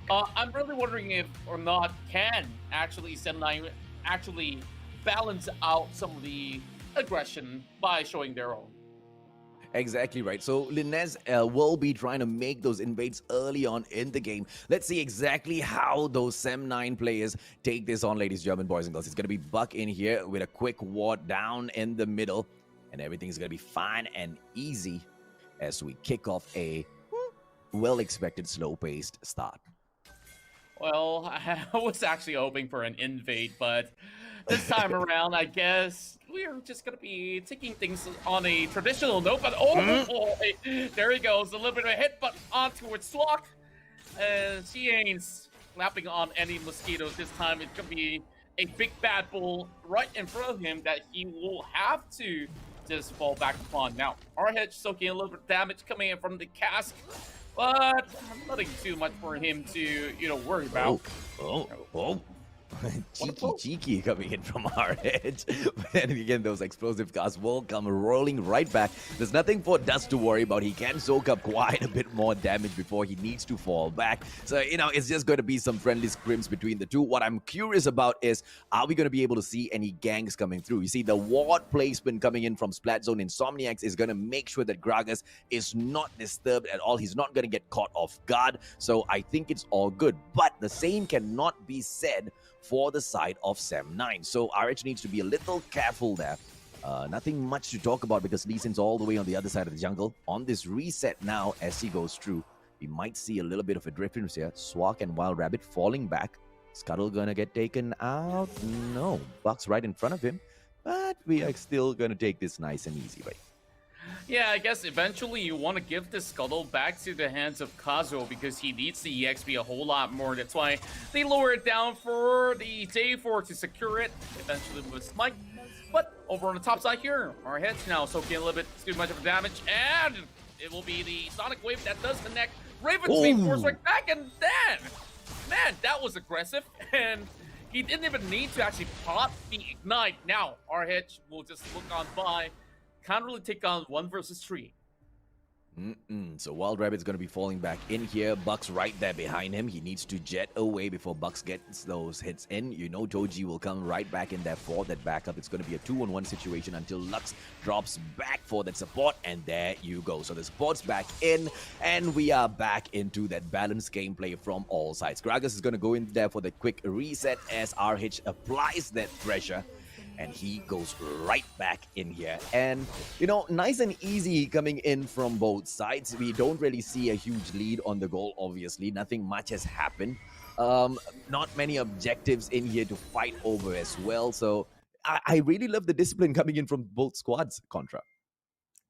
I'm really wondering if or not can actually Sem9 actually balance out some of the aggression by showing their own. Exactly right. So Linez will be trying to make those invades early on in the game. Let's see exactly how those Sem9 players take this on, ladies, German boys and girls. It's going to be Buck in here with a quick ward down in the middle, and everything's going to be fine and easy as we kick off a well-expected slow-paced start. Well, I was actually hoping for an invade, but this time around, I guess we're just going to be taking things on a traditional note. But boy, there he goes. A little bit of a hit, but on towards Swak. She ain't slapping on any mosquitoes this time. It's going to be a big bad bull right in front of him that he will have to just fall back upon. Now, RH soaking a little bit of damage coming in from the cask. But nothing too much for him to, worry about. Cheeky coming in from our edge. But then again, those explosive casts will come rolling right back. There's nothing for Dust to worry about. He can soak up quite a bit more damage before he needs to fall back. So, it's just going to be some friendly scrims between the two. What I'm curious about is, are we going to be able to see any ganks coming through? You see, the ward placement coming in from Splatzone Insomniacs is going to make sure that Gragas is not disturbed at all. He's not going to get caught off guard. So I think it's all good. But the same cannot be said for the side of Sem9. So RH needs to be a little careful there. Nothing much to talk about because Lee Sin's all the way on the other side of the jungle. On this reset now, as he goes through, we might see a little bit of a difference here. Swak and Wild Rabbit falling back. Scuttle gonna get taken out? No. Buck's right in front of him. But we are still gonna take this nice and easy, right? Yeah, I guess eventually you want to give this Scuttle back to the hands of Kazuo because he needs the EXP a whole lot more. That's why they lower it down for the J4 to secure it, eventually with Smite. But over on the top side here, our heads now soaking a little bit too much of damage, and it will be the Sonic Wave that does connect. Raven's being forced right back, and then, man, that was aggressive, and he didn't even need to actually pop the Ignite. Now, our hedge will just look on by. Can't really take on 1 versus 3. So Wild Rabbit's going to be falling back in here. Buck's right there behind him. He needs to jet away before Bucks gets those hits in. Toji will come right back in there for that backup. It's going to be a 2-on-1 situation until Lux drops back for that support. And there you go. So the support's back in. And we are back into that balanced gameplay from all sides. Gragas is going to go in there for the quick reset as RH applies that pressure. And he goes right back in here. And, nice and easy coming in from both sides. We don't really see a huge lead on the goal, obviously. Nothing much has happened. Not many objectives in here to fight over as well. So I really love the discipline coming in from both squads, Contra.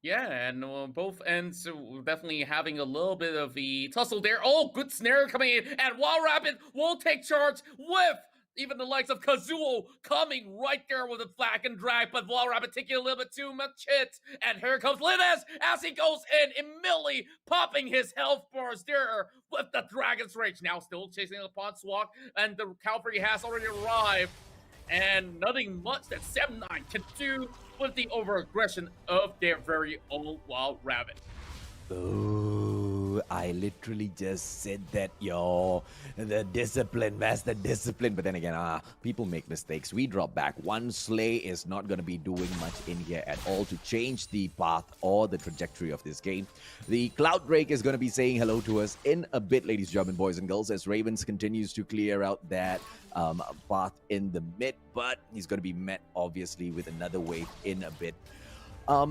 Yeah, and both ends definitely having a little bit of the tussle there. Oh, good snare coming in. And Wild Rabbit will take charge with even the likes of Kazuo coming right there with a flag and drag, but Wild Rabbit taking a little bit too much hit. And here comes Linez as he goes in, immediately popping his health bars there with the Dragon's Rage. Now still chasing upon Swak, and the cavalry has already arrived. And nothing much that Sem9 can do with the over-aggression of their very own Wild Rabbit. Ooh, Dude, I literally just said that, yo, the discipline, master discipline. But then again, people make mistakes. We drop back. One Slay is not going to be doing much in here at all to change the path or the trajectory of this game. The Cloud Drake is going to be saying hello to us in a bit, ladies and gentlemen, boys and girls, as Ravens continues to clear out that path in the mid. But he's going to be met, obviously, with another wave in a bit.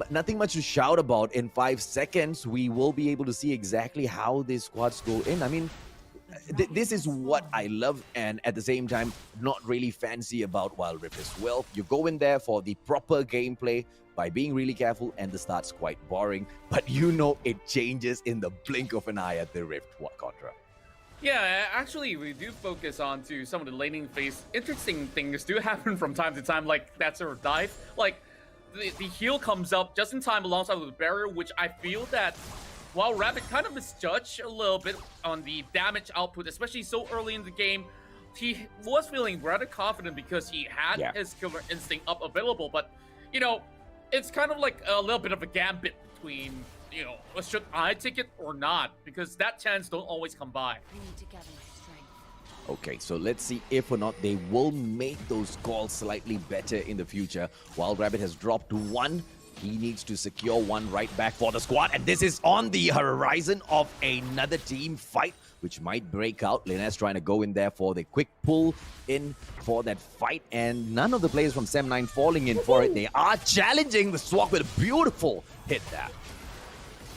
Nothing much to shout about. In 5 seconds, we will be able to see exactly how these squads go in. I mean, this is what I love, and at the same time, not really fancy about Wild Rift as well. You go in there for the proper gameplay by being really careful, and the start's quite boring, but you know it changes in the blink of an eye at the Rift. What, Contra? Yeah, actually, we do focus on to some of the laning phase. Interesting things do happen from time to time, like that sort of dive. Like, the heal comes up just in time alongside with the barrier, which I feel that while Rabbit kind of misjudged a little bit on the damage output, especially so early in the game, he was feeling rather confident because he had his killer instinct up available. But, you know, it's kind of like a little bit of a gambit between, you know, should I take it or not? Because that chance don't always come by. Okay, so let's see if or not they will make those calls slightly better in the future. Wild Rabbit has dropped 1. He needs to secure 1 right back for the squad. And this is on the horizon of another team fight, which might break out. Linus trying to go in there for the quick pull in for that fight. And none of the players from Sem9 falling in for it. They are challenging the Swag with a beautiful hit there.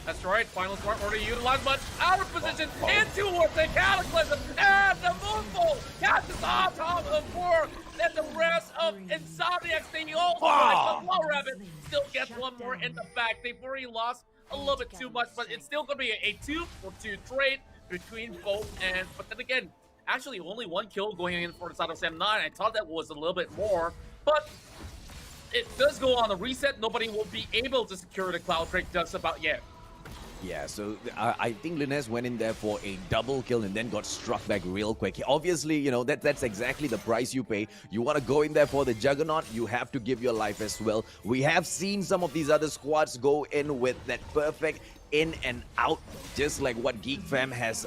That's right, Final Smart already utilized, but out of position into what the Cataclysm and the Moonfall catches on top of 4. And the rest of Insomiax, they all but Wild Rabbit still gets 1 more in the back. They've already lost a little bit too much, but it's still going to be a 2-for-2 trade between both. And but then again, actually only 1 kill going in for the side of Sem9. I thought that was a little bit more, but it does go on the reset. Nobody will be able to secure the Cloud Drake just about yet. Yeah, so I think Linus went in there for a double kill and then got struck back real quick. Obviously, you know, that's exactly the price you pay. You want to go in there for the Juggernaut, you have to give your life as well. We have seen some of these other squads go in with that perfect in and out, just like what Geek Fam has,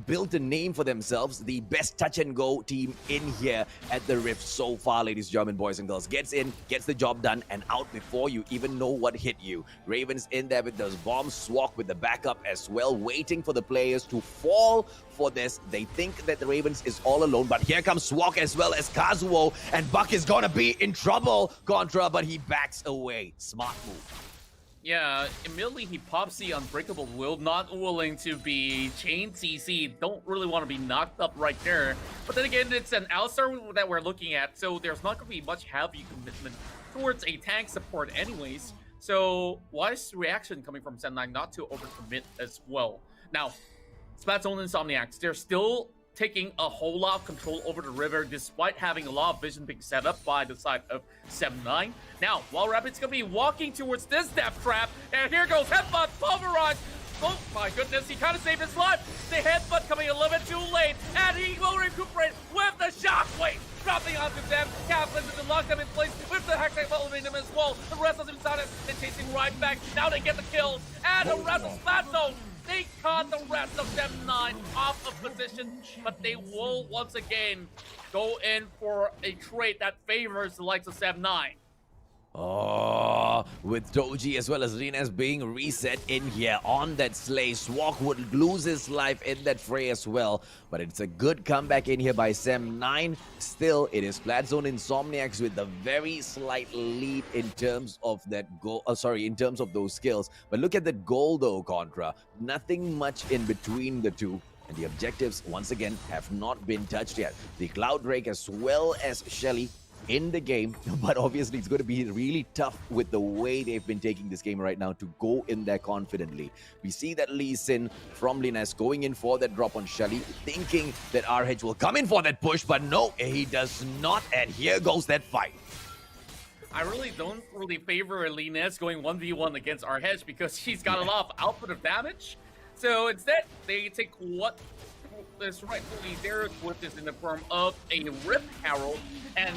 built a name for themselves. The best touch and go team in here at the Rift so far, ladies and gentlemen, boys and girls. Gets in, gets the job done, and out before you even know what hit you. Ravens in there with those bombs, Swag with the backup as well, waiting for the players to fall for this. They think that the Ravens is all alone, but here comes Swag as well as Kazuo, and Buck is gonna be in trouble, Contra, but he backs away. Smart move. Yeah, immediately he pops the Unbreakable Will, not willing to be chained CC, don't really want to be knocked up right there. But then again, it's an Alistar that we're looking at, so there's not going to be much heavy commitment towards a tank support anyways. So, wise reaction coming from Sem9 not to overcommit as well. Now, Splatzone and Insomiax, they're still taking a whole lot of control over the river despite having a lot of vision being set up by the side of Sem9. Now, Wild Rabbit's gonna be walking towards this death trap, and here goes Headbutt, Pulverize. Oh my goodness, he kind of saved his life. The Headbutt coming a little bit too late, and he will recuperate with the Shockwave dropping onto them. Cataclysm to lock them in place with the Hextech elevating them as well. The rest of them started and chasing right back. Now they get the kills, and the rest of Splatzone. They caught the rest of Sem9 off of position, but they will once again go in for a trade that favors the likes of Sem9. Oh, with Doji as well as Rines being reset in here on that Slay. Swag would lose his life in that fray as well. But it's a good comeback in here by Sem9. Still, it is Splatzone Insomiax with a very slight lead in terms of that goal. In terms of those skills. But look at that goal though, Contra. Nothing much in between the two. And the objectives, once again, have not been touched yet. The Cloud Drake as well as Shelly in the game, but obviously it's going to be really tough with the way they've been taking this game right now to go in there confidently. We see that Lee Sin from Linus going in for that drop on Shelly, thinking that RH will come in for that push, but no, he does not, and here goes that fight. I really don't favor Linus going 1v1 against RH because she's got a lot of output of damage. So instead, they take what is rightfully theirs, which is in the form of a Rift Herald, and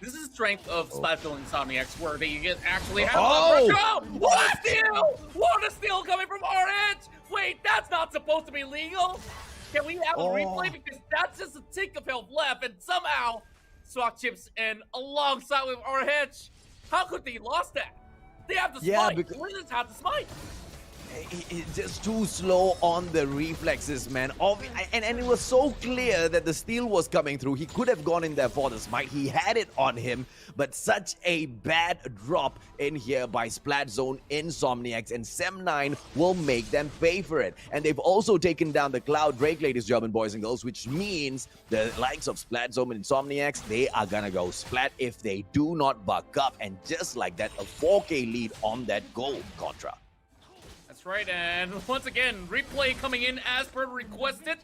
This is the strength of Splatzone and Insomiax, where they get actually have What a steal! What a steal coming from RH! Wait, that's not supposed to be legal. Can we have a replay? Because that's just a tick of health left, and somehow Swag chips in alongside with RH. How could they lost that? They have the smite. because Liz have the smite. It's just too slow on the reflexes, man. And it was so clear that the steal was coming through. He could have gone in there for the smite. He had it on him, but such a bad drop in here by Splatzone, Insomiax, and Sem9 will make them pay for it. And they've also taken down the Cloud Drake, ladies, German boys and girls, which means the likes of Splatzone and Insomiax, they are gonna go splat if they do not buck up. And just like that, a 4K lead on that goal, Contra. That's right, and once again, replay coming in as per requested.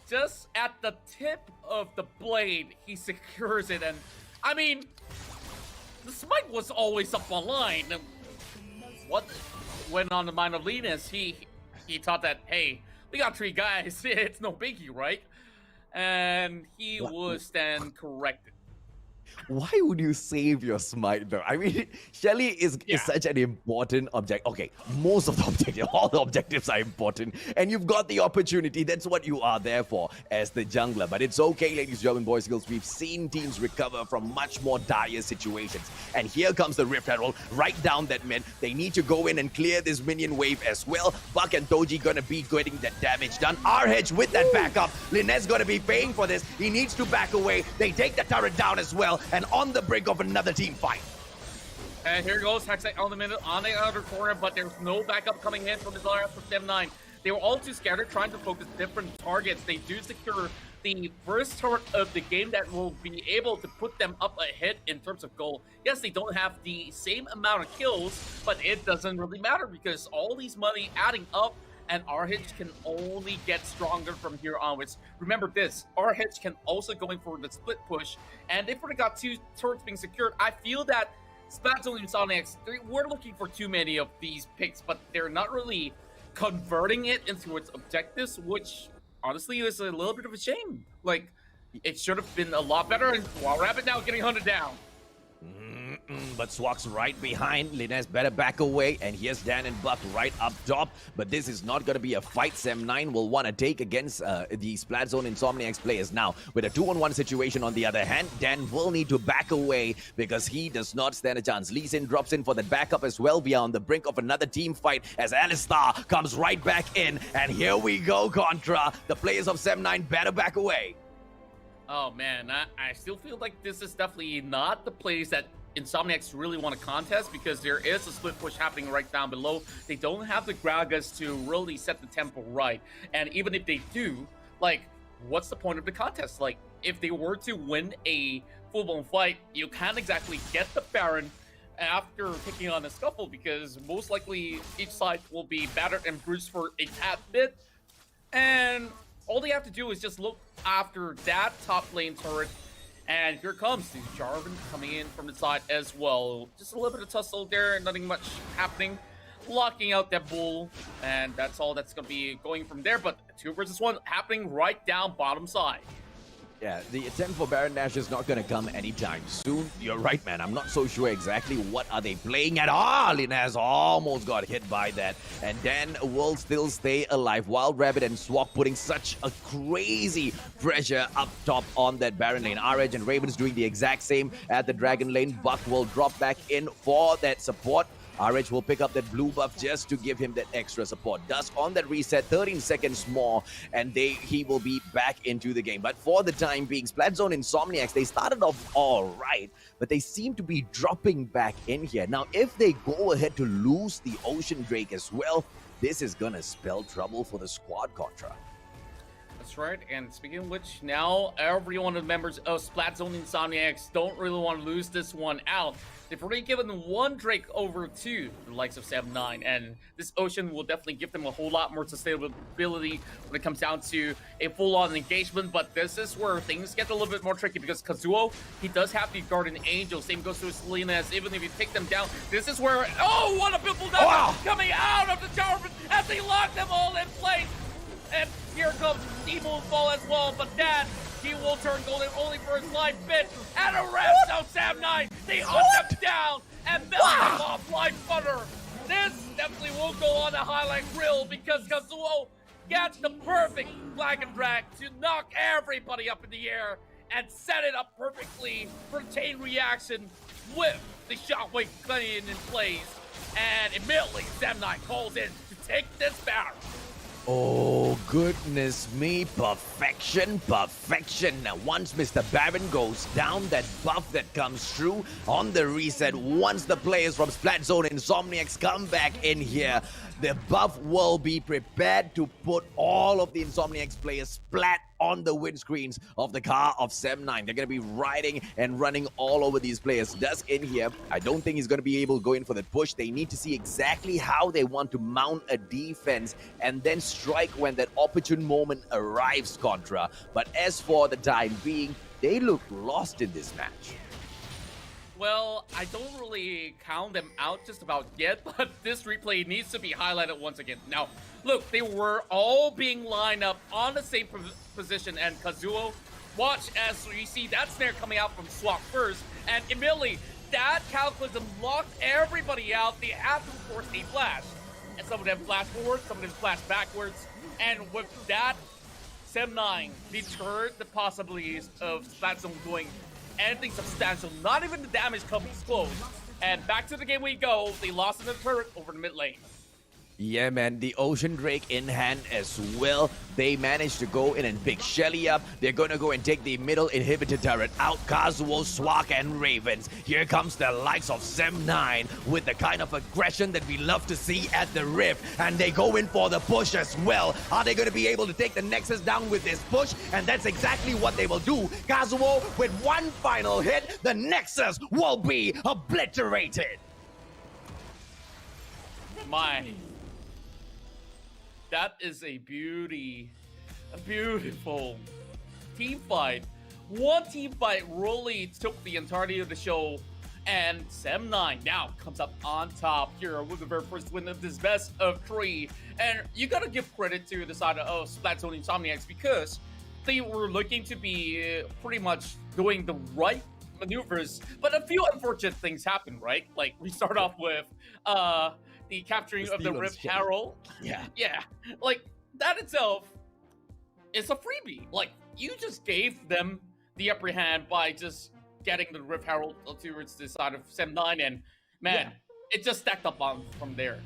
Just at the tip of the blade, he secures it, and I mean, the smite was always up online. What went on the mind of Linus? He thought that, hey, we got 3 guys, it's no biggie, right? And he was then corrected. Why would you save your smite though? I mean, Shelly is such an important object. Okay, most of the objectives, all the objectives are important, and you've got the opportunity. That's what you are there for as the jungler. But it's okay, ladies, gentlemen, boys, and girls. We've seen teams recover from much more dire situations. And here comes the Rift Herald right down that mid. They need to go in and clear this minion wave as well. Buck and Toji gonna be getting that damage done. RH with that backup. Linet's gonna be paying for this. He needs to back away. They take the turret down as well. And on the brink of another team fight. And here goes Hexite on the minute on the other corner, but there's no backup coming in from his RF for Sem9. They were all too scattered, trying to focus different targets. They do secure the first turret of the game that will be able to put them up ahead in terms of goal. Yes, they don't have the same amount of kills, but it doesn't really matter because all these money adding up, and RH can only get stronger from here onwards. Remember this, RH can also going for the split push, and if we got 2 turrets being secured, I feel that Splatzone and Insomiax, we're looking for too many of these picks, but they're not really converting it into its objectives, which honestly is a little bit of a shame. Like, it should have been a lot better, and while Rabbit now getting hunted down. But Swag's right behind. Linus better back away. And here's Dan and Buck right up top. But this is not going to be a fight Sem9 will want to take against the Splatzone Insomiax players. Now, with a 2-on-1 situation on the other hand, Dan will need to back away because he does not stand a chance. Lee Sin drops in for the backup as well. We are on the brink of another team fight as Alistar comes right back in. And here we go, Contra. The players of Sem9 better back away. Oh man, I still feel like this is definitely not the place that Insomiax really want to contest because there is a split push happening right down below. They don't have the Gragas to really set the tempo right. And even if they do, like, what's the point of the contest? Like, if they were to win a full-blown fight, you can't exactly get the Baron after taking on a scuffle because most likely each side will be battered and bruised for a tad bit. And all they have to do is just look after that top lane turret. And here comes the Jarvan coming in from the side as well. Just a little bit of tussle there, nothing much happening. Locking out that bull, and that's all that's going to be going from there. But 2 versus 1 happening right down bottom side. Yeah, the attempt for Baron Nash is not going to come anytime soon. You're right, man. I'm not so sure exactly what are they playing at. Linaz almost got hit by that. And Dan will still stay alive. Wild Rabbit and Swag putting such a crazy pressure up top on that Baron lane. RH and Ravens doing the exact same at the Dragon lane. Buck will drop back in for that support. RH will pick up that blue buff just to give him that extra support. Dusk on that reset, 13 seconds more, and he will be back into the game. But for the time being, Splatzone Insomiax, they started off all right, but they seem to be dropping back in here. Now, if they go ahead to lose the Ocean Drake as well, this is gonna spell trouble for the squad, Contra. That's right, and speaking of which, now every one of the members of Splatzone Insomiax don't really want to lose this one out. They've already given 1 Drake over to the likes of Sem9, and this Ocean will definitely give them a whole lot more sustainability when it comes down to a full-on engagement, but this is where things get a little bit more tricky because Kazuo, he does have the Guardian Angel, same goes to his Selena's, even if you take them down, this is where, oh, what a beautiful damage coming out of the Jarvan as they lock them all in place, and here comes the Moonfall as well, but that He will turn golden only for his life bit. And a rest out Sam9. They hunt them down and melt them off like butter. This definitely will go on the highlight reel because Kazuo gets the perfect flag and drag to knock everybody up in the air and set it up perfectly for chain reaction with the shockwave coming in place. And immediately Sam9 calls in to take this battle. Oh, goodness me. Perfection, perfection. Now, once Mr. Baron goes down, that buff that comes through on the reset, once the players from Splatzone and Insomiax come back in here, the buff will be prepared to put all of the Insomiax players splat on the windscreens of the car of Sam9. They're going to be riding and running all over these players. Thus, in here, I don't think he's going to be able to go in for the push. They need to see exactly how they want to mount a defense and then strike when that opportune moment arrives, Contra. But as for the time being, they look lost in this match. Well, I don't really count them out just about yet, but this replay needs to be highlighted once again. Now, look, they were all being lined up on the same position, and Kazuo, watch as you see that snare coming out from Swap first, and immediately that Cataclysm locked everybody out. They have to force a flash, and some of them flash forward, some of them flash backwards, and with that, Sam9 deterred the possibilities of Splatzone doing anything substantial, not even the damage comes close. And back to the game we go. They lost in the turret over the mid lane. Yeah, man, the Ocean Drake in hand as well. They managed to go in and pick Shelly up. They're going to go and take the middle inhibitor turret out. Kazuo, Swag, and Ravens. Here comes the likes of Sam9 with the kind of aggression that we love to see at the Rift. And they go in for the push as well. Are they going to be able to take the Nexus down with this push? And that's exactly what they will do. Kazuo, with one final hit, the Nexus will be obliterated. My... that is a beautiful team fight. One team fight really took the entirety of the show, and Sam9 now comes up on top here with the very first win of this best of 3. And you gotta give credit to the side of Splatzone Insomiax because they were looking to be pretty much doing the right maneuvers, but a few unfortunate things happen, right? Like we start off with the capturing of the Rift Herald. Yeah. Like that itself is a freebie. Like you just gave them the upper hand by just getting the Rift Herald towards the side of Sam9, and man, it just stacked up on from there.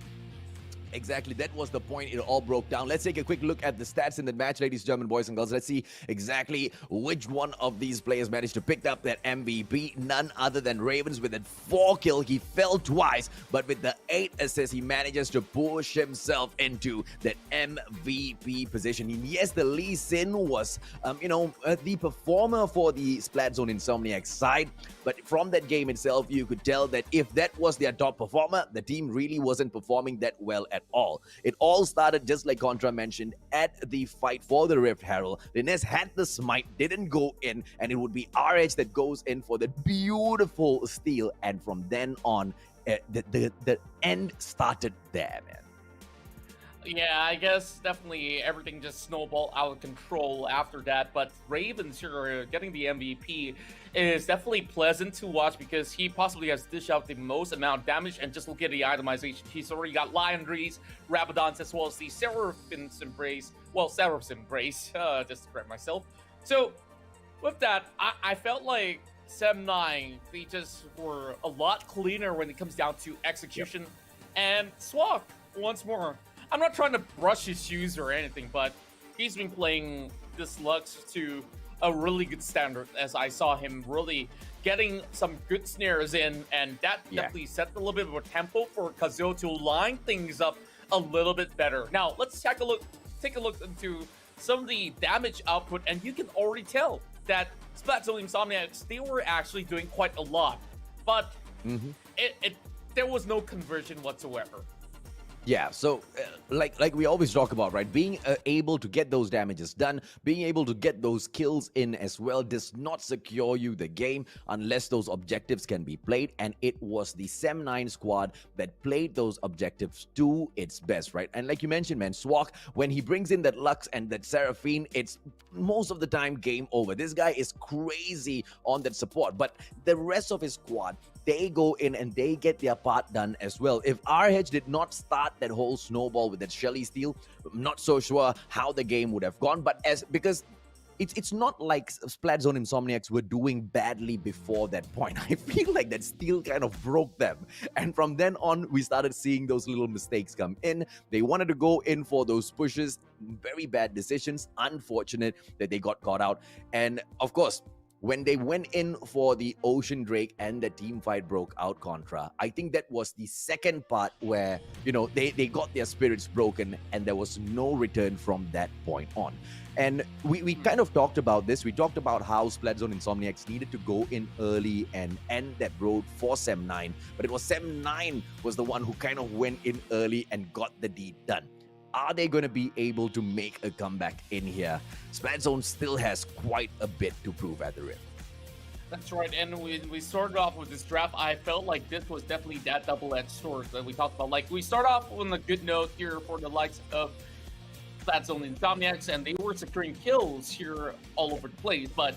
Exactly, that was the point. It all broke down. Let's take a quick look at the stats in the match, ladies and gentlemen, boys and girls. Let's see exactly which one of these players managed to pick up that MVP. None other than Ravens with that 4 kill. He fell twice, but with the 8 assists, he manages to push himself into that MVP position. And yes, the Lee Sin was, the performer for the Splatzone Insomniac side. But from that game itself, you could tell that if that was their top performer, the team really wasn't performing that well at all. It all started, just like Contra mentioned, at the fight for the Rift Herald. Linez had the smite, didn't go in, and it would be RH that goes in for the beautiful steal. And from then on, the end started there, man. Yeah, I guess definitely everything just snowballed out of control after that, but Ravens here getting the MVP is definitely pleasant to watch because he possibly has dished out the most amount of damage, and just look at the itemization. He's already got Liandry's, Rabadon's, as well as the Seraphim's Embrace. Well, Seraphim's Embrace, just to correct myself. So, with that, I felt like Sam9, they just were a lot cleaner when it comes down to execution. And Swag, once more, I'm not trying to brush his shoes or anything, but he's been playing this Lux to a really good standard, as I saw him really getting some good snares in, and that definitely set a little bit of a tempo for Kazuo to line things up a little bit better. Now, let's take a look into some of the damage output, and you can already tell that Splatzone Insomniacs, they were actually doing quite a lot, but there was no conversion whatsoever. Yeah, so like we always talk about, right? Being able to get those damages done, being able to get those kills in as well does not secure you the game unless those objectives can be played. And it was the Sem9 squad that played those objectives to its best, right? And like you mentioned, man, Swak, when he brings in that Lux and that Seraphine, it's most of the time game over. This guy is crazy on that support, but the rest of his squad, they go in and they get their part done as well. If RH did not start that whole snowball with that Shelly steal, I'm not so sure how the game would have gone. But because it's not like Splatzone Insomniacs were doing badly before that point. I feel like that steal kind of broke them. And from then on, we started seeing those little mistakes come in. They wanted to go in for those pushes. Very bad decisions. Unfortunate that they got caught out. And of course, when they went in for the Ocean Drake and the team fight broke out Contra, I think that was the second part where, they got their spirits broken and there was no return from that point on. And we kind of talked about this. We talked about how Splatzone Insomniacs needed to go in early and end that road for Sem9. But it was Sem9 was the one who kind of went in early and got the deed done. Are they going to be able to make a comeback in here? Splatzone still has quite a bit to prove at the rim. That's right, and we started off with this draft. I felt like this was definitely that double-edged sword that we talked about. Like, we start off on a good note here for the likes of Splatzone Insomniacs, and they were securing kills here all over the place, but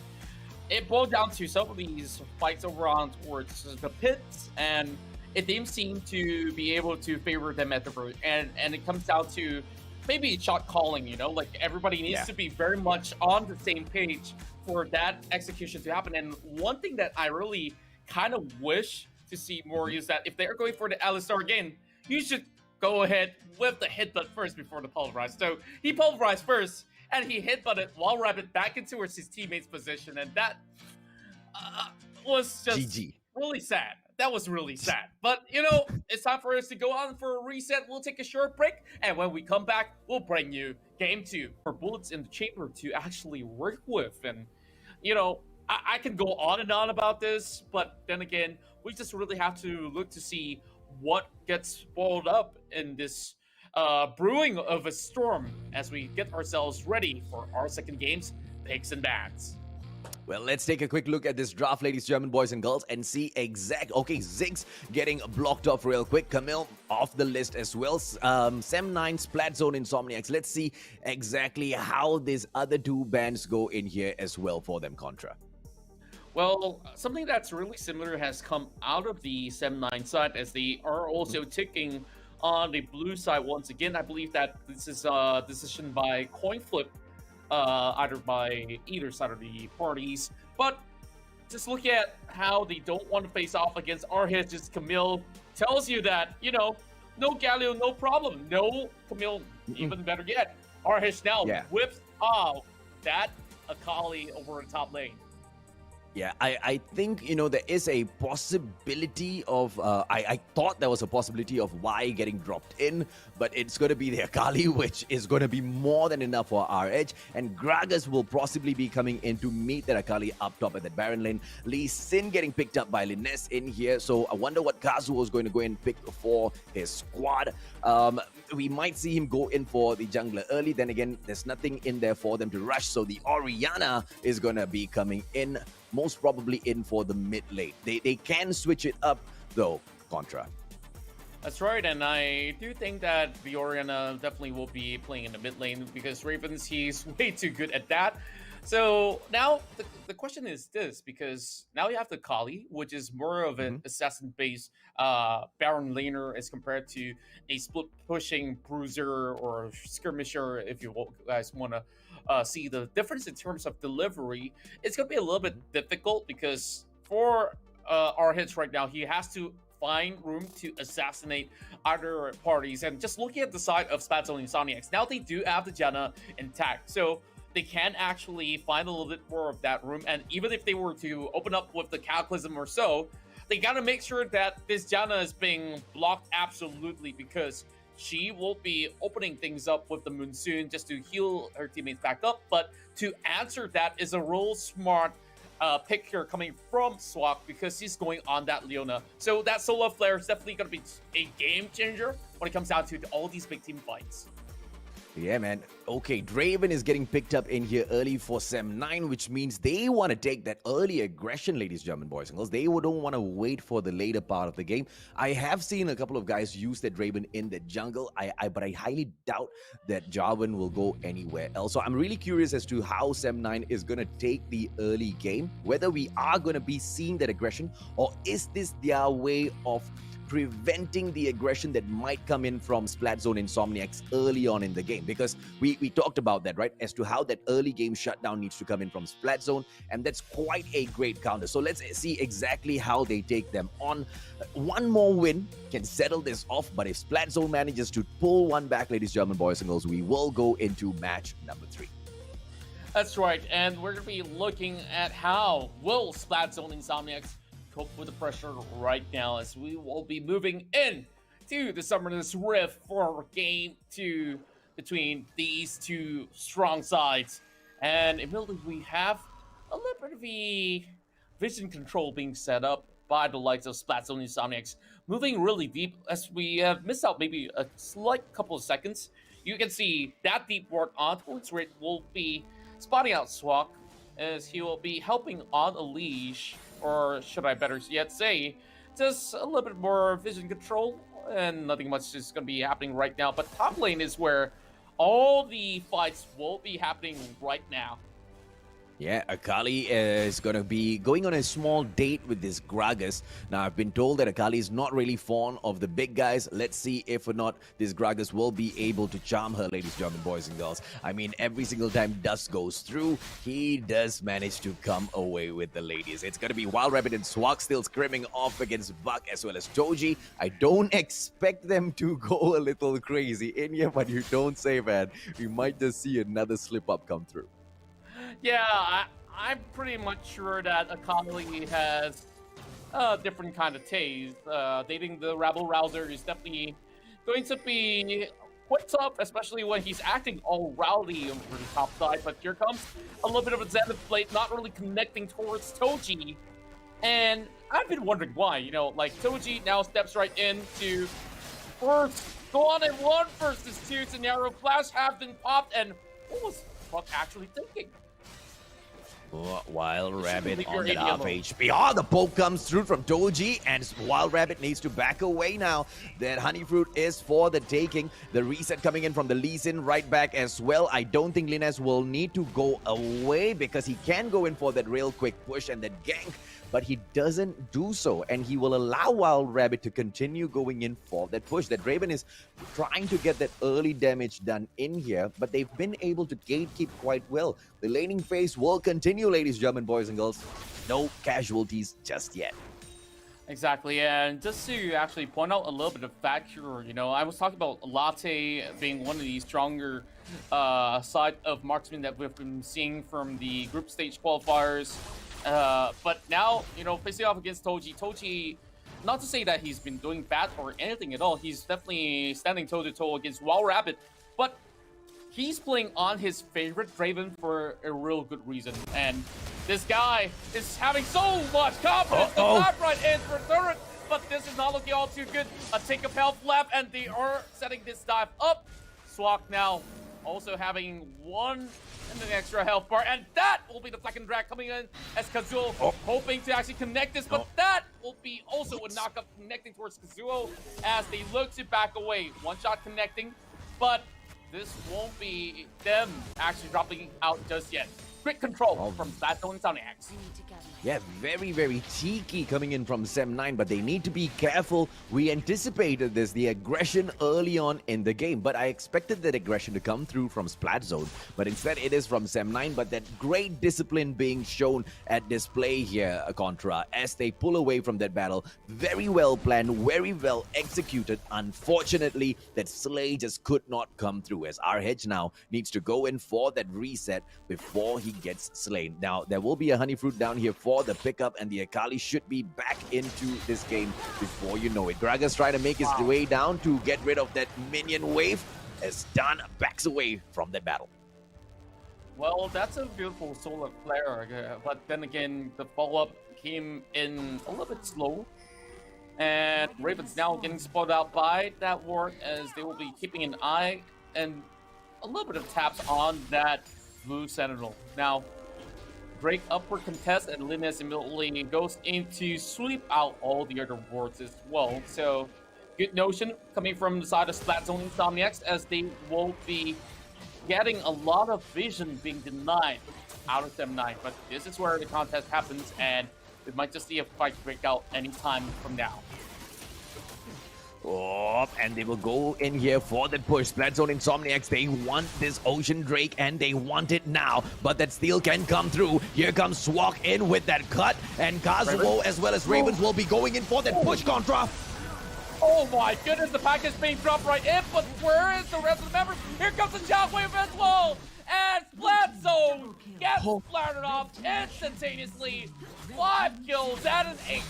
it boiled down to some of these fights over on towards the pits, and it didn't seem to be able to favor them at the root. And it comes down to maybe shot calling, like everybody needs to be very much on the same page for that execution to happen. And one thing that I really kind of wish to see more is that if they're going for the Alistar again, you should go ahead with the headbutt first before the pulverize. So he pulverized first, and he headbutted Wall Rabbit back into his teammate's position, and that was just GG. Really sad. That was really sad. But, it's time for us to go on for a reset. We'll take a short break, and when we come back, we'll bring you Game 2 for bullets in the chamber to actually work with. And, I can go on and on about this, but then again, we just really have to look to see what gets boiled up in this brewing of a storm as we get ourselves ready for our second games, Picks and Bans. Well, let's take a quick look at this draft, ladies, gentlemen, boys and girls, and see okay, Ziggs getting blocked off real quick. Camille off the list as well. Sem9, Splatzone Insomniacs. Let's see exactly how these other two bands go in here as well for them, Contra. Well, something that's really similar has come out of the Sem9 side as they are also ticking on the blue side once again. I believe that this is a decision by coin flip, either by either side of the parties. But just look at how they don't want to face off against RH. Just Camille tells you that, no Galio, no problem. No Camille, even better yet. RH now whips out that Akali over the top lane. Yeah, I think, there is a possibility of, I thought there was a possibility of Y getting dropped in, but it's going to be the Akali, which is going to be more than enough for RH, and Gragas will possibly be coming in to meet that Akali up top at that Baron lane. Lee Sin getting picked up by Linnes in here, so I wonder what Kazuo is going to go and pick for his squad. We might see him go in for the jungler early, then again, there's nothing in there for them to rush, so the Orianna is going to be coming in, most probably in for the mid lane. They can switch it up though, Contra. That's right, and I do think that the Orianna definitely will be playing in the mid lane because Ravens, he's way too good at that. So now the question is this, because now you have the Kali, which is more of an assassin-based Baron laner as compared to a split-pushing bruiser or skirmisher, if you guys want to see the difference in terms of delivery. It's going to be a little bit difficult because for RH right now, he has to find room to assassinate other parties. And just looking at the side of Splatzone Insomniacs, now they do have the Janna intact. So they can actually find a little bit more of that room. And even if they were to open up with the Cataclysm or so, they got to make sure that this Janna is being blocked absolutely, because she will be opening things up with the Monsoon just to heal her teammates back up. But to answer that is a real smart pick here coming from Swak because he's going on that Leona. So that Solar Flare is definitely going to be a game changer when it comes down to all these big team fights. Yeah, man. Okay, Draven is getting picked up in here early for Sem 9, which means they want to take that early aggression, ladies, German boys and girls. They don't want to wait for the later part of the game. I have seen a couple of guys use that Draven in the jungle, but I highly doubt that Jarvan will go anywhere else. So I'm really curious as to how Sem 9 is going to take the early game, whether we are going to be seeing that aggression, or is this their way of preventing the aggression that might come in from Splatzone Insomiax early on in the game, because we talked about that, right, as to how that early game shutdown needs to come in from Splatzone, and that's quite a great counter. So let's see exactly how they take them on. One more win can settle this off, but if Splatzone manages to pull one back, ladies, German boys and girls, we will go into match number 3. That's right, and we're going to be looking at how will Splatzone Insomiax cope with the pressure right now, as we will be moving in to the Summoner's Rift for game 2 between these two strong sides. And immediately we have a little bit of a vision control being set up by the likes of Splatzone Insomiax, moving really deep, as we have missed out maybe a slight couple of seconds. You can see that deep ward on towards Red will be spotting out Swak, as he will be helping on a leash, or should I better yet say, just a little bit more vision control, and nothing much is going to be happening right now. But top lane is where all the fights will be happening right now. Yeah, Akali is going to be going on a small date with this Gragas. Now, I've been told that Akali is not really fond of the big guys. Let's see if or not this Gragas will be able to charm her, ladies, German boys and girls. I mean, every single time Dust goes through, he does manage to come away with the ladies. It's going to be Wild Rabbit and Swag still scrimming off against Buck as well as Toji. I don't expect them to go a little crazy in here, but you don't say, man. We might just see another slip-up come through. Yeah, I'm pretty much sure that Akali has a different kind of taste. Dating the Rabble Rouser is definitely going to be quite tough, especially when he's acting all rowdy over the top side. But here comes a little bit of a Zenith Blade, not really connecting towards Toji. And I've been wondering why, you know, like Toji now steps right in to first go on a 1 versus 2 scenario. Flash have been popped, and what was Buck actually thinking? Wild Rabbit on that half HP. Oh, the poke comes through from Toji, and Wild Rabbit needs to back away now. That Honey Fruit is for the taking. The reset coming in from the Lee Sin right back as well. I don't think Linus will need to go away, because he can go in for that real quick push and that gank, but he doesn't do so, and he will allow Wild Rabbit to continue going in for that push. That Raven is trying to get that early damage done in here, but they've been able to gatekeep quite well. The laning phase will continue, ladies, German boys and girls. No casualties just yet. Exactly, and just to actually point out a little bit of fact here, you know, I was talking about Latte being one of the stronger side of marksmen that we've been seeing from the group stage qualifiers. But now, you know, facing off against Toji, not to say that he's been doing bad or anything at all. He's definitely standing toe-to-toe against Wild Rabbit, but he's playing on his favorite Draven for a real good reason. And this guy is having so much confidence to dive right in for turret, but this is not looking all too good. A take of health left, and they are setting this dive up. Swak now also having one and an extra health bar, and that will be the Flack and Drag coming in as Kazuo hoping to actually connect this, but that will be also a knockup connecting towards Kazuo as they look to back away. One shot connecting, but this won't be them actually dropping out just yet. Quick control from Splatzone Insomiax. Yeah, very, very cheeky coming in from Sem 9, but they need to be careful. We anticipated this, the aggression early on in the game, but I expected that aggression to come through from Splatzone, but instead it is from Sem 9, but that great discipline being shown at display here, Contra, as they pull away from that battle. Very well planned, very well executed. Unfortunately, that Slay just could not come through, as our Hedge now needs to go in for that reset before he gets slain. Now, there will be a Honey Fruit down here for the pickup, and the Akali should be back into this game before you know it. Gragas trying to make his way down to get rid of that minion wave as Dan backs away from that battle. Well, that's a beautiful solar flare, but then again, the follow-up came in a little bit slow. And Ravens now getting spotted out by that ward as they will be keeping an eye and a little bit of taps on that blue Sentinel. Now, Drake upward contest and Linus immediately goes in to sweep out all the other wards as well. So, good notion coming from the side of Splatzone Insomiax as they will be getting a lot of vision being denied out of them 9. But this is where the contest happens, and we might just see a fight break out anytime from now. Oh, and they will go in here for that push. Splatzone Insomniacs, they want this Ocean Drake and they want it now. But that steal can come through. Here comes Swak in with that cut. And Kazuo as well as Ravens will be going in for that push contra. Oh my goodness, the package being dropped right in, but where is the rest of the members? Here comes the shockwave as well! And Splatzone gets splattered off instantaneously. 5 kills and an ace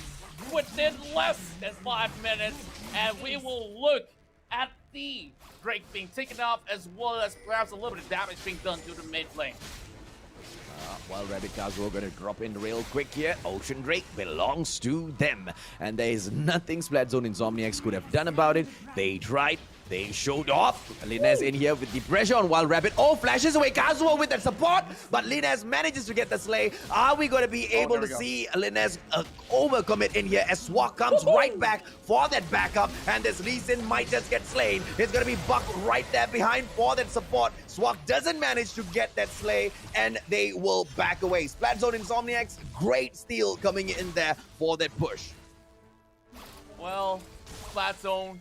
within less than 5 minutes. And we will look at the Drake being taken off as well as perhaps a little bit of damage being done to the mid lane. While Rabbit Kazuo gonna drop in real quick here, Ocean Drake belongs to them. And there is nothing Splatzone Insomniacs could have done about it. They tried, they showed off. Linez in here with the pressure on Wild Rabbit. Oh, flashes away Kazuo with that support, but Linez manages to get the slay. Are we gonna be able to see Linez overcommit in here as Swak comes right back for that backup, and this Lee Sin might just get slain. It's gonna be Buck right there behind for that support. Swak doesn't manage to get that slay, and they will back away. Splatzone Insomniacs, great steal coming in there for that push. Well, Splatzone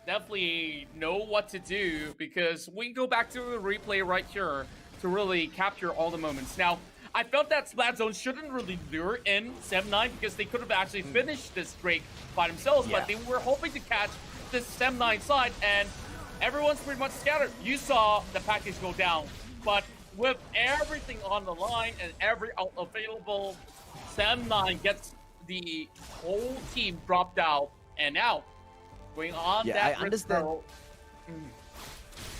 definitely know what to do because we go back to the replay right here to really capture all the moments. Now, I felt that Splatzone shouldn't really lure in 7-9 because they could have actually finished this Drake by themselves, but they were hoping to catch this 7-9 side, and everyone's pretty much scattered. You saw the package go down, but with everything on the line and every out available, 7-9 gets the whole team dropped out, and now going on that I understand. Mm.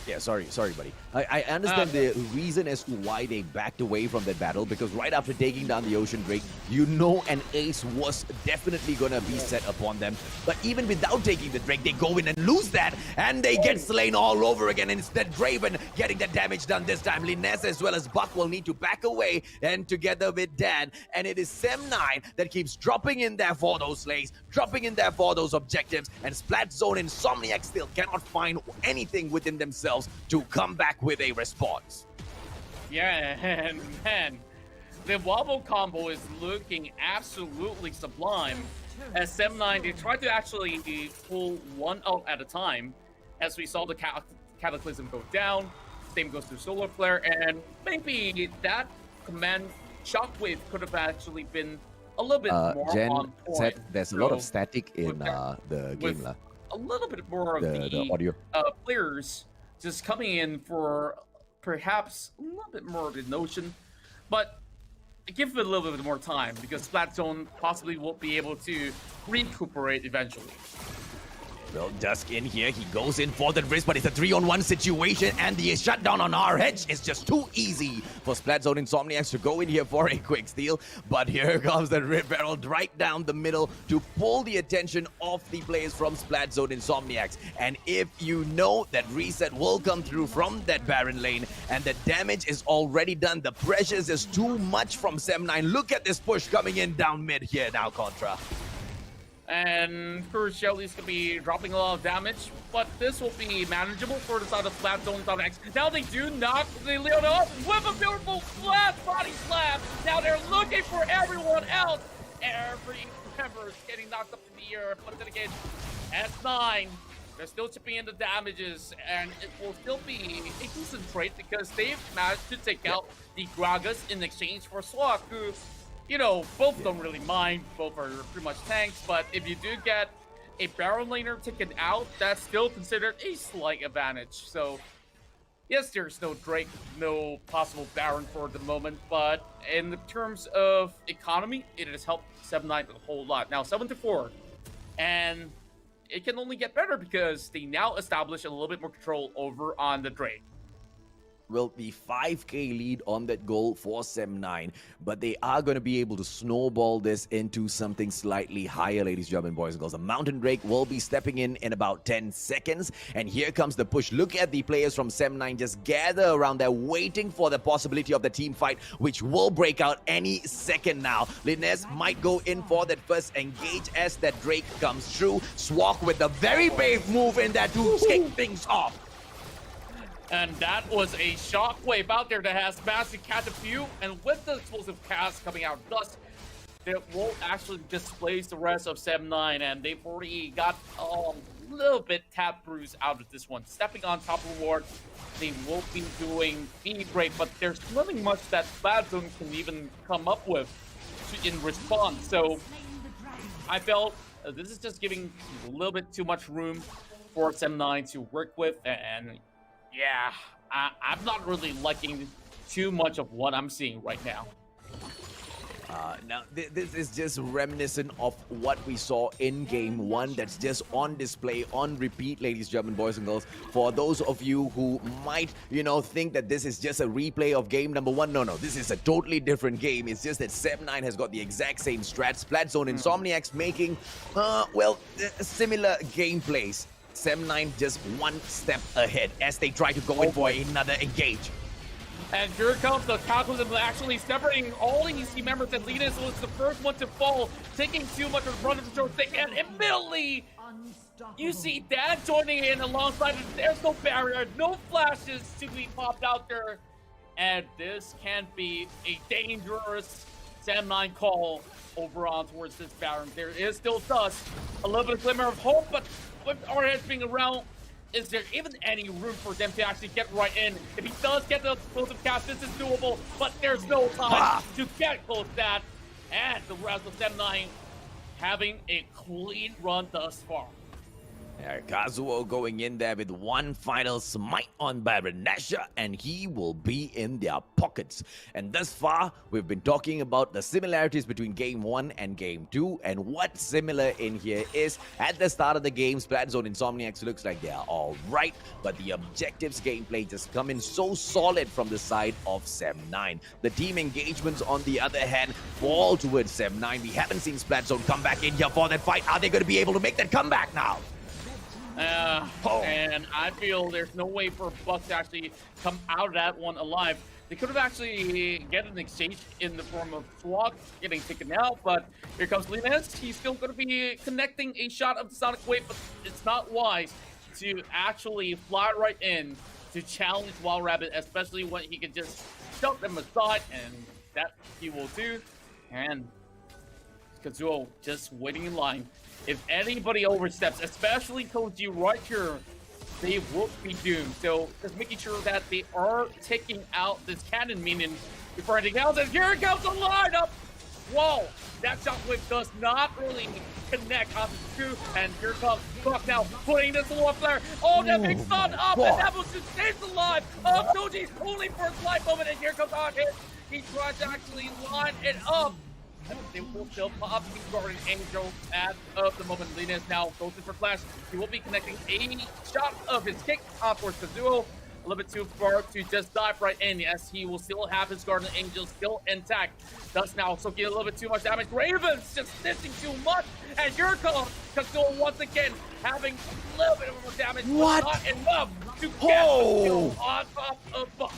Yeah, sorry, buddy. I understand the reason as to why they backed away from that battle, because right after taking down the Ocean Drake, you know an ace was definitely gonna be set upon them. But even without taking the Drake, they go in and lose that, and they get slain all over again. And instead, Draven getting the damage done this time. Linez as well as Buck will need to back away, and together with Dan. And it is Sem9 that keeps dropping in there for those slays, dropping in there for those objectives, and Splatzone Insomniac still cannot find anything within themselves to come back with a response. Yeah, and man, the wobble combo is looking absolutely sublime. As Sem9, they tried to actually pull one out at a time, as we saw the Cataclysm go down. Same goes to Solar Flare, and maybe that command Shockwave could have actually been a little bit more Jen on point. said there's a lot of static in the game. A little bit more of the audio. Players just coming in for perhaps a little bit more of the notion, but give it a little bit more time because Splatzone possibly won't be able to recuperate eventually. Well, Dusk in here, he goes in for the wrist, but it's a 3-on-1 situation, and the shutdown on our hedge is just too easy for Splatzone Insomniacs to go in here for a quick steal. But here comes the Rip Barrel right down the middle to pull the attention off the players from Splatzone Insomniacs. And if you know that reset will come through from that Baron lane, and the damage is already done, the pressures is too much from Sem9. Look at this push coming in down mid here now, Contra. And Courage Shelly's going to be dropping a lot of damage, but this will be manageable for the side of Splatzone X. Now they do knock the Leona off with a beautiful flat body slam. Now they're looking for everyone else. Every member is getting knocked up in the air, but then again, S9, they're still chipping in the damages, and it will still be a decent trade because they've managed to take out the Gragas in exchange for Swak, who, you know, both don't really mind. Both are pretty much tanks, but if you do get a Baron laner taken out, that's still considered a slight advantage. So, yes, there's no Drake, no possible Baron for the moment, but in the terms of economy, it has helped 7-9 a whole lot. Now, 7-4, and it can only get better because they now establish a little bit more control over on the Drake. will be 5k lead on that goal for Sem9, but they are going to be able to snowball this into something slightly higher, ladies and gentlemen, boys and girls. The Mountain Drake will be stepping in about 10 seconds, and here comes the push. Look at the players from Sem9 just gather around there, waiting for the possibility of the team fight, which will break out any second now. Linnes might go in for that first engage as that Drake comes through. Swak with the very brave move in there to kick things off. And that was a shockwave out there that has managed to catch a few, and with the explosive cast coming out, thus it will actually displace the rest of Sem9, and they've already got a little bit tap bruise out of this one. Stepping on top of the ward, they will be doing speed break, but there's nothing much that Splatzone can even come up with in response. So I felt this is just giving a little bit too much room for Sem9 to work with, and yeah, I'm not really liking too much of what I'm seeing right now. Now, this is just reminiscent of what we saw in Game 1 that's just on display, on repeat, ladies, German boys and girls. For those of you who might, think that this is just a replay of game number 1, no, this is a totally different game. It's just that Sem9 has got the exact same strats. Splatzone, Insomiax making, similar gameplays. Sem9 just one step ahead as they try to go in for another engage. And here comes the Cataclysm actually separating all EC members, and Linus was the first one to fall, taking too much of the run of the short thing, and immediately you see Dan joining in alongside it. There's no barrier, no flashes to be popped out there, and this can be a dangerous Sem9 call over on towards this Baron. There is still dust, a little bit of glimmer of hope, but with our heads being around, is there even any room for them to actually get right in? If he does get the explosive cast, this is doable, but there's no time to get close to that. And the rest of Sem9 having a clean run thus far. Kazuo going in there with one final smite on Baron Nashor, and he will be in their pockets. And thus far, we've been talking about the similarities between Game 1 and Game 2, and what's similar in here is, at the start of the game, Splatzone Insomiax looks like they are alright, but the objectives gameplay just come in so solid from the side of Sem9. The team engagements, on the other hand, fall towards Sem9. We haven't seen Splatzone come back in here for that fight. Are they going to be able to make that comeback now? And I feel there's no way for Bucks to actually come out of that one alive. They could have actually get an exchange in the form of Swak getting taken out, but here comes Linus. He's still going to be connecting a shot of the Sonic Wave, but it's not wise to actually fly right in to challenge Wild Rabbit, especially when he can just shove them aside, and that he will do. And Kazuo just waiting in line. If anybody oversteps, especially Koji right here, they will be doomed. So just making sure that they are taking out this cannon minion before anything else. And here comes the lineup! Whoa! That shockwave does not really connect onto the two. And here comes Buck now, putting this little flare. Oh, that big stun up! And that was just stays alive! Oh, Koji only for a slight moment. And here comes on hit. He tries to actually line it up. They will still pop the Guardian Angel at the moment. Linus now goes in for flash. He will be connecting a shot of his kick towards Kazuo. A little bit too far to just dive right in, as he will still have his Guardian Angel still intact. Thus now soaking a little bit too much damage. Ravens just snitching too much. And here comes Kazuo once again, having a little bit more damage, but not enough to get the kill on top of Buck.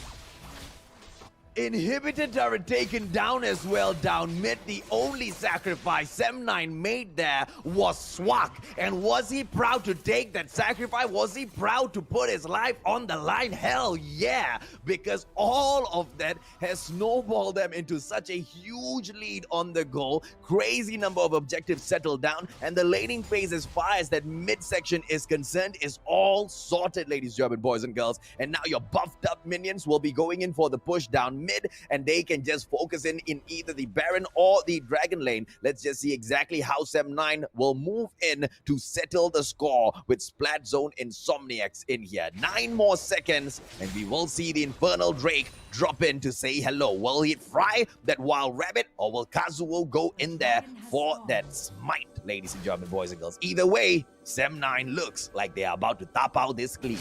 Inhibitor turret taken down as well down mid. The only sacrifice Sem9 made there was Swak. And was he proud to take that sacrifice? Was he proud to put his life on the line? Hell yeah! Because all of that has snowballed them into such a huge lead on the goal. Crazy number of objectives settled down. And the laning phase, as far as that midsection is concerned, is all sorted, ladies, German boys and girls. And now your buffed up minions will be going in for the push down mid, and they can just focus in either the Baron or the Dragon lane. Let's just see exactly how Sem9 will move in to settle the score with Splatzone Insomiax in here. 9 more seconds, and we will see the Infernal Drake drop in to say hello. Will he fry that Wild Rabbit, or will Kazuo go in there for that smite, ladies and German boys and girls? Either way, Sem9 looks like they are about to tap out this cleave.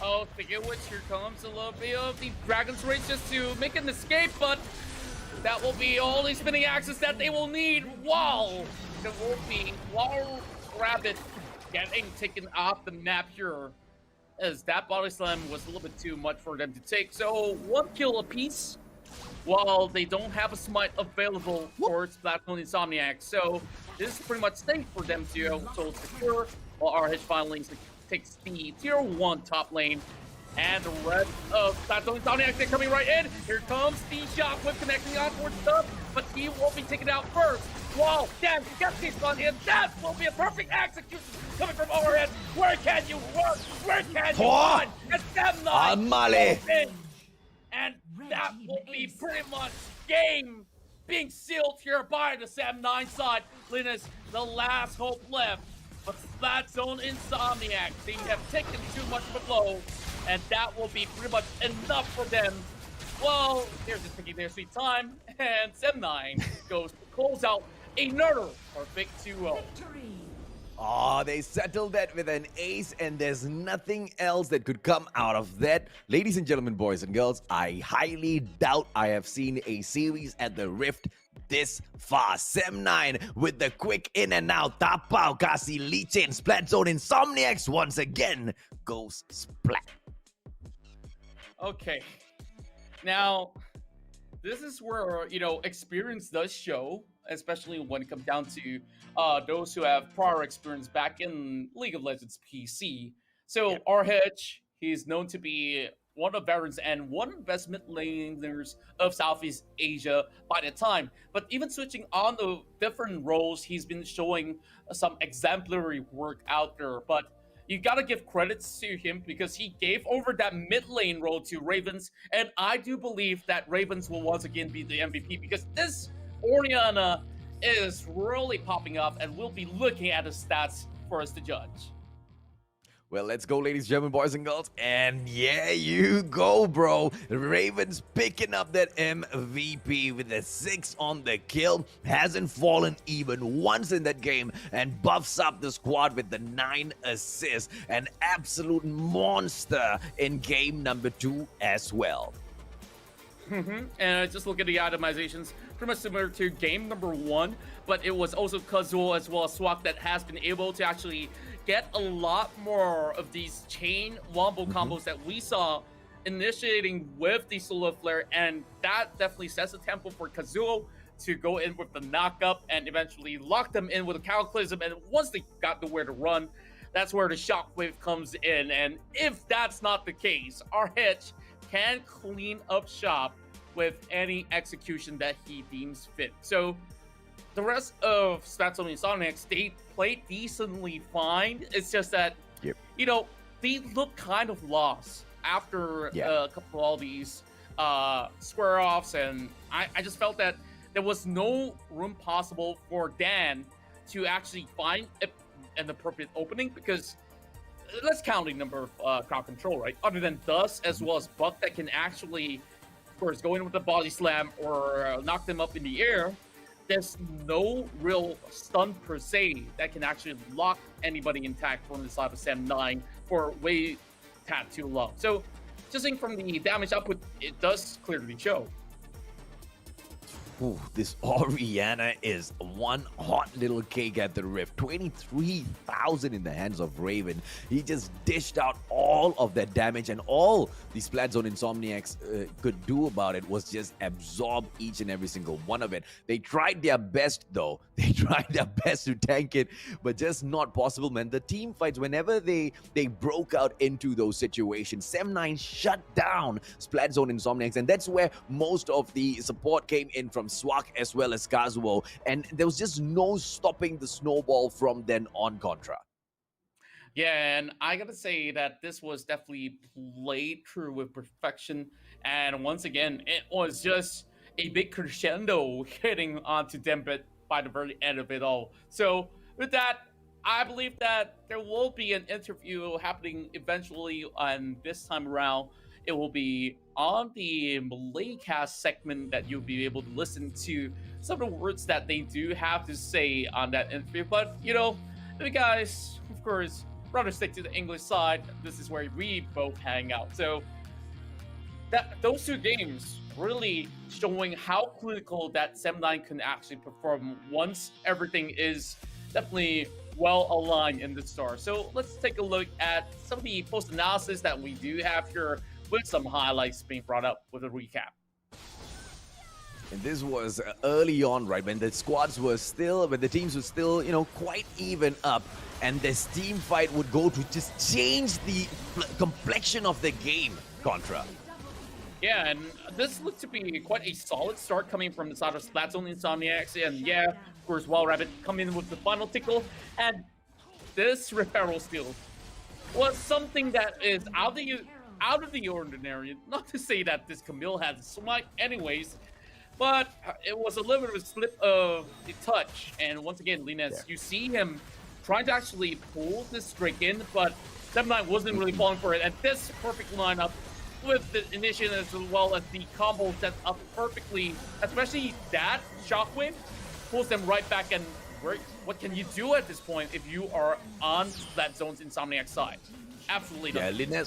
Oh, speaking of which, here comes a little bit of the Dragon's Rage just to make an escape, but that will be all the spinning axes that they will need while Rabbit getting taken off the map here. As that body slam was a little bit too much for them to take. So 1 kill apiece, while they don't have a smite available for Splatzone Insomiax. So this is pretty much safe for them to secure, while RH finally takes the tier 1 top lane. And the rest of Splatzone Insomiax, they're coming right in. Here comes the shockwave connecting onward stuff, but he will be taken out first. Whoa, damn, gets this on him. That will be a perfect execution coming from overhead. Where can you run? Where can you run? And Sam9 and that will be pretty much game being sealed here by the Sam9 side. Linus, the last hope left. But Splatzone Insomniac, they have taken too much of a blow, and that will be pretty much enough for them. Well, they're just taking their sweet time, and Sam9 goes to close out another perfect 2-0. Oh, they settled that with an ace, and there's nothing else that could come out of that. Ladies and gentlemen, boys and girls, I highly doubt I have seen a series at the Rift this far. Sam9 with the quick in and out. Tapao, Kasi, Lichin, Splatzone, Insomniax once again goes splat. Okay. Now, this is where, experience does show, especially when it comes down to those who have prior experience back in League of Legends PC. So, RH, he's known to be one of the veterans and one investment laners of Southeast Asia by the time. But even switching on the different roles, he's been showing some exemplary work out there. But you gotta give credits to him because he gave over that mid lane role to Ravens, and I do believe that Ravens will once again be the MVP because this Oriana is really popping up, and we'll be looking at the stats for us to judge. Well, let's go, ladies and gentlemen, boys and girls. And yeah, you go, bro. Ravens picking up that MVP with a 6 on the kill. Hasn't fallen even once in that game and buffs up the squad with the 9 assists. An absolute monster in game number 2 as well. And just look at the itemizations, pretty much similar to game number 1, but it was also Kazuo as well as Swak that has been able to actually get a lot more of these chain wombo combos that we saw initiating with the Solar Flare, and that definitely sets the tempo for Kazuo to go in with the knock-up and eventually lock them in with a Cataclysm, and once they got nowhere to run, that's where the Shockwave comes in, and if that's not the case, RH can clean up shop with any execution that he deems fit. So the rest of Splatzone and Sonics, they played decently fine. It's just that, they look kind of lost after a couple of all these square offs, and I just felt that there was no room possible for Dan to actually find an appropriate opening because let's count the number of crowd control, right? Other than Dust as well as Buck that can actually, of course, go in with the body slam or knock them up in the air, there's no real stun per se that can actually lock anybody intact from the side of Sam9 for way too long. So, judging from the damage output, it does clearly show. Ooh, this Oriana is one hot little cake at the Rift. 23,000 in the hands of Raven. He just dished out all of that damage, and all the Splatzone Insomniacs could do about it was just absorb each and every single one of it. They tried their best, though. They tried their best to tank it, but just not possible, man. The team fights, whenever they broke out into those situations, Sam9 shut down Splatzone Insomniacs, and that's where most of the support came in from Swak as well as Kazuo, and there was just no stopping the snowball from then on, Contra. Yeah, and I gotta say that this was definitely played through with perfection, and once again, it was just a big crescendo hitting onto Dembit by the very end of it all. So with that, I believe that there will be an interview happening eventually, and this time around, it will be on the Malaycast segment that you'll be able to listen to some of the words that they do have to say on that interview. But, you guys, of course, rather stick to the English side. This is where we both hang out. So those two games really showing how critical that 7-9 can actually perform once everything is definitely well aligned in the start. So let's take a look at some of the post analysis that we do have here with some highlights being brought up with a recap. And this was early on, right, when the squads were still, when the teams were still, quite even up. And this team fight would go to just change the complexion of the game, Contra. Yeah, and this looks to be quite a solid start coming from the side of Splatzone Insomiax. And yeah, of course, Wild Rabbit coming in with the final tickle. And this referral steal was something that is out of the ordinary. Not to say that this Camille has smite anyways, but it was a little bit of a slip of the touch. And once again, Linus, you see him trying to actually pull this Drake in, but 7-9 wasn't really falling for it. And this perfect lineup with the initiative as well as the combo set up perfectly, especially that shockwave pulls them right back. And what can you do at this point if you are on that zone's Insomniac side? Absolutely nothing. Yeah,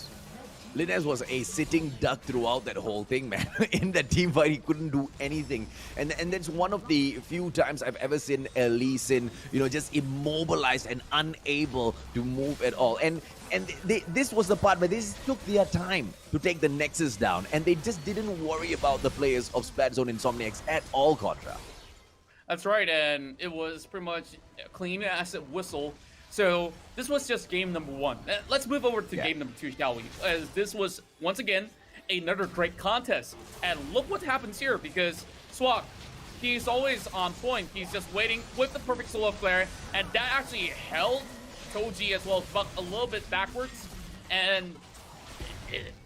Linez was a sitting duck throughout that whole thing, man. In that team fight, he couldn't do anything. And that's one of the few times I've ever seen Lee Sin, just immobilized and unable to move at all. And this was the part where they just took their time to take the Nexus down. And they just didn't worry about the players of Splatzone Insomniacs at all, Contra. That's right, and it was pretty much clean as a whistle. So this was just game number 1. Let's move over to game number 2, shall we? As this was, once again, another great contest. And look what happens here, because Swak, he's always on point. He's just waiting with the perfect solo flare, and that actually held Toji as well as Buck a little bit backwards. And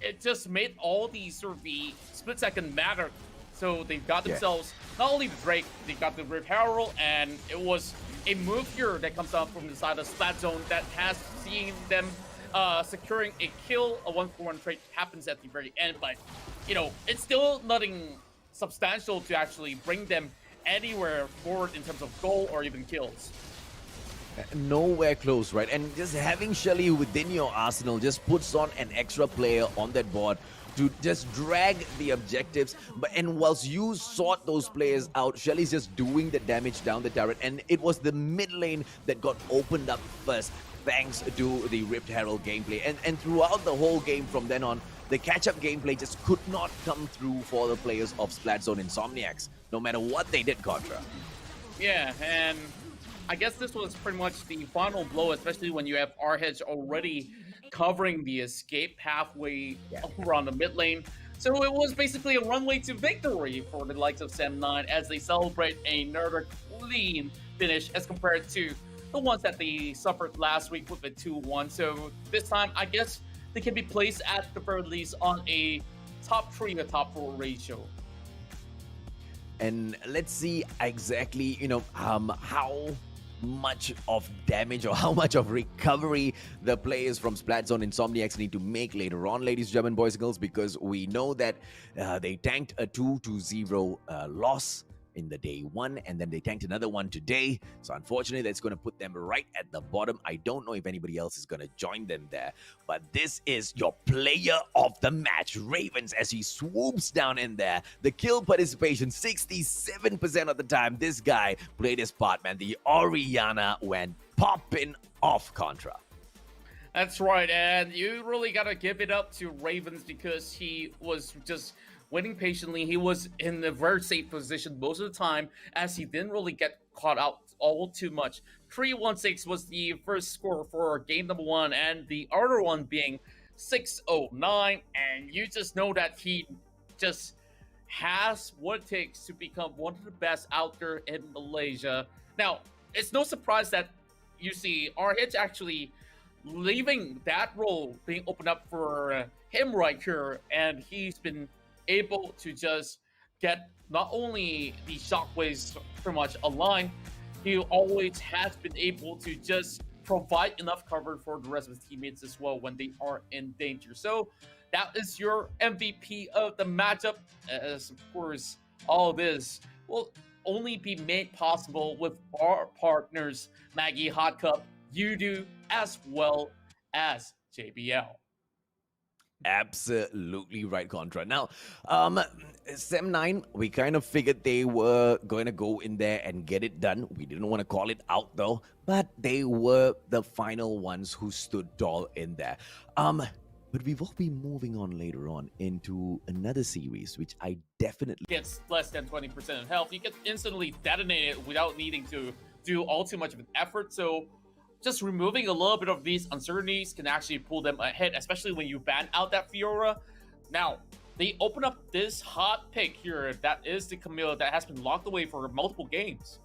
it just made all these sort of the split second matter. So they've got themselves not only the Drake, they got the Rift Herald, and it was a move here that comes out from the side of Splatzone that has seen them securing a kill. A 1-for-1 trade happens at the very end, but it's still nothing substantial to actually bring them anywhere forward in terms of goal or even kills. Nowhere close, right? And just having Shelly within your arsenal just puts on an extra player on that board to just drag the objectives. And whilst you sort those players out, Shelly's just doing the damage down the turret. And it was the mid lane that got opened up first, thanks to the Rift Herald gameplay. And throughout the whole game from then on, the catch-up gameplay just could not come through for the players of Splatzone Insomniacs, no matter what they did, Contra. Yeah, and I guess this was pretty much the final blow, especially when you have R-Hedge already covering the escape pathway over on the mid lane. So it was basically a runway to victory for the likes of 7-9 as they celebrate another clean finish as compared to the ones that they suffered last week with a 2-1. So this time, I guess they can be placed at the very least on a top 3 or top 4 ratio. And let's see exactly, how much of damage or how much of recovery the players from Splatzone Insomniacs need to make later on, ladies and gentlemen, boys and girls, because we know that they tanked a 2-0 loss in the day 1, and then they tanked another one today. So unfortunately, that's going to put them right at the bottom. I don't know if anybody else is going to join them there, but this is your player of the match, Ravens, as he swoops down in there. The kill participation, 67% of the time, this guy played his part, man. The Oriana went popping off, Contra. That's right, and you really got to give it up to Ravens because he was just waiting patiently. He was in a very safe position most of the time as he didn't really get caught out all too much. 3-1-6 was the first score for game number 1, and the other one being 6-0-9, and you just know that he just has what it takes to become one of the best out there in Malaysia. Now, it's no surprise that you see RH actually leaving that role being opened up for him right here, and he's been able to just get not only the shockwaves pretty much aligned, he always has been able to just provide enough cover for the rest of his teammates as well when they are in danger. So that is your MVP of the matchup, as of course all this will only be made possible with our partners Maggie Hot Cup, you do as well as JBL. Absolutely right, Contra. Now, Sem9, we kind of figured they were going to go in there and get it done. We didn't want to call it out though, but they were the final ones who stood tall in there. But we will be moving on later on into another series, which I definitely Gets less than 20% of health. You can instantly detonate it without needing to do all too much of an effort. So just removing a little bit of these uncertainties can actually pull them ahead, especially when you ban out that Fiora. Now, they open up this hot pick here. That is the Camille that has been locked away for multiple games.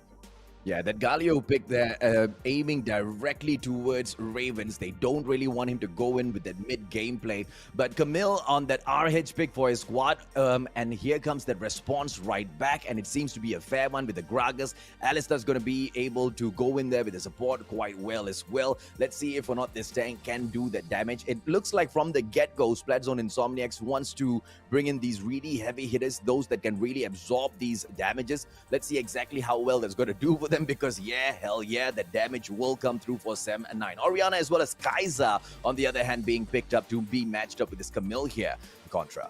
Yeah, that Galio pick there, aiming directly towards Ravens. They don't really want him to go in with that mid gameplay. But Camille on that RH pick for his squad, and here comes that response right back, and it seems to be a fair one with the Gragas. Alistair's going to be able to go in there with the support quite well as well. Let's see if or not this tank can do that damage. It looks like from the get-go, Splatzone Insomiax wants to bring in these really heavy hitters, those that can really absorb these damages. Let's see exactly how well that's going to do for them, because yeah, hell yeah, the damage will come through for Sem9. Oriana as well as Kaiser, on the other hand, being picked up to be matched up with this Camille here, Contra.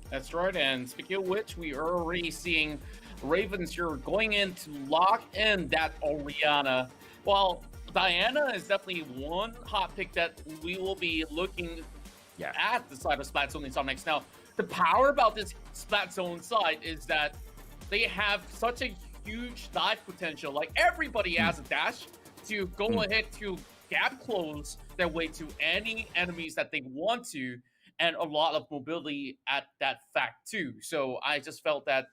That's right, and speaking of which, we are already seeing Ravens here going in to lock in that Oriana. Well, Diana is definitely one hot pick that we will be looking at the side of Splatzone and Insomiax. Now, the power about this Splatzone side is that they have such a huge dive potential. Like, everybody has a dash to go ahead to gap close their way to any enemies that they want to, and a lot of mobility at that fact too. So I just felt that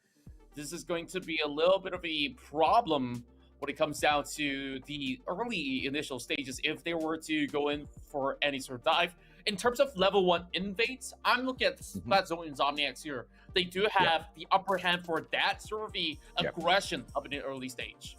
this is going to be a little bit of a problem when it comes down to the early initial stages if they were to go in for any sort of dive. In terms of level 1 invades, I'm looking at Splatzone and Insomniacs here. They do have the upper hand for that sort of the aggression up in the early stage.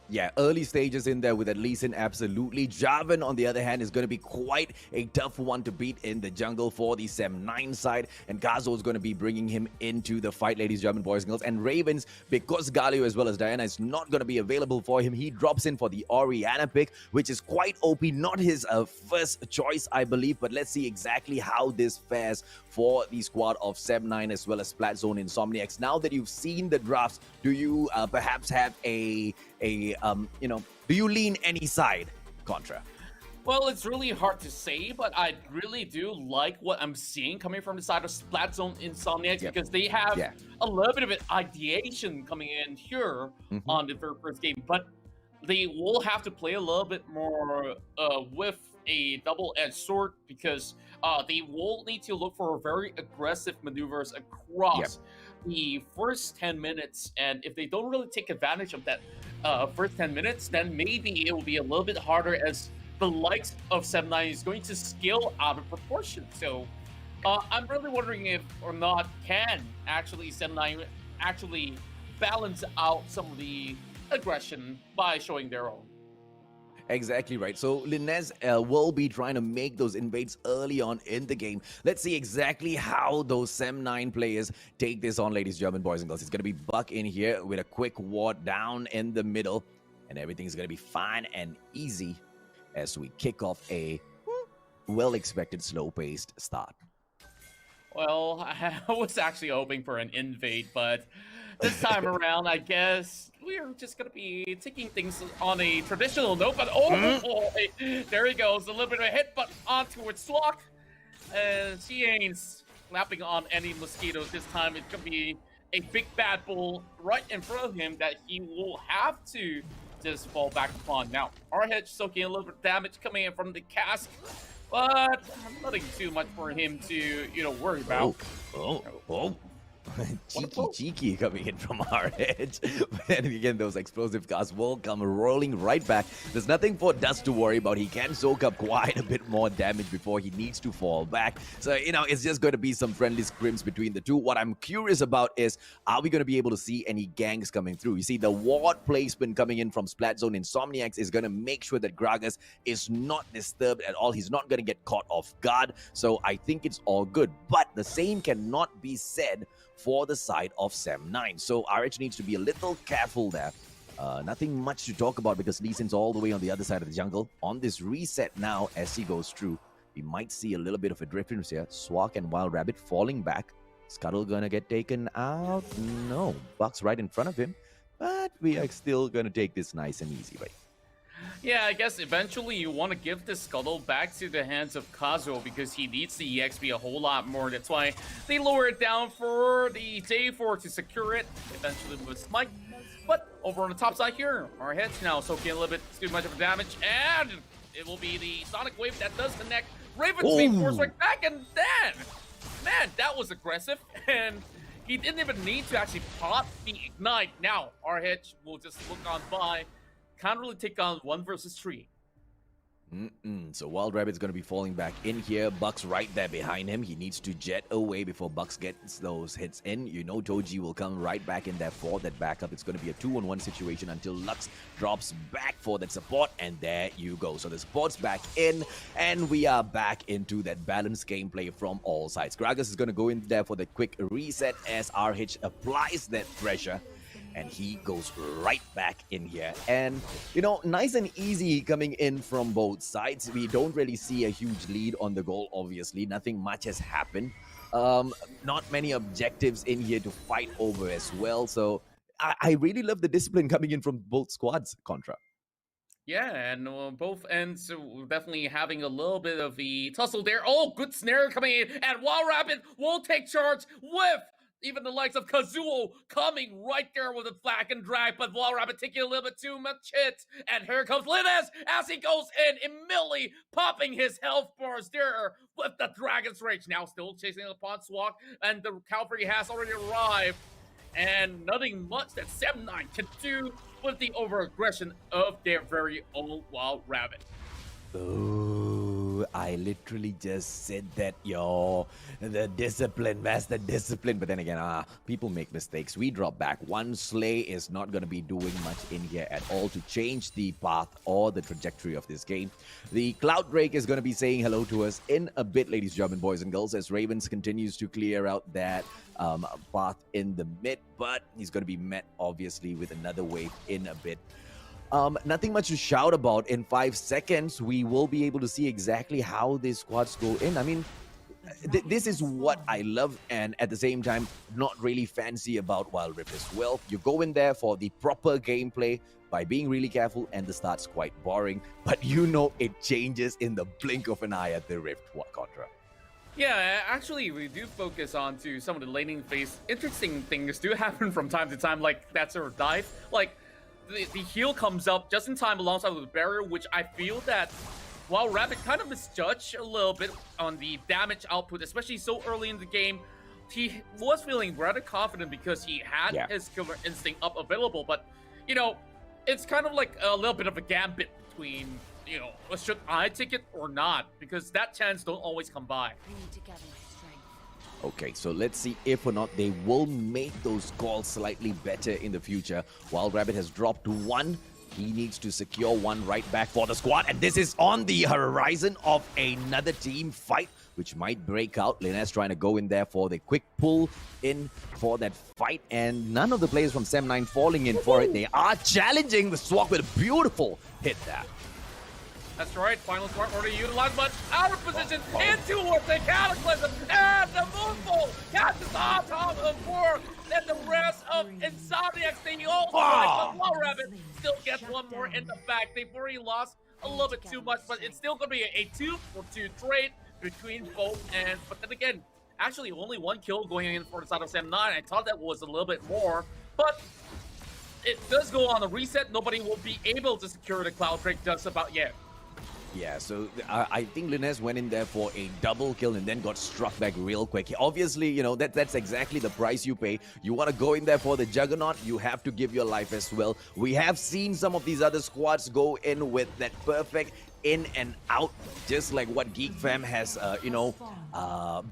Yeah, early stages in there with at least in absolutely. Jarvan, on the other hand, is going to be quite a tough one to beat in the jungle for the Sem9 side. And Gazo is going to be bringing him into the fight, ladies, German boys and girls. And Ravens, because Galio as well as Diana is not going to be available for him, he drops in for the Oriana pick, which is quite OP. Not his first choice, I believe. But let's see exactly how this fares for the squad of Sem9 as well as Splatzone Insomniacs. Now that you've seen the drafts, do you perhaps have do you lean any side, Contra? Well, it's really hard to say, but I really do like what I'm seeing coming from the side of Splatzone Insomniacs, because they have a little bit of an ideation coming in here on the very first game, but they will have to play a little bit more with a double-edged sword, because they will need to look for very aggressive maneuvers across the first 10 minutes, and if they don't really take advantage of that first 10 minutes, then maybe it will be a little bit harder, as the likes of Sem9 is going to scale out of proportion. So I'm really wondering if or not can actually Sem9 actually balance out some of the aggression by showing their own. Exactly right. So Linez will be trying to make those invades early on in the game. Let's see exactly how those Sem9 players take this on, ladies, German boys and girls. It's going to be Buck in here with a quick ward down in the middle, and everything's going to be fine and easy as we kick off a well-expected slow-paced start. Well, I was actually hoping for an invade, but this time around, I guess we're just going to be taking things on a traditional note. But there he goes. A little bit of a hit, but onto its block. She ain't slapping on any mosquitoes this time. It's going to be a big bad bull right in front of him that he will have to just fall back upon. Now, RH soaking a little bit of damage coming in from the cask, but nothing too much for him to, worry about. Cheeky coming in from our edge. But then again, those explosive casts will come rolling right back. There's nothing for Dust to worry about. He can soak up quite a bit more damage before he needs to fall back. So, it's just going to be some friendly scrims between the two. What I'm curious about is, are we going to be able to see any gangs coming through? You see, the ward placement coming in from Splatzone Insomniacs is going to make sure that Gragas is not disturbed at all. He's not going to get caught off guard. So I think it's all good. But the same cannot be said for the side of Sem9. So RH needs to be a little careful there. Nothing much to talk about because Lee Sin's all the way on the other side of the jungle. On this reset now, as he goes through, we might see a little bit of a difference here. Swag and Wild Rabbit falling back. Scuttle gonna get taken out? No. Buck's right in front of him. But we are still gonna take this nice and easy, right? Yeah, I guess eventually you want to give the Scuttle back to the hands of Kazuo because he needs the EXP a whole lot more. That's why they lower it down for the J4 to secure it, eventually with Smite. But over on the top side here, our heads now soaking a little bit too much of damage, and it will be the Sonic Wave that does connect. Raven's being forced right back, and then, man, that was aggressive, and he didn't even need to actually pop the Ignite. Now, our hedge will just look on by. Can't really take on 1 versus 3. So Wild Rabbit's going to be falling back in here. Buck's right there behind him. He needs to jet away before Bucks gets those hits in. You know Toji will come right back in there for that backup. It's going to be a 2-on-1 situation until Lux drops back for that support. And there you go. So the support's back in. And we are back into that balanced gameplay from all sides. Gragas is going to go in there for the quick reset as RH applies that pressure. And he goes right back in here. And, you know, nice and easy coming in from both sides. We don't really see a huge lead on the goal, obviously. Nothing much has happened. Not many objectives in here to fight over as well. So I really love the discipline coming in from both squads, Contra. Yeah, and both ends definitely having a little bit of the tussle there. Oh, good snare coming in. And Wild Rabbit will take charge with even the likes of Kazuo coming right there with a flag and drag, but Wild Rabbit taking a little bit too much hit. And here comes Linus as he goes in, immediately popping his health bars there with the Dragon's Rage. Now still chasing upon Swag, and the cavalry has already arrived. And nothing much that 7-9 can do with the over-aggression of their very own Wild Rabbit. Oh, I literally just said that, yo. The discipline, master discipline. But then again, people make mistakes. We drop back. One Slay is not going to be doing much in here at all to change the path or the trajectory of this game. The Cloud Drake is going to be saying hello to us in a bit, ladies and gentlemen, boys and girls, as Ravens continues to clear out that path in the mid. But he's going to be met, obviously, with another wave in a bit. Nothing much to shout about. In 5 seconds, we will be able to see exactly how these squads go in. I mean, this is what I love, and at the same time, not really fancy about Wild Rift as well. You go in there for the proper gameplay by being really careful, and the start's quite boring, but you know it changes in the blink of an eye at the Rift. What, Contra? Yeah, actually, we do focus on to some of the laning phase. Interesting things do happen from time to time, like that sort of dive. Like, the heal comes up just in time alongside with the barrier, which I feel that Wild Rabbit kind of misjudged a little bit on the damage output, especially so early in the game. He was feeling rather confident because he had his killer instinct up available, but, you know, it's kind of like a little bit of a gambit between, you know, should I take it or not? Because that chance don't always come by. Okay, so let's see if or not they will make those calls slightly better in the future. Wild Rabbit has dropped to 1. He needs to secure 1 right back for the squad. And this is on the horizon of another team fight, which might break out. Linus trying to go in there for the quick pull in for that fight. And none of the players from Sem9 falling in for it. They are challenging the Swag with a beautiful hit there. That's right, final smart already utilized, but out of position into towards the Cataclysm, and the Moonfall catches on top of the 4, and the rest of Insomiax, they all but Wild Rabbit still gets 1 more in the back. They've already lost a little bit too much, but it's still going to be a 2-for-2 trade between both ends. But then again, actually only 1 kill going in for the side of Sem9. I thought that was a little bit more, but it does go on a reset. Nobody will be able to secure the Cloud Drake just about yet. Yeah, so I think Linus went in there for a double kill and then got struck back real quick. Obviously, you know, that's exactly the price you pay. You want to go in there for the Juggernaut, you have to give your life as well. We have seen some of these other squads go in with that perfect in and out, just like what Geek Fam has,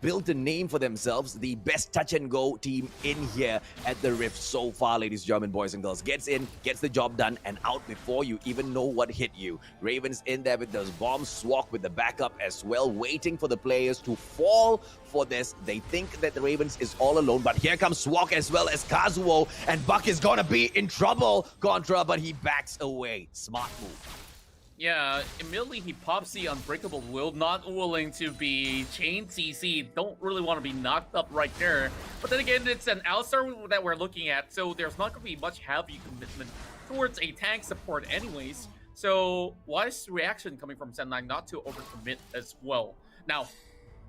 built a name for themselves. The best touch and go team in here at the Rift so far, ladies and gentlemen, boys and girls. Gets in, gets the job done, and out before you even know what hit you. Ravens in there with those bombs, Swak with the backup as well, waiting for the players to fall for this. They think that the Ravens is all alone, but here comes Swak as well as Kazuo, and Buck is gonna be in trouble, Contra, but he backs away. Smart move. Yeah, immediately he pops the Unbreakable Will, not willing to be chained CC, don't really want to be knocked up right there. But then again, it's an outstar that we're looking at, so there's not going to be much heavy commitment towards a tank support anyways. So wise reaction coming from Sen9 not to overcommit as well. Now,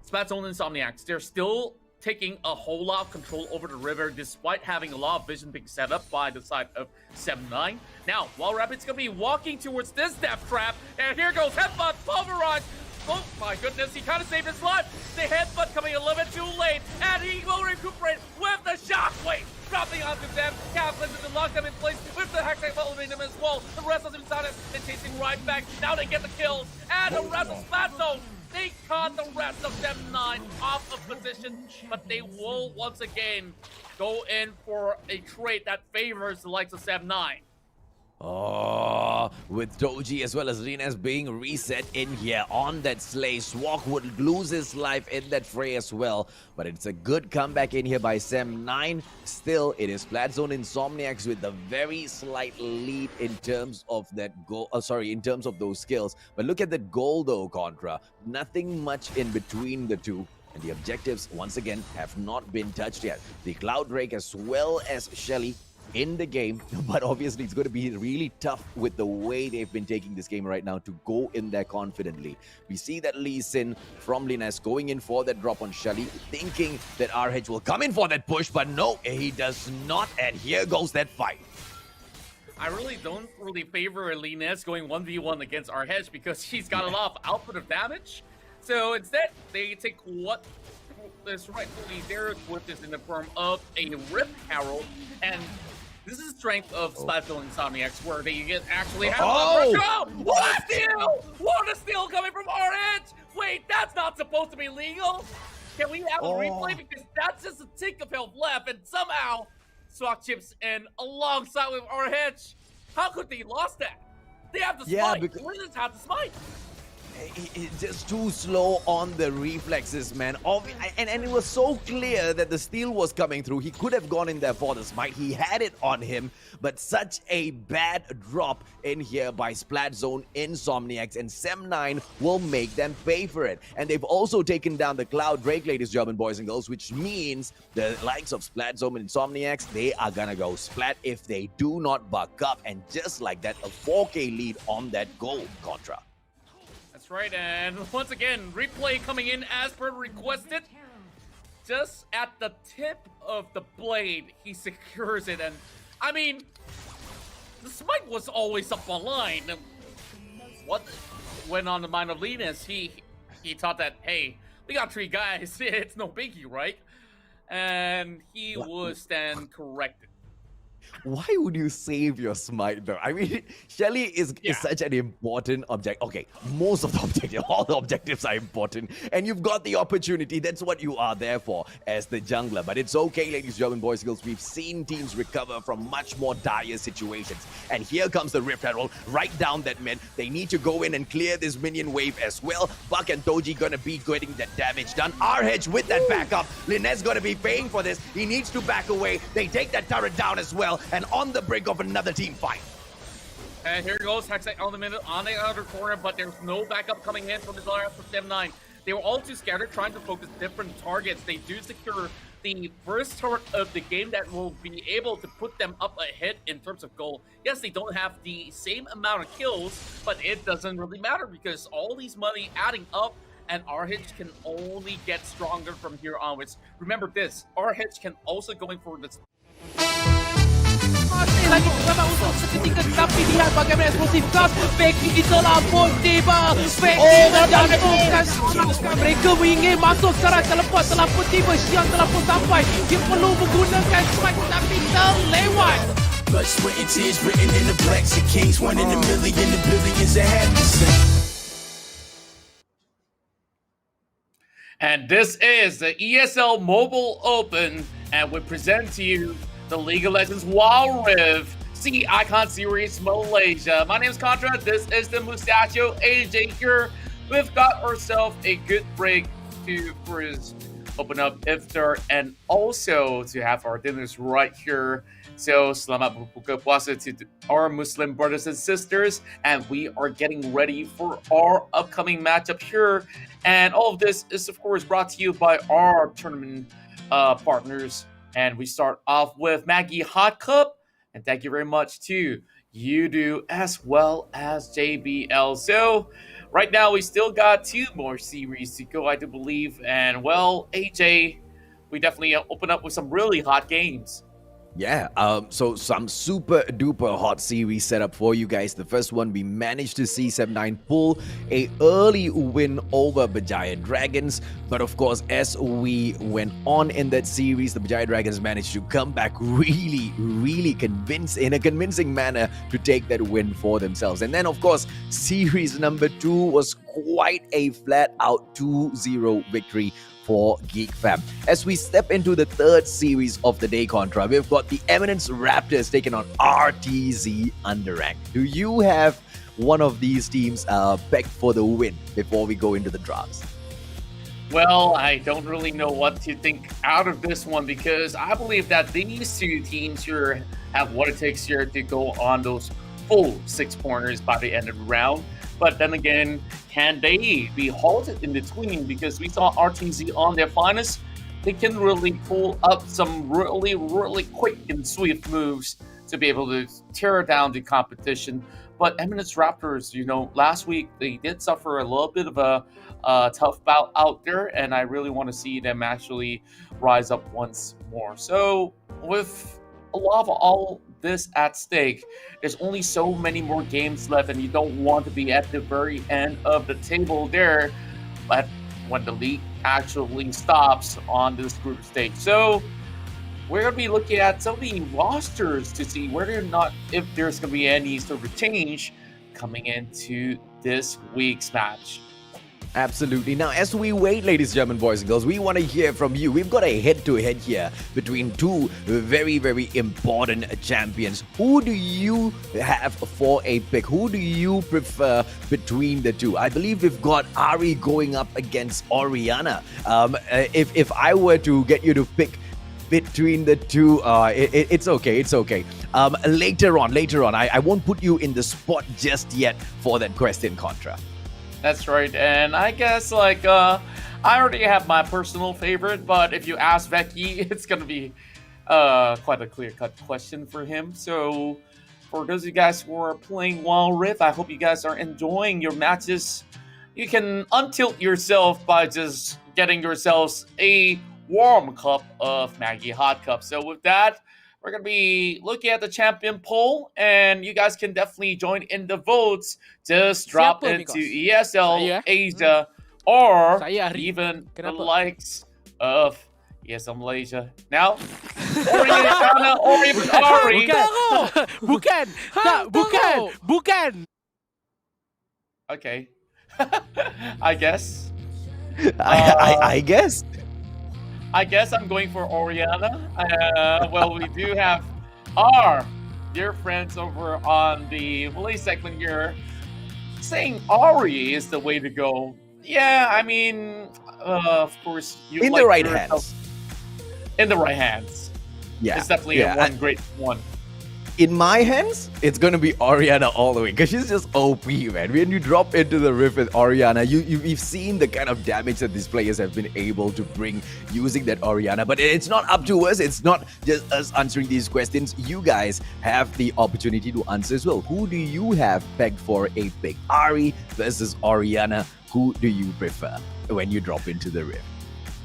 Splatzone and Insomiax, they're still taking a whole lot of control over the river despite having a lot of vision being set up by the side of 7-9. Now, while Rapid's gonna be walking towards this death trap, and here goes Headbutt, Pulverize. Oh my goodness, he kind of saved his life. The Headbutt coming a little bit too late, and he will recuperate with the Shockwave. Dropping onto them, Kaplan to lock them in place with the Hexagon elevating them as well. The rest of them started and chasing right back. Now they get the kills, and the rest of Splatzone. They caught the rest of them 9 off of position, but they will once again go in for a trade that favors the likes of 7-9. Oh, with Doji as well as Rines being reset in here on that slay. Swak would lose his life in that fray as well. But it's a good comeback in here by Sem9. Still, it is Splatzone Insomniacs with a very slight lead in terms of that goal. In terms of those skills. But look at that goal though, Contra. Nothing much in between the two. And the objectives, once again, have not been touched yet. The Cloud Drake as well as Shelly in the game, but obviously it's going to be really tough with the way they've been taking this game right now to go in there confidently. We see that Lee Sin from Lines going in for that drop on Shelly, thinking that RH will come in for that push, but no, he does not, and here goes that fight. I really don't favor Lines going 1v1 against RH because she's got a lot of output of damage. So instead, they take what is rightfully theirs, which is in the form of a Rift Herald, and this is the strength of Splatzone Insomniacs, where they get actually have what a steal! What a steal coming from RH! Wait, that's not supposed to be legal! Can we have a replay? Because that's just a tick of health left, and somehow Swak chips in alongside with RH. How could they lost that? They have the smite. Wizards have the smite. It's just too slow on the reflexes, man. And it was so clear that the steal was coming through. He could have gone in there for the smite. He had it on him, but such a bad drop in here by Splatzone Insomniacs, and Sem9 will make them pay for it. And they've also taken down the Cloud Drake, ladies and gentlemen, boys and girls, which means the likes of Splatzone and Insomniacs, they are gonna go splat if they do not buck up. And just like that, a 4K lead on that goal, Contra. That's right, and once again, replay coming in as per requested. Just at the tip of the blade, he secures it, and I mean, the smite was always up online. What went on the mind of Linus? He thought that, hey, we got 3 guys, it's no biggie, right? And he was then corrected. Why would you save your smite though? I mean, Shelly is such an important object. Okay, most of the objectives, all the objectives are important, and you've got the opportunity. That's what you are there for as the jungler. But it's okay, ladies and gentlemen, boys and girls. We've seen teams recover from much more dire situations. And here comes the Rift Herald right down that mid. They need to go in and clear this minion wave as well. Buck and Doji gonna be getting that damage done. RH with that backup. Linet's gonna be paying for this. He needs to back away. They take that turret down as well, and on the brink of another team fight. And here goes Hexite on the outer corner, but there's no backup coming in from the Zalaris for Sem9. They were all too scattered, trying to focus different targets. They do secure the first turret of the game that will be able to put them up ahead in terms of goal. Yes, they don't have the same amount of kills, but it doesn't really matter because all these money adding up, and RH can only get stronger from here onwards. Remember this, RH can also go in for this. Masih lagi bersama untuk seketika, tapi lihat bagaimana eksplosif gas. Becky telah pun tiba. Becky menjatuhkan seorang. Mereka ingin masuk sekarang. Teleport telah pun tiba. Siang telah pun sampai. Dia perlu menggunakan strike, tapi terlewat. Blood, sweat, and tears written in the blacks of kings. 1 in a million, the billions that have to sing. And this is the ESL Mobile Open, and we present to you the League of Legends Wild Rift C Icon Series Malaysia. My name is Contra. This is the Mustachio AJ here. We've got ourselves a good break to first open up iftar and also to have our dinners right here. So selamat berbuka puasa to our Muslim brothers and sisters, and we are getting ready for our upcoming matchup here. And all of this is of course brought to you by our tournament partners. And we start off with Maggie Hot Cup, and thank you very much to UDO as well as JBL. So right now we still got 2 more series to go, I do believe. And well, AJ, we definitely open up with some really hot games. Yeah, so some super duper hot series set up for you guys. The first one, we managed to see C7-9 pull a early win over Berjaya Dragons. But of course, as we went on in that series, the Berjaya Dragons managed to come back really in a convincing manner to take that win for themselves. And then of course, series number 2 was quite a flat out 2-0 victory for Geek fam. As we step into the third series of the day, Contra, we've got the Eminence Raptors taking on RTZ UndeRank. Do you have one of these teams pegged for the win before we go into the drafts? Well, I don't really know what to think out of this one because I believe that these 2 teams here have what it takes here to go on those full 6 corners by the end of the round. But then again, can they be halted in between? Because we saw RTZ on their finest. They can really pull up some really quick and swift moves to be able to tear down the competition. But Eminence Raptors, last week they did suffer a little bit of a tough bout out there, and I really want to see them actually rise up once more. So with a lot of all this at stake, there's only so many more games left, and you don't want to be at the very end of the table there. But when the league actually stops on this group stage, so we're going to be looking at some of the rosters to see whether or not if there's going to be any sort of change coming into this week's match. Absolutely. Now, as we wait, ladies and gentlemen, boys and girls, we want to hear from you. We've got a head-to-head here between 2 very important champions. Who do you have for a pick? Who do you prefer between the 2? I believe we've got Ari going up against Oriana. If I were to get you to pick between the 2, it's okay. Later on, I won't put you in the spot just yet for that question, Contra. That's right, and I guess I already have my personal favorite, but if you ask Becky, it's gonna be quite a clear-cut question for him. So for those of you guys who are playing Wild Rift, I hope you guys are enjoying your matches. You can untilt yourself by just getting yourselves a warm cup of Maggie Hot Cup. So with that, we're going to be looking at the champion poll, and you guys can definitely join in the votes. Just drop into ESL Asia or even the likes of ESL Malaysia. Now, Oriana or even Ari. Bukan. Okay. I guess. I guess. I guess I'm going for Oriana. Well, we do have our dear friends over on the Malay segment here saying Ari is the way to go. Yeah, I mean, of course, you in like the right hands. In the right hands. Yeah, it's definitely one great one. In my hands, it's going to be Oriana all the way because she's just OP, man. When you drop into the rift with Oriana, you've seen the kind of damage that these players have been able to bring using that Oriana. But it's not up to us. It's not just us answering these questions. You guys have the opportunity to answer as well. Who do you have pegged for a pick? Ari versus Oriana. Who do you prefer when you drop into the rift?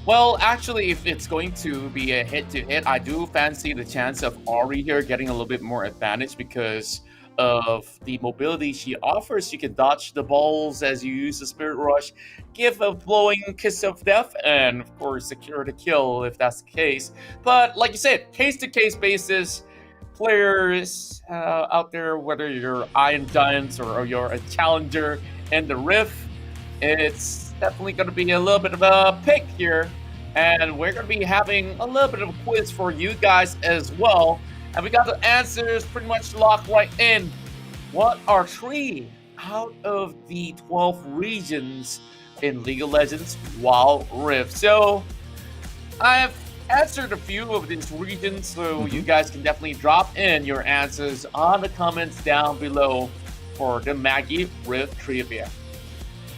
Well, actually, if it's going to be a hit-to-hit, I do fancy the chance of Ari here getting a little bit more advantage because of the mobility she offers. You can dodge the balls as you use the Spirit Rush, give a blowing kiss of death, and of course secure the kill if that's the case. But like you said, case-to-case basis, players out there, whether you're Iron Giants or you're a challenger in the Rift, it's definitely going to be a little bit of a pick here. And we're going to be having a little bit of a quiz for you guys as well. And we got the answers pretty much locked right in. What are 3 out of the 12 regions in League of Legends Wild Rift? So I've answered a few of these regions, so you guys can definitely drop in your answers on the comments down below for the Maggie Rift trivia.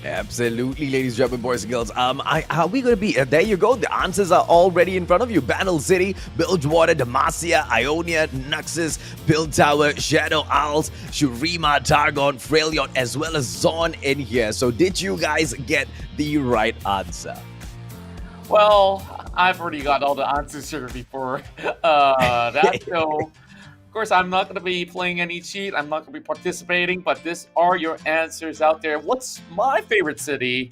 Absolutely, ladies and gentlemen, boys and girls. Are we going to be? There you go. The answers are already in front of you. Battle City, Bilgewater, Demacia, Ionia, Nuxus, Build Tower, Shadow Isles, Shurima, Targon, Freljord, as well as Zorn in here. So did you guys get the right answer? Well, I've already got all the answers here before that, so of course I'm not going to be playing any cheat. I'm not going to be participating, but these are your answers out there. What's my favorite city?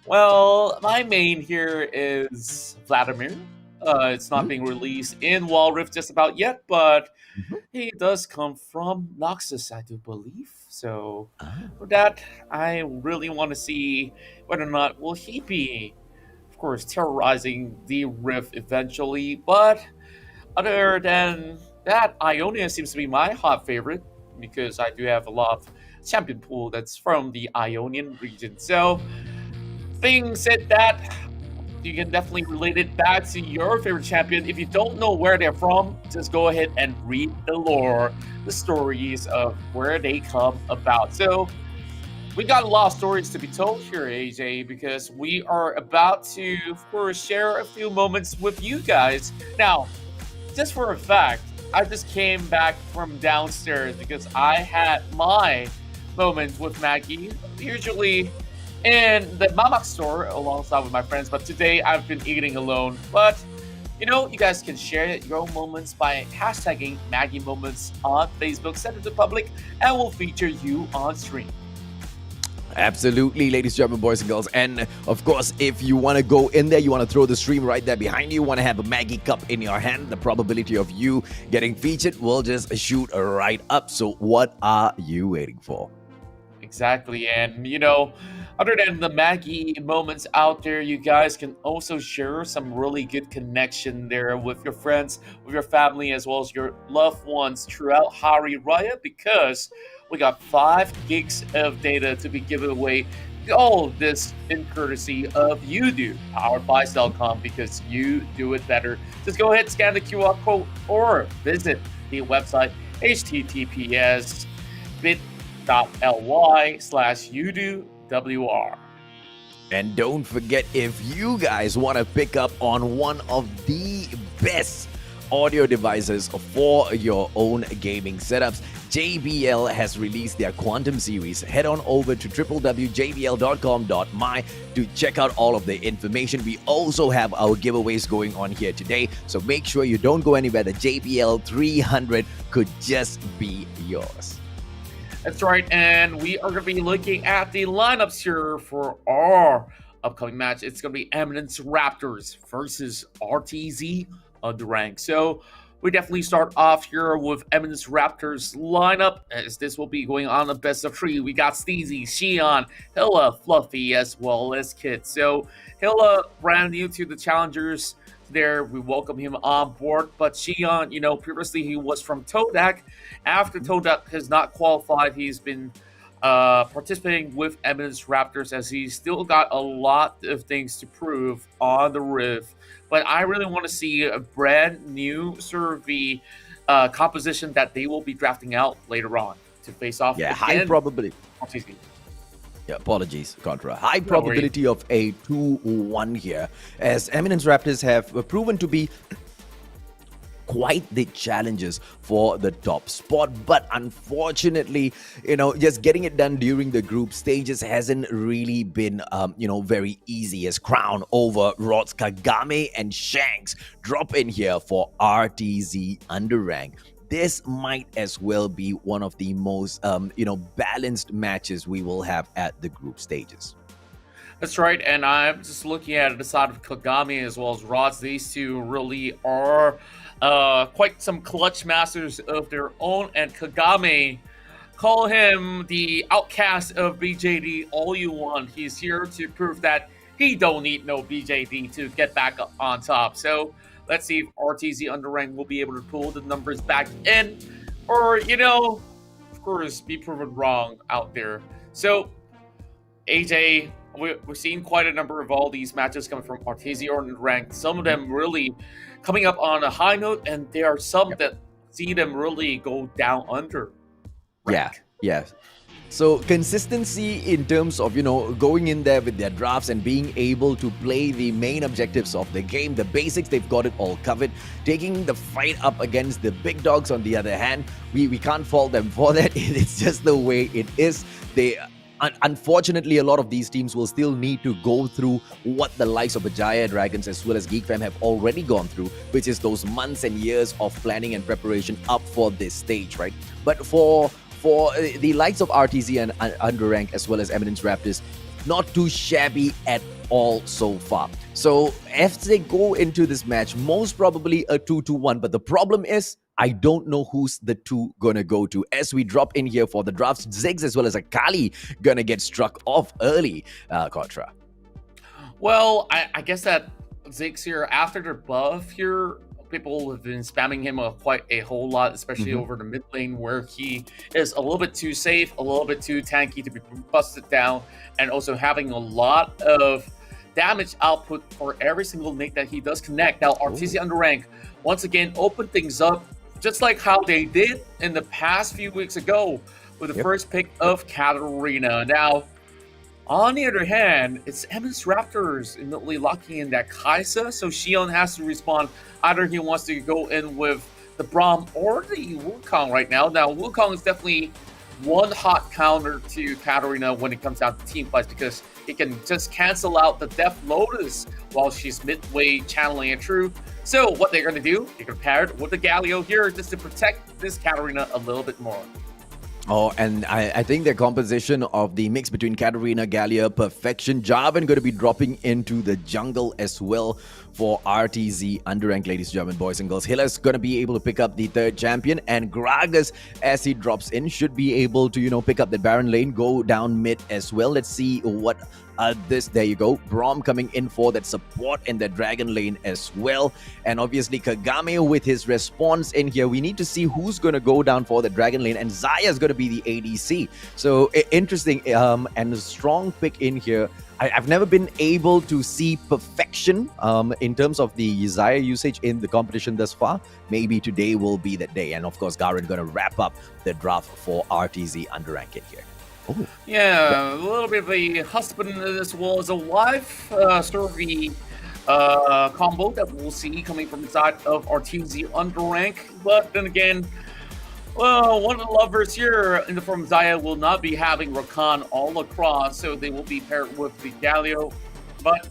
Well, my main here is Vladimir. It's not being released in Wild Rift just about yet, but he does come from Noxus, I do believe. So for that, I really want to see whether or not will he be, of course, terrorizing the Rift eventually. But other than that, Ionia seems to be my hot favorite because I do have a lot of champion pool that's from the Ionian region. So, being said that, you can definitely relate it back to your favorite champion. If you don't know where they're from, just go ahead and read the lore, the stories of where they come about. So, we got a lot of stories to be told here, AJ, because we are about to, of course, share a few moments with you guys. Now, just for a fact, I just came back from downstairs because I had my moment with Maggie, usually in the Mamak store alongside with my friends, but today I've been eating alone. But, you know, you guys can share your moments by hashtagging Maggie Moments on Facebook, send it to the public, and we'll feature you on stream. Absolutely, ladies and gentlemen, boys and girls. And of course, if you want to go in there, you want to throw the stream right there behind you, want to have a Maggie cup in your hand, the probability of you getting featured will just shoot right up. So what are you waiting for? Exactly. And, you know, other than the Maggie moments out there, you guys can also share some really good connection there with your friends, with your family, as well as your loved ones throughout Hari Raya, because we got 5 gigs of data to be given away. All of this in courtesy of UDO, powered by Cellcom, because you do it better. Just go ahead, scan the QR code, or visit the website https://bit.ly/UDOWR. And don't forget, if you guys want to pick up on one of the best audio devices for your own gaming setups, JBL has released their Quantum series. Head on over to www.jbl.com.my to check out all of the information. We also have our giveaways going on here today, so make sure you don't go anywhere. The JBL 300 could just be yours. That's right, and we are going to be looking at the lineups here for our upcoming match. It's going to be Eminence Raptors versus RTZ UndeRank. So we definitely start off here with Eminence Raptors lineup, as this will be going on the best of 3. We got Steezy, Xion, Hilla, Fluffy, as well as Kit. So Hilla, brand new to the challengers there. We welcome him on board. But Xion, you know, previously he was from Todak. After Todak has not qualified, he's been participating with Eminence Raptors, as he's still got a lot of things to prove on the Rift. But I really want to see a brand new survey composition that they will be drafting out later on to face off. Yeah, again. high probability. Oh, excuse me. Yeah, apologies, Contra. High probability of a 2-1 here, as Eminence Raptors have proven to be quite the challenges for the top spot, but unfortunately, you know, just getting it done during the group stages hasn't really been, very easy, as Crown over Rods, Kagame, and Shanks drop in here for RTZ UndeRank. This might as well be one of the most, balanced matches we will have at the group stages. That's right, and I'm just looking at the side of Kagami as well as Rods. These two really are quite some clutch masters of their own, and Kagame, call him the outcast of BJD all you want. He's here to prove that he don't need no BJD to get back up on top. So let's see if RTZ UndeRank will be able to pull the numbers back in, or of course, be proven wrong out there. So AJ, we're seeing quite a number of all these matches coming from RTZ UndeRank. Some of them really coming up on a high note, and there are some that see them really go down under. Yeah. So consistency in terms of, going in there with their drafts and being able to play the main objectives of the game, the basics, they've got it all covered. Taking the fight up against the big dogs, on the other hand, we can't fault them for that. It's just the way it is. Unfortunately, a lot of these teams will still need to go through what the likes of Berjaya Dragons as well as Geek have already gone through, which is those months and years of planning and preparation up for this stage, right? But for the likes of RTZ and UndeRank as well as Eminence Raptors, not too shabby at all so far. So as they go into this match, most probably a 2-1. But the problem is, I don't know who's the two gonna go to. As we drop in here for the drafts, Ziggs as well as Akali gonna get struck off early, Contra. Well, I guess that Ziggs here, after the buff here, people have been spamming him quite a whole lot, especially over the mid lane, where he is a little bit too safe, a little bit too tanky to be busted down, and also having a lot of damage output for every single nade that he does connect. Now, RTZ UndeRank once again opened things up, just like how they did in the past few weeks ago with the first pick of Katarina. Now, on the other hand, it's Eminence Raptors immediately locking in that Kaisa, so Xion has to respond. Either he wants to go in with the Braum or the Wukong right now. Now, Wukong is definitely one hot counter to Katarina when it comes down to team fights, because it can just cancel out the Death Lotus while she's midway channeling it through. So what they're going to do, they're going to pair it with the Galio here just to protect this Katarina a little bit more. Oh, and I think the composition of the mix between Katarina, Gallia, Perfection, Jarvan going to be dropping into the jungle as well for RTZ UndeRank, ladies and gentlemen, boys and girls. Hiller's going to be able to pick up the third champion, and Gragas, as he drops in, should be able to, pick up the Baron lane, go down mid as well. Let's see what there you go. Braum coming in for that support in the Dragon lane as well. And obviously Kagame with his response in here. We need to see who's going to go down for the Dragon lane, and Xayah is going to be the ADC. So interesting and a strong pick in here. I've never been able to see perfection in terms of the Xayah usage in the competition thus far. Maybe today will be that day. And of course, Garen going to wrap up the draft for RTZ UndeRank in here. Oh. Yeah, a little bit of a husband as well as a wife story combo that we'll see coming from the side of RTZ UndeRank. But then again, well, one of the lovers here in the form of Xayah will not be having Rakan all across, so they will be paired with the Galio. But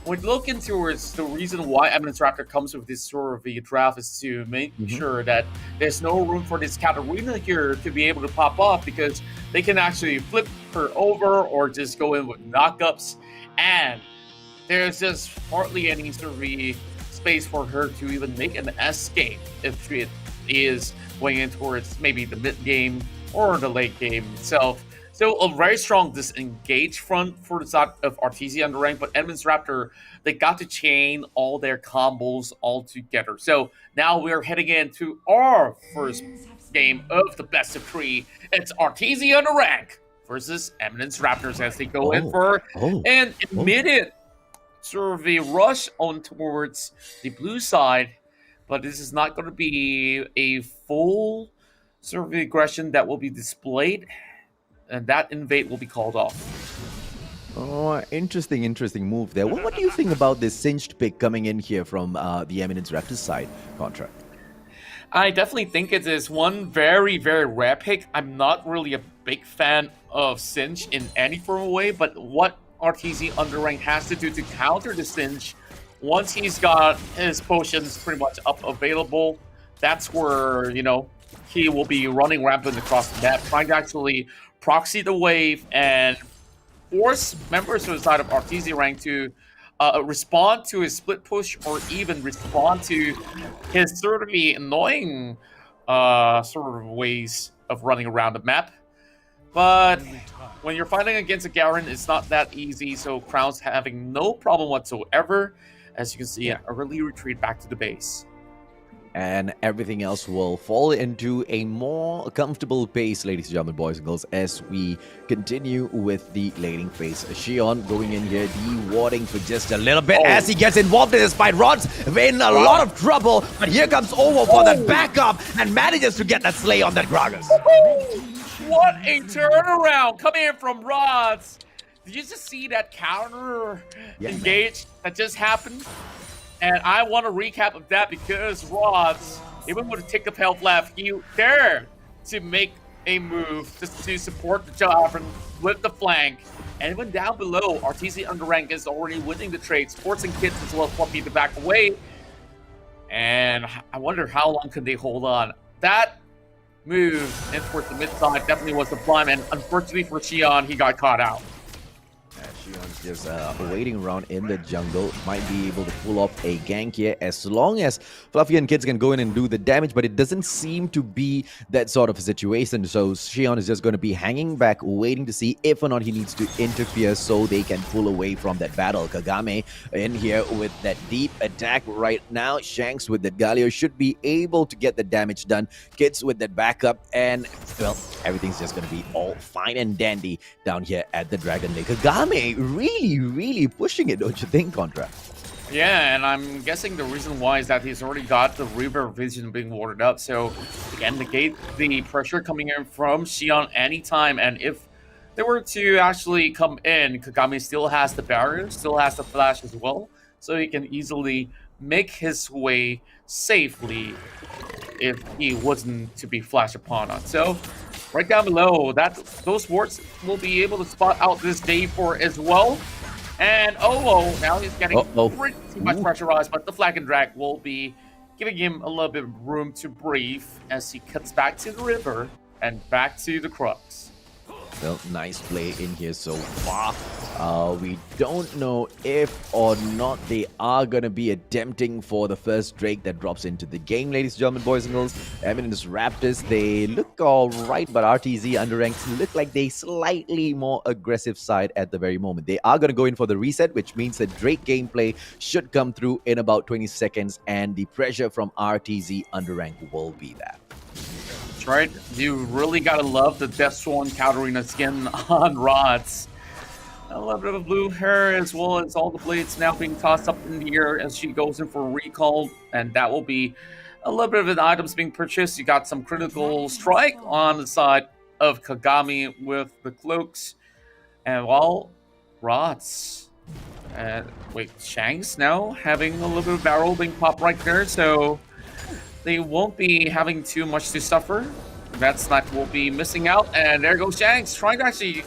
when looking towards the reason why Eminence Raptor comes with this sort of a draft is to make sure that there's no room for this Katarina here to be able to pop off, because they can actually flip her over or just go in with knockups, and there's just hardly any sort of a space for her to even make an escape if it is going in towards maybe the mid game or the late game itself. So a very strong disengage front for the side of RTZ UndeRank, but Eminence Raptor, they got to chain all their combos all together. So now we're heading into our first game of the best of 3. It's RTZ UndeRank versus Eminence Raptors as they go in for an immediate sort of a rush on towards the blue side. But this is not going to be a full sort of aggression that will be displayed, and that invade will be called off. Oh, interesting move there. What do you think about this cinched pick coming in here from the Eminence Raptors side, Contra? I definitely think it is one very, very rare pick. I'm not really a big fan of cinch in any form of way, but what RTZ UndeRank has to do to counter the cinch, once he's got his potions pretty much up available, that's where, he will be running rampant across the map, trying to actually proxy the wave and force members of the side of RTZ rank to respond to his split push, or even respond to his sort of annoying sort of ways of running around the map. But when you're fighting against a Garen, it's not that easy. So Crown's having no problem whatsoever. As you can see, an early retreat back to the base. And everything else will fall into a more comfortable pace, ladies and gentlemen, boys and girls, as we continue with the laning phase. Xion going in here, de-warding for just a little bit as he gets involved in this fight. Rod's in a lot of trouble, but here comes Ovo for that backup and manages to get that slay on that Gragas. What a turnaround coming in from Rods. Did you just see that counter engage that just happened? And I want to recap of that because Rods, even with a tick of health left, he dared to make a move just to support the Javern with the flank. And even down below, RTZ UndeRank is already winning the trade. Sports and Kids as well Fluffy to back away. And I wonder how long can they hold on. That move in towards the mid side definitely was the prime, and unfortunately for Xion, he got caught out. Xion's just waiting around in the jungle. Might be able to pull off a gank here as long as Fluffy and Kids can go in and do the damage, but it doesn't seem to be that sort of a situation. So Xion is just going to be hanging back, waiting to see if or not he needs to interfere so they can pull away from that battle. Kagame in here with that deep attack right now. Shanks with that Galio should be able to get the damage done. Kids with that backup, and well, everything's just going to be all fine and dandy down here at the Dragon Lake. Kagame really pushing it, don't you think, Contra? Yeah, and I'm guessing the reason why is that he's already got the Reaver Vision being warded up, so he can negate the pressure coming in from Xion anytime. And if they were to actually come in, Kagame still has the barrier, still has the flash as well, so he can easily make his way safely if he wasn't to be flashed upon on. So right down below, those wards will be able to spot out this day for as well. And now he's getting pretty much pressurized, but the Flag and Drag will be giving him a little bit of room to breathe as he cuts back to the river and back to the Crux. Well, nice play in here so far. We don't know if or not they are going to be attempting for the first Drake that drops into the game, ladies and gentlemen, boys and girls. Eminence Raptors, they look all right, but RTZ UndeRank look like they slightly more aggressive side at the very moment. They are going to go in for the reset, which means that Drake gameplay should come through in about 20 seconds, and the pressure from RTZ UndeRank will be there. Right? You really gotta love the Death Sworn countering skin on Rods. A little bit of blue hair as well as all the blades now being tossed up in the air as she goes in for a recall, and that will be a little bit of the items being purchased. You got some critical strike on the side of Kagami with the cloaks, and while Rods Shanks now having a little bit of barrel being popped right there, so they won't be having too much to suffer. That snipe will be missing out, and there goes Shanks trying to actually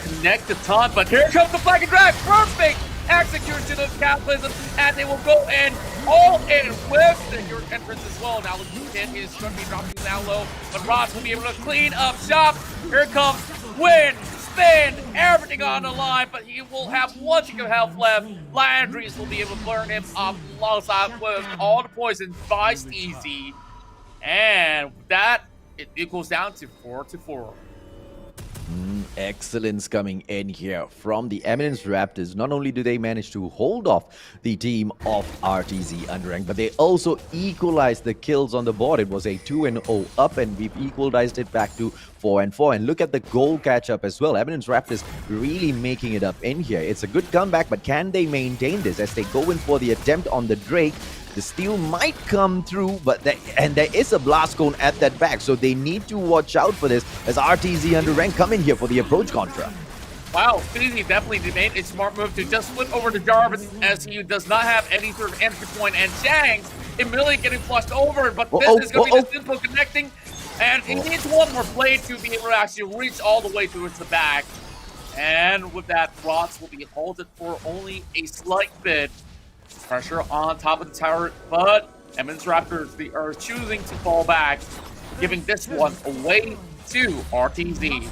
connect the taunt, but here comes the Flag and Drag. Perfect execution of Cataclysm, and they will go in all in with the Hero entrance as well. Now the Kid is going to be dropping down low, but Ross will be able to clean up shop. Here comes Win, spin, everything on the line, but he will have one tick of health left. Landry's will be able to burn him up alongside with all the poison by Steezy. And that, it equals down to 4-4. Excellence coming in here from the Eminence Raptors. Not only do they manage to hold off the team of RTZ UndeRank, but they also equalized the kills on the board. It was a 2-0 up, and we've equalized it back to 4-4. And look at the goal catch-up as well. Eminence Raptors really making it up in here. It's a good comeback, but can they maintain this as they go in for the attempt on the Drake? The steal might come through, but there is a blast cone at that back, so they need to watch out for this as RTZ UndeRank come in here for the approach Contra. Wow, Steezy definitely made a smart move to just flip over to Jarvis as he does not have any sort of entry point, and Shanks immediately getting flushed over, but this is going to be the simple connecting, and he needs one more blade to be able to actually reach all the way towards the back. And with that, Rots will be halted for only a slight bit. Pressure on top of the tower, but Eminence Raptors, they are choosing to fall back, giving this one away to RTZ.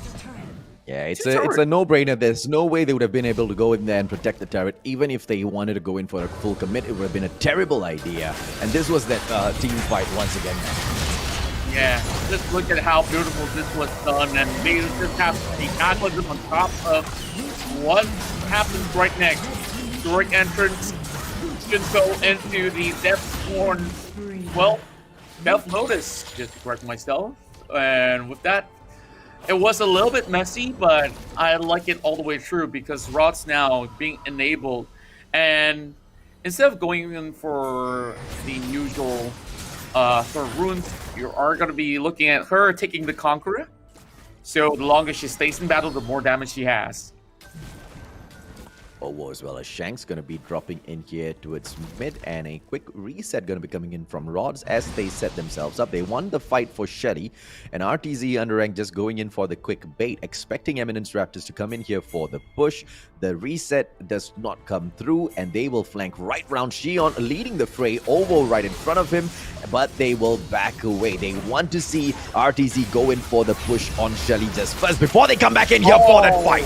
Yeah, it's a no-brainer. There's no way they would have been able to go in there and protect the turret. Even if they wanted to go in for a full commit, it would have been a terrible idea. And this was that team fight once again. Yeah, just look at how beautiful this was done, and they just have the Cataclysm on top of what happens right next. Direct entrance should go into the Deathborn, well, Death Lotus, just to correct myself. And with that, it was a little bit messy, but I like it all the way through because Rod's now being enabled. And instead of going in for the usual for runes, you are going to be looking at her taking the Conqueror. So the longer she stays in battle, the more damage she has. Ovo as well as Shank's going to be dropping in here towards mid, and a quick reset going to be coming in from Rods as they set themselves up. They won the fight for Shelly, and RTZ UndeRank just going in for the quick bait, expecting Eminence Raptors to come in here for the push. The reset does not come through, and they will flank right round Shion, leading the fray. Ovo right in front of him, but they will back away. They want to see RTZ go in for the push on Shelly just first before they come back in here for that fight.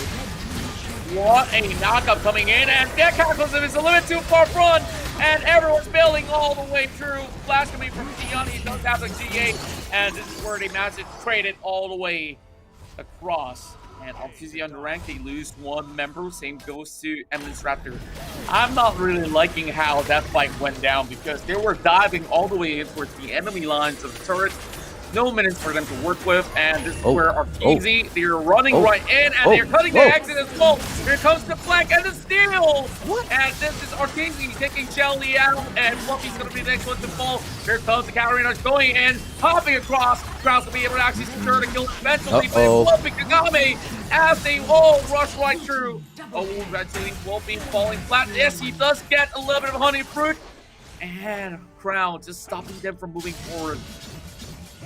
What a knockup coming in, and that Cataclysm is a little bit too far front, and everyone's bailing all the way through. Flash coming from Dion, he does have a G8, and this is where they managed to trade it all the way across. And obviously UndeRank, they lose one member, same goes to Eminence Raptor. I'm not really liking how that fight went down because they were diving all the way in towards the enemy lines of the turret. No minutes for them to work with, and this is where RTZ, they're running right in, and they're cutting the exit as well. Here comes the flank and the steal! And this is RTZ taking Shelly out, and Fluffy's going to be the next one to fall. Here comes the cavalry rush going in, hopping across. Crowd's going to be able to actually secure the kill eventually, but Fluffy Kagame as they all rush right through. Oh, eventually Fluffy falling flat. Yes, he does get a little bit of honey fruit, and Crown just stopping them from moving forward.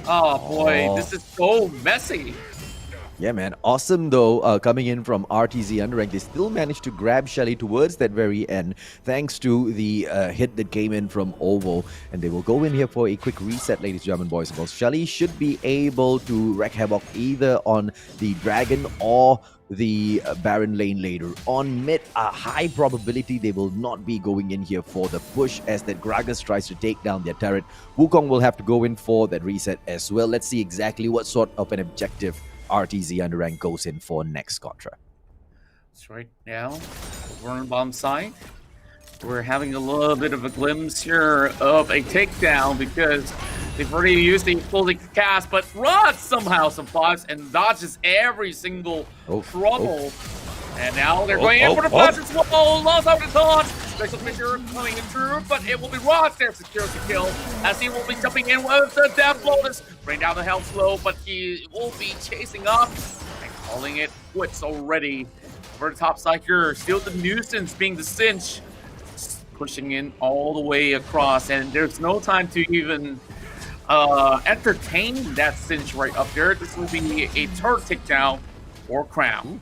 Oh boy, this is so messy. Yeah, man. Awesome, though, coming in from RTZ UndeRank. They still managed to grab Shelly towards that very end, thanks to the hit that came in from Ovo. And they will go in here for a quick reset, ladies and gentlemen, boys and girls. Shelly should be able to wreak havoc either on the Dragon or the Baron lane later. On mid, a high probability they will not be going in here for the push as that Gragas tries to take down their turret. Wukong will have to go in for that reset as well. Let's see exactly what sort of an objective RTZ UndeRank goes in for next, Contra. That's right now, we're on bomb side. We're having a little bit of a glimpse here of a takedown because they've already used the exploding cast, but Rod somehow survives and dodges every single trouble. And now they're going in for the flash as well. Lost out the taunt. Special Fisher coming in through, but it will be Rod there secures the kill as he will be jumping in with the Death Lotus. Bring down the health slow, but he will be chasing up and calling it quits already. For the top side here, still the nuisance being the cinch. Pushing in all the way across, and there's no time to even entertain that cinch right up there. This will be a turret takedown or Crown.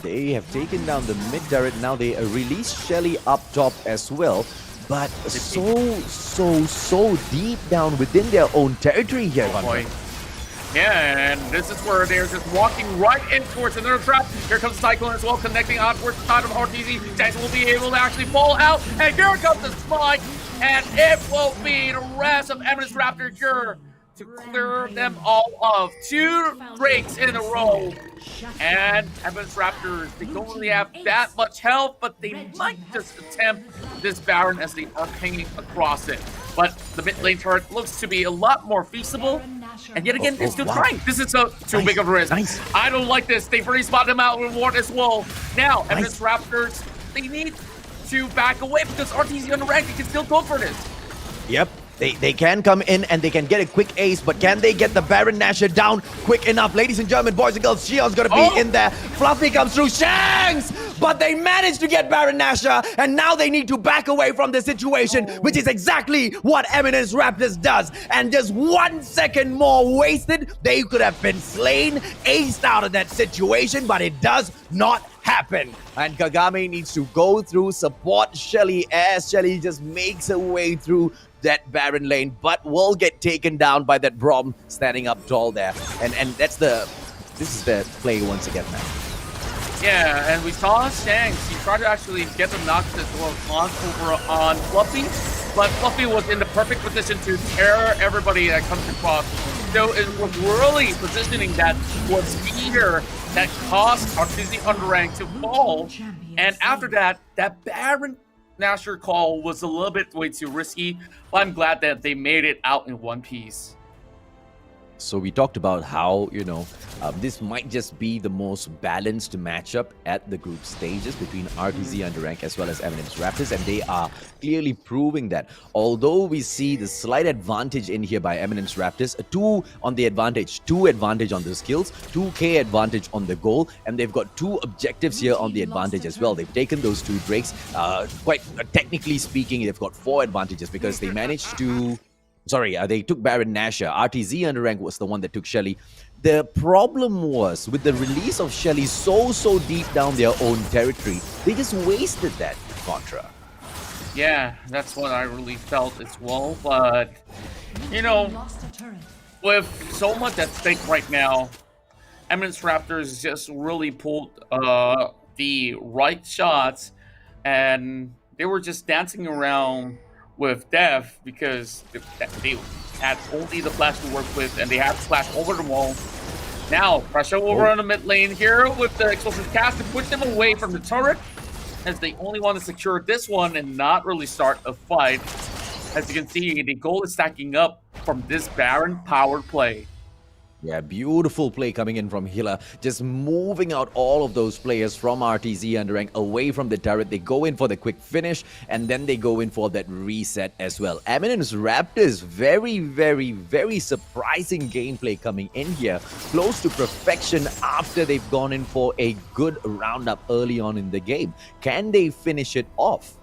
They have taken down the mid turret. Now they release Shelly up top as well, but so deep down within their own territory here. Yeah, and this is where they're just walking right in towards another trap. Here comes Cyclone as well, connecting out towards the side of RTZ. Jackson will be able to actually fall out, and here comes the spike, and it will be the rest of Eminence Raptor here to clear them all of 2 breaks in a row. And Eminence Raptors, they don't really have that much health, but they might just attempt this Baron as they are hanging across it. But the mid lane turret looks to be a lot more feasible. And yet again, they're still trying. This is too big of a risk. I don't like this. They've already spotted him out with Ward as well. Now, Eminence Raptors, they need to back away because RTZ UndeRank, they can still go for this. Yep. They can come in and they can get a quick ace, but can they get the Baron Nashor down quick enough? Ladies and gentlemen, boys and girls, Shion's gonna be in there. Fluffy comes through, Shanks! But they managed to get Baron Nashor, and now they need to back away from the situation, which is exactly what Eminence Raptors does. And just 1 second more wasted, they could have been slain, aced out of that situation, but it does not happen. And Kagame needs to go through, support Shelly as Shelly just makes her way through that Baron lane, but will get taken down by that Brom standing up tall there. And this is the play once again, man. Yeah, and we saw Shanks. He tried to actually get the knock as well over on Fluffy, but Fluffy was in the perfect position to tear everybody that comes across. So it was really positioning that was here that caused Arteezy UndeRank to fall. And after that, that Baron Nashor call was a little bit way too risky, but I'm glad that they made it out in one piece. So we talked about how, this might just be the most balanced matchup at the group stages between RTZ UndeRank as well as Eminence Raptors, and they are clearly proving that. Although we see the slight advantage in here by Eminence Raptors, 2 on the advantage, 2 advantage on the skills, 2k advantage on the goal, and they've got 2 objectives here on the advantage as well. They've taken those 2 Drakes. Quite technically speaking, they've got 4 advantages because they managed to... they took Baron Nashor. RTZ UndeRank was the one that took Shelly. The problem was, with the release of Shelly so deep down their own territory, they just wasted that Contra. Yeah, that's what I really felt as well. But, with so much at stake right now, Eminence Raptors just really pulled the right shots, and they were just dancing around with Dev because they had only the flash to work with, and they had to flash over the wall. Now, pressure over on the mid lane here with the explosive cast to push them away from the turret, as they only want to secure this one and not really start a fight. As you can see, the goal is stacking up from this Baron powered play. Yeah, beautiful play coming in from Hila, just moving out all of those players from RTZ UndeRank away from the turret. They go in for the quick finish, and then they go in for that reset as well. Eminence Raptors, very surprising gameplay coming in here, close to perfection after they've gone in for a good roundup early on in the game. Can they finish it off?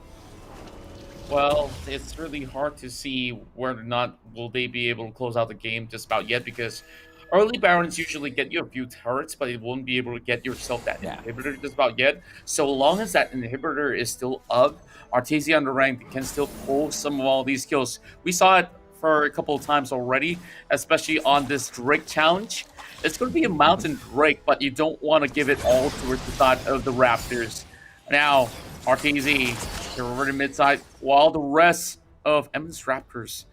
Well, it's really hard to see whether or not will they be able to close out the game just about yet, because early Barons usually get you a few turrets, but it won't be able to get yourself that inhibitor just about yet. So long as that inhibitor is still up, Arteezy UndeRank can still pull some of all these kills. We saw it for a couple of times already, especially on this Drake challenge. It's going to be a Mountain Drake, but you don't want to give it all towards the side of the Raptors. Now, Arteezy, they're over the mid side, while the rest of Eminence Raptors,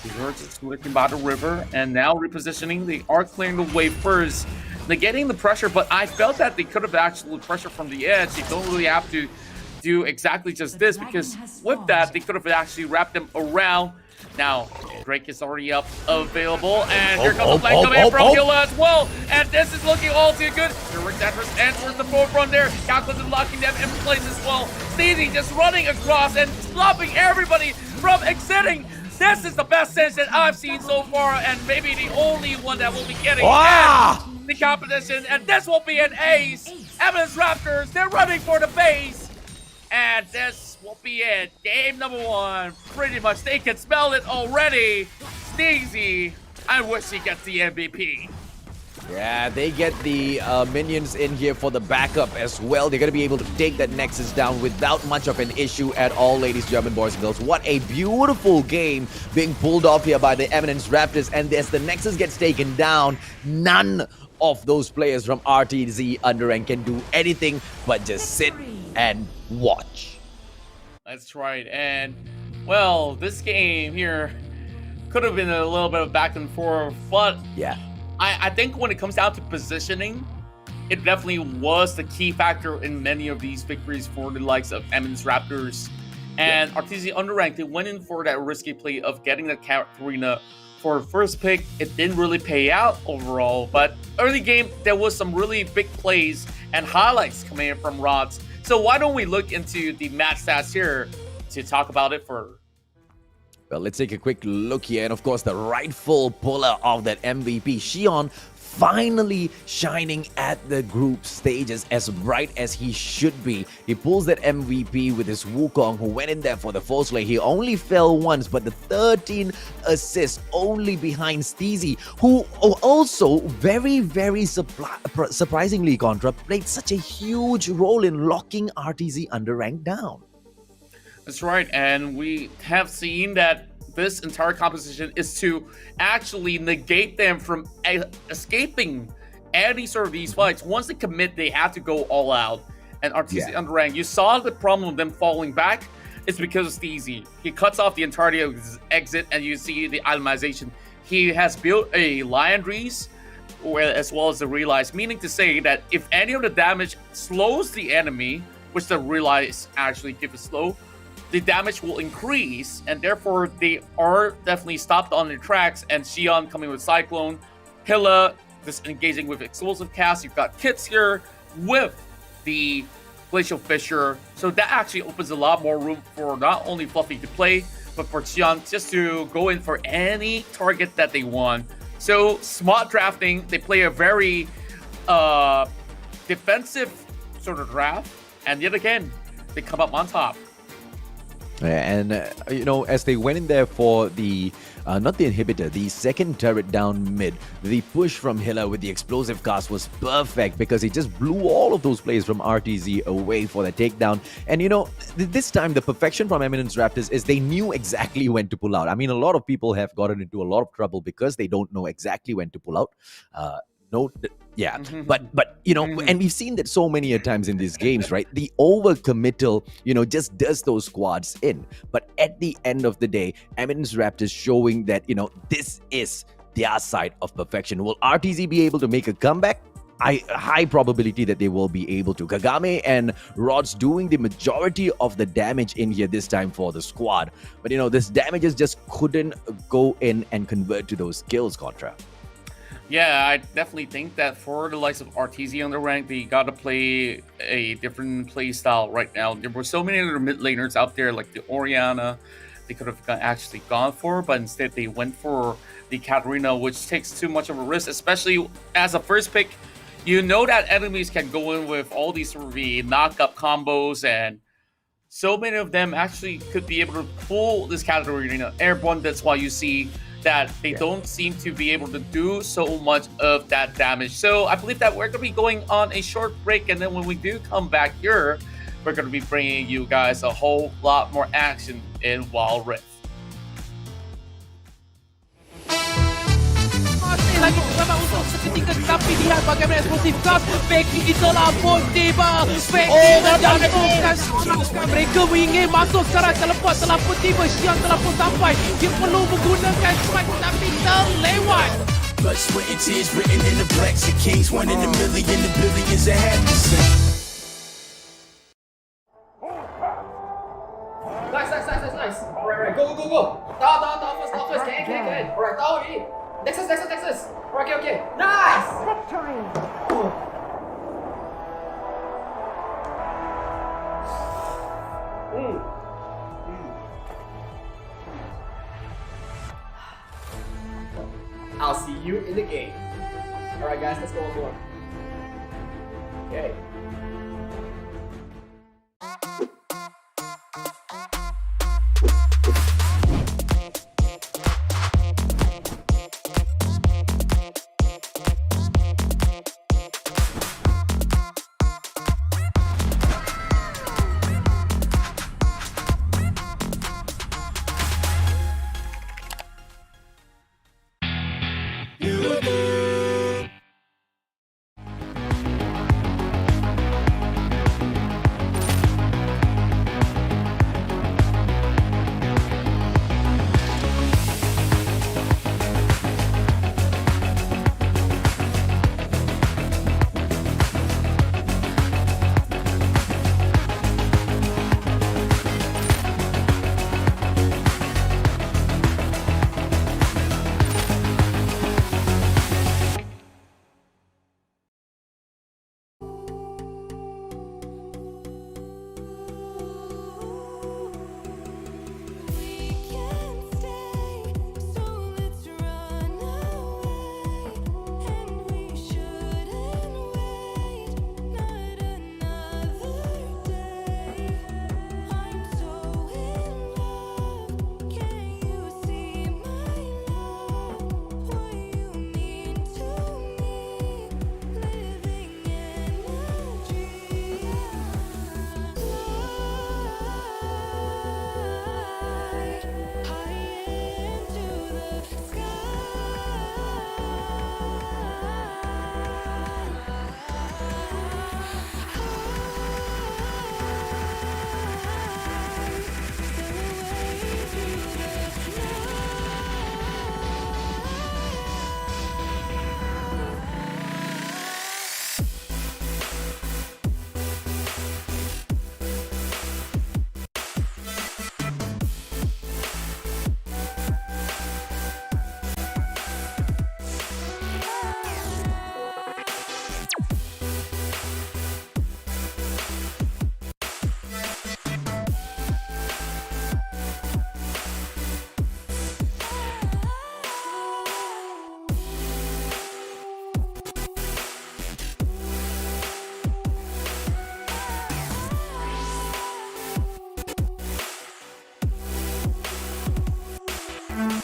they're just looking by the river, and now repositioning. They are clearing the way first. They're getting the pressure, but I felt that they could have actually pressure from the edge. They don't really have to do exactly just this, because with that, they could have actually wrapped them around. Now, Drake is already up, available, and here comes the flank coming from Hila as well. And this is looking all too good. Here Rick Danvers enters the forefront there. Calculus is locking them in place as well. Steezy just running across and stopping everybody from exiting. This is the best sense that I've seen so far, and maybe the only one that will be getting the competition. And this will be an ace. Eminence Raptors, they're running for the base. And this will be it. Game number 1. Pretty much, they can smell it already. Sneezy, I wish he gets the MVP. Yeah, they get the minions in here for the backup as well. They're going to be able to take that Nexus down without much of an issue at all, ladies, gentlemen, boys and girls. What a beautiful game being pulled off here by the Eminence Raptors. And as the Nexus gets taken down, none of those players from RTZ UndeRank can do anything but just sit and watch. That's right. And, well, this game here could have been a little bit of back and forth, but yeah, I think when it comes down to positioning, it definitely was the key factor in many of these victories for the likes of Eminence Raptors. And Arteezy UndeRank, they went in for that risky play of getting the Katarina for first pick. It didn't really pay out overall, but early game, there was some really big plays and highlights coming in from Rods. So why don't we look into the match stats here to talk about it further? Well, let's take a quick look here. And of course, the rightful puller of that MVP, Xion, finally shining at the group stages as bright as he should be. He pulls that MVP with his Wukong, who went in there for the force lane. He only fell once, but the 13 assists only behind Steezy, who also very surprisingly, Contra, played such a huge role in locking RTZ UndeRank down. That's right, and we have seen that this entire composition is to actually negate them from escaping any sort of these fights. Once they commit, they have to go all out. And RTZ UndeRank, you saw the problem of them falling back. it's because of Steezy. He cuts off the entirety of his exit, and you see the itemization. He has built a Lion Reese, as well as the Realize, meaning to say that if any of the damage slows the enemy, which the Realize actually gives a slow, the damage will increase, and therefore they are definitely stopped on their tracks. And Xion coming with Cyclone, Hilla just engaging with explosive cast. You've got Kits here with the Glacial Fissure, so that actually opens a lot more room for not only Fluffy to play, but for Xion just to go in for any target that they want. So smart drafting, they play a very defensive sort of draft, and yet again, they come up on top. And, as they went in there for the, not the inhibitor, the second turret down mid, the push from Hilla with the explosive cast was perfect because he just blew all of those plays from RTZ away for the takedown. And, this time the perfection from Eminence Raptors is they knew exactly when to pull out. I mean, a lot of people have gotten into a lot of trouble because they don't know exactly when to pull out. But and we've seen that so many a times in these games, right? The overcommittal, just does those squads in. But at the end of the day, Eminence Raptors showing that, this is their side of perfection. Will RTZ be able to make a comeback? High probability that they will be able to. Kagame and Rods doing the majority of the damage in here this time for the squad. But, this damages just couldn't go in and convert to those kills, Contra. Yeah, I definitely think that for the likes of RTZ UndeRank, they gotta play a different play style right now. There were so many other mid laners out there, like the Orianna, they could have actually gone for, but instead they went for the Katarina, which takes too much of a risk, especially as a first pick. You know that enemies can go in with all these sort of knock-up combos, and so many of them actually could be able to pull this Katarina airborne. That's why you see that they don't seem to be able to do so much of that damage. So I believe that we're going to be going on a short break, and then when we do come back here, we're going to be bringing you guys a whole lot more action in Wild Rift. Masih lagi bersama untuk seketika, tapi lihat bagaimana eksplosif gas. Becky telah pun tiba. Becky menjatuhkan seorang. Mereka ingin masuk sekarang. Teleport telah pun tiba. Xion telah pun sampai. Dia perlu menggunakan strike, tapi terlewat. Blood, sweat, and tears written in the blacks of kings. 1 in a million, the billions that have to sing. Nice. Alright, go. Down first. Can. Alright, down already. Nexus. Okay. Nice! I'll see you in the game. Alright guys, let's go on board. Okay.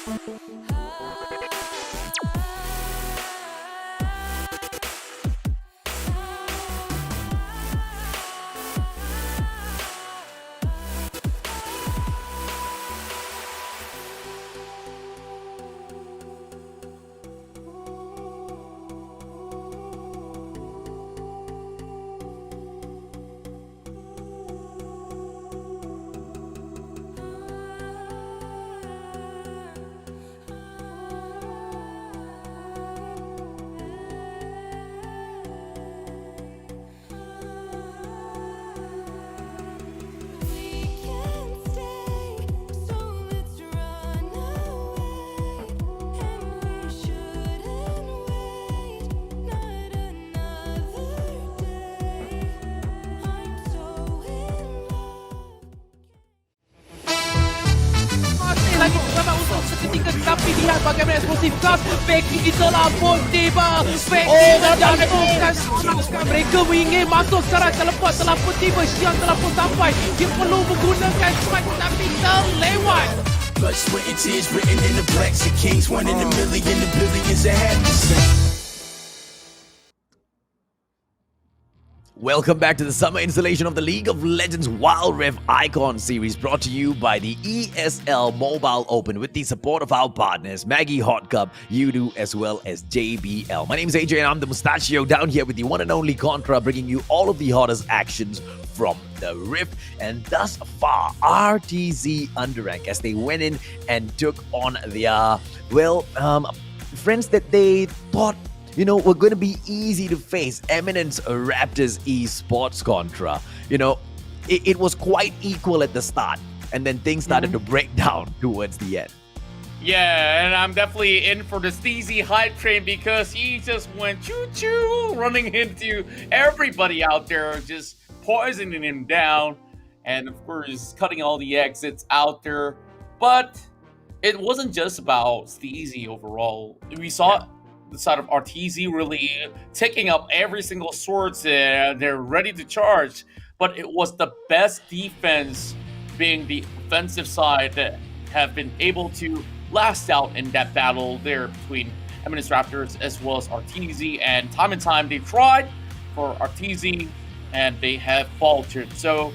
We can't stay, so let's run away. And we shouldn't wait, not another day. I'm so in love. Masih lagi terlambat untuk seketika, tapi lihat bagaimana eksplosif Gas. Becky telah pun tiba. Becky menjatuhkan serangan. Mereka ingin masuk secara teleport, telah pun tiba. Xian telah pun sampai. Dia perlu menggunakan strike, tapi terlewat. Blood, sweat, and tears written in the blacks of kings. 1 in a million, the billions that had to sing. Welcome back to the summer installation of the League of Legends Wild Rift Icon series, brought to you by the ESL Mobile Open with the support of our partners Maggie Hot Cup, Udo, as well as JBL. My name is AJ and I'm the Mustachio down here with the one and only Contra, bringing you all of the hottest actions from the Rift. And thus far, RTZ UndeRank, as they went in and took on their, friends that they thought were going to be easy to face. Eminence Raptors Esports Contra. It was quite equal at the start, and then things started to break down towards the end. Yeah, and I'm definitely in for the Steezy hype train because he just went choo-choo, running into everybody out there, just poisoning him down, and of course, cutting all the exits out there. But it wasn't just about Steezy overall. We saw the side of RTZ really taking up every single sword, and they're ready to charge. But it was the best defense, being the offensive side, that have been able to last out in that battle there between Eminence Raptors as well as RTZ. And time they tried for RTZ and they have faltered. So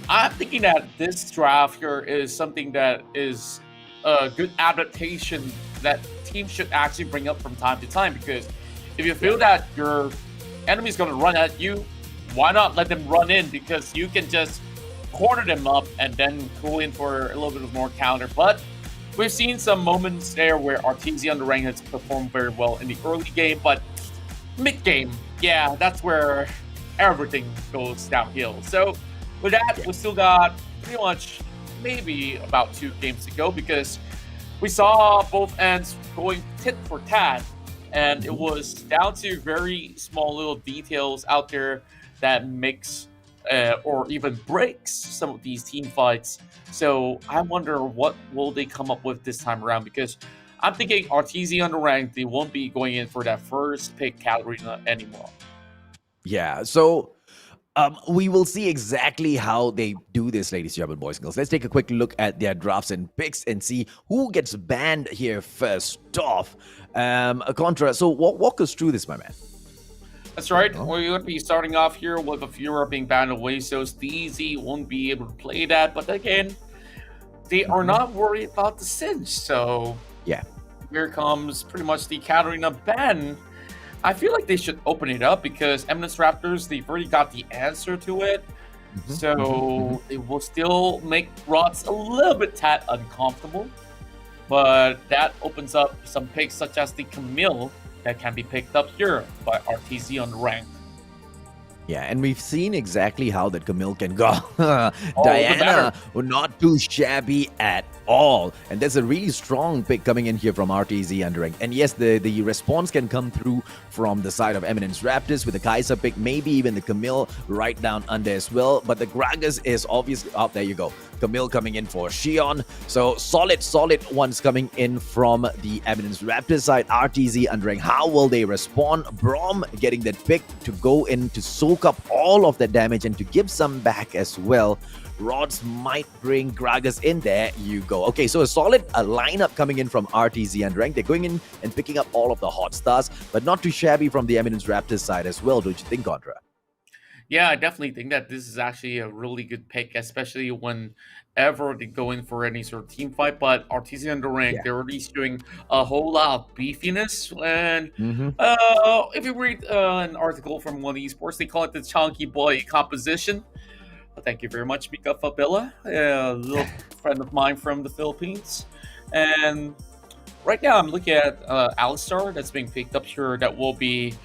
I'm thinking that this draft here is something that is a good adaptation that teams should actually bring up from time to time, because if you feel that your enemy's going to run at you, why not let them run in, because you can just corner them up and then go in for a little bit of more counter. But we've seen some moments there where RTZ UndeRank has performed very well in the early game, but mid game, yeah, that's where everything goes downhill. So with that, we still got pretty much maybe about 2 games to go, because we saw both ends going tit for tat, and it was down to very small little details out there that makes or even breaks some of these team fights. So I wonder what will they come up with this time around, because I'm thinking RTZ UndeRank, they won't be going in for that first pick Katarina anymore. Yeah, so we will see exactly how they do this, ladies and gentlemen, boys and girls. Let's take a quick look at their drafts and picks and see who gets banned here first off. Contra, so walk us through this, my man. That's right. We're going to be starting off here with a Fura being banned away, so Steezy won't be able to play that. But again, they are not worried about the cinch. So yeah, here comes pretty much the Katarina ban. I feel like they should open it up, because Eminence Raptors, they've already got the answer to it. So it will still make Rots a little bit tad uncomfortable. But that opens up some picks such as the Camille that can be picked up here by RTZ UndeRank. Yeah, and we've seen exactly how that Camille can go. Diana, not too shabby at all. And there's a really strong pick coming in here from RTZ UndeRank. And yes, the response can come through from the side of Eminence Raptors with the Kaiser pick, maybe even the Camille right down under as well. But the Gragas is obviously up. There you go. Camille coming in for Xion. So solid ones coming in from the Eminence Raptors side. RTZ UndeRank, how will they respond? Brom getting that pick to go in to soak up all of that damage and to give some back as well Rods might bring Gragas in. There you go. Okay, so a solid lineup coming in from RTZ UndeRank. They're going in and picking up all of the hot stars, but not too shabby from the Eminence Raptors side as well, don't you think, Contra? Yeah, I definitely think that this is actually a really good pick, especially whenever they go in for any sort of team fight. But RTZ UndeRank, they're already showing a whole lot of beefiness. And if you read an article from one of esports, they call it the chunky boy composition. Thank you very much, Mika Fabella, a little friend of mine from the Philippines. And right now I'm looking at Alistar that's being picked up here that will be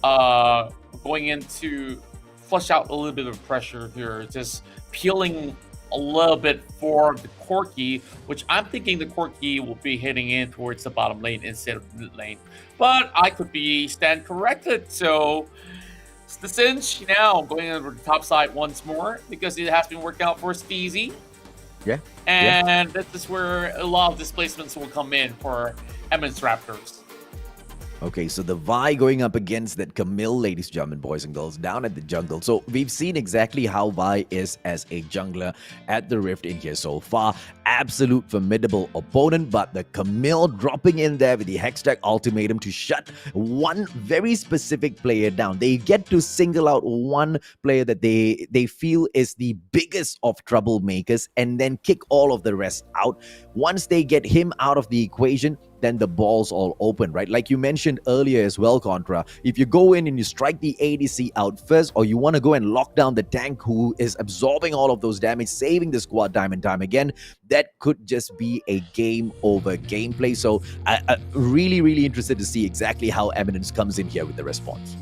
going into flush out a little bit of pressure here, just peeling a little bit for the Corki, which I'm thinking the Corki will be hitting in towards the bottom lane instead of mid lane. But I could be stand corrected, so it's the Singe now going over the top side once more because it has been working out for Steezy. Yeah. And this is where a lot of displacements will come in for Eminence Raptors. Okay, so the Vi going up against that Camille, ladies and gentlemen, boys and girls, down at the jungle. So we've seen exactly how Vi is as a jungler at the Rift in here so far. Absolute formidable opponent, but the Camille dropping in there with the Hextech ultimatum to shut one very specific player down. They get to single out one player that they feel is the biggest of troublemakers and then kick all of the rest out. Once they get him out of the equation, then the ball's all open, right? Like you mentioned earlier as well, Contra, if you go in and you strike the ADC out first, or you want to go and lock down the tank who is absorbing all of those damage, saving the squad time and time again, that could just be a game over gameplay. So I'm really interested to see exactly how Eminence comes in here with the response.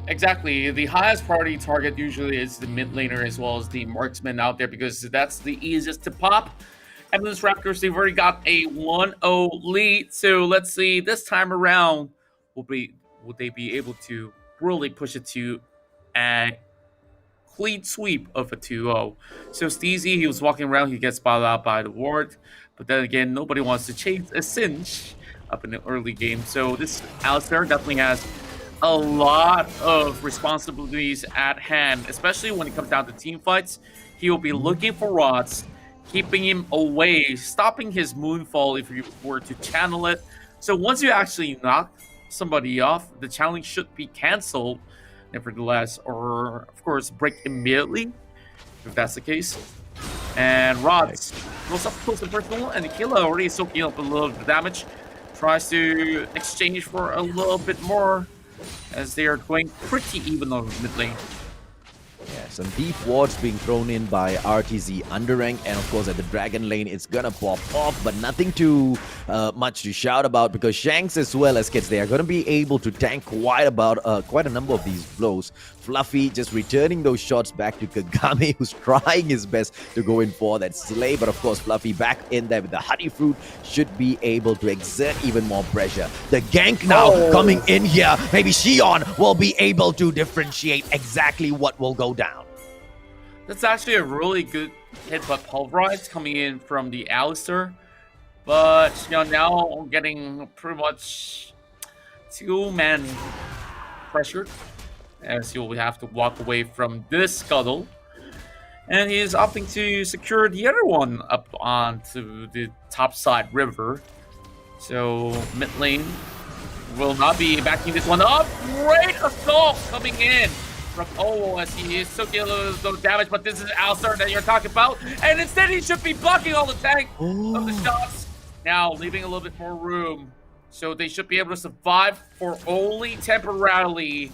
Exactly. The highest priority target usually is the mid laner as well as the marksman out there because that's the easiest to pop. Eminence Raptors, they've already got a 1-0 lead. So let's see, this time around, will they be able to really push it to a clean sweep of a 2-0? So Steezy, he was walking around, he gets spotted out by the ward. But then again, nobody wants to chase a Singe up in the early game. So this Alistar definitely has a lot of responsibilities at hand, especially when it comes down to team fights. He will be looking for rods, keeping him away, stopping his moonfall if you were to channel it. So once you actually knock somebody off, the challenge should be cancelled, nevertheless, or of course break immediately, if that's the case. And Rods goes up close and personal, and Aquila already soaking up a little bit of damage, tries to exchange for a little bit more, as they are going pretty even on mid lane. Yeah, some deep wards being thrown in by RTZ UndeRank, and of course at the Dragon lane it's gonna pop off, but nothing too much to shout about because Shanks as well as Kids, they are gonna be able to tank quite a number of these blows. Fluffy just returning those shots back to Kagame, who's trying his best to go in for that slay, but of course Fluffy back in there with the Honey Fruit should be able to exert even more pressure. The gank now coming in here, maybe Xion will be able to differentiate exactly what will go down. That's actually a really good hit, but Pulverize coming in from the Alistar. But now getting pretty much two-man pressured, as he'll have to walk away from this scuttle. And he is opting to secure the other one up onto the topside river. So mid lane will not be backing this one up. Great assault coming in from as he is taking a little damage, but this is Alistar that you're talking about. And instead he should be blocking all the tank of the shots. Now leaving a little bit more room. So they should be able to survive for only temporarily.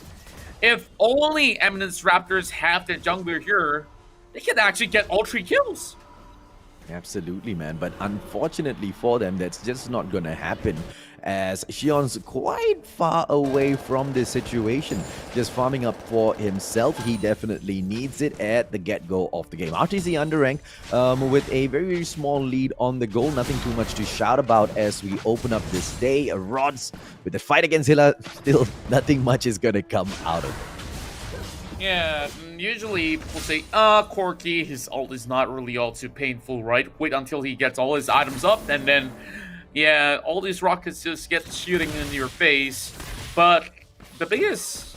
If only Eminence Raptors have their jungler here, they can actually get all 3 kills. Absolutely, man. But unfortunately for them, that's just not going to happen, as Xion's quite far away from this situation. Just farming up for himself. He definitely needs it at the get-go of the game. RTZ UndeRank with a very, very small lead on the goal. Nothing too much to shout about as we open up this day. Rods with the fight against Hilla, still nothing much is going to come out of it. Yeah, usually people say, Corki, his ult is not really all too painful, right? Wait until he gets all his items up, and then, yeah, all these rockets just get shooting in your face. But the biggest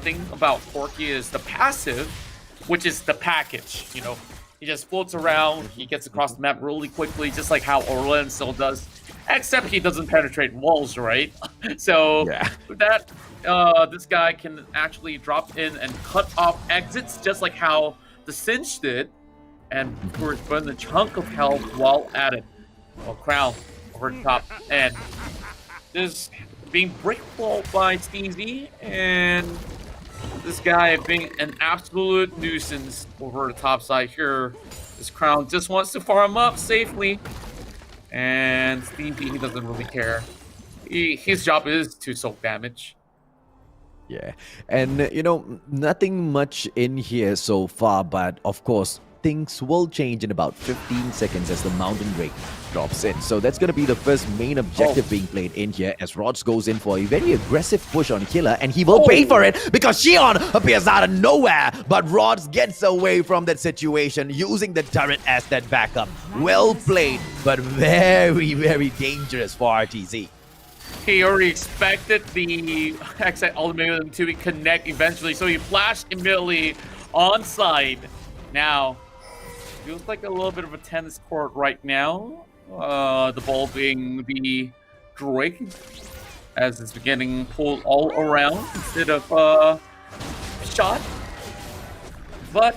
thing about Corki is the passive, which is the package, He just floats around. He gets across the map really quickly, just like how Orlan still does. Except he doesn't penetrate walls, right? So with that, this guy can actually drop in and cut off exits, just like how the Cinch did. And of course, burn the chunk of health while at it. Well, Crown over the top. And this being brickballed by Steezy, and this guy being an absolute nuisance over the top side here. This Crown just wants to farm up safely, and Steezy, he doesn't really care. His job is to soak damage. Yeah, and you know, nothing much in here so far, but of course, things will change in about 15 seconds as the Mountain Drake drops in. So that's going to be the first main objective being played in here as Rods goes in for a very aggressive push on Killer, and he will pay for it because Xion appears out of nowhere, but Rods gets away from that situation using the turret as that backup. Well played, but very, very dangerous for RTZ. He already expected the Exit Ultimatum to connect eventually, so he flashed immediately on side. Now, feels like a little bit of a tennis court right now. The ball being the Drake, as it's getting pulled all around instead of shot. But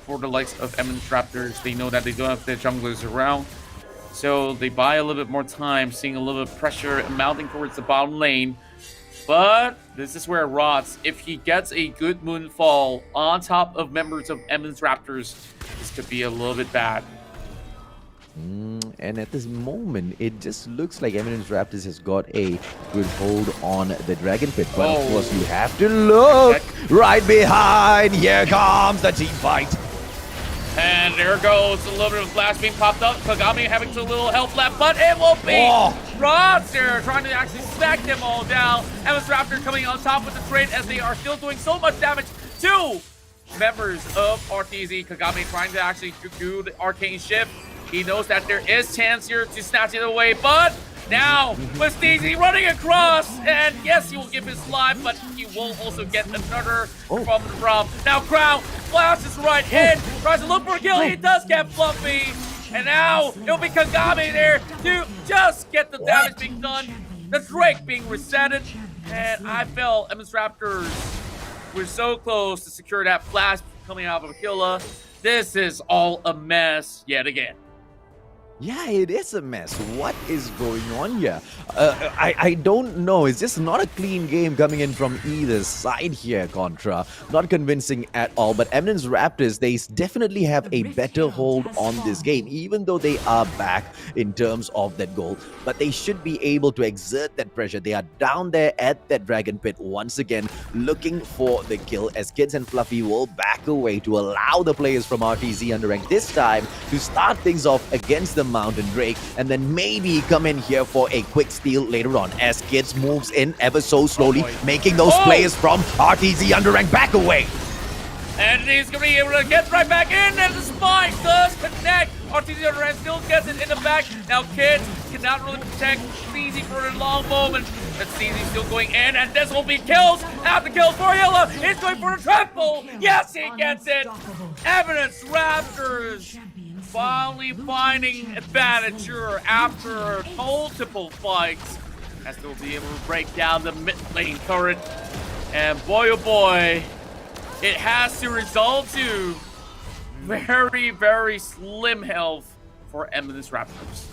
for the likes of Eminence Raptors, they know that they don't have their junglers around. So they buy a little bit more time, seeing a little bit of pressure mounting towards the bottom lane. But this is where Rods, if he gets a good Moonfall on top of members of Eminence Raptors, this could be a little bit bad. And at this moment, it just looks like Eminence Raptors has got a good hold on the Dragon Pit. But of course, you have to look right behind. Here comes the team fight. And there goes a little bit of flash being popped up. Kagami having a little health left, but it will be Rods there trying to actually smack them all down. Eminence Raptor coming on top with the trade as they are still doing so much damage to members of RTZ. Kagami trying to actually do the arcane shift. He knows that there is chance here to snatch it away, but now with Steezy running across, and yes, he will give his life, but he will also get another from the Braum. Now Crown flashes right in, tries to look for a kill. He does get Fluffy, and now it'll be Kagami there to just get the damage being done. The Drake being resetted, and I felt Eminence Raptors were so close to secure that flash coming out of Aquila. This is all a mess yet again. Yeah, it is a mess. What is going on here? I don't know. It's just not a clean game coming in from either side here, Contra. Not convincing at all. But Eminence Raptors, they definitely have a better hold on this game, even though they are back in terms of that goal. But they should be able to exert that pressure. They are down there at that Dragon Pit once again, looking for the kill, as Kids and Fluffy will back away to allow the players from RTZ UndeRank this time to start things off against the Mountain Drake, and then maybe come in here for a quick steal later on as Kids moves in ever so slowly, making those players from RTZ UndeRank back away. And he's going to be able to get right back in, and the spike does connect. RTZ UndeRank still gets it in the back. Now Kids cannot really protect Steezy for a long moment, but Steezy's still going in, and this will be kills after kills for Hilla. He's going for the triple. Yes, he gets it. Eminence Raptors finally finding advantage here after multiple fights, as they'll be able to break down the mid lane turret. And boy, oh boy, it has to result to very, very slim health for Eminence Raptors.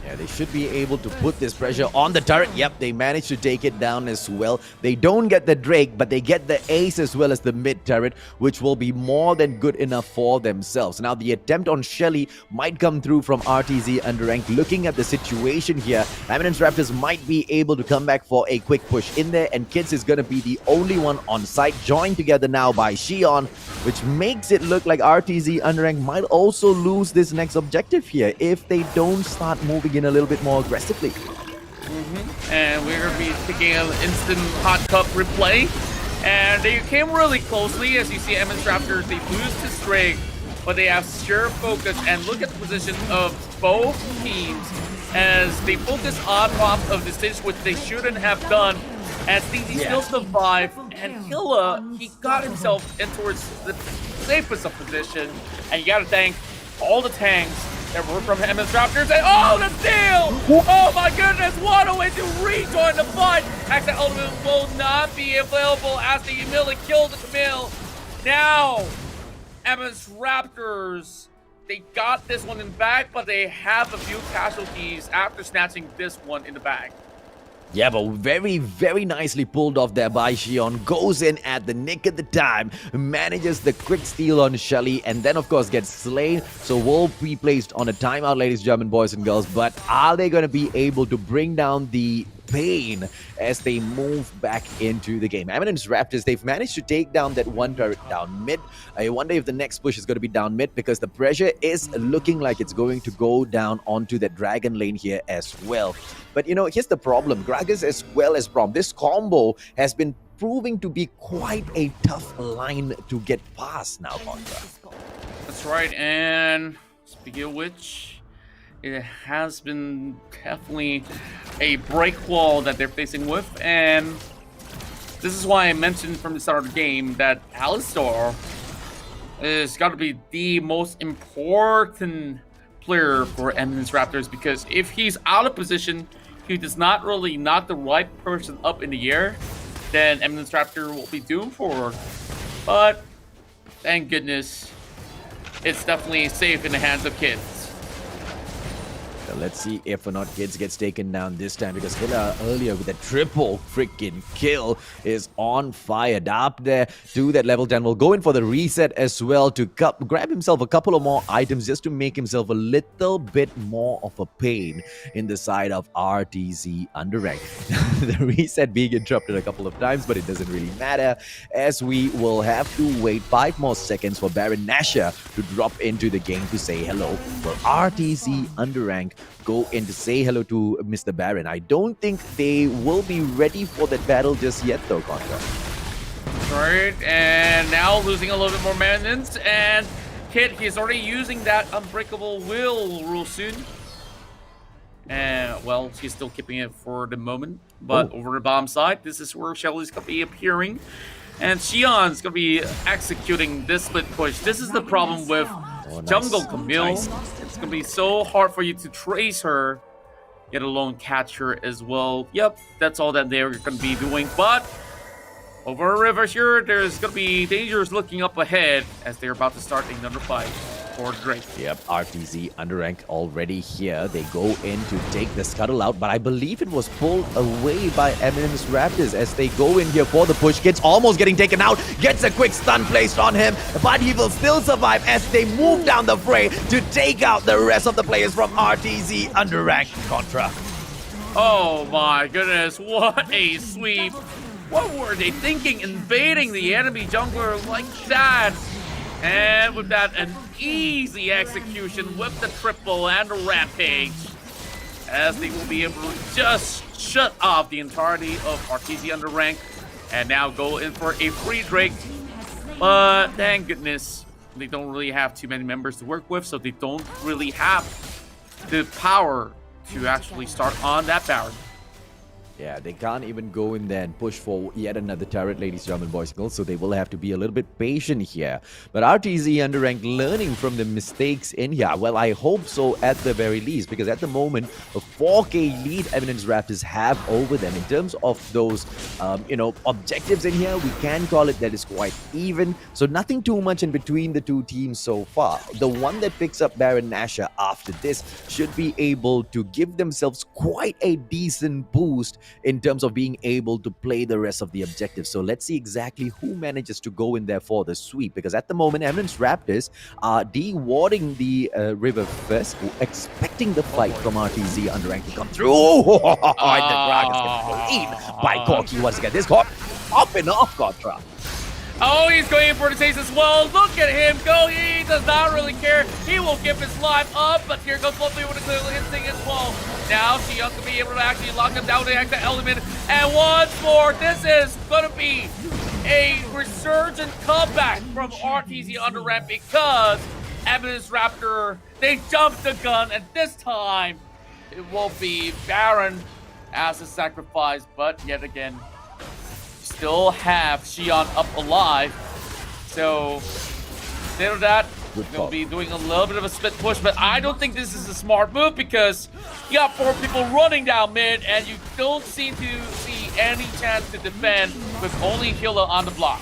Yeah, they should be able to put this pressure on the turret. Yep, they managed to take it down as well. They don't get the Drake, but they get the ace as well as the mid turret, which will be more than good enough for themselves. Now, the attempt on Shelly might come through from RTZ UndeRank. Looking at the situation here, Eminence Raptors might be able to come back for a quick push in there, and Kids is going to be the only one on site, joined together now by Xion, which makes it look like RTZ UndeRank might also lose this next objective here if they don't start moving in a little bit more aggressively. And we're going to be taking an instant hot cup replay. And they came really closely, as you see Eminence Raptors, they lose to Drake, but they have sheer focus. And look at the position of both teams as they focus on top of the stage, which they shouldn't have done. And Steezy still survived, and Hilla, he got himself in towards the safest of position. And you gotta thank all the tanks that were from Eminence Raptors. And oh, the steal! Oh my goodness, what a way to rejoin the fight! Accent Element will not be available as they immediately kill the Camille. Now, Eminence Raptors, they got this one in back, but they have a few casualties after snatching this one in the bag. Yeah, but very, very nicely pulled off there by Xion. Goes in at the nick of the time, manages the quick steal on Shelly, and then, of course, gets slain. So will be placed on a timeout, ladies and gentlemen, boys and girls. But are they going to be able to bring down the pain as they move back into the game? Eminence Raptors, they've managed to take down that one turret down mid. I wonder if the next push is going to be down mid, because the pressure is looking like it's going to go down onto that dragon lane here as well. But you know, here's the problem. Gragas as well as Braum, this combo has been proving to be quite a tough line to get past now, Contra. That's right, and speaking of which, it has been definitely a break wall that they're facing with, and this is why I mentioned from the start of the game that Alistar is got to be the most important player for Eminence Raptors, because if he's out of position, he does not really knock the right person up in the air, then Eminence Raptor will be doomed for. But thank goodness, it's definitely safe in the hands of kids. So let's see if or not Kids gets taken down this time, because Hilla earlier with a triple freaking kill is on fire. Up there to that level 10 will go in for the reset as well to grab himself a couple of more items just to make himself a little bit more of a pain in the side of RTZ UndeRank. The reset being interrupted a couple of times, but it doesn't really matter, as we will have to wait 5 more seconds for Baron Nashor to drop into the game to say hello. Will RTZ UndeRank go in to say hello to Mr. Baron? I don't think they will be ready for that battle just yet though, Contra. Right, and now losing a little bit more maintenance, and Kid, he's already using that Unbreakable Will rule soon. And, well, she's still keeping it for the moment, but over the bottom side, this is where Shelly's going to be appearing, and Xion's going to be executing this split push. This is the problem with Jungle Camille. It's going to be so hard for you to trace her, yet alone catch her as well. Yep, that's all that they're going to be doing, but over a river here, there's going to be dangers looking up ahead as they're about to start another fight for Drake. Yep, RTZ UndeRank already here. They go in to take the scuttle out, but I believe it was pulled away by Eminence Raptors as they go in here for the push. Kids almost getting taken out, gets a quick stun placed on him, but he will still survive as they move down the fray to take out the rest of the players from RTZ UndeRank. Contra. Oh my goodness, what a sweep. What were they thinking, invading the enemy jungler like that? And with that, an easy execution with the triple and the rampage, as they will be able to just shut off the entirety of RTZ UndeRank and now go in for a free Drake. But thank goodness, they don't really have too many members to work with, so they don't really have the power to actually start on that Baron. Yeah, they can't even go in there and push for yet another turret, ladies and gentlemen, boys and girls, so they will have to be a little bit patient here. But RTZ UndeRank learning from the mistakes in here. Well, I hope so at the very least, because at the moment, a 4K lead Eminence Raptors have over them. In terms of those, objectives in here, we can call it that is quite even. So nothing too much in between the two teams so far. The one that picks up Baron Nashor after this should be able to give themselves quite a decent boost in terms of being able to play the rest of the objectives. So let's see exactly who manages to go in there for the sweep, because at the moment Eminence Raptors are de-warding the river first, expecting the fight from RTZ UndeRank to come through. And the Gragas gets clean by Corky once again. This caught up and off Contra. Oh, he's going for the chase as well. Look at him go. He does not really care. He will give his life up, but here goes Fluffy with a clear instinct as well. Now Xion can be able to actually lock him down to the element. And once more, this is going to be a resurgent comeback from RTZ UndeRank, because Eminence Raptor, they jumped the gun, and this time it will be Baron as a sacrifice, but yet again, still have Xion up alive. So instead of that, Good they'll call. be doing a little bit of a split push, but I don't think this is a smart move because you got 4 people running down mid, and you don't seem to see any chance to defend with only Hila on the block.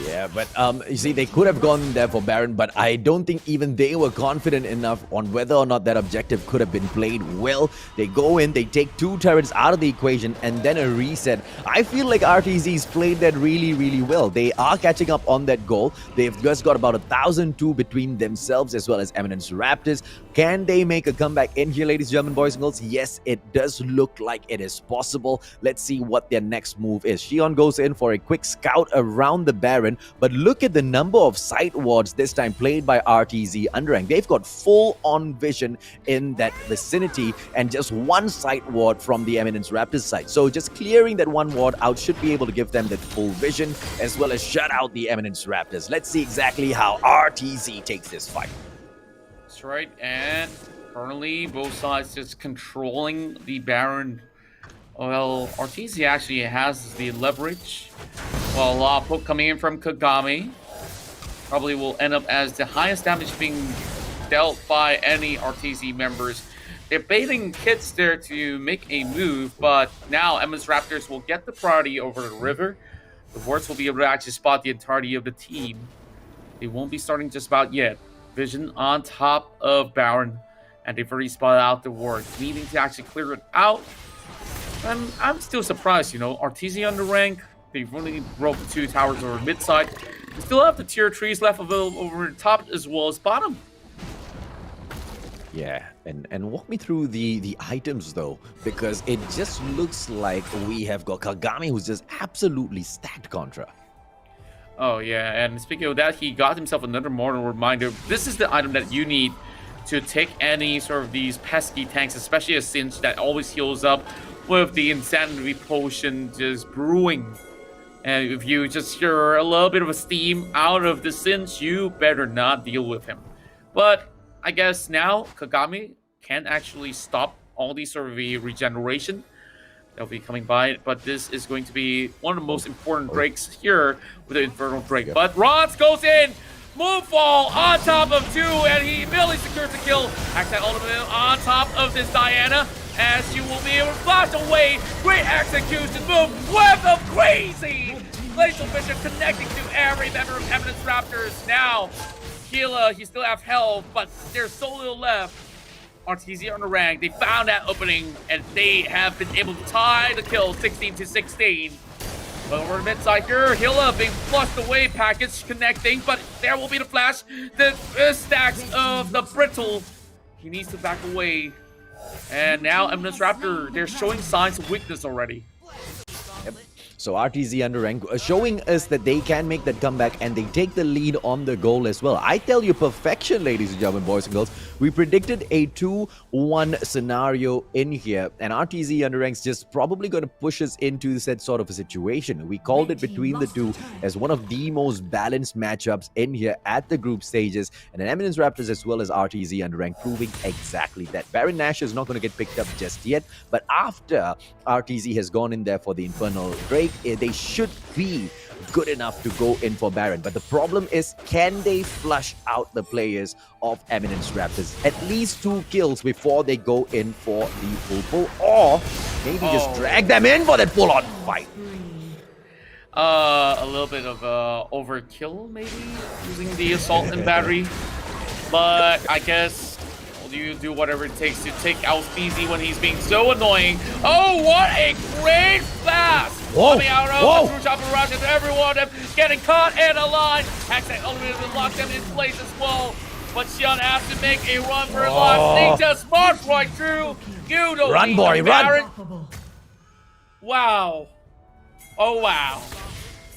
Yeah, but you see, they could have gone there for Baron, but I don't think even they were confident enough on whether or not that objective could have been played well. They go in, they take 2 turrets out of the equation, and then a reset. I feel like RTZ's played that really, really well. They are catching up on that goal. They've just got about 1,002 between themselves as well as Eminence Raptors. Can they make a comeback in here, ladies and gentlemen, boys and girls? Yes, it does look like it is possible. Let's see what their next move is. Shion goes in for a quick scout around the Baron. But look at the number of sight wards this time played by RTZ UndeRank. They've got full-on vision in that vicinity and just 1 sight ward from the Eminence Raptors side. So just clearing that 1 ward out should be able to give them that full vision as well as shut out the Eminence Raptors. Let's see exactly how RTZ takes this fight. That's right, and currently both sides just controlling the Baron. Well, RTZ actually has the leverage. Well, a lot of poke coming in from Kagami. Probably will end up as the highest damage being dealt by any RTZ members. They're baiting Kits there to make a move, but now Eminence Raptors will get the priority over the river. The wards will be able to actually spot the entirety of the team. They won't be starting just about yet. Vision on top of Baron, and they've already spotted out the ward, needing to actually clear it out. And I'm still surprised, you know, RTZ UndeRank, they've only broke 2 towers over mid side. They still have the tier 3s left available over top as well as bottom. Yeah, and walk me through the items though, because it just looks like we have got Kagami who's just absolutely stacked Contra. Oh yeah, and speaking of that, he got himself another mortal reminder. This is the item that you need to take any sort of these pesky tanks, especially a Cinch that always heals up with the Insanity Potion just brewing. And if you just hear a little bit of a steam out of the Cinch, you better not deal with him. But I guess now Kagami can actually stop all these sort of regeneration that'll be coming by, but this is going to be one of the most important breaks here with the Infernal Drake. But Rons goes in, Moonfall on top of 2, and he immediately secures the kill. Accent Ultimate on top of this Diana, as you will be able to flash away. Great execution move with a crazy glacial vision connecting to every member of Eminence Raptors. Now, Gila, he still have health, but there's so little left. RTZ UndeRank, they found that opening, and they have been able to tie the kill 16-16. But over the mid side here, Hila being flushed away, package connecting, but there will be the flash. The stacks of the brittle. He needs to back away. And now Eminence Raptor, they're showing signs of weakness already. So RTZ UndeRank showing us that they can make that comeback and they take the lead on the goal as well. I tell you, perfection, ladies and gentlemen, boys and girls. We predicted a 2-1 scenario in here, and RTZ UndeRank's just probably going to push us into that sort of a situation. We called it between the two as one of the most balanced matchups in here at the group stages, and an Eminence Raptors as well as RTZ UndeRank proving exactly that. Baron Nash is not going to get picked up just yet, but after RTZ has gone in there for the Infernal Drake, they should be good enough to go in for Baron. But the problem is, can they flush out the players of Eminence Raptors? At least 2 kills before they go in for the full pull, or maybe just drag them in for that full-on fight. A little bit of overkill, maybe, using the assault and battery. But I guess you do whatever it takes to take out Speezy when he's being so annoying. Oh, what a great pass! Coming out of the True Shot Barrage, and everyone getting caught in a line. Accent Ultimate will lock them in place as well. But Xion has to make a run for his life. He just marched right through. You don't run, boy, run! Wow. Oh, wow.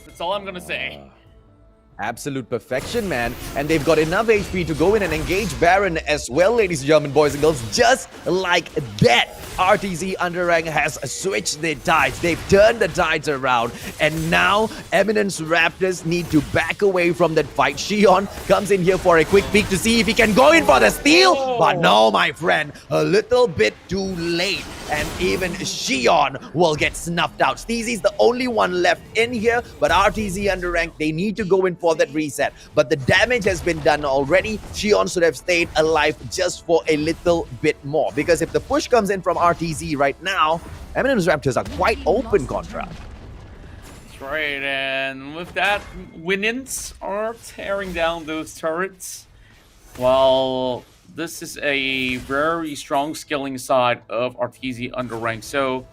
That's all I'm gonna say. Absolute perfection, man. And they've got enough HP to go in and engage Baron as well, ladies and gentlemen, boys and girls. Just like that, RTZ UndeRank has switched the tides. They've turned the tides around. And now, Eminence Raptors need to back away from that fight. Shion comes in here for a quick peek to see if he can go in for the steal. But no, my friend, a little bit too late. and even Shion will get snuffed out. Steezy's the only one left in here, but RTZ UndeRank, they need to go in for that reset. But the damage has been done already. Shion should have stayed alive just for a little bit more, because if the push comes in from RTZ right now, Eminence Raptors are quite open, Contra. That's right, and with that, Winins are tearing down those turrets. While this is a very strong skilling side of RTZ UndeRank. So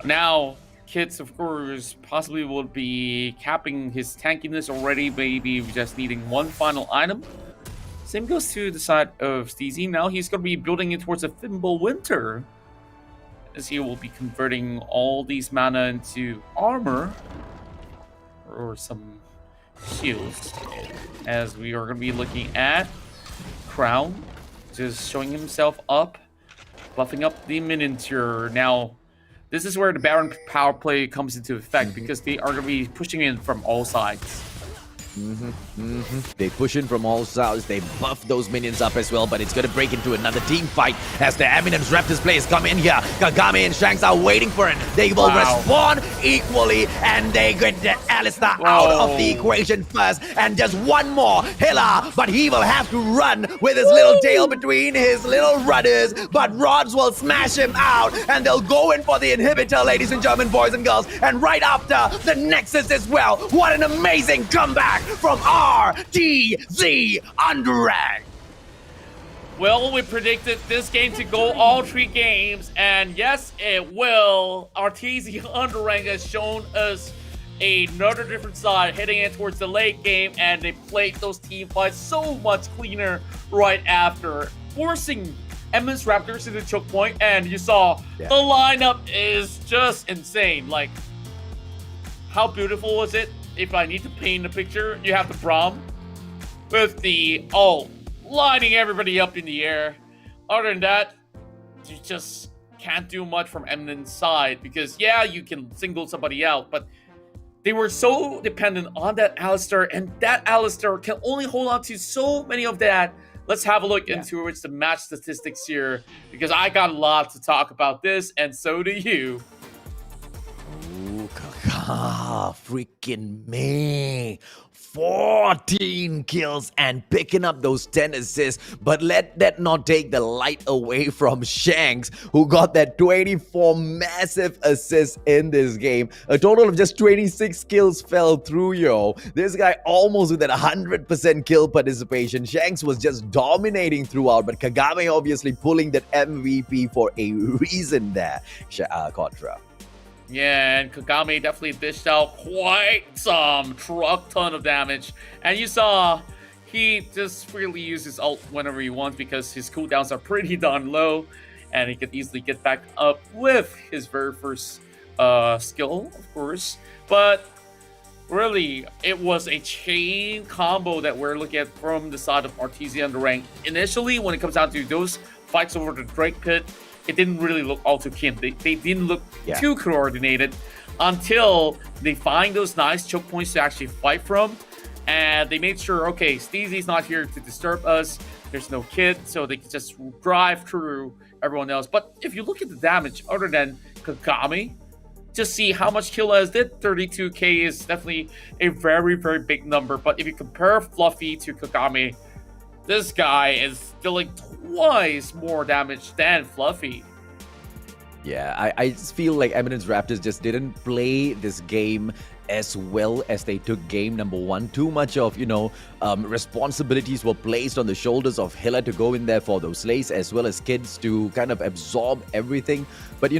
now Kids, of course, possibly will be capping his tankiness already, maybe just needing one final item. Same goes to the side of Steezy. Now he's going to be building it towards a Thimble Winter, as he will be converting all these mana into armor or some shields, as we are going to be looking at Crown just showing himself up, buffing up the miniature. Now this is where the Baron power play comes into effect, because they are going to be pushing in from all sides. They push in from all sides. They buff those minions up as well, but it's going to break into another team fight as the Eminence Raptors players come in here. Kagami and Shanks are waiting for it. They will respond equally, and they get the Alistar out of the equation first. And just one more Hilla, but he will have to run with his little tail between his little rudders. But Rods will smash him out, and they'll go in for the inhibitor, ladies and gentlemen, boys and girls. And right after, the Nexus as well. What an amazing comeback from RTZ UndeRank. Well, we predicted this game to go all 3 games, and yes, it will. RTZ UndeRank has shown us another different side heading in towards the late game, and they played those team fights so much cleaner right after, forcing Eminence Raptors to the choke point, and you saw the lineup is just insane. Like, how beautiful was it? If I need to paint a picture, you have the Braum with the lining everybody up in the air. Other than that, you just can't do much from Eminence's side, because yeah, you can single somebody out, but they were so dependent on that Alistar, and that Alistar can only hold on to so many of that. Let's have a look into the match statistics here, because I got a lot to talk about this, and so do you. Freaking me. 14 kills and picking up those 10 assists, but let that not take the light away from Shanks, who got that 24 massive assists in this game. A total of just 26 kills fell through, yo. This guy almost with that 100% kill participation. Shanks was just dominating throughout, but Kagame obviously pulling that MVP for a reason there, Contra. Yeah, and Kagame definitely dished out quite some ton of damage. And you saw he just really uses ult whenever he wants, because his cooldowns are pretty darn low, and he could easily get back up with his very first skill, of course. But really, it was a chain combo that we're looking at from the side of RTZ UndeRank. Initially, when it comes down to those fights over the Drake Pit, it didn't really look all too keen. They didn't look too coordinated until they find those nice choke points to actually fight from. And they made sure, okay, Steezy's not here to disturb us. There's no kid, so they can just drive through everyone else. But if you look at the damage, other than Kagami, just see how much Killas did. 32k is definitely a very, very big number. But if you compare Fluffy to Kagami, this guy is dealing twice more damage than Fluffy. Yeah, I just feel like Eminence Raptors just didn't play this game as well as they took game number 1. Too much of, responsibilities were placed on the shoulders of Hilla to go in there for those slays, as well as Kids to kind of absorb everything. But,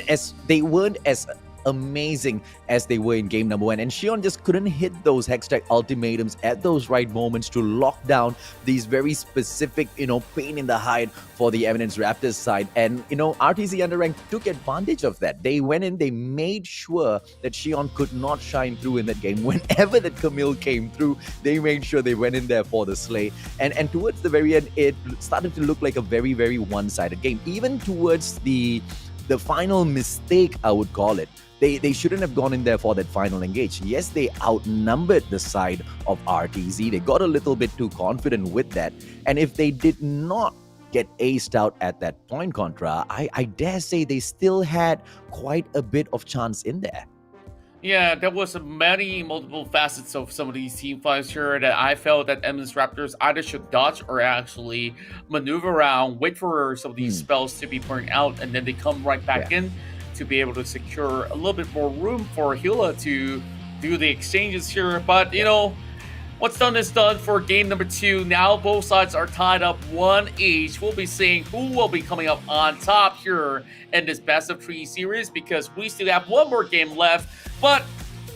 as they weren't as amazing as they were in game number 1, and Shion just couldn't hit those Hextech ultimatums at those right moments to lock down these very specific, pain in the hide for the Eminence Raptors side. And RTZ UndeRank took advantage of that. They went in, they made sure that Shion could not shine through in that game. Whenever that Camille came through, they made sure they went in there for the slay. And towards the very end, it started to look like a very, very one-sided game. Even towards the final mistake, I would call it. They shouldn't have gone in there for that final engage. Yes, they outnumbered the side of RTZ. They got a little bit too confident with that. And if they did not get aced out at that point contra, I dare say they still had quite a bit of chance in there. Yeah, there was multiple facets of some of these team fights here that I felt that Eminence Raptors either should dodge or actually maneuver around, wait for some of these spells to be burned out, and then they come right back in to be able to secure a little bit more room for Hila to do the exchanges here. But, you know, what's done is done for game number 2. Now both sides are tied up 1 each. We'll be seeing who will be coming up on top here in this best of 3 series, because we still have one more game left. But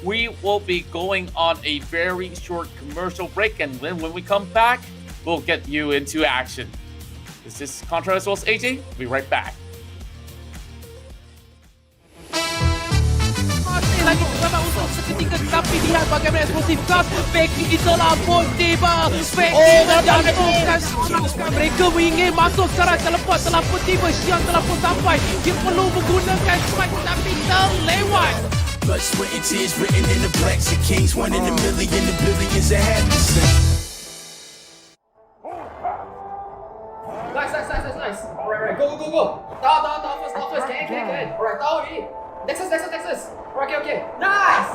we will be going on a very short commercial break, and then when we come back, we'll get you into action. This is Contra as well as AJ. We'll be right back. Masih lagi bersama untuk seketika, tapi lihat bagaimana eksplosif gas Becky telah pun tiba. Becky menjatuhkan serangan. Mereka ingin masuk secara cepat, telah pun tiba. Xiang telah pun sampai. Dia perlu menggunakan strike, tapi terlewat. Blood, sweat, and tears written in the blacks of kings. 1 in a million, the billions that had to sing. Nice. Alright, go. Down, first. Get in. Alright, down already. Nexus. Alright, okay. Nice!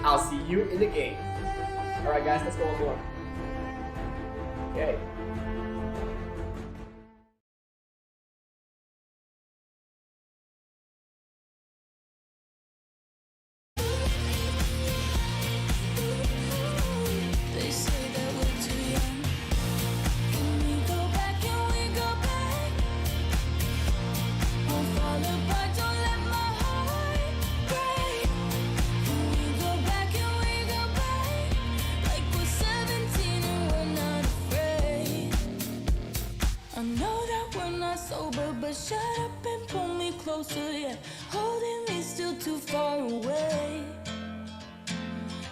I'll see you in the game. Alright guys, let's go one more. Okay. They say that we're too young. Can we go back? Won't fall apart, don't let my heart break. Can we go back? Like we're 17 and we're not afraid. I know that we're not sober, but shut up and pull me closer, yeah. Holding me still too far away.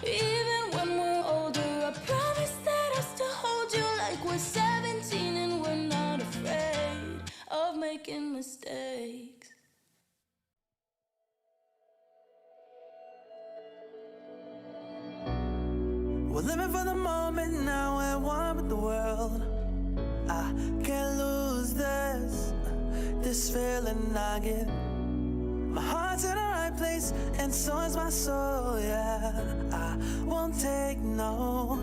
Even when we're older, I promise that I'll still hold you like we're 17 and we're not afraid of making mistakes. We're living for the moment now and one with the world. I can't lose this feeling I get. My heart's in the right place, and so is my soul, yeah. I won't take no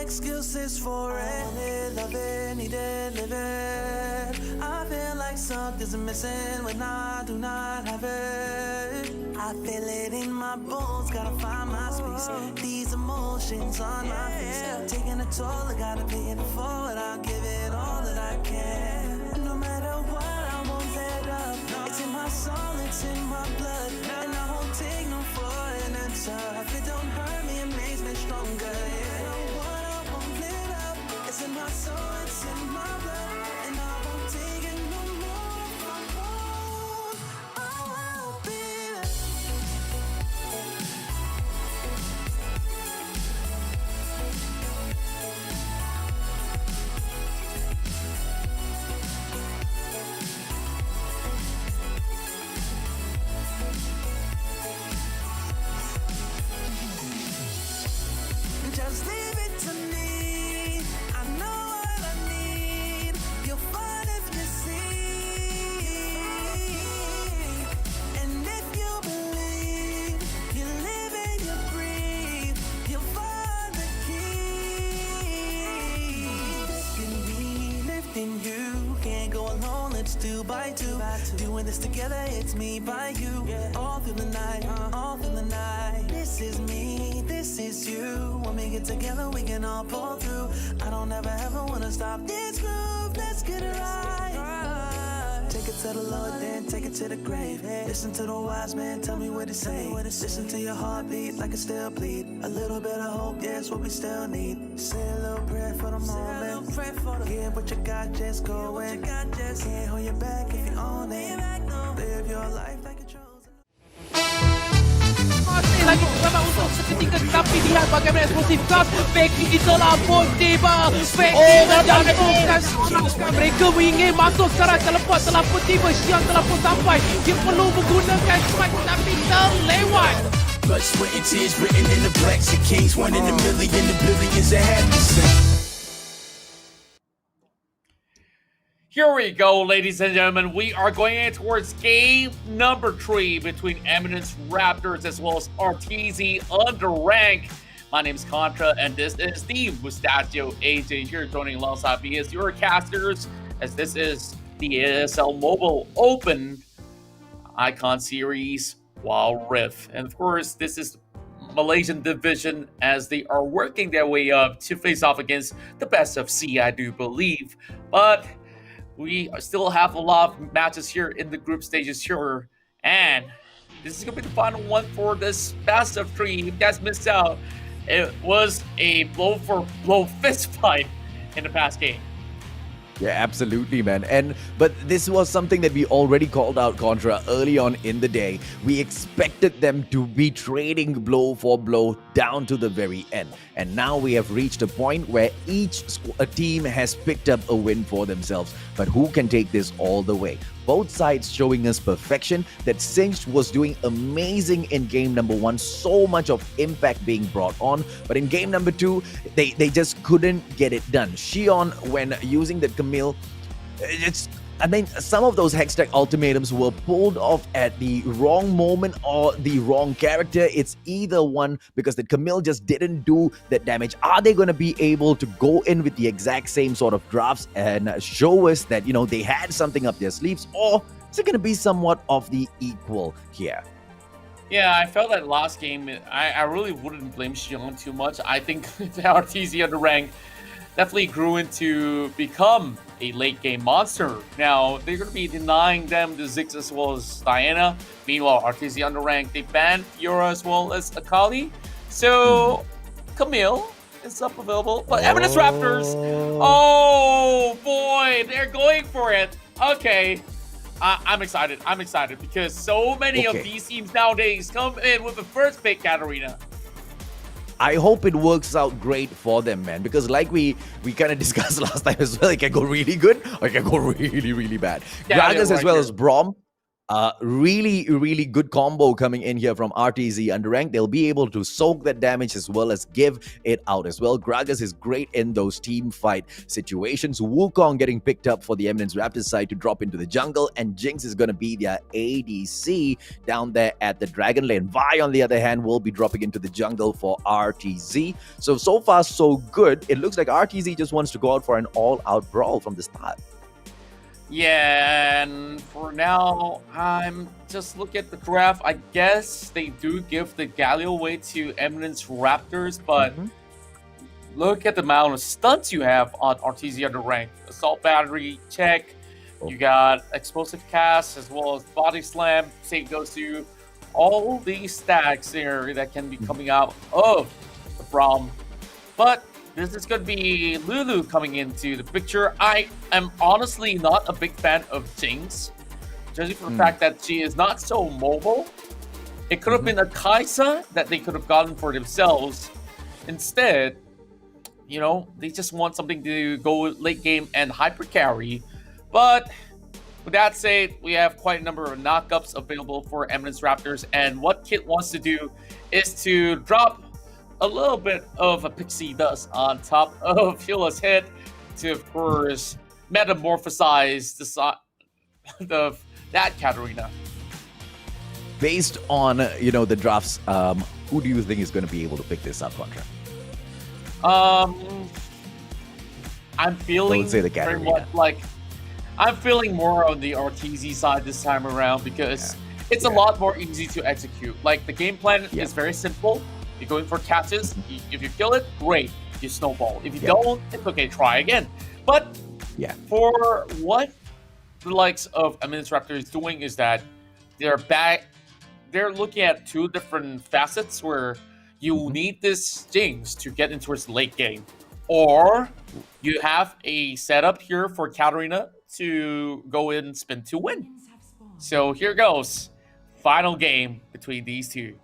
excuses for it. Love it, need it, live it. I feel like something's missing when I do not have it. I feel it in my bones, gotta find my space. These emotions on my face, taking a toll, I gotta pay it forward. I'll give it all that I can. No matter what, I won't let up. It's in my soul, it's in my blood, and I won't take no for an answer. If it don't hurt me, it makes me stronger. Yeah, no what, I won't let up. It's in my soul, it's in my blood, and I won't take it no more. I won't be there. Just leave it to me. I know what I need. You'll find if you see. And if you believe, you live and you breathe, you'll find the key. Lifting me, lifting you. Can't go alone, let's do by two. Doing this together, it's me by you. All through the night, all through the night. This is me, this is you. When we get together, we can all pull through. I don't ever wanna stop this groove. Let's get it right. Take it to the Lord, then take it to the grave. Listen to the wise man, tell me what to say. Listen to your heartbeat like it still bleed. A little bit of hope, yeah, it's what we still need. Say a little prayer for the moment. Give what you got, just go in. Can't hold you back if you own it. Live your life like a chosen. Masih lagi memang untuk seketika, tapi lihat bagaimana eksplosif Cubs. Becky telah pun tiba. Becky menjatuhkan serangan. Mereka ingin masuk secara teleport, telah pun tiba. Xiang telah pun sampai. Dia perlu menggunakan strike tapi terlewat. Blood, sweat, and tears written in the blacks of kings. One in a million, the billions that had to sing. Here we go, ladies and gentlemen. We are going in towards game number 3 between Eminence Raptors as well as RTZ UndeRank. My name is Contra, and this is the Mustachio AJ here joining alongside me as your casters, as this is the ESL Mobile Open Icon Series Wild Rift. And of course, this is Malaysian division as they are working their way up to face off against the best of C, I do believe. But we still have a lot of matches here in the group stages here, and this is going to be the final one for this best of 3. If you guys missed out, it was a blow-for-blow fist fight in the past game. Yeah, absolutely, man. But this was something that we already called out, Contra, early on in the day. We expected them to be trading blow for blow down to the very end. And now we have reached a point where each team has picked up a win for themselves. But who can take this all the way? Both sides showing us perfection, that Singed was doing amazing in game number 1, so much of impact being brought on, but in game number 2, they just couldn't get it done. Shion, when using the Camille, some of those Hextech ultimatums were pulled off at the wrong moment or the wrong character. It's either one, because the Camille just didn't do that damage. Are they going to be able to go in with the exact same sort of drafts and show us that, they had something up their sleeves, or is it going to be somewhat of the equal here? Yeah, I felt that last game, I really wouldn't blame Shion too much. I think the RTZ UndeRank definitely grew into become a late game monster. Now, they're going to be denying them the Ziggs as well as Diana. Meanwhile, RTZ UndeRank, they banned Fiora as well as Akali. So, Camille is up available. But Eminence Raptors, oh boy, they're going for it. Okay, I'm excited. I'm excited because so many of these teams nowadays come in with the first pick, Katarina. I hope it works out great for them, man, because like we kind of discussed last time as well, it can go really good or it can go really, really bad. Yeah, Gragas as well here. as Brom, really good combo coming in here from RTZ UndeRank. They'll be able to soak that damage as well as give it out as well. Gragas is great in those team fight situations. Wukong getting picked up for the Eminence Raptors side to drop into the jungle, and Jinx is going to be their ADC down there at the Dragon Lane. Vi, on the other hand, will be dropping into the jungle for RTZ. So far, so good. It looks like RTZ just wants to go out for an all-out brawl from the start. Yeah, and for now, I'm just looking at the graph. I guess they do give the Galio away to Eminence Raptors, but look at the amount of stunts you have on RTZ UndeRank. Assault Battery, check. You got Explosive Cast as well as Body Slam. Same goes to all these stacks here that can be coming out of the Braum. But this is going to be Lulu coming into the picture. I am honestly not a big fan of Jinx, judging from the fact that she is not so mobile. It could have been a Kaisa that they could have gotten for themselves. Instead, they just want something to go late game and hyper carry. But with that said, we have quite a number of knockups available for Eminence Raptors, and what Kit wants to do is to drop a little bit of a pixie dust on top of Fiola's head to, of course, metamorphosize the side of that Katarina. Based on, the drafts, who do you think is going to be able to pick this up, Contra? I'm feeling Don't say the very Katarina. much like I'm feeling more on the RTZ side this time around because it's a lot more easy to execute. Like, the game plan is very simple. You're going for catches. If you kill it, great. You snowball. If you don't, it's okay. Try again. But for what the likes of Eminence Raptor is doing is that they're looking at 2 different facets where you need this Jinx to get into its late game, or you have a setup here for Katarina to go in and spin to win. So here goes. Final game between these two.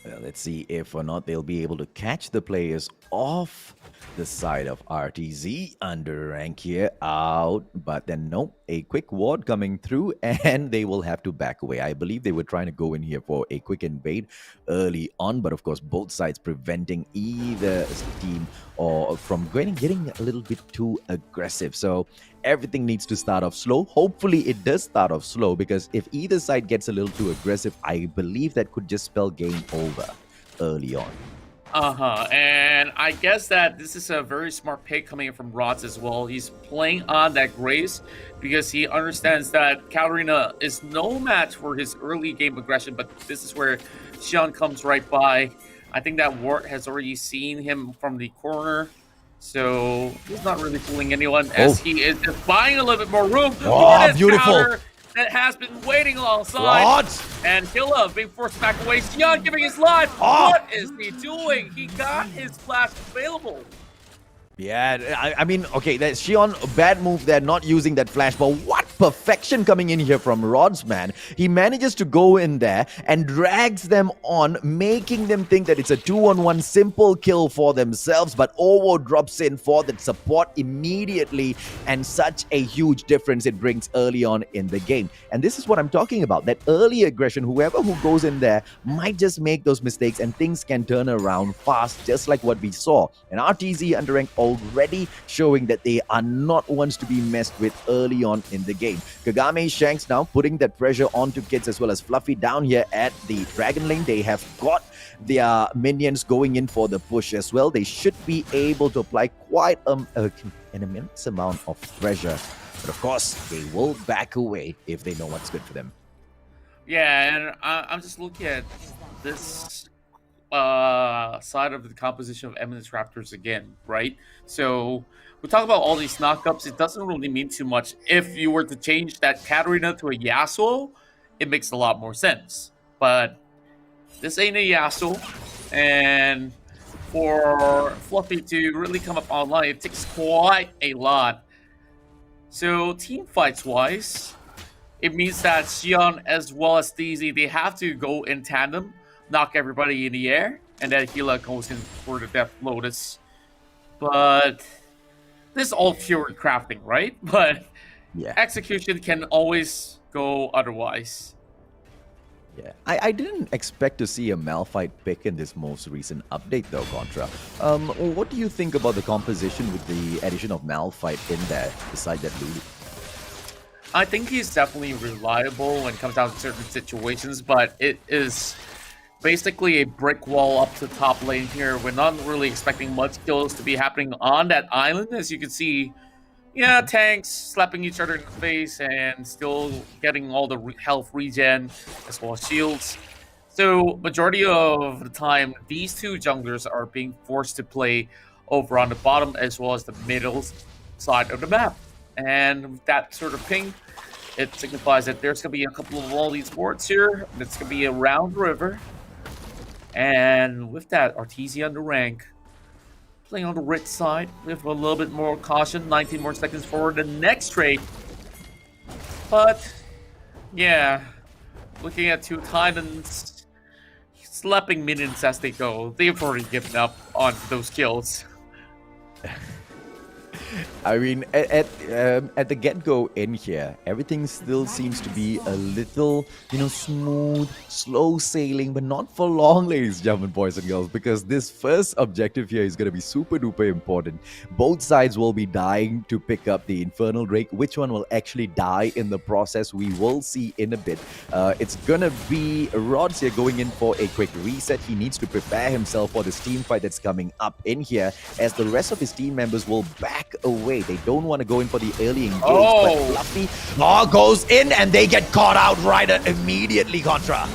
Well, let's see if or not they'll be able to catch the players off the side of RTZ. UndeRank here out, but then no, a quick ward coming through and they will have to back away. I believe they were trying to go in here for a quick invade early on, but of course both sides preventing either team or from getting a little bit too aggressive. So everything needs to start off slow. Hopefully it does start off slow, because if either side gets a little too aggressive, I believe that could just spell game over early on. And I guess that this is a very smart pick coming in from Rods as well. He's playing on that Grace because he understands that Katarina is no match for his early game aggression, but this is where Xion comes right by. I think that Wart has already seen him from the corner, so he's not really fooling anyone as he is just buying a little bit more room. Oh, beautiful. That has been waiting alongside. Rods. And Killa being forced back away. Xion giving his life. Oh. What is he doing? He got his flash available. Yeah, I mean, okay, that's Xion, bad move there, not using that flash, but what perfection coming in here from Rods, man. He manages to go in there and drags them on, making them think that it's a 2-on-1 simple kill for themselves, but Ovo drops in for that support immediately, and such a huge difference it brings early on in the game. And this is what I'm talking about, that early aggression. Whoever who goes in there might just make those mistakes and things can turn around fast, just like what we saw. And RTZ UndeRank already showing that they are not ones to be messed with early on in the game. Kagame Shanks now putting that pressure onto Kids as well as Fluffy down here at the Dragon Lane. They have got their minions going in for the push as well. They should be able to apply quite an immense amount of pressure. But of course, they will back away if they know what's good for them. Yeah, and I'm just looking at this side of the composition of Eminence Raptors again, right? So we talk about all these knockups. It doesn't really mean too much. If you were to change that Katarina to a Yasuo, it makes a lot more sense. But this ain't a Yasuo, and for Fluffy to really come up online, it takes quite a lot. So team fights wise, it means that Xion as well as DZ, they have to go in tandem, knock everybody in the air, and then Hila goes in for the Death Lotus. But this is all pure crafting, right? But yeah, execution can always go otherwise. Yeah, I didn't expect to see a Malphite pick in this most recent update though, Contra. What do you think about the composition with the addition of Malphite in there, beside that Lulu? I think he's definitely reliable when it comes down to certain situations, but it is basically a brick wall up to top lane here. We're not really expecting much kills to be happening on that island. As you can see, yeah, tanks slapping each other in the face and still getting all the health regen as well as shields. So majority of the time, these two junglers are being forced to play over on the bottom as well as the middle side of the map. And with that sort of ping, it signifies that there's going to be a couple of all these wards here. It's going to be around the river. And with that, RTZ UndeRank playing on the rich side with a little bit more caution. 19 more seconds for the next trade. But, yeah, looking at two Titans slapping minions as they go. They've already given up on those kills. I mean, at the get-go in here, everything still seems to be a little, smooth, slow sailing, but not for long, ladies and gentlemen, boys and girls, because this first objective here is going to be super duper important. Both sides will be dying to pick up the Infernal Drake. Which one will actually die in the process, we will see in a bit. It's going to be Rods here going in for a quick reset. He needs to prepare himself for this team fight that's coming up in here, as the rest of his team members will back away. They don't want to go in for the early engage, but Fluffy goes in and they get caught out right immediately, Contra.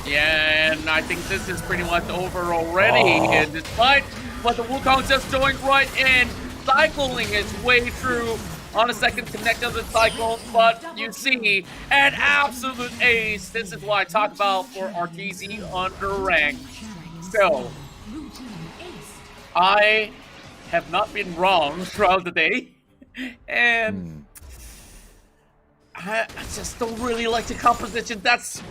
Yeah, and I think this is pretty much over already. And despite what the Wukong just joined right in, cycling its way through on a second connect of the cycle, but you see an absolute ace. This is what I talk about for RTZ UndeRank. So, I have not been wrong throughout the day, and I just don't really like the composition. That's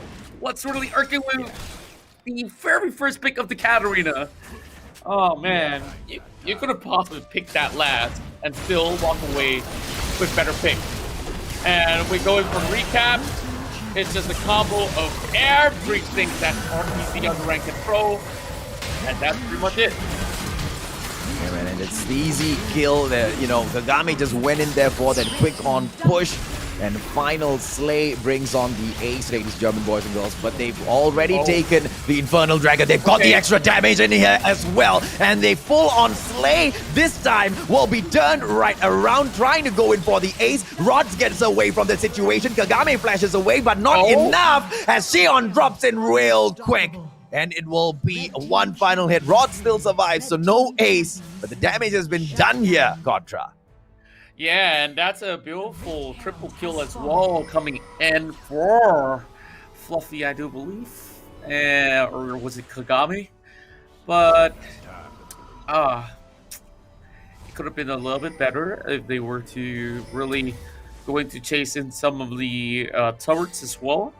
what's really irking with the very first pick of the Katarina. Oh man, you could have possibly picked that last and still walk away with better pick. And we go in for recap. It's just a combo of everything that RTZ UndeRank can throw, and that's pretty much it. Yeah, man, and it's the easy kill that, you know, Kagami just went in there for that quick on push. And final Slay brings on the ace, ladies, German boys and girls. But they've already taken the Infernal Dragon. They've got the extra damage in here as well. And they full on Slay this time will be turned right around, trying to go in for the ace. Rods gets away from the situation. Kagami flashes away, but not enough as Xion drops in real quick. And it will be one final hit. Rod still survives, so no ace. But the damage has been done here, Contra. Yeah, and that's a beautiful triple kill as well coming in for Fluffy, I do believe. Or was it Kagami? But it could have been a little bit better if they were to really go into chasing some of the turrets as well.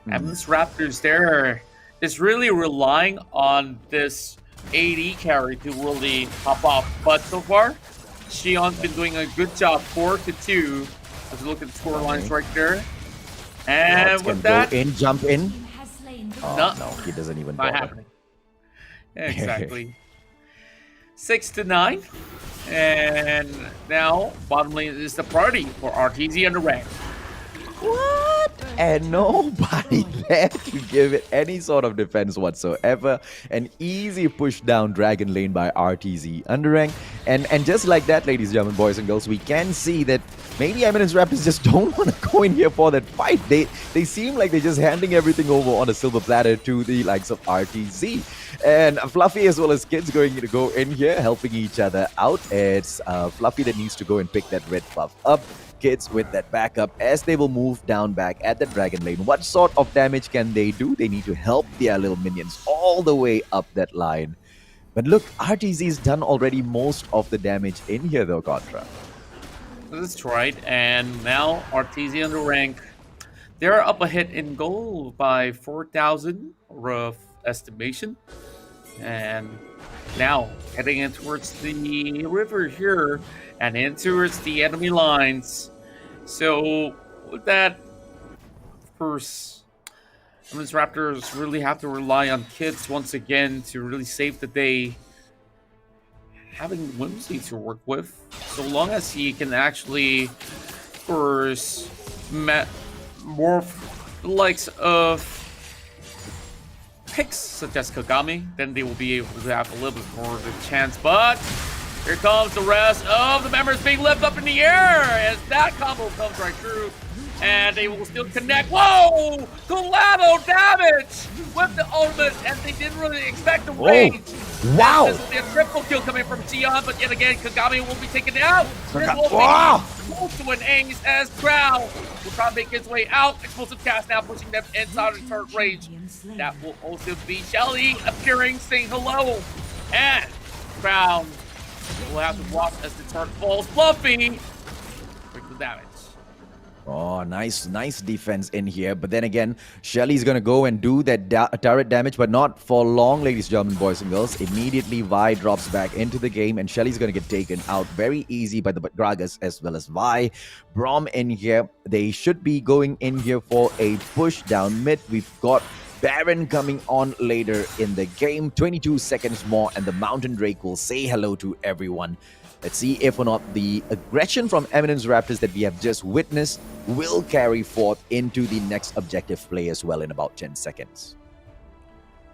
And this Raptors there is really relying on this AD carry to really pop off. But so far, Xion's been doing a good job, 4-2. Let's look at the score lines right there. And Rods with can that, go in, jump in. no, No, he doesn't even not bother. happening. Yeah, exactly. 6-9. And now, bottom lane is the party for RTZ UndeRank. What? And nobody there to give it any sort of defense whatsoever. An easy push down Dragon Lane by RTZ UndeRank. And just like that, ladies and gentlemen, boys and girls, we can see that maybe Eminence Raptors just don't want to go in here for that fight. They seem like they're just handing everything over on a silver platter to the likes of RTZ. And Fluffy as well as Kids going to go in here, helping each other out. It's Fluffy that needs to go and pick that red buff up. Kids with that backup as they will move down back at the Dragon Lane. What sort of damage can they do? They need to help their little minions all the way up that line. But look, RTZ's done already most of the damage in here though, Contra. That's right. And now RTZ UndeRank, they're up ahead in goal by 4,000 rough estimation. And now heading in towards the river here and in towards the enemy lines. So with that, of course, these Raptors really have to rely on Kids once again to really save the day. Having Whimsy to work with, so long as he can actually, of course, morph the likes of picks such as Kagami, then they will be able to have a little bit more of a chance. But here comes the rest of the members being lifted up in the air as that combo comes right through. And they will still connect. Whoa! Colado damage with the ultimate, and they didn't really expect the range. Wow! This will be a triple kill coming from Xion, but yet again, Kagami will be taken out. This will be Wow! close to an ace as Crown will try to make his way out. Explosive cast now pushing them inside of the turret range. That will also be Shelly appearing, saying hello. And Crown will have to watch as the turret falls. Fluffy breaks the damage. Oh, nice defense in here. But then again, Shelly's going to go and do that turret damage, but not for long, ladies and gentlemen, boys and girls. Immediately, Vi drops back into the game, and Shelly's going to get taken out very easy by the Gragas as well as Vi. Brom in here. They should be going in here for a push down mid. We've got Baron coming on later in the game. 22 seconds more, and the Mountain Drake will say hello to everyone. Let's see if or not the aggression from Eminence Raptors that we have just witnessed will carry forth into the next objective play as well in about 10 seconds.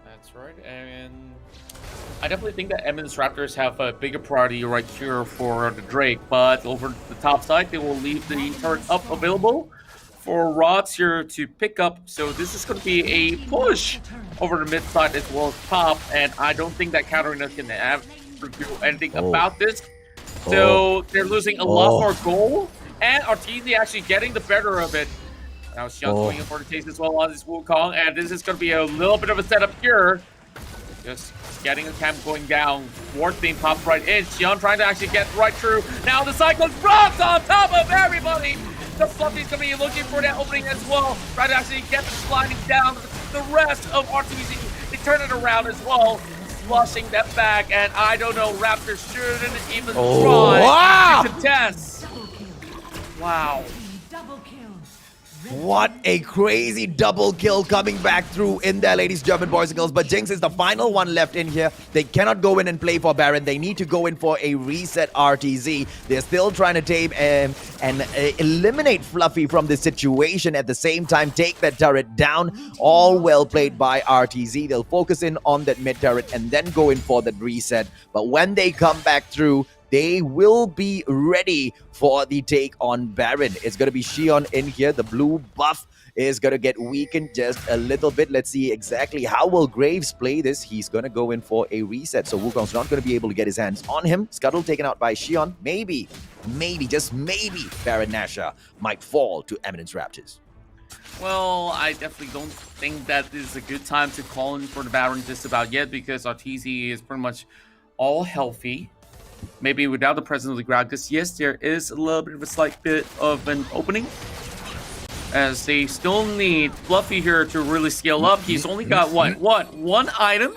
That's right, and I definitely think that Eminence Raptors have a bigger priority right here for the Drake, but over the top side, they will leave the turret up available for Rods here to pick up. So this is going to be a push over the mid side as well as top, and I don't think that Katarina can have to do anything about this. So they're losing a lot more goal, and RTZ actually getting the better of it. Now Xion's going in for the chase as well on this Wukong, and this is going to be a little bit of a setup here. Just getting the camp going down. Ward being popped right in. Xion trying to actually get right through. Now the Cyclones rocks on top of everybody. The Fluffy's going to be looking for that opening as well. Trying to actually get the sliding down. The rest of RTZ turn it around as well, flushing that back, and I don't know, Raptors shouldn't even try to contest. Wow. What a crazy double kill coming back through in there, ladies, German boys and girls. But Jinx is the final one left in here. They cannot go in and play for Baron. They need to go in for a reset RTZ. They're still trying to tame and eliminate Fluffy from this situation. At the same time, take that turret down. All well played by RTZ. They'll focus in on that mid turret and then go in for that reset. But when they come back through, they will be ready for the take on Baron. It's going to be Xion in here. The blue buff is going to get weakened just a little bit. Let's see exactly how will Graves play this. He's going to go in for a reset. So Wukong's not going to be able to get his hands on him. Scuttle taken out by Xion. Maybe, just maybe, Baron Nashor might fall to Eminence Raptors. Well, I definitely don't think that is a good time to call in for the Baron just about yet, because RTZ is pretty much all healthy. Maybe without the presence of the Gragas, yes, there is a little bit of a slight bit of an opening, as they still need Fluffy here to really scale up. He's only got one item.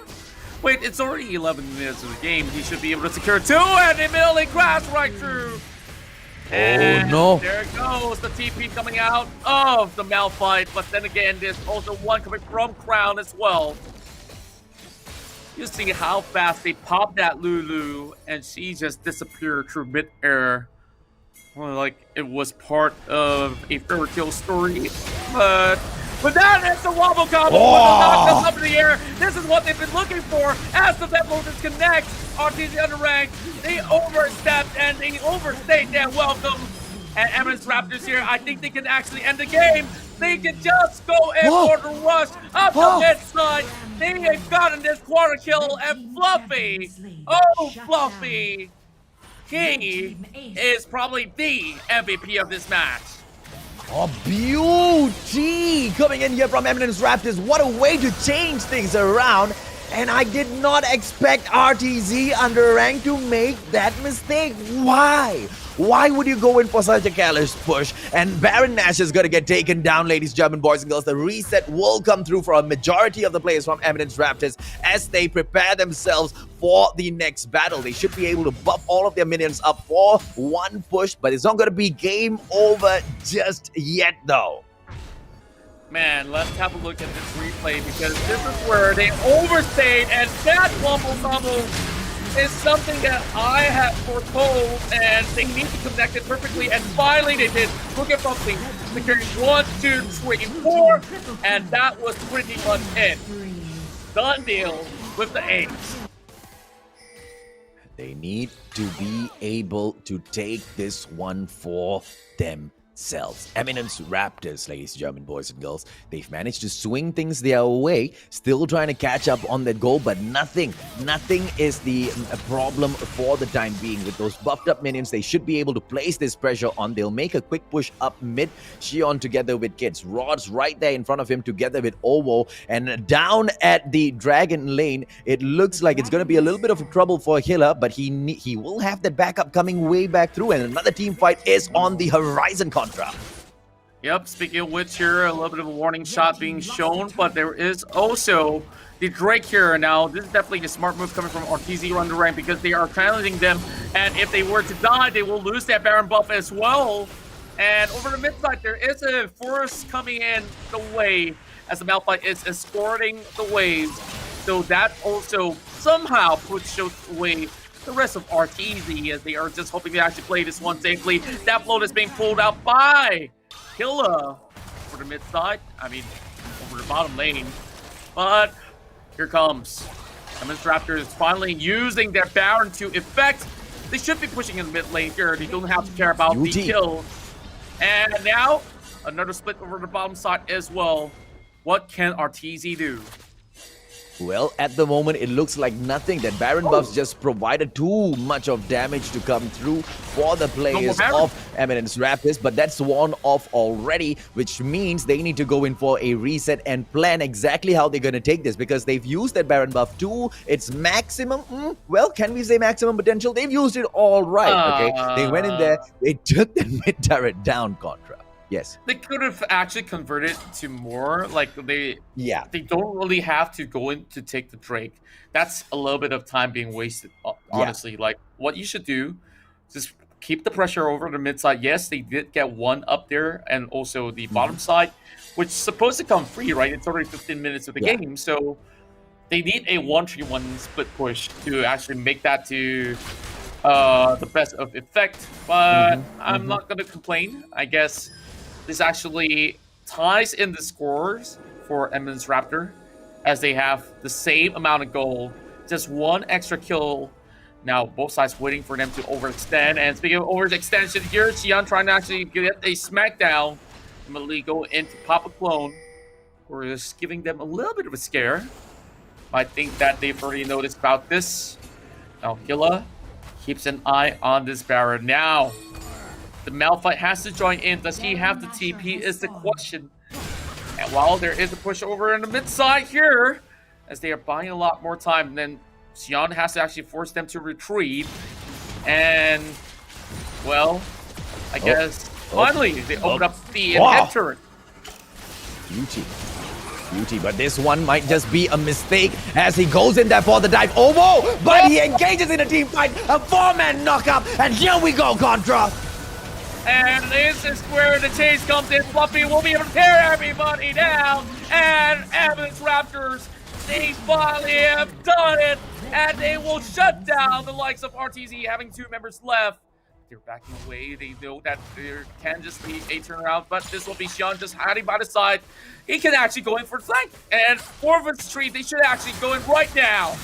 Wait, it's already 11 minutes of the game. He should be able to secure 2, and immediately grabs right through. And no. There goes the TP coming out of the Malphite, but then again, there's also one coming from Crown as well. You see how fast they pop that Lulu, and she just disappeared through mid-air. Well, like it was part of a fairy tale story. But that is the wobble combo. Knock up in the air. This is what they've been looking for. As the Devil disconnects, RTZ UndeRank, they overstepped and they overstayed their welcome. And Eminence Raptors here, I think they can actually end the game. They can just go in for the rush up the mid side. They have gotten this quarter kill, and Fluffy, Fluffy, he is probably the MVP of this match. Oh, beauty coming in here from Eminence Raptors. What a way to change things around. And I did not expect RTZ UndeRank to make that mistake. Why? Why would you go in for such a careless push? And Baron Nashor is going to get taken down, ladies, German boys and girls. The reset will come through for a majority of the players from Eminence Raptors as they prepare themselves for the next battle. They should be able to buff all of their minions up for one push, but it's not going to be game over just yet, though. Man, let's have a look at this replay, because this is where they overstayed, and that wumble fumble is something that I have foretold, and they need to connect it perfectly, and finally they did. Look at something, securing 1, 2, 3, 4, and that was pretty much it. Done deal with the A's. They need to be able to take this one for themselves. Eminence Raptors, ladies, German boys and girls, they've managed to swing things their way, still trying to catch up on that goal, but nothing is the problem for the time being. With those buffed up minions, they should be able to place this pressure on. They'll make a quick push up mid. Xion together with Kids. Rod's right there in front of him together with Ovo, and down at the Dragon lane, it looks like it's going to be a little bit of trouble for Hilla, but he will have that backup coming way back through, and another team fight is on the horizon. Yep, speaking of which here, a little bit of a warning shot being shown, but there is also the Drake here. Now, this is definitely a smart move coming from RTZ UndeRank, because they are challenging them, and if they were to die, they will lose that Baron buff as well. And over the mid side, there is a force coming in the way as the Malphite is escorting the waves. So that also somehow puts away the rest of RTZ, as they are just hoping to actually play this one safely. That float is being pulled out by Killa for the mid side. I mean, over the bottom lane. But here comes Eminence Raptors finally using their Baron to effect. They should be pushing in the mid lane here. They don't have to care about the kill. And now, another split over the bottom side as well. What can RTZ do? Well, at the moment, it looks like nothing. That Baron buffs just provided too much of damage to come through for the players of Eminence Raptors, but that's worn off already, which means they need to go in for a reset and plan exactly how they're going to take this, because they've used that Baron buff to its maximum. Well, can we say maximum potential? They've used it all right, okay? They went in there, they took the mid turret down, Contra. Yes. They could have actually converted to more. Like they don't really have to go in to take the Drake. That's a little bit of time being wasted. Honestly, like what you should do, just keep the pressure over the mid side. Yes, they did get one up there, and also the bottom side, which is supposed to come free, right? It's already 15 minutes of the game, so they need a 1-3-1 split push to actually make that to the best of effect. But I'm not gonna complain. I guess this actually ties in the scores for Eminence Raptor, as they have the same amount of gold, just one extra kill. Now both sides waiting for them to overextend. And speaking of overextension, here Xian trying to actually get a smackdown. Immediately go into pop a clone. We're just giving them a little bit of a scare. I think that they've already noticed about this. Now Hilla keeps an eye on this Baron. Now the Malphite has to join in. Does he have the TP is the question. And while there is a push over in the mid side here, as they are buying a lot more time, then Xian has to actually force them to retreat. And, well, I guess finally they open up the head turret. Beauty, but this one might just be a mistake as he goes in there for the dive. But he engages in a team fight, a 4-man knockup, and here we go, Contra. And this is where the chase comes in. Fluffy will be able to tear everybody down. And Eminence Raptors, they finally have done it. And they will shut down the likes of RTZ, having 2 members left. They're backing away. They know that there can just be a turnaround, but this will be Xian just hiding by the side. He can actually go in for the flank. And 4 vs 3, they should actually go in right now.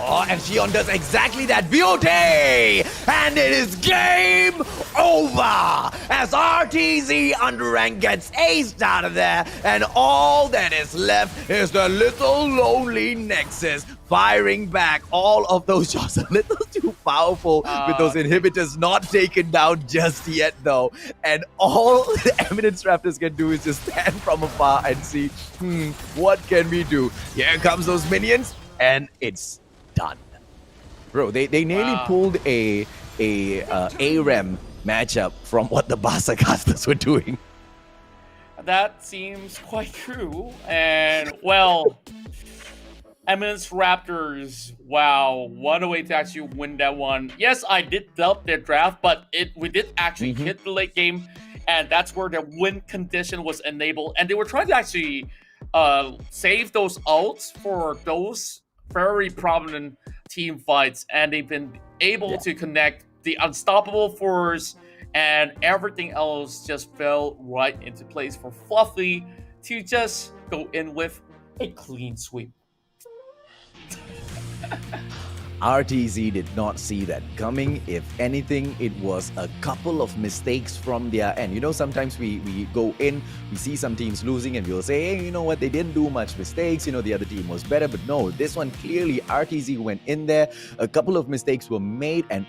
And Xian does exactly that. Beauty! And it is game over as RTZ UndeRank gets aced out of there, and all that is left is the little lonely Nexus firing back all of those shots. A little too powerful with those inhibitors not taken down just yet, though. And all the Eminence Raptors can do is just stand from afar and see, what can we do? Here comes those minions, and it's done. Bro, they nearly pulled a ARAM matchup from what the Barca casters were doing. That seems quite true. And, well, Eminence Raptors, wow, what a way to actually win that one. Yes, I did doubt their draft, but we did actually hit the late game, and that's where the win condition was enabled. And they were trying to actually save those ults for those very prominent team fights, and they've been able to connect the unstoppable force, and everything else just fell right into place for Fluffy to just go in with a clean sweep. RTZ did not see that coming. If anything, it was a couple of mistakes from their end. You know, sometimes we go in, we see some teams losing, and we'll say, hey, you know what, they didn't do much mistakes, you know, the other team was better. But no, this one clearly RTZ went in there, a couple of mistakes were made, and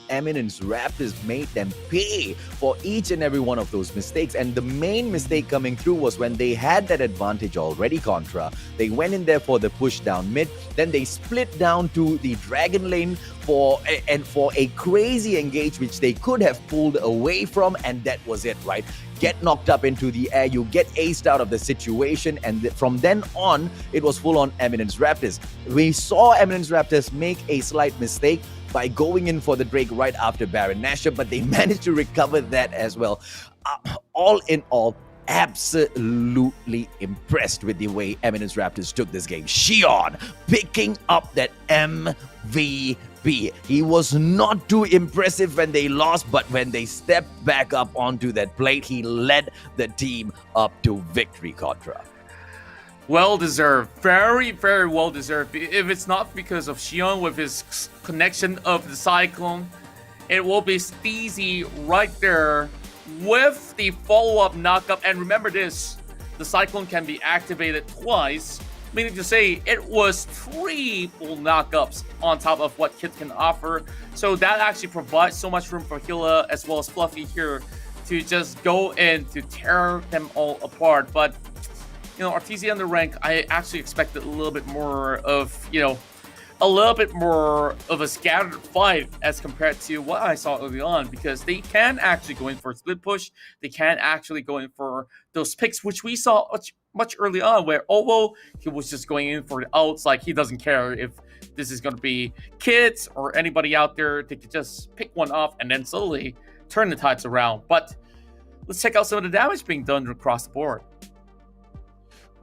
Eminence Raptors made them pay for each and every one of those mistakes. And the main mistake coming through was when they had that advantage already, Contra. They went in there for the push down mid, then they split down to the Dragon lane for a crazy engage which they could have pulled away from, and that was it, right? Get knocked up into the air, you get aced out of the situation, and from then on, it was full on Eminence Raptors. We saw Eminence Raptors make a slight mistake by going in for the Drake right after Baron Nashor, but they managed to recover that as well. All in all, absolutely impressed with the way Eminence Raptors took this game. Xian picking up that MVP. He was not too impressive when they lost, but when they stepped back up onto that plate, he led the team up to victory, Contra. Well deserved. Very, very well deserved. If it's not because of Xian with his connection of the Cyclone, it will be Steezy right there with the follow-up knockup. And remember this, the Cyclone can be activated twice, meaning to say it was triple knockups on top of what Kit can offer. So that actually provides so much room for Hilla as well as Fluffy here to just go in to tear them all apart. But, you know, RTZ UndeRank, I actually expected a little bit more of, you know, a little bit more of a scattered fight as compared to what I saw early on, because they can actually go in for a split push. They can actually go in for those picks, which we saw much early on, where Ovo, he was just going in for the outs, like he doesn't care if this is going to be kids or anybody out there. They could just pick one off and then slowly turn the tides around. But let's check out some of the damage being done across the board.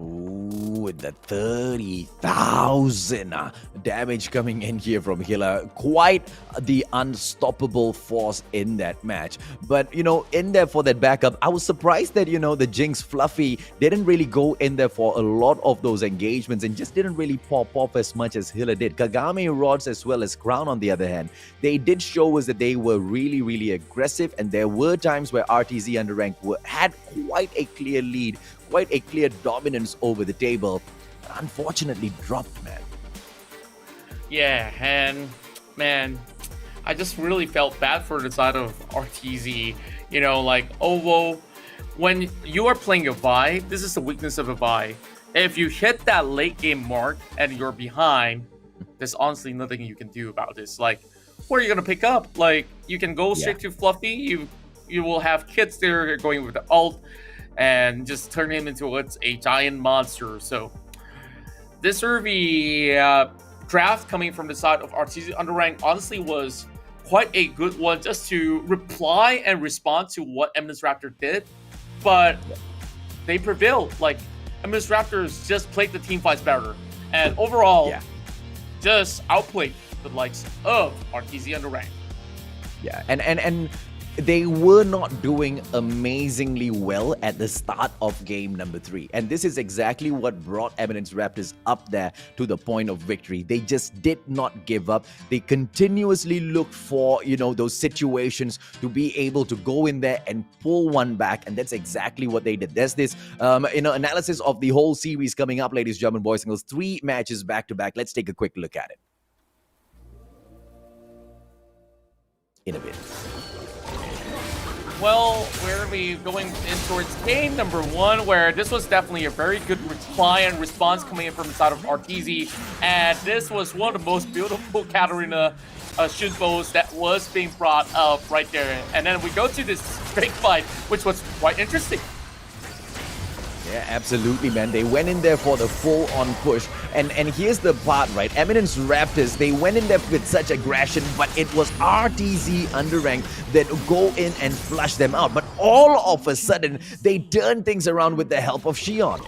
Ooh, the 30,000 damage coming in here from Hilla. Quite the unstoppable force in that match. But, in there for that backup, I was surprised that, the Jinx Fluffy didn't really go in there for a lot of those engagements and just didn't really pop off as much as Hilla did. Kagami, Rods, as well as Crown, on the other hand, they did show us that they were really, really aggressive, and there were times where RTZ UndeRank had quite a clear lead, quite a clear dominance over the table, but unfortunately dropped, man. Yeah, and man, I just really felt bad for the side of RTZ. Like Ovo, when you are playing a Vi, this is the weakness of a Vi. If you hit that late game mark and you're behind, there's honestly nothing you can do about this. Like, what are you gonna pick up? Like, you can go straight to Fluffy. You will have kids there going with the ult and just turn him into a giant monster. So this early draft coming from the side of RTZ UndeRank honestly was quite a good one, just to reply and respond to what Eminence Raptor did. But they prevailed. Like, Eminence Raptors just played the team fights better, and overall just outplayed the likes of RTZ UndeRank. Yeah, and they were not doing amazingly well at the start of game number 3. And this is exactly what brought Eminence Raptors up there to the point of victory. They just did not give up. They continuously looked for, those situations to be able to go in there and pull one back. And that's exactly what they did. There's this, analysis of the whole series coming up, ladies and gentlemen, boys and girls. 3 matches back to back. Let's take a quick look at it. In a bit. Well, we're going to be going in towards game number 1, where this was definitely a very good reply and response coming in from the side of RTZ. And this was one of the most beautiful Katarina shoot bows that was being brought up right there. And then we go to this big fight, which was quite interesting. Yeah, absolutely, man. They went in there for the full-on push. And here's the part, right? Eminence Raptors, they went in there with such aggression, but it was RTZ UndeRank that go in and flush them out. But all of a sudden, they turn things around with the help of Xion.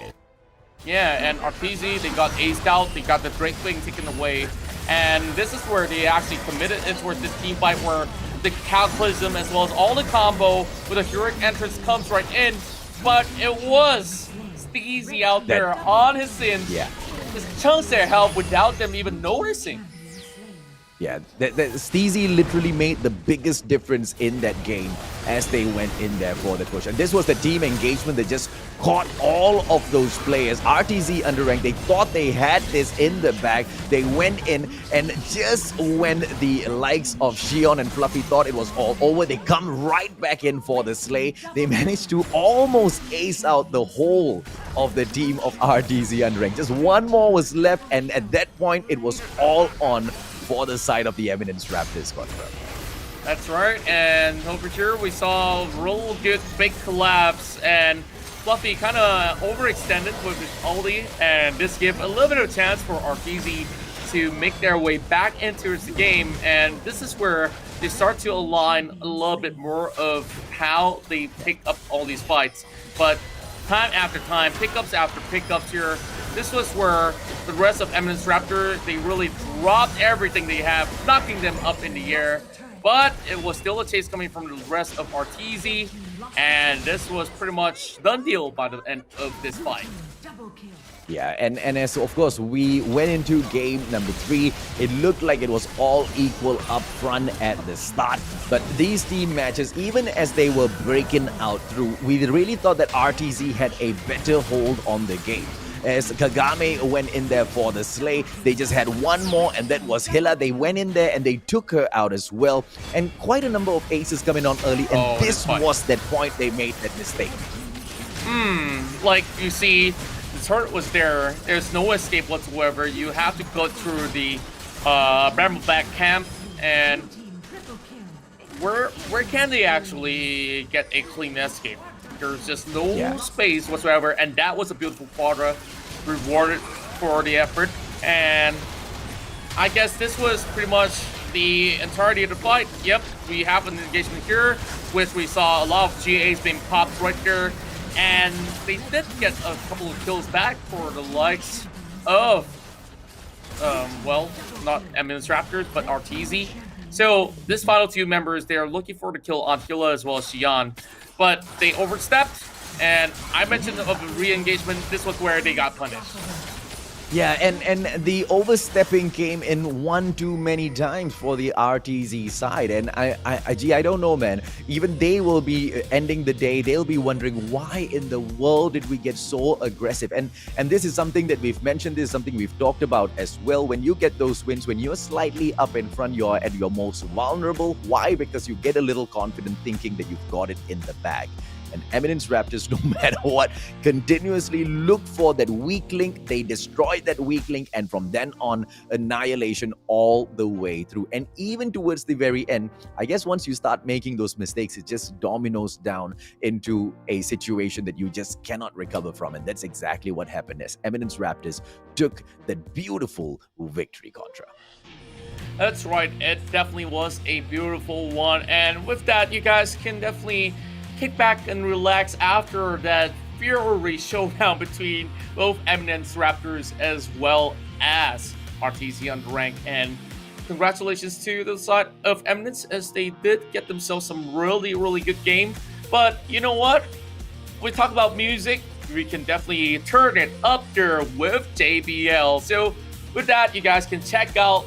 Yeah, and RTZ, they got aced out, they got the Drake Wing taken away. And this is where they actually committed it towards this team fight, where the Cataclysm as well as all the combo with a heroic entrance comes right in. But it was Steezy out there on his sins. Yeah. Just chunks their health without them even noticing. Yeah, Steezy literally made the biggest difference in that game as they went in there for the push. And this was the team engagement that just caught all of those players. RTZ UndeRank, they thought they had this in the bag. They went in, and just when the likes of Xion and Fluffy thought it was all over, they come right back in for the slay. They managed to almost ace out the whole of the team of RTZ UndeRank. Just one more was left, and at that point, it was all on for the side of the Eminence Raptors. That's right, and over here we saw a real good big collapse, and Fluffy kind of overextended with his ulti, and this gave a little bit of chance for RTZ to make their way back into the game, and this is where they start to align a little bit more of how they pick up all these fights. But time after time, pickups after pickups here, this was where the rest of Eminence Raptor, they really dropped everything they have, knocking them up in the air. But it was still a chase coming from the rest of RTZ, and this was pretty much done deal by the end of this fight. Yeah, and as of course we went into game number 3, it looked like it was all equal up front at the start. But these team matches, even as they were breaking out through, we really thought that RTZ had a better hold on the game. As Kagame went in there for the slay, they just had one more, and that was Hilla. They went in there and they took her out as well. And quite a number of aces coming on early, and this was that point they made that mistake. Like, you see, the turret was there. There's no escape whatsoever. You have to go through the Brambleback camp, and where can they actually get a clean escape? There's just no space whatsoever, and that was a beautiful quadra, rewarded for the effort. And I guess this was pretty much the entirety of the fight. Yep, we have an engagement here, which we saw a lot of GAs being popped right here, and they did get a couple of kills back for the likes of, well, not Eminence Raptors, but RTZ. So this final two members, they're looking for the kill on Hila as well as Xian, but they overstepped, and I mentioned of the re-engagement, this was where they got punished. Yeah, and the overstepping came in one too many times for the RTZ side, and I don't know, man. Even they will be ending the day. They'll be wondering why in the world did we get so aggressive? And this is something that we've mentioned. This is something we've talked about as well. When you get those wins, when you're slightly up in front, you're at your most vulnerable. Why? Because you get a little confident, thinking that you've got it in the bag. And Eminence Raptors, no matter what, continuously look for that weak link. They destroy that weak link, and from then on, annihilation all the way through. And even towards the very end, I guess once you start making those mistakes, it just dominoes down into a situation that you just cannot recover from. And that's exactly what happened as Eminence Raptors took that beautiful victory, Contra. That's right, it definitely was a beautiful one. And with that, you guys can definitely kick back and relax after that fiery showdown between both Eminence Raptors as well as RTZ UndeRank. And congratulations to the side of Eminence, as they did get themselves some really good game. But you know what? We talk about music, we can definitely turn it up there with JBL. So with that, you guys can check out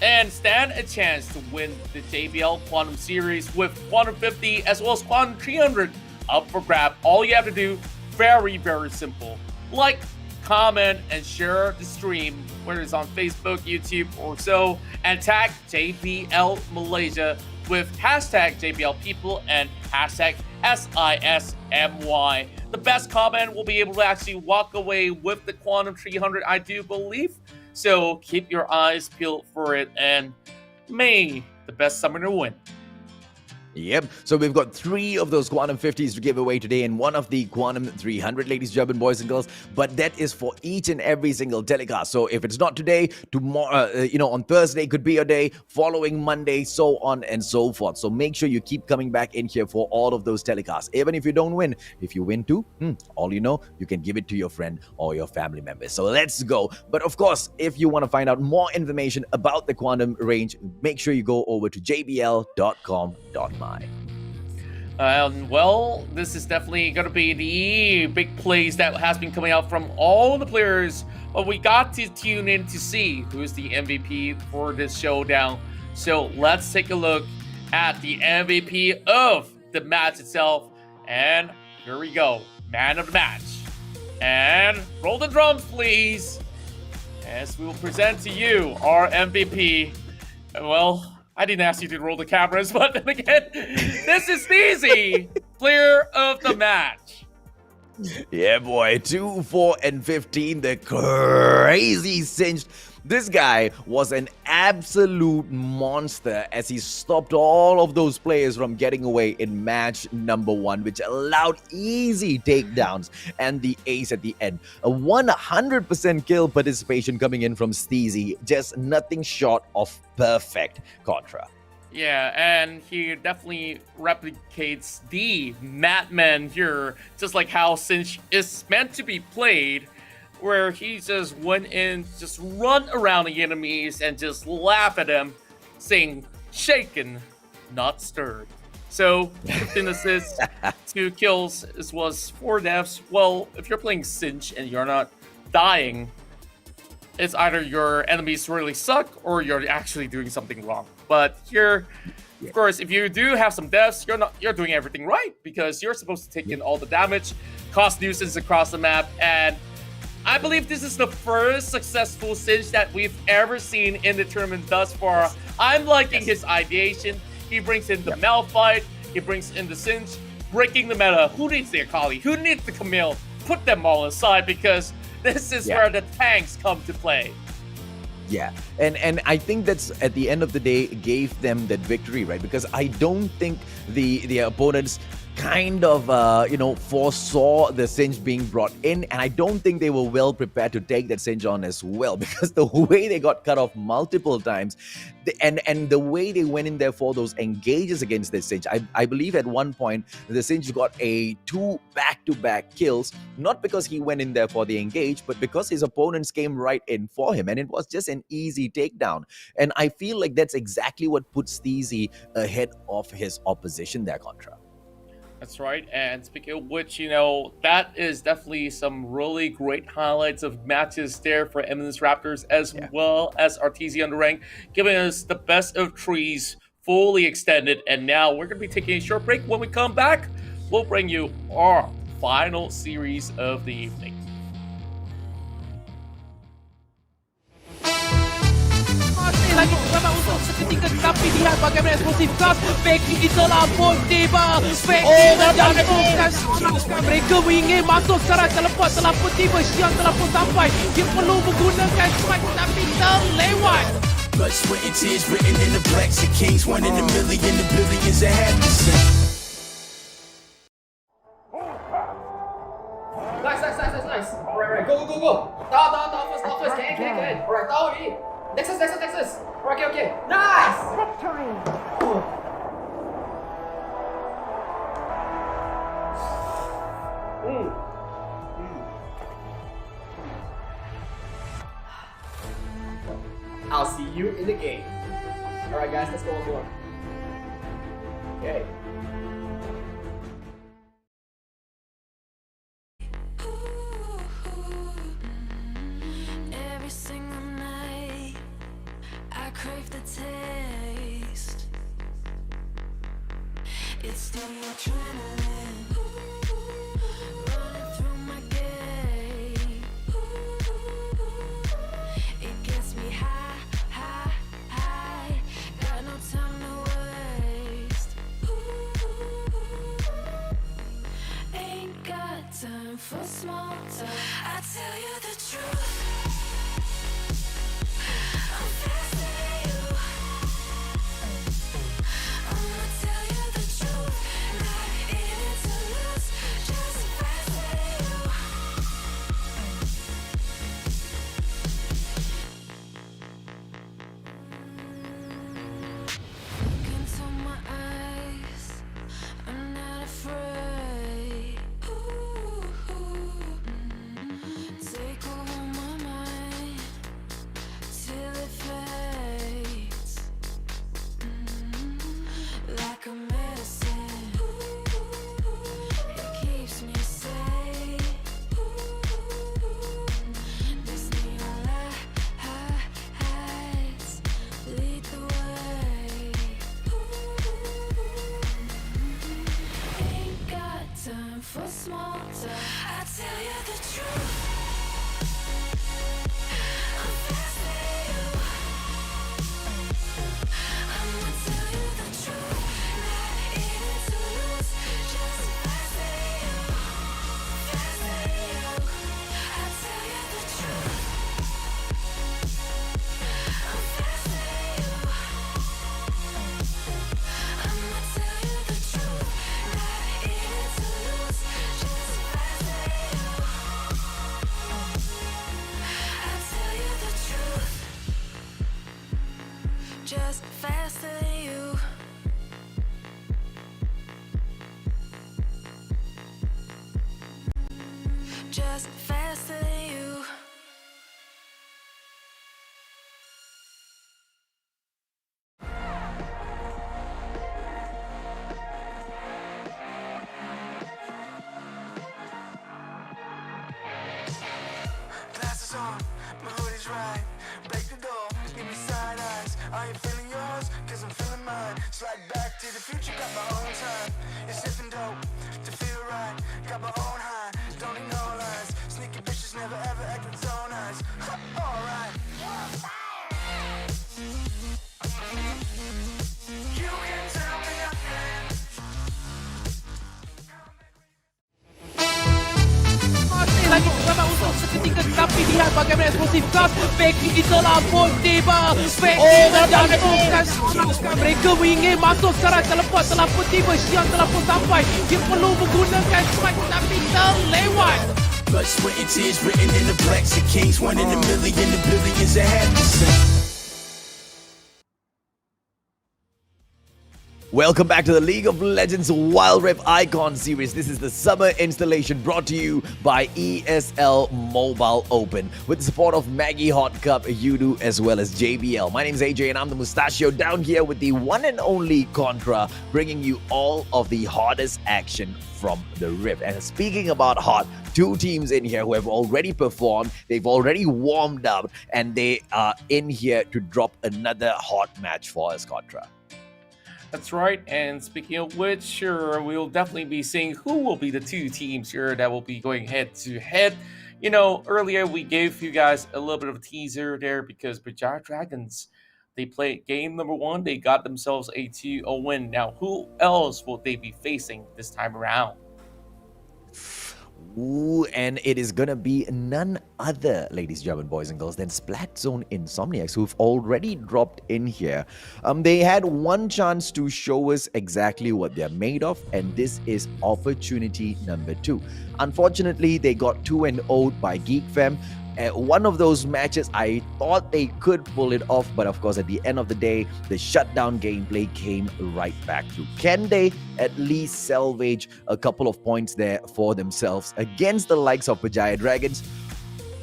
and stand a chance to win the JBL Quantum Series with Quantum 50 as well as Quantum 300 up for grab. All you have to do, very simple. Like, comment, and share the stream, whether it's on Facebook, YouTube, or so, and tag JBL Malaysia with hashtag JBL People and hashtag SISMY. The best comment will be able to actually walk away with the Quantum 300, I do believe. So keep your eyes peeled for it, and may the best summoner win. Yep, so we've got 3 of those Quantum 50s to give away today, and 1 of the Quantum 300, ladies, gentlemen, boys and girls. But that is for each and every single telecast. So if it's not today, tomorrow, on Thursday could be your day, following Monday, so on and so forth. So make sure you keep coming back in here for all of those telecasts. Even if you don't win, if you win too, all you know, you can give it to your friend or your family members. So let's go. But of course, if you want to find out more information about the Quantum range, make sure you go over to jbl.com.my. Well, this is definitely going to be the big plays that has been coming out from all the players. But we got to tune in to see who's the MVP for this showdown. So let's take a look at the MVP of the match itself. And here we go. Man of the match. And roll the drums, please, as we will present to you our MVP. Well, I didn't ask you to roll the cameras, but then again, this is Sneezy, player of the match. Yeah, boy, 2, 4, and 15, the crazy cinched. This guy was an absolute monster as he stopped all of those players from getting away in match number 1, which allowed easy takedowns and the ace at the end. A 100% kill participation coming in from Steezy, just nothing short of perfect, Contra. Yeah, and he definitely replicates the Madman here, just like how Cinch is meant to be played, where he just went in, just run around the enemies and just laugh at them, saying, shaken, not stirred. So, 15 assists, 2 kills, as well as 4 deaths. Well, if you're playing Cinch and you're not dying, it's either your enemies really suck or you're actually doing something wrong. But here, of course, if you do have some deaths, you're doing everything right, because you're supposed to take in all the damage, cause nuisance across the map, and I believe this is the first successful Cinch that we've ever seen in the tournament thus far. I'm liking his ideation. He brings in the Malphite, he brings in the Cinch, breaking the meta. Who needs the Akali? Who needs the Camille? Put them all aside, because this is where the tanks come to play. Yeah, and I think that's at the end of the day gave them that victory, right? Because I don't think the opponents kind of foresaw the cinch being brought in, and I don't think they were well prepared to take that cinch on as well, because the way they got cut off multiple times, and the way they went in there for those engages against the cinch, I believe at one point the cinch got a 2 back-to-back kills, not because he went in there for the engage, but because his opponents came right in for him, and it was just an easy takedown. And I feel like that's exactly what puts Steezy ahead of his opposition there, Contra. That's right. And speaking of which, that is definitely some really great highlights of matches there for Eminence Raptors, as well as Arteezy UndeRank, giving us the best of trees fully extended. And now we're going to be taking a short break. When we come back, we'll bring you our final series of the evening. Masih lagi bersama untuk seketika, tapi lihat bagaimana eksplosif gas Becky telah pun tiba. Becky menjatuhkan seorang. Mereka ingin masuk secara teleport, telah pun tiba. Siang telah pun sampai. Dia perlu menggunakan strike, tapi terlewat. Blood, sweat, and tears written in the blacks of kings. 1 in a million, the billions that had to sing. Nice. Alright, go. Down first. Can. Alright, down already. Nexus. Alright, okay. Nice! I'll see you in the game. Alright guys, let's go on board. Okay. Every single night, I crave the taste. It's the adrenaline running through my gait. It gets me high. Got no time to waste. Ain't got time for small talk. I tell you the truth. I'm faster than you. I'ma tell you the truth. Not in it to lose, just faster than you. Look into my eyes, I'm not afraid. Take over my mind till it fades. Like a medicine, it keeps me safe. This neon lights lead the way. Ain't got time for small talk. I tell you the truth. I'm faster than you. I'ma tell you the truth. Not in it to lose, just faster than you. Faster than you. I tell you the truth. I'm faster than you. I'ma tell you the truth. Not in it to lose, just faster than you. I tell you the truth. Just faster than you. Just faster than you. Glasses on, my hoodie's right. Break the door, give me side eyes. Are you feeling yours? Cause I'm feeling mine. Slide back to the future, got my own time. It's sipping dope to feel right. Got my own high, don't need no lines. Sneaky bitches never ever act with zone eyes. Alright. You can tell me nothing. Masih lagi bersama untuk seketika, tapi lihat bagaimana eksplosif gas. Becky telah pun tiba. Becky menjatuhkan serangan. Mereka ingin masuk sekarang. Teleport telah pun tiba. Xian telah pun sampai. Dia perlu menggunakan strike tapi terlewat. Blood, sweat, and tears written in the blacks of kings. 1 in a million, the billions that have to sing. Welcome back to the League of Legends Wild Rift Icon series. This is the summer installation brought to you by ESL Mobile Open with the support of Maggie Hot Cup, Udu, as well as JBL. My name is AJ and I'm the Mustachio down here with the one and only Contra, bringing you all of the hottest action from the Rift. And speaking about hot, two teams in here who have already performed, they've already warmed up, and they are in here to drop another hot match for us, Contra. That's right, and speaking of which, sure, we'll definitely be seeing who will be the two teams here that will be going head to head. You know, earlier we gave you guys a little bit of a teaser there because Berjaya Dragons, they played game number 1, they got themselves a 2-0 win. Now, who else will they be facing this time around? Ooh, and it is gonna be none other, ladies, gentlemen, boys and girls, than Splatzone Insomiax, who've already dropped in here. They had one chance to show us exactly what they're made of, and this is opportunity number 2. Unfortunately, they got 2-0'd by Geek Fam. One of those matches, I thought they could pull it off, but of course, at the end of the day, the shutdown gameplay came right back through. Can they at least salvage a couple of points there for themselves against the likes of Berjaya Dragons?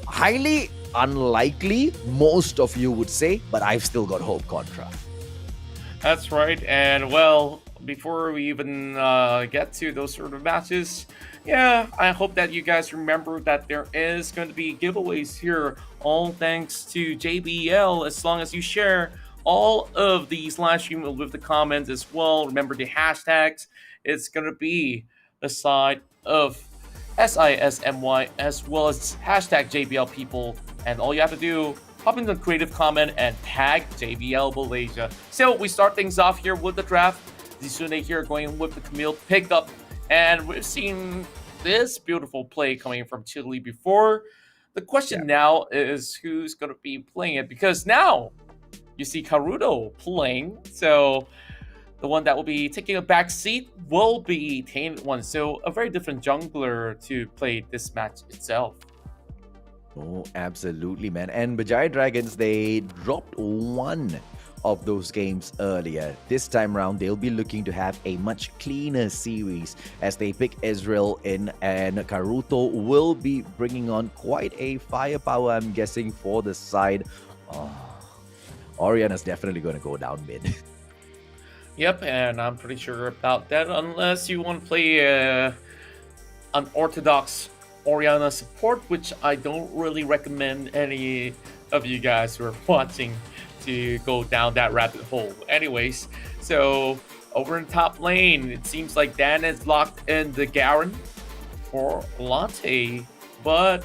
Highly unlikely, most of you would say, but I've still got hope, Contra. That's right, and well, before we even get to those sort of matches, yeah, I hope that you guys remember that there is going to be giveaways here, all thanks to JBL, as long as you share all of these live stream with the comments as well. Remember the hashtags, it's going to be the side of SISMY as well as hashtag JBL people, and all you have to do, pop in the creative comment and tag JBL Malaysia. So we start things off here with the draft. Zisune here going with the Camille pickup, and we've seen this beautiful play coming from Chile before. The question now is who's going to be playing it, because now you see Karudo playing, so the one that will be taking a back seat will be Tainted One, so a very different jungler to play this match itself. Oh, absolutely, man. And Berjaya Dragons, they dropped one of those games earlier. This time around, they'll be looking to have a much cleaner series as they pick Israel in, and Karuto will be bringing on quite a firepower, I'm guessing, for the side. Oh, Oriana's definitely going to go down mid. Yep, and I'm pretty sure about that, unless you want to play unorthodox Oriana support, which I don't really recommend any of you guys who are watching to go down that rabbit hole. Anyways, so over in top lane, it seems like Dan is locked in the Garen for Latte, but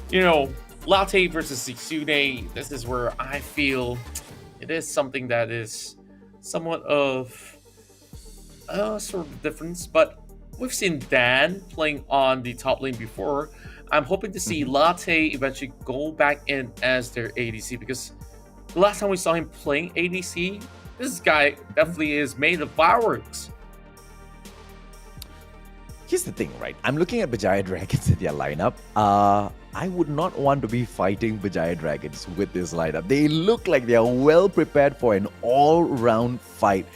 you know, Latte versus Zisune, this is where I feel it is something that is somewhat of a sort of difference, but we've seen Dan playing on the top lane before. I'm hoping to see Latte eventually go back in as their ADC, because the last time we saw him playing ADC, this guy definitely is made of fireworks. Here's the thing, right? I'm looking at Berjaya Dragons in their lineup. I would not want to be fighting Berjaya Dragons with this lineup. They look like they are well prepared for an all-round fight.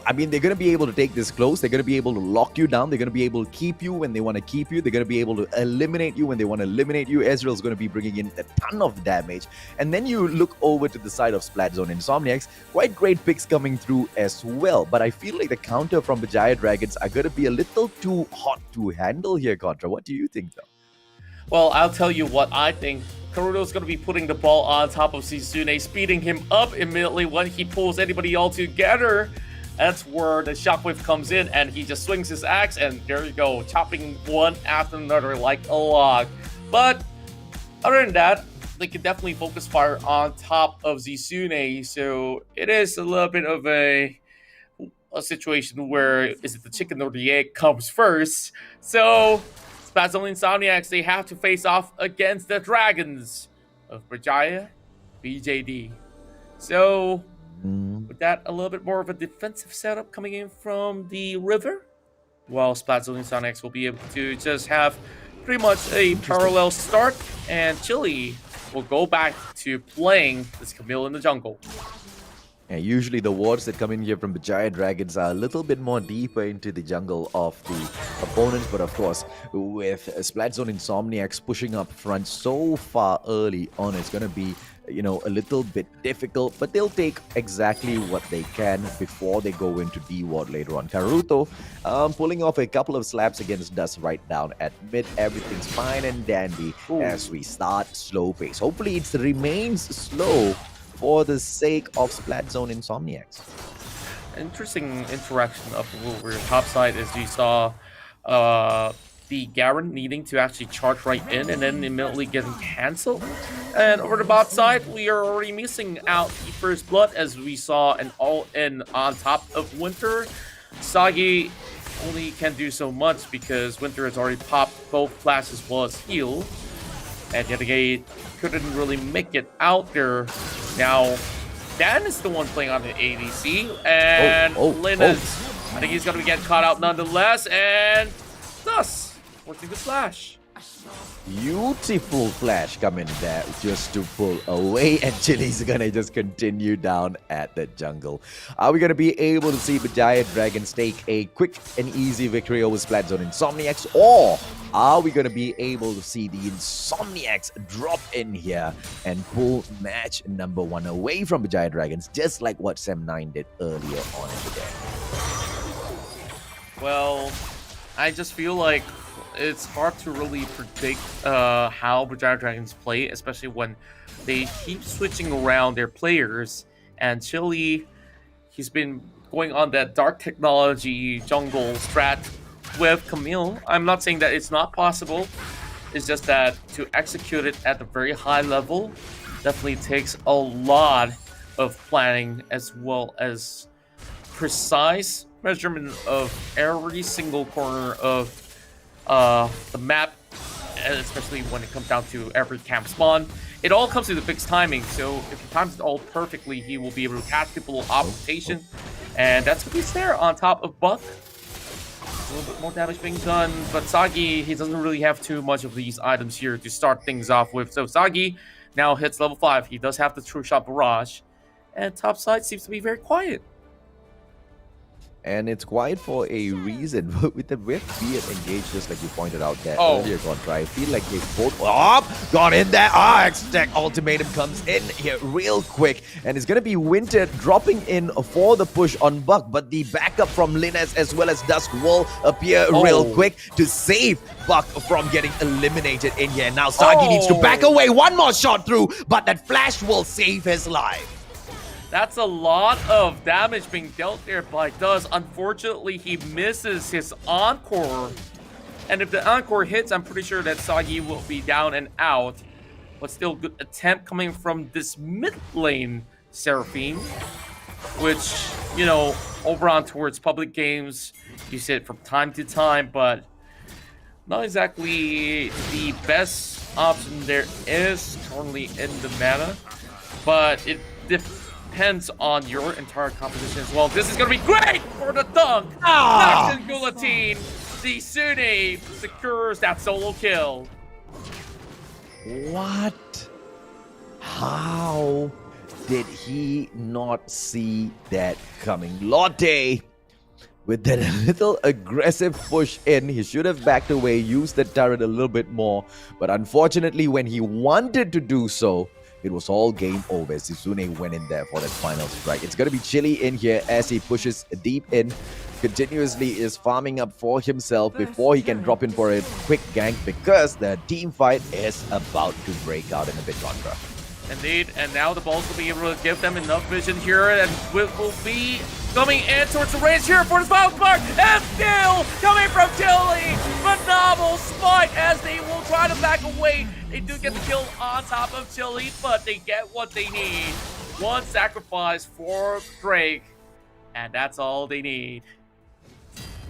I mean, they're going to be able to take this close. They're going to be able to lock you down. They're going to be able to keep you when they want to keep you. They're going to be able to eliminate you when they want to eliminate you. Ezreal's going to be bringing in a ton of damage. And then you look over to the side of Splatzone Insomniacs. Quite great picks coming through as well. But I feel like the counter from Berjaya Dragons are going to be a little too hot to handle here, Contra. What do you think, though? Well, I'll tell you what I think. Karudo's going to be putting the ball on top of Zisune, speeding him up immediately when he pulls anybody all together. That's where the shockwave comes in, and he just swings his axe, and there you go, chopping one after another like a log. But other than that, they can definitely focus fire on top of Zisune, so it is a little bit of a situation where is it the chicken or the egg comes first. So Splatzone Insomiax, they have to face off against the Dragons of Berjaya, BJD. So, with that, a little bit more of a defensive setup coming in from the river, while Splatzone Insomiax will be able to just have pretty much a parallel start, and Chili will go back to playing this Camille in the jungle. Yeah, usually the wards that come in here from the Giant Dragons are a little bit more deeper into the jungle of the opponents, but of course, with Splatzone Insomiax pushing up front so far early on, it's going to be, you know, a little bit difficult, but they'll take exactly what they can before they go into D ward later on. Karuto pulling off a couple of slaps against Dust right down at mid. Everything's fine and dandy as we start slow pace. Hopefully it remains slow for the sake of Splatzone Insomiax. Interesting interaction up over top side as you saw the Garen needing to actually charge right in and then immediately getting cancelled. And over the bot side, we are already missing out the first blood as we saw an all-in on top of Winter. Sagi only can do so much because Winter has already popped both flash as well as heal. And Yenegate couldn't really make it out there. Now, Dan is the one playing on the ADC, and Linus, I think he's going to get caught out nonetheless, and thus, forcing the flash. Beautiful flash coming there just to pull away, and Chili's gonna just continue down at the jungle. Are we gonna be able to see the Giant Dragons take a quick and easy victory over Splatzone Insomiax, or are we gonna be able to see the Insomiax drop in here and pull match number 1 away from the Giant Dragons, just like what Sem9 did earlier on in the game? Well, I just feel like it's hard to really predict how Berjaya Dragons play, especially when they keep switching around their players. And Chili, he's been going on that dark technology jungle strat with Camille. I'm not saying that it's not possible. It's just that to execute it at a very high level definitely takes a lot of planning as well as precise measurement of every single corner of the map, especially when it comes down to every camp spawn. It all comes to the fixed timing, so if he times it all perfectly, he will be able to catch people off rotation, and that's what he's there on top of Buck. A little bit more damage being done, but Sagi, he doesn't really have too much of these items here to start things off with. So Sagi now hits level 5. He does have the True Shot Barrage, and top side seems to be very quiet. And it's quiet for a reason. With the Beard engaged, just like you pointed out there earlier, Contra, I feel like they both got in there. X-Tech Ultimatum comes in here real quick, and it's going to be Winter dropping in for the push on Buck, but the backup from Linus as well as Dusk will appear real quick to save Buck from getting eliminated in here. Now Sagi needs to back away. One more shot through, but that flash will save his life. That's a lot of damage being dealt there by Duz. Unfortunately, he misses his Encore. And if the Encore hits, I'm pretty sure that Sagi will be down and out. But still, good attempt coming from this mid lane Seraphine. Which, you know, over on towards public games, you see it from time to time, but not exactly the best option there is currently in the meta. But it depends on your entire composition as well. This is going to be great for the dunk. Knocks in Guillotine. The Sune secures that solo kill. What? How did he not see that coming? Lotte, with that little aggressive push in, he should have backed away, used the turret a little bit more. But unfortunately, when he wanted to do so, it was all game over. Sisune went in there for that final strike. It's going to be Chili in here as he pushes deep in. Continuously is farming up for himself before he can drop in for a quick gank because the team fight is about to break out in a bit, Contra. Indeed, and now the Bulls will be able to give them enough vision here, and will be coming in towards the range here for the final mark, and still coming from Chili. Phenomenal spike as they will try to back away. They do get the kill on top of Chili, but they get what they need. One sacrifice for Drake, and that's all they need.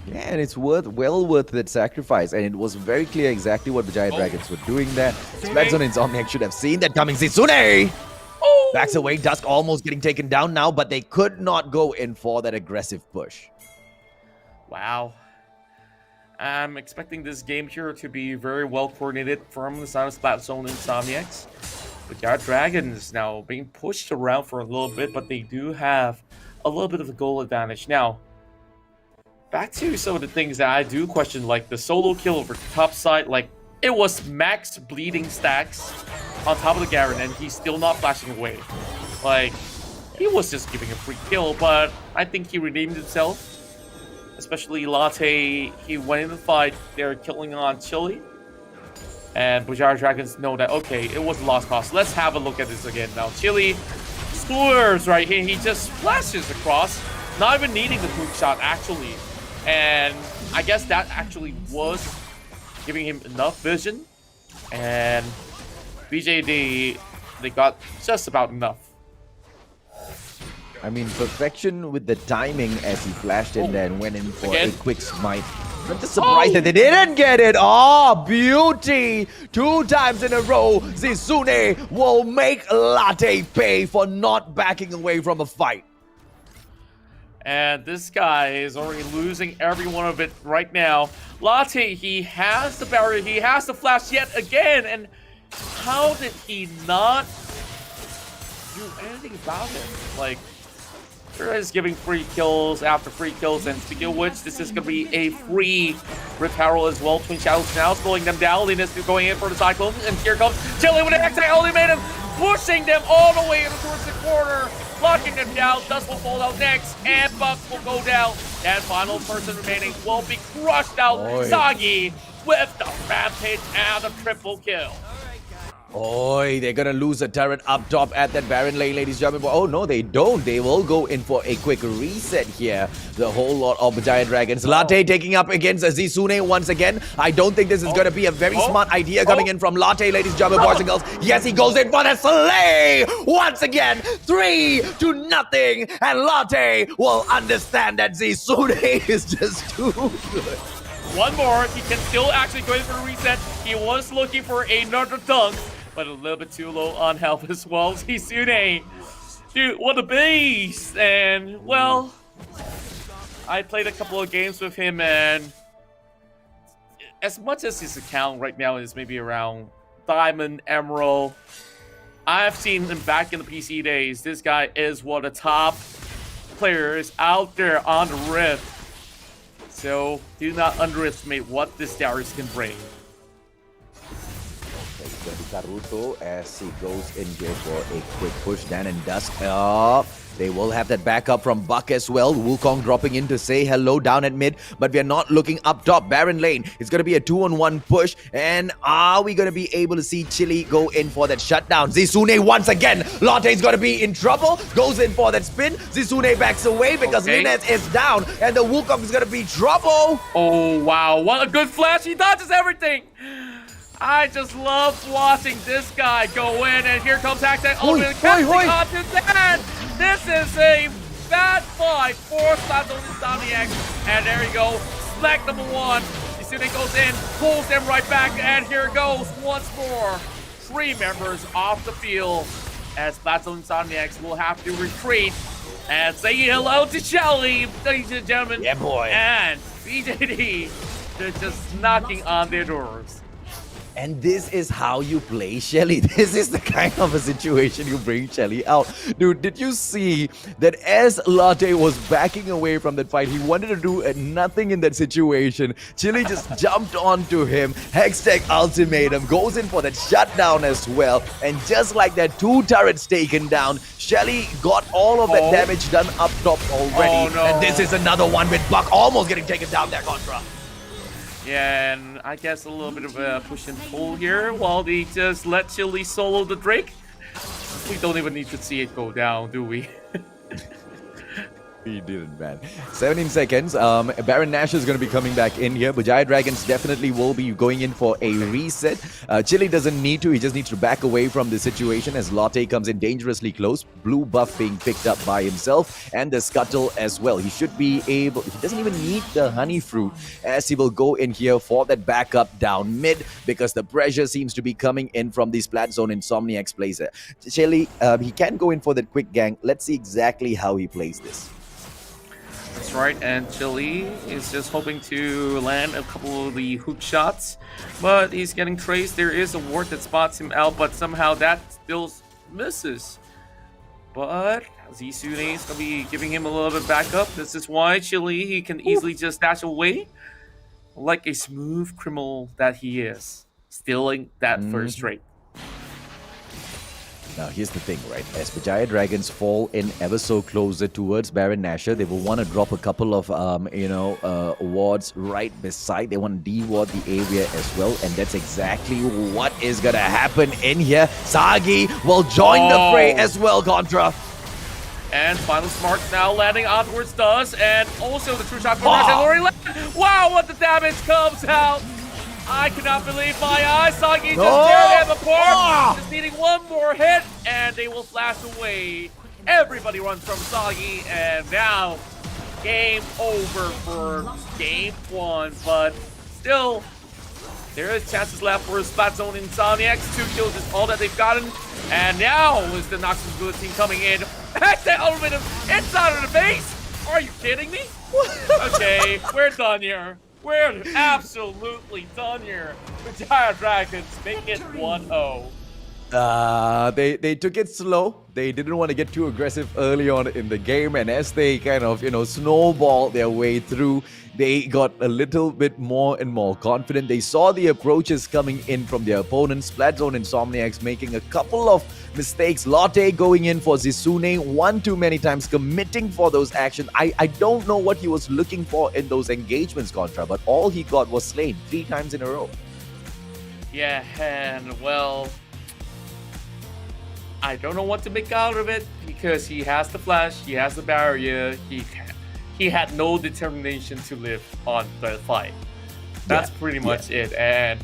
Yeah, and it's well worth that sacrifice, and it was very clear exactly what Berjaya Dragons were doing there. Splatzone and Insomiax should have seen that coming. Zitsune backs away. Dusk almost getting taken down now, but they could not go in for that aggressive push. Wow. I'm expecting this game here to be very well coordinated from the side of Splatzone and Insomiax. But our Dragons now being pushed around for a little bit, but they do have a little bit of a goal advantage. Now, back to some of the things that I do question, like the solo kill over top side, like it was max bleeding stacks on top of the Garen, and he's still not flashing away. Like, he was just giving a free kill, but I think he redeemed himself. Especially Latte, he went in the fight, they're killing on Chili. And Berjaya Dragons know that, okay, it was a lost cause. Let's have a look at this again. Now, Chili swerves right here. He just flashes across, not even needing the hook shot, actually. And I guess that actually was giving him enough vision. And BJD, they got just about enough. I mean, perfection with the timing as he flashed in there and went in for a quick smite. I'm just surprised that they didn't get it. Oh, beauty! 2 times in a row, Zitsune will make Latte pay for not backing away from a fight. And this guy is already losing every one of it right now. Latte, he has the barrier, he has the flash yet again, and how did he not do anything about it? Like, sure is giving free kills after free kills, and speaking of which, this is going to be a free Rip Harrow as well. Twin Shadows now slowing them down. Linus going in for the Cyclone, and here comes Chili with an X-Ultimatum, pushing them all the way towards the corner, locking them down. Dust will fall out next, and Buck will go down. And final person remaining will be crushed out. Sagi with the Rampage and the triple kill. Oi, they're gonna lose a turret up top at that Baron lane, ladies and gentlemen. Oh no, they don't. They will go in for a quick reset here. The whole lot of Berjaya Dragons. Latte taking up against Zitsune once again. I don't think this is gonna be a very smart idea coming in from Latte, ladies and gentlemen, boys and girls. Yes, he goes in for the slay! Once again, 3-0. And Latte will understand that Zitsune is just too good. One more, he can still actually go in for the reset. He was looking for another dunk, but a little bit too low on health as well. Zitsune, dude, what a beast! And, well, I played a couple of games with him, and as much as his account right now is maybe around Diamond, Emerald, I've seen him back in the PC days. This guy is one of the top players out there on the Rift. So, do not underestimate what this Darius can bring. Karuto as he goes in here for a quick push. Dan and Dusk up. They will have that backup from Buck as well. Wukong dropping in to say hello down at mid, but we are not looking up top. Baron lane, it's going to be a 2-on-1 push, and are we going to be able to see Chili go in for that shutdown? Zitsune once again. Latte's going to be in trouble, goes in for that spin. Zitsune backs away because Linus is down, and the Wukong is going to be trouble. Oh, wow. What a good flash. He dodges everything. I just love watching this guy go in, and here comes Hacksack ultimate casting onto that. This is a bad fight for Splatzone Insomiax, and there you go, Slack number 1. Zitsune goes in, pulls them right back, and here goes once more. 3 members off the field, as Splatzone Insomiax will have to retreat and say hello to Shelly, ladies and gentlemen. Yeah, boy. And BJD, they're just knocking on their doors. And this is how you play Shelly. This is the kind of a situation you bring Shelly out. Dude, did you see that as Latte was backing away from that fight, he wanted to do nothing in that situation. Chili just jumped onto him. Hextech ultimatum, goes in for that shutdown as well. And just like that, 2 turrets taken down, Shelly got all of that damage done up top already. And this is another one with Buck almost getting taken down there, Contra. Yeah, and I guess a little bit of a push and pull here while they just let Chili solo the Drake. We don't even need to see it go down, do we? He didn't, man. 17 seconds. Baron Nash is going to be coming back in here. Berjaya Dragons definitely will be going in for a reset. Chili doesn't need to. He just needs to back away from the situation as Lotte comes in dangerously close. Blue buff being picked up by himself and the Scuttle as well. He should be able... He doesn't even need the Honey Fruit as he will go in here for that backup down mid because the pressure seems to be coming in from the Splatzone Insomiax plays it. Chili, he can go in for that quick gang. Let's see exactly how he plays this. That's right, and Chili is just hoping to land a couple of the hook shots, but he's getting traced. There is a ward that spots him out, but somehow that still misses. But Zisune is going to be giving him a little bit backup. This is why Chili, he can easily just dash away like a smooth criminal that he is, stealing that first rate. Now, here's the thing, right? As Berjaya Dragons fall in ever so closer towards Baron Nashor, they will want to drop a couple of, wards right beside. They want to de-ward the area as well, and that's exactly what is going to happen in here. Sagi will join the fray as well, Contra. And Final Smart now landing onwards does, and also the true shot for Rush has already landed. Wow, what the damage comes out! I cannot believe my eyes. Sagi just tearing them apart. Just needing one more hit, and they will flash away. Everybody runs from Sagi, and now game over for game one. But still, there is chances left for Splatzone Insomiax. 2 kills is all that they've gotten. And now is the Noxus Good team coming in. Heck, that element of inside of the base. Are you kidding me? Okay, we're done here. We're absolutely done here. Berjaya Dragons make it 1-0. They took it slow. They didn't want to get too aggressive early on in the game, and as they kind of, snowball their way through, they got a little bit more and more confident. They saw the approaches coming in from their opponents. Splatzone Insomniacs making a couple of mistakes. Lotte going in for Zisune one too many times, committing for those actions. I don't know what he was looking for in those engagements, Contra, but all he got was slain 3 times in a row. Yeah, and well, I don't know what to make out of it because he has the flash, he has the barrier, he had no determination to live on the fight. That's pretty much it. And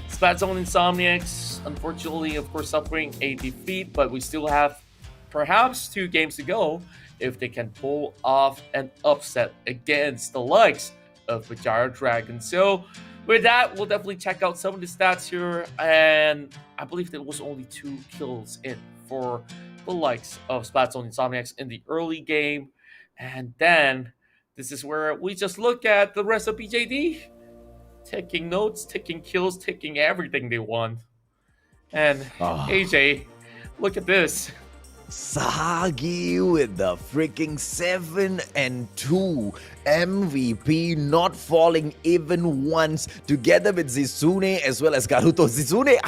Splatzone Insomniacs, unfortunately, of course, suffering a defeat, but we still have perhaps 2 games to go if they can pull off an upset against the likes of Berjaya Dragon. So with that, we'll definitely check out some of the stats here, and I believe there was only 2 kills in for the likes of Splatzone Insomniacs in the early game. And then this is where we just look at the rest of BJD, taking notes, taking kills, taking everything they want. And AJ, look at this. Sagi with the freaking 7-2 MVP, not falling even once, together with Zisune as well as Garuto. Zisune,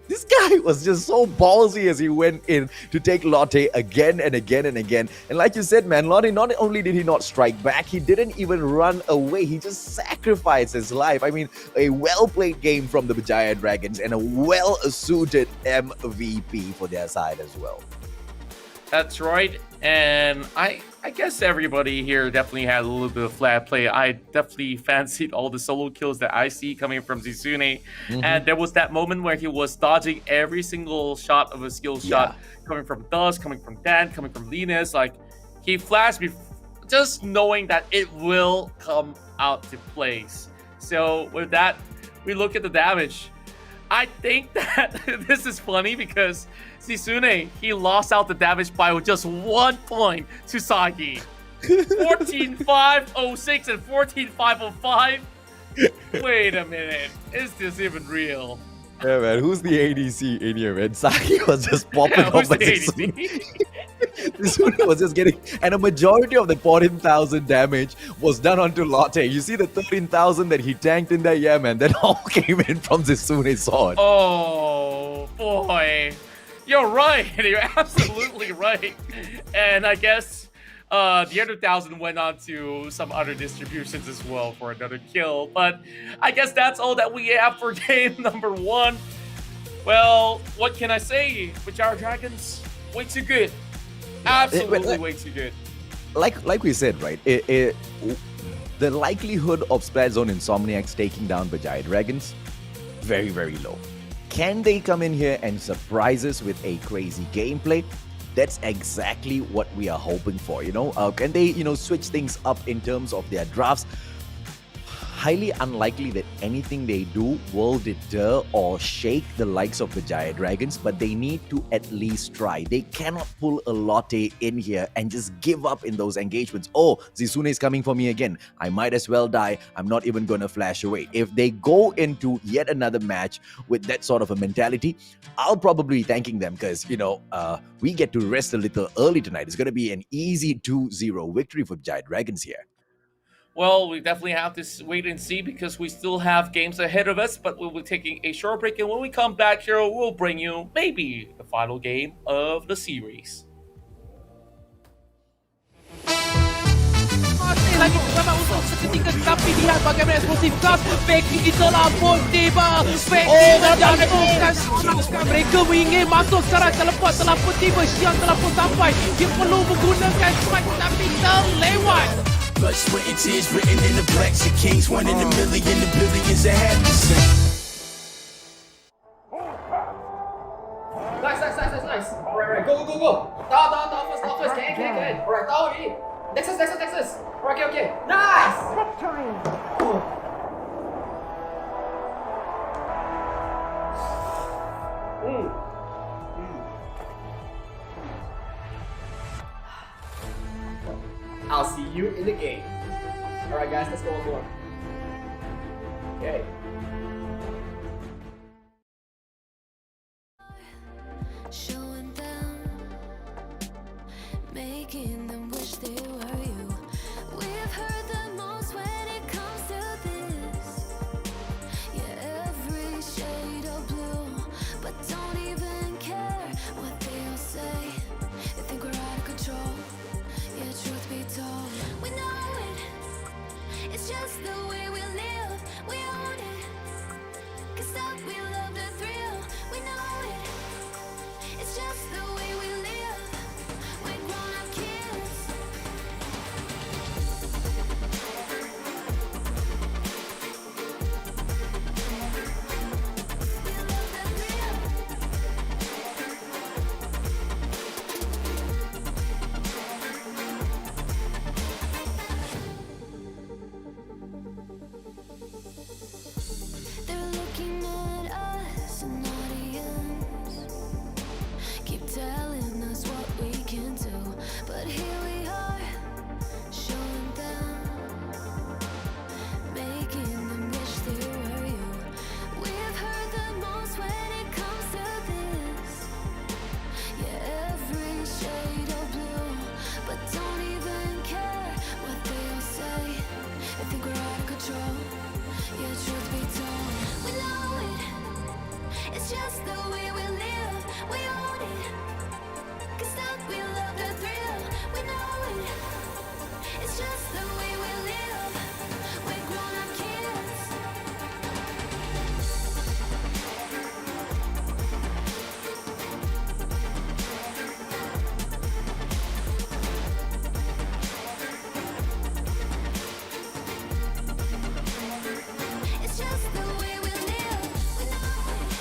this guy was just so ballsy as he went in to take Lotte again and again and again. And like you said, man, Lotte, not only did he not strike back, he didn't even run away. He just sacrificed his life. I mean, a well-played game from the Berjaya Dragons and a well-suited MVP for their side as well. That's right, and I guess everybody here definitely had a little bit of flat play. I definitely fancied all the solo kills that I see coming from Zisune, and there was that moment where he was dodging every single shot of a skill shot, coming from Dust, coming from Dan, coming from Linus. Like, he flashed me just knowing that it will come out to place. So with that, we look at the damage. I think that this is funny because Zisune, he lost out the damage by just 1 point to Sagi. 14,506 and 14,505. Wait a minute. Is this even real? Yeah, man. Who's the ADC in here, man? Sagi was just popping off. Who's the ADC? Zisune was just getting... And a majority of the 14,000 damage was done onto Lotte. You see the 13,000 that he tanked in there? Yeah, man. That all came in from Zisune's sword. Oh, boy. You're right. You're absolutely right. And I guess the other 1,000 went on to some other distributions as well for another kill. But I guess that's all that we have for game number 1. Well, what can I say? Berjaya Dragons, way too good. Absolutely way too good. like we said, right? The likelihood of Splatzone Insomiax taking down Berjaya Dragons, very, very low. Can they come in here and surprise us with a crazy gameplay? That's exactly what we are hoping for, Can they, switch things up in terms of their drafts? Highly unlikely that anything they do will deter or shake the likes of the Berjaya Dragons, but they need to at least try. They cannot pull a Lotte in here and just give up in those engagements. Oh, Zisune is coming for me again. I might as well die. I'm not even going to flash away. If they go into yet another match with that sort of a mentality, I'll probably be thanking them because, we get to rest a little early tonight. It's going to be an easy 2-0 victory for Berjaya Dragons here. Well, we definitely have to wait and see because we still have games ahead of us, but we'll be taking a short break, and when we come back here, we'll bring you maybe the final game of the series. Masih lagi bersama untuk seketika, tapi lihat bagaimana eksplosif gas. Becky telah pun tiba. Becky menjatuhkan seorang. Mereka ingin masuk sekarang. Teleport telah pun tiba. Xiang telah pun sampai. Dia perlu menggunakan strike, tapi terlewat. Blood, sweat, and tears written in the blacks of kings. 1 in a million, the billions that have to sing. Nice. Alright, go. Down first. Can. Alright, down already. Nexus. Alright, okay. Nice! I'll see you in the game. Alright guys, let's go on board. Okay. Showing them, making them wish they were you. We've heard the most when it comes to this. Yeah, every shade of blue, but don't even care what they all say. They think we're out of control. Yeah, truth be told, we know it. It's just the way we live. We own it. 'Cause that we love the thrill. We know it. It's just the way we live. We're grown-up kids. We love the thrill. They're looking at us, an audience. Keep telling us what we can do, but here we are, showing them, making them wish they were you. We've heard the most when it comes to this. Yeah, every shade of blue, but don't even care what they all say. They think we're out of control. Yeah, truth be told, we know it. It's just the way we live. We own it. 'Cause that we love the thrill. We know it. It's just the way we live. We're grown-up kids. It's just the way we live. We know it.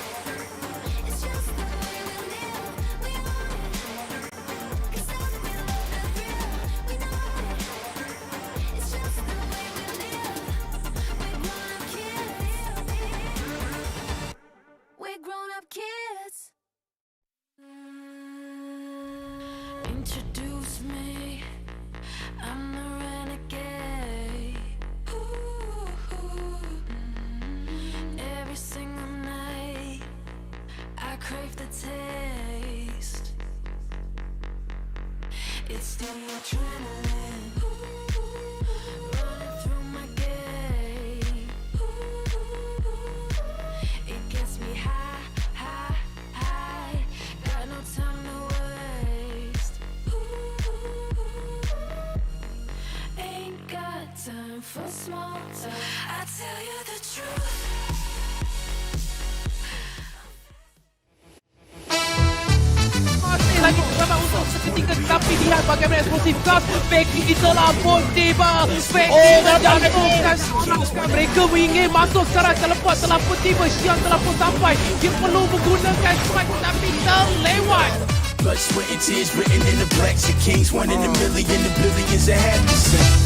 It's just the way we live. We own it. 'Cause that we love the thrill. We know it. It's just the way we live. We're grown-up kids. We're grown-up kids. Introduce me. I'm the renegade. Every single night, I crave the taste. It's the adrenaline running through my gate. It gets me high. Got no time to waste. Ain't got time for small talk. I tell you the truth. Masih lagi memang untuk seketika, tapi lihat bagaimana eksplosif gas. Becky telah pun tiba. Becky menjatuhkan serangan. Mereka ingin masuk secara cepat, telah pun tiba. Xiang telah pun sampai. Dia perlu menggunakan strike tapi terlewat. Blood, sweat, and tears written in the blacks of kings. 1 in a million, the billions that had to sing.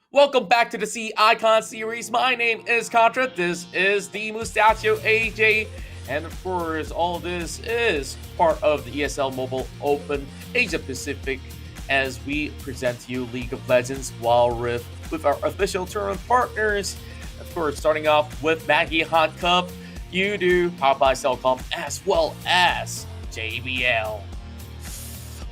Welcome back to the C Icon series. My name is Contra. This is the Mustachio AJ. And of course, all this is part of the ESL Mobile Open Asia Pacific as we present to you League of Legends while with our official tournament partners. Of course, starting off with Maggie Hot Cup, UDO, powered by Cellcom, as well as JBL.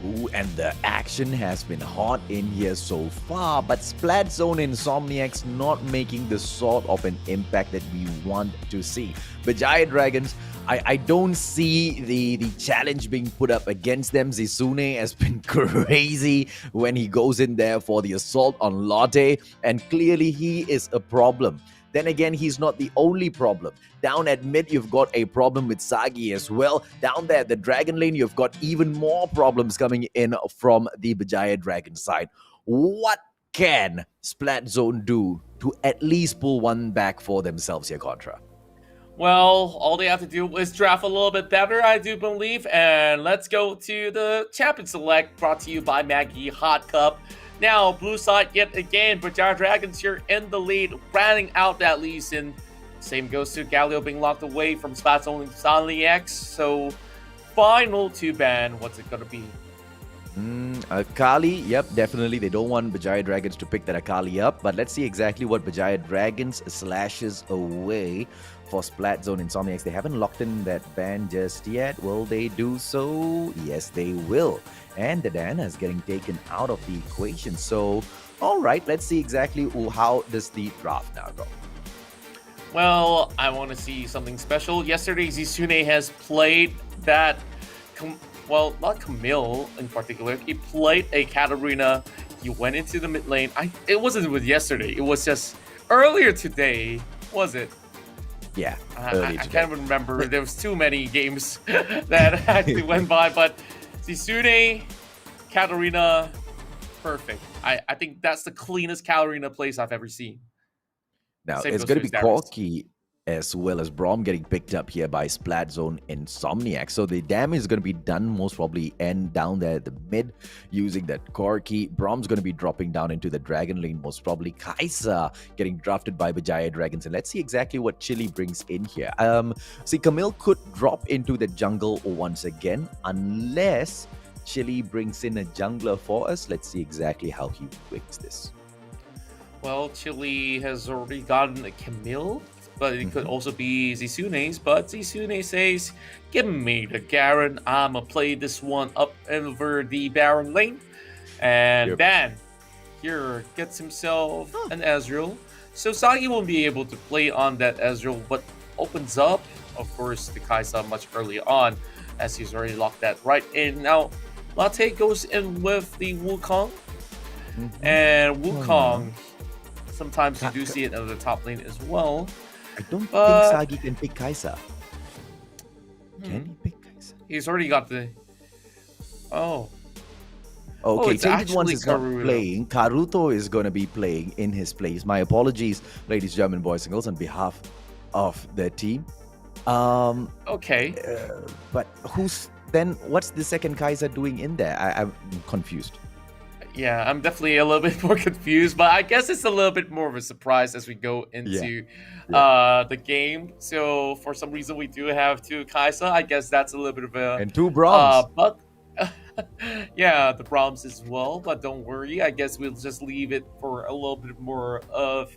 Ooh, and the action has been hot in here so far, but Splatzone Insomiax not making the sort of an impact that we want to see. Berjaya Dragons, I don't see the challenge being put up against them. Zisune has been crazy when he goes in there for the assault on Lotte, and clearly he is a problem. Then again, he's not the only problem. Down at mid, you've got a problem with Sagi as well. Down there, the Dragon lane, you've got even more problems coming in from the Berjaya Dragon side. What can Splatzone do to at least pull one back for themselves here, Contra? Well, all they have to do is draft a little bit better, I do believe. And let's go to the Champion Select, brought to you by Maggie Hot Cup. Now, blue side yet again, Berjaya Dragons here in the lead, rounding out that Lee Sin. Same goes to Galio being locked away from Splatzone Insomiax. So, final 2-ban, what's it gonna be? Akali, yep, definitely. They don't want Berjaya Dragons to pick that Akali up, but let's see exactly what Berjaya Dragons slashes away for Splatzone Insomiax. They haven't locked in that ban just yet. Will they do so? Yes, they will. And the Diana is getting taken out of the equation. So, all right, let's see exactly how does the draft now go. Well, I want to see something special. Yesterday, Zisune has played that, well, not Camille in particular. He played a Katarina. He went into the mid lane. It wasn't with yesterday. It was just earlier today, was it? Yeah, I can't remember. There was too many games that actually went by, but Zisune, Katarina, perfect. I think that's the cleanest Katarina place I've ever seen. Now, Same it's goes going to for be Darius. Corki as well as Brom getting picked up here by Splatzone Insomniac. So the damage is going to be done most probably end down there at the mid using that Corki. Brom's going to be dropping down into the Dragon lane most probably. Kaisa getting drafted by Berjaya Dragons. And let's see exactly what Chili brings in here. See, Camille could drop into the jungle once again unless Chili brings in a jungler for us. Let's see exactly how he wins this. Well, Chili has already gotten a Camille, but it could also be Zisune's. But Zisune says, give me the Garen. I'ma play this one up over the Baron lane. And then here gets himself an Ezreal. So Sagi won't be able to play on that Ezreal, but opens up, of course, the Kaisa much early on, as he's already locked that right in. Now, Latte goes in with the Wukong. And Wukong, sometimes you do see it in the top lane as well. I don't think Sagi can pick Kaisa. Can he pick Kaisa? He's already got the... Oh. Okay, it's Tainted Ones actually is not Karuto. playing. Karuto is going to be playing in his place. My apologies, ladies, gentlemen, boys and girls, on behalf of the team. Okay. But what's the second Kaisa doing in there? I'm confused. Yeah, I'm definitely a little bit more confused, but I guess it's a little bit more of a surprise as we go into the game. So for some reason, we do have two Kaisa. I guess that's a little bit of a... And two Broms. But yeah, the Broms as well. But don't worry. I guess we'll just leave it for a little bit more of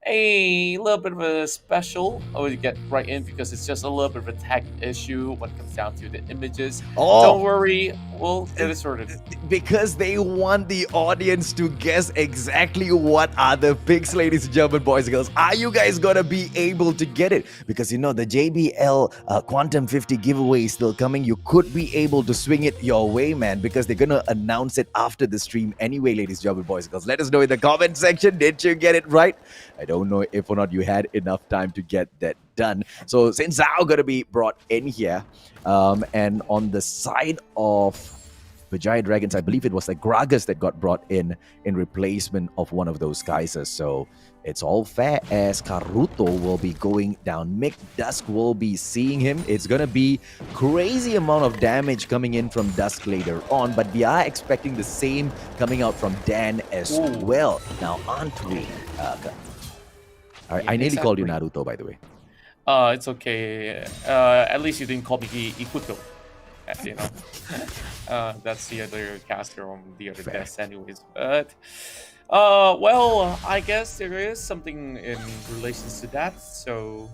a special. I would get right in because it's just a little bit of a tech issue when it comes down to the images. Don't worry, we'll get it sorted. Because they want the audience to guess exactly what are the picks, ladies and gentlemen, boys and girls. Are you guys gonna be able to get it? Because you know the JBL Quantum 50 giveaway is still coming. You could be able to swing it your way, man, because they're gonna announce it after the stream anyway, ladies and gentlemen, boys and girls. Let us know in the comment section. Did you get it right? I don't know if or not you had enough time to get that done. So Saint Zhao gonna be brought in here. And on the side of Berjaya Dragons, I believe it was like Gragas that got brought in replacement of one of those Kaisers. So it's all fair as Karuto will be going down. Mick Dusk will be seeing him. It's going to be crazy amount of damage coming in from Dusk later on, but we are expecting the same coming out from Dan as well. Now, aren't we? I nearly called you Naruto, by the way. It's okay. At least you didn't call me Ikuto. You know, that's the other caster on the other desk, anyways. But well, I guess there is something in relations to that. So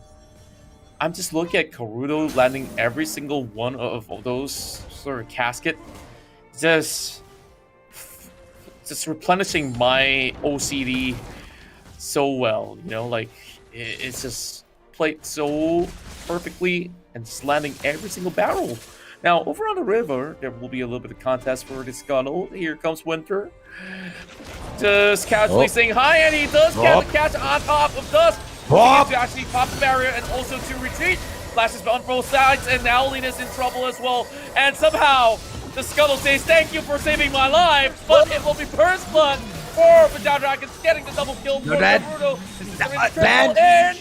I'm just looking at Karuto landing every single one of those sort of casket, just replenishing my OCD so well. You know, like it's just played so perfectly and just landing every single barrel. Now, over on the river, there will be a little bit of contest for the scuttle. Here comes Winter. Just casually saying hi, and he does get the catch on top of Dust. To actually pop the barrier and also to retreat. Flashes on both sides, and now Lena's in trouble as well. And somehow, the scuttle says, thank you for saving my life, but it will be first blood for Berjaya Dragons getting the double kill for Naruto. And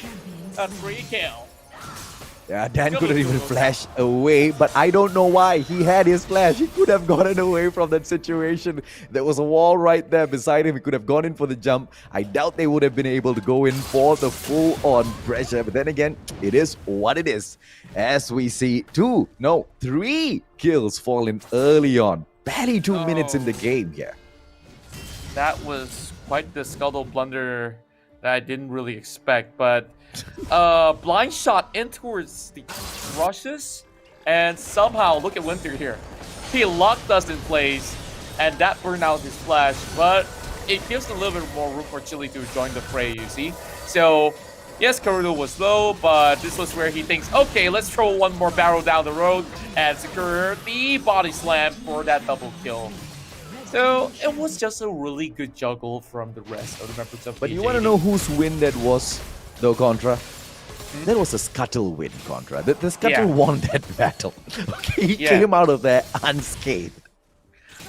a free kill. Yeah, Dan couldn't even flash away, but I don't know why. He had his flash. He could have gotten away from that situation. There was a wall right there beside him. He could have gone in for the jump. I doubt they would have been able to go in for the full-on pressure. But then again, it is what it is. As we see 3 kills falling early on. Barely 2 minutes in the game here. That was quite the scuttle blunder that I didn't really expect, but blind shot in towards the rushes, and somehow look at Winter here. He locked us in place, and that burned out his flash, but it gives a little bit more room for Chili to join the fray, you see. So yes, Karuto was low, but this was where he thinks, okay, let's throw one more barrel down the road and secure the body slam for that double kill. So it was just a really good juggle from the rest of the members of But PJD. you want to know whose win that was, though, Contra? That was a Scuttle win, Contra. The Scuttle won that battle. Okay, he came out of there unscathed.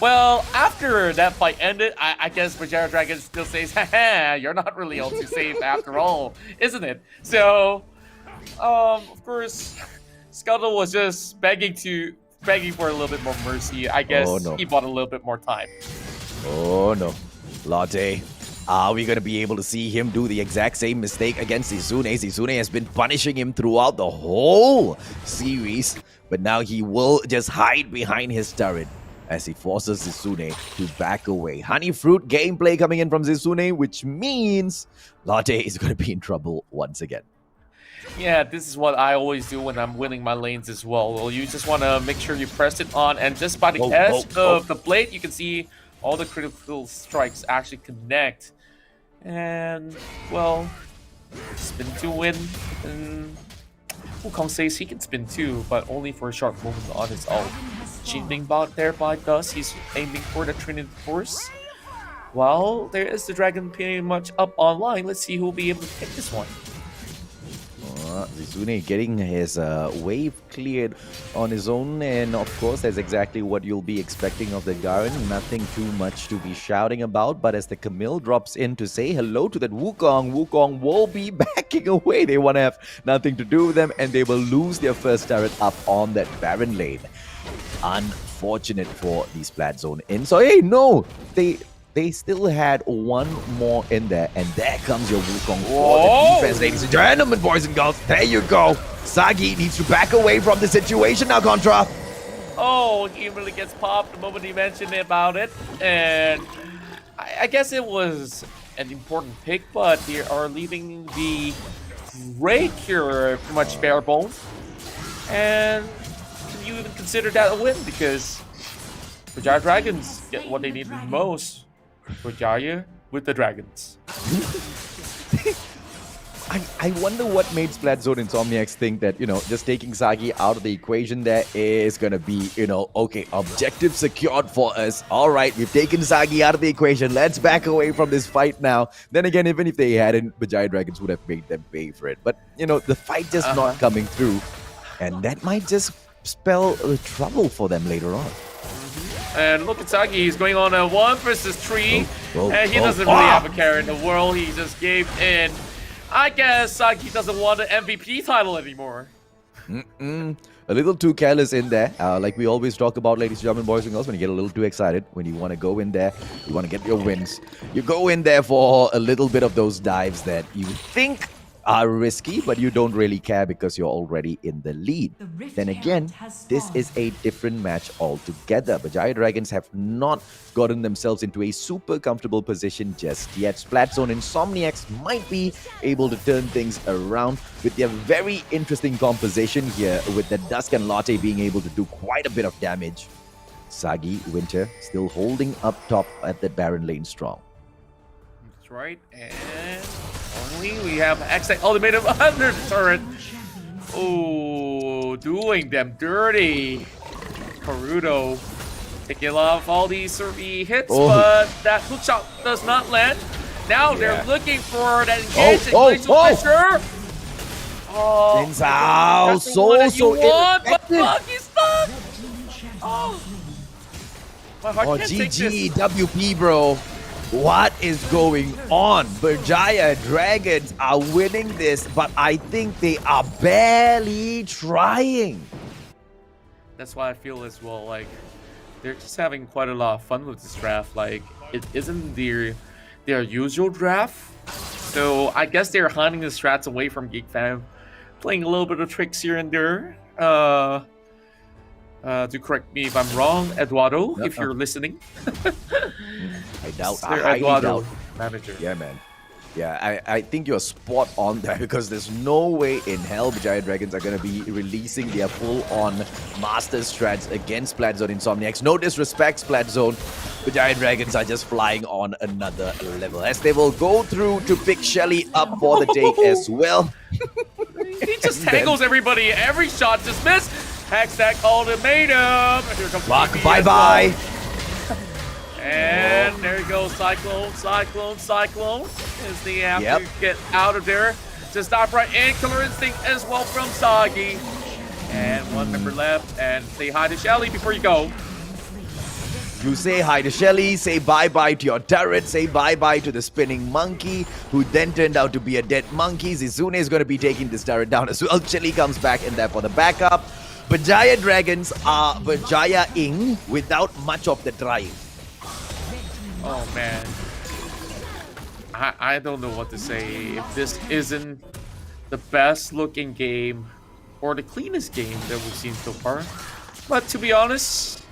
Well, after that fight ended, I guess Berjaya Dragon still says, haha, you're not really all too safe after all, isn't it? So, of course, Scuttle was just begging for a little bit more mercy. I guess he bought a little bit more time. Oh no. Latte. Are we going to be able to see him do the exact same mistake against Izune? Izune has been punishing him throughout the whole series, but now he will just hide behind his turret as he forces Izune to back away. Honey Fruit gameplay coming in from Izune, which means Latte is going to be in trouble once again. Yeah, this is what I always do when I'm winning my lanes as well. Well, you just want to make sure you press it on, and just by the edge of the blade, you can see all the critical strikes actually connect. And, well, spin 2 win. And Wukong says he can spin 2, but only for a short moment on his ult. Cheating bot there by Dust, he's aiming for the Trinity Force. Well, there is the dragon pretty much up online. Let's see who will be able to take this one. Izune getting his wave cleared on his own, and of course that's exactly what you'll be expecting of the Garen. Nothing too much to be shouting about, but as the Camille drops in to say hello to that Wukong, Wukong will be backing away. They want to have nothing to do with them, and they will lose their first turret up on that Baron lane. Unfortunate for the Splatzone in. So hey, no, they still had one more in there, and there comes your Wukong for the defense, ladies and gentlemen, boys and girls. There you go. Sagi needs to back away from the situation now, Contra. Oh, he really gets popped the moment he mentioned about it, and I guess it was an important pick, but they are leaving the Ray Cure pretty much bare bones. And can you even consider that a win? Because Berjaya Dragons get what they need the most. Berjaya with the dragons. I wonder what made Splatzone Insomiax think that, just taking Sagi out of the equation there is going to be, okay, objective secured for us. All right, we've taken Sagi out of the equation. Let's back away from this fight now. Then again, even if they hadn't, Berjaya Dragons would have made them pay for it. But, the fight just not coming through. And that might just spell trouble for them later on. And look at Sagi, he's going on a 1 versus 3. And he doesn't really have a care in the world. He just gave in. I guess Sagi doesn't want an MVP title anymore. A little too careless in there. Like we always talk about, ladies and gentlemen, boys and girls, when you get a little too excited, when you want to go in there, you want to get your wins. You go in there for a little bit of those dives that you think are risky, but you don't really care because you're already in the lead. Then again, this is a different match altogether. Berjaya Dragons have not gotten themselves into a super comfortable position just yet. Splatzone Insomiax might be able to turn things around with their very interesting composition here, with the Dusk and Latte being able to do quite a bit of damage. Sagi, Winter, still holding up top at the Baron lane strong. That's right, and finally we have X-Tech ultimatum under the turret. Oh, doing them dirty. Karudo taking off all these survey hits, but that hook shot does not land. Now they're looking for that engage pressure. Oh, Jinzao, so but fuck, he's stuck. Oh, my heart can't take GG, this. WP, bro. What is going on? Berjaya Dragons are winning this, but I think they are barely trying. That's why I feel as well, like, they're just having quite a lot of fun with this draft. Like, it isn't their usual draft. So I guess they're hunting the strats away from Geek fam, playing a little bit of tricks here and there. To correct me if I'm wrong, Eduardo, if you're listening. I doubt. I doubt. Manager. Yeah, man. Yeah, I think you're spot on there, because there's no way in hell Berjaya Dragons are going to be releasing their full-on master strats against Splatzone Insomiax. No disrespect, Splatzone. Berjaya Dragons are just flying on another level, as they will go through to pick Shelly up for the take as well. He just tangles everybody. Every shot just missed. Hackstack ultimatum. Here comes Lock, bye-bye. And there you go, Cyclone. As they have to get out of there. Just stop right in. Killer Instinct as well from Sagi. And one member left. And say hi to Shelly before you go. You say hi to Shelly, say bye-bye to your turret, say bye-bye to the spinning monkey, who then turned out to be a dead monkey. Zizune is going to be taking this turret down as well. Chili comes back in there for the backup. Berjaya Dragons are Berjaya-ing without much of the drive. Oh, man. I don't know what to say. If this isn't the best looking game or the cleanest game that we've seen so far. But to be honest,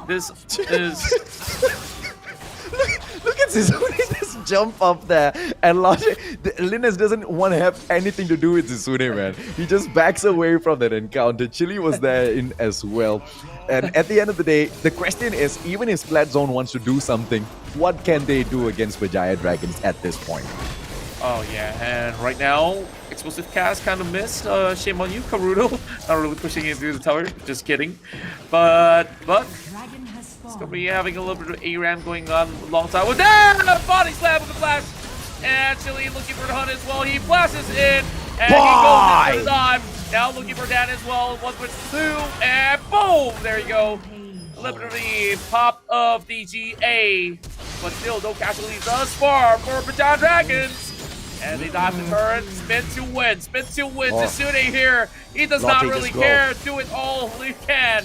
this is... Look at Zizune just jump up there, and Linus doesn't want to have anything to do with Zizune, man. He just backs away from that encounter. Chili was there in as well. And at the end of the day, the question is, even if Splatzone wants to do something, what can they do against Berjaya Dragons at this point? Oh yeah, and right now, Explosive Cast kind of missed. Shame on you, Karudo. Not really pushing it through the tower, just kidding. But it's gonna be having a little bit of ARAM going on alongside with that body slam with the flash. And Chili looking for the hunt as well. He flashes in, and he goes in for the dive. Now looking for that as well. 1 with 2, and boom! There you go. A little bit of the pop of the GA, but still no casualties thus far for Berjaya Dragons. And they dive the turret. Spin to win. Spin to win. Zizune here. He does not really care. Do it all he can.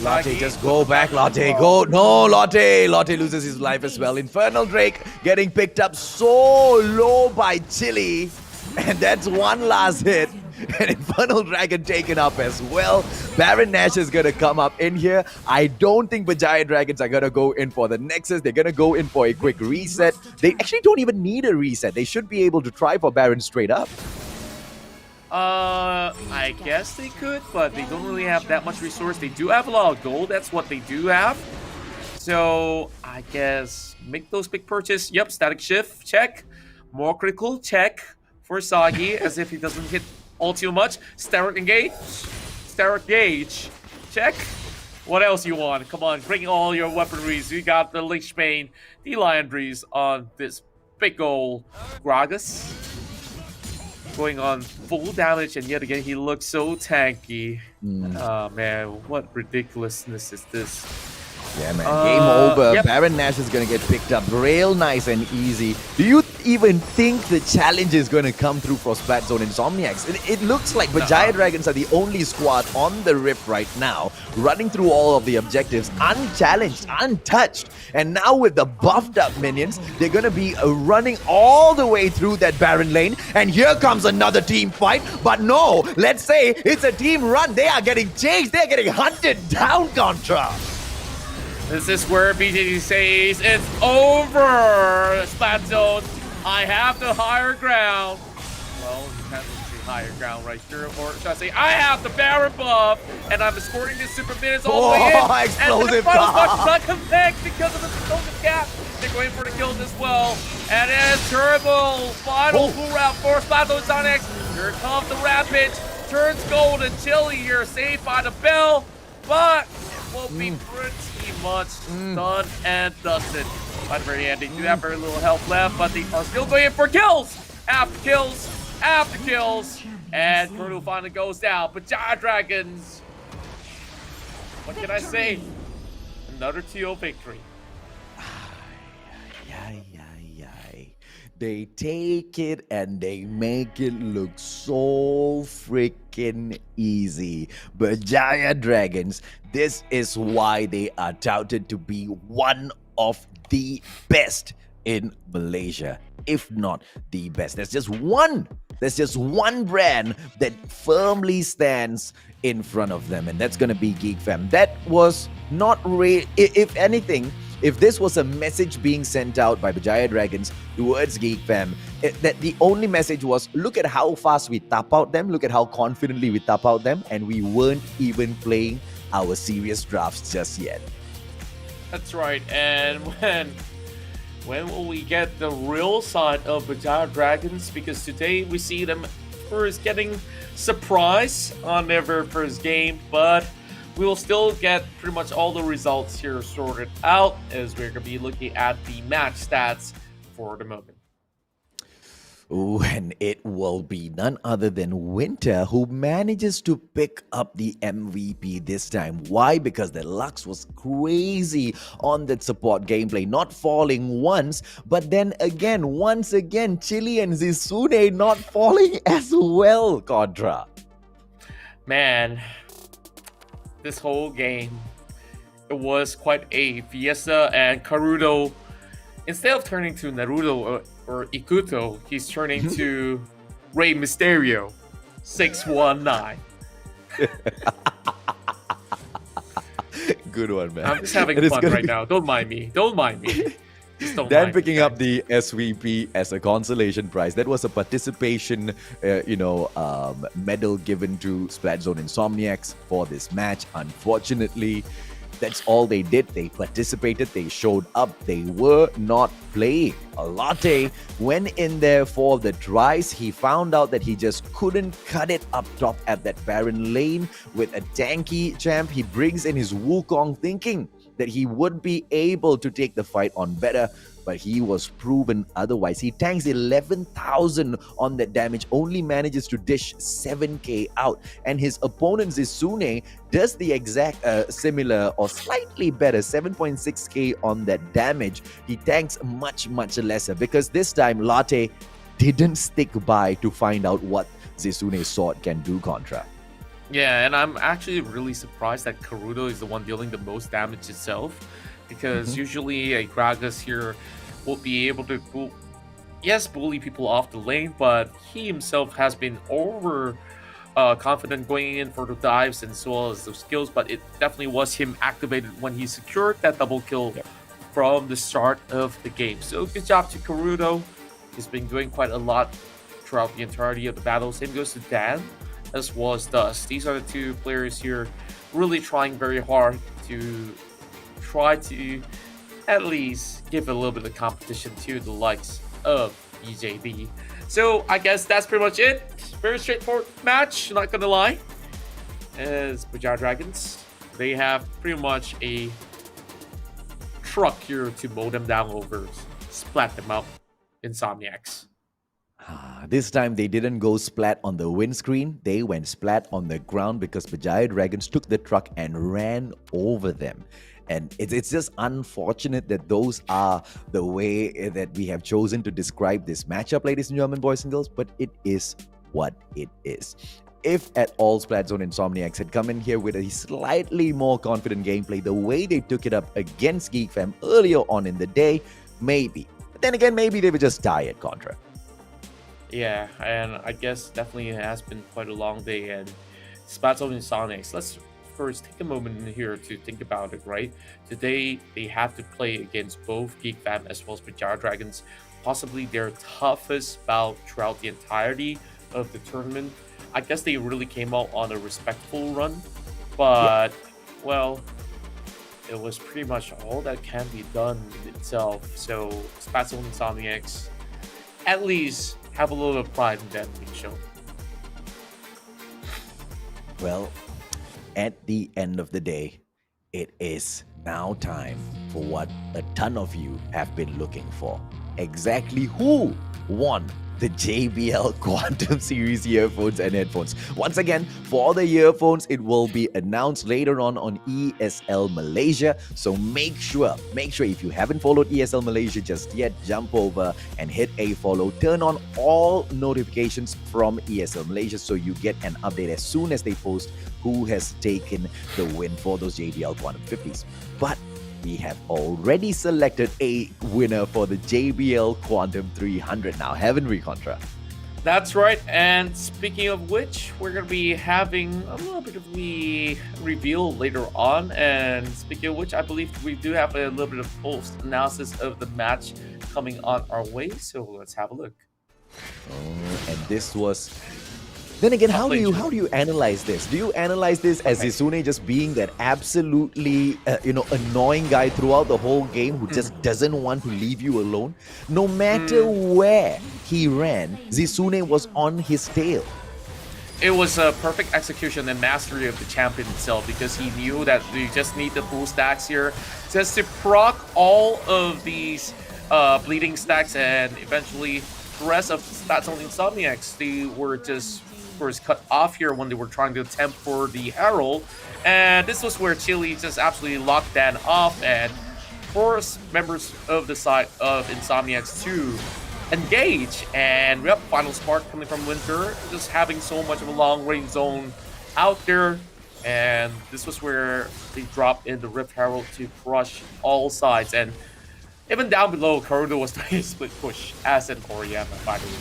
Latte, just go back, Latte, go. No, Latte. Latte loses his life as well. Infernal Drake getting picked up so low by Chili. And that's one last hit. And Infernal Dragon taken up as well. Baron Nash is going to come up in here. I don't think Berjaya Dragons are going to go in for the Nexus. They're going to go in for a quick reset. They actually don't even need a reset. They should be able to try for Baron straight up. I guess they could, but they don't really have that much resource. They do have a lot of gold. That's what they do have. So I guess make those big purchase. Yep, static shift, check. More critical check for Sagi, as if he doesn't hit all too much. Steric engage. Steric gauge. Check. What else you want? Come on, bring all your weaponries. We got the Lich Bane, the Liandries on this big ol' Gragas. Going on full damage, and yet again he looks so tanky. Oh man, what ridiculousness is this? Yeah, man. Game over. Yep. Baron Nash is going to get picked up real nice and easy. Do you even think the challenge is going to come through for Splatzone Insomiax? It looks like Berjaya Dragons are the only squad on the rip right now, running through all of the objectives, unchallenged, untouched. And now with the buffed up minions, they're going to be running all the way through that Baron lane. And here comes another team fight. But no, let's say it's a team run. They are getting chased. They're getting hunted down, Contra. This is where BJJ says it's over, Splatzone. I have the higher ground. Well, you can't really say higher ground right here. Or should I say, I have the Baron buff, and I'm escorting this super minions all the way in. Explosive and the final touch does not connect because of the explosive gap. They're going for the kills as well. And it's Turbo. Final full round for Splatzone Sonics. Here comes the Rapid. Turns gold and chilly here, saved by the bell. But it will be pretty much done and dusted by the very end. They do have very little health left, but they are still going in for kills after kills after kills. And Colonel finally goes down. But Berjaya Dragons, what can I say? Another 2-0 victory. They take it and they make it look so freaking easy. Berjaya Dragons, this is why they are touted to be one of the best in Malaysia, if not the best. There's just one brand that firmly stands in front of them, and that's gonna be Geek fam. That was not if anything, if this was a message being sent out by Berjaya Dragons towards Geek fam, that the only message was, look at how fast we tap out them, look at how confidently we tap out them, and we weren't even playing our serious drafts just yet. That's right. And when will we get the real side of Berjaya Dragons? Because today we see them first getting surprise on their very first game, but we will still get pretty much all the results here sorted out as we're going to be looking at the match stats for the moment. Ooh, and it will be none other than Winter who manages to pick up the MVP this time. Why? Because the Lux was crazy on that support gameplay, not falling once, but then again, once again, Chili and Zisune not falling as well, Contra. Man, this whole game, it was quite a fiesta, and Karudo, instead of turning to Naruto or Ikuto, he's turning to Rey Mysterio 619. Good one, man. I'm just having fun right now. Don't mind me. Don't mind me. Then picking up the SVP as a consolation prize. That was a participation, medal given to Splatzone Insomiax for this match. Unfortunately, that's all they did. They participated, they showed up, they were not playing. Latte went in there for the tries. He found out that he just couldn't cut it up top at that Baron lane with a tanky champ. He brings in his Wukong thinking that he would be able to take the fight on better, but he was proven otherwise. He tanks 11,000 on that damage, only manages to dish 7k out, and his opponent Zisune does the exact similar or slightly better 7.6k on that damage. He tanks much lesser because this time Latte didn't stick by to find out what Zisune's sword can do, Contra. Yeah, and I'm actually really surprised that Karudo is the one dealing the most damage itself, because usually a Gragas here will be able to bully people off the lane, but he himself has been over confident going in for the dives and so well as those skills, but it definitely was him activated when he secured that double kill from the start of the game. So good job to Karudo. He's been doing quite a lot throughout the entirety of the battle. Same goes to Dan as well as Dust. These are the two players here really trying very hard to try to at least give a little bit of competition to the likes of EJB. So I guess that's pretty much it. Very straightforward match, not gonna lie. As Berjaya Dragons, they have pretty much a truck here to mow them down over, splat them up. Insomiax. This time they didn't go splat on the windscreen, they went splat on the ground because Berjaya Dragons took the truck and ran over them. And it's just unfortunate that those are the way that we have chosen to describe this matchup, ladies and gentlemen, boys and girls, but it is what it is. If at all Splatzone Insomiax had come in here with a slightly more confident gameplay, the way they took it up against Geek Fam earlier on in the day, maybe. But then again, maybe they were just tired, Contra. Yeah, and I guess definitely it has been quite a long day. And Splatzone Insomiax, let's first take a moment in here to think about it, right? Today, they have to play against both Geek Fam as well as Berjaya Dragons, possibly their toughest bout throughout the entirety of the tournament. I guess they really came out on a respectful run, but, well, it was pretty much all that can be done in itself. So, Splatzone Insomiax, at least have a little bit of pride in that being shown. Well, at the end of the day, it is now time for what a ton of you have been looking for. Exactly who won the JBL Quantum Series earphones and headphones. Once again, for the earphones, it will be announced later on ESL Malaysia. So make sure if you haven't followed ESL Malaysia just yet, jump over and hit a follow. Turn on all notifications from ESL Malaysia so you get an update as soon as they post who has taken the win for those JBL Quantum 50s. But we have already selected a winner for the JBL Quantum 300 now, haven't we, Contra? That's right, and speaking of which, we're going to be having a little bit of the reveal later on, and speaking of which, I believe we do have a little bit of post-analysis of the match coming on our way, so let's have a look. Oh, and this was... Then again, how do you analyze this? Do you analyze this as Zisune just being that absolutely annoying guy throughout the whole game who just doesn't want to leave you alone? No matter where he ran, Zisune was on his tail. It was a perfect execution and mastery of the champion itself, because he knew that we just need the full stacks here just to proc all of these bleeding stacks, and eventually the rest of Splatzone Insomiax, they were just cut off here when they were trying to attempt for the Herald, and this was where Chile just absolutely locked that off and forced members of the side of Insomiax to engage. And we have final spark coming from Winter, just having so much of a long range zone out there, and this was where they dropped in the Rift Herald to crush all sides. And even down below, Karudo was doing a split push, as in Koriyama, by the way.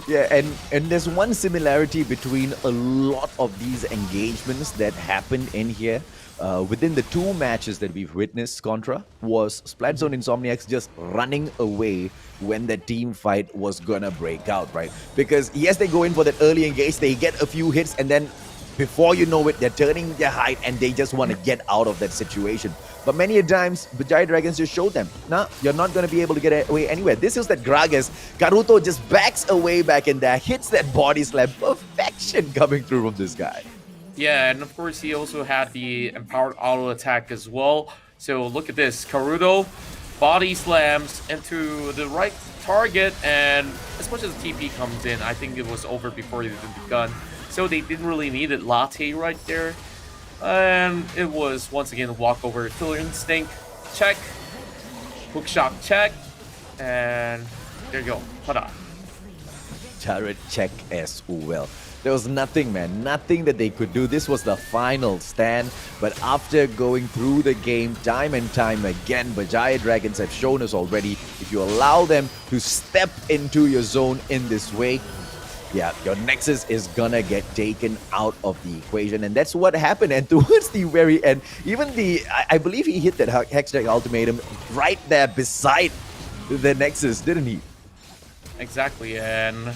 Yeah, and there's one similarity between a lot of these engagements that happened in here. Within the two matches that we've witnessed, Contra, was Splatzone Insomiax just running away when the team fight was gonna break out, right? Because yes, they go in for that early engage, they get a few hits, and then before you know it, they're turning their height and they just want to get out of that situation. But many a times, Berjaya Dragons just showed them, nah, you're not going to be able to get away anywhere. This is that Gragas. Karuto just backs away back in there, hits that body slam. Perfection coming through from this guy. Yeah, and of course, he also had the empowered auto attack as well. So look at this. Karuto body slams into the right target, and as much as the TP comes in, I think it was over before it even begun. So they didn't really need it. Latte right there. And it was, once again, a walkover. Killer Instinct, check. Hookshot, check. And there you go. Ta-da. Turret check as well. There was nothing, man. Nothing that they could do. This was the final stand. But after going through the game time and time again, Berjaya Dragons have shown us already, if you allow them to step into your zone in this way, yeah, your Nexus is gonna get taken out of the equation, and that's what happened. And towards the very end, even I believe he hit that Hextech Ultimatum right there beside the Nexus, didn't he? Exactly, and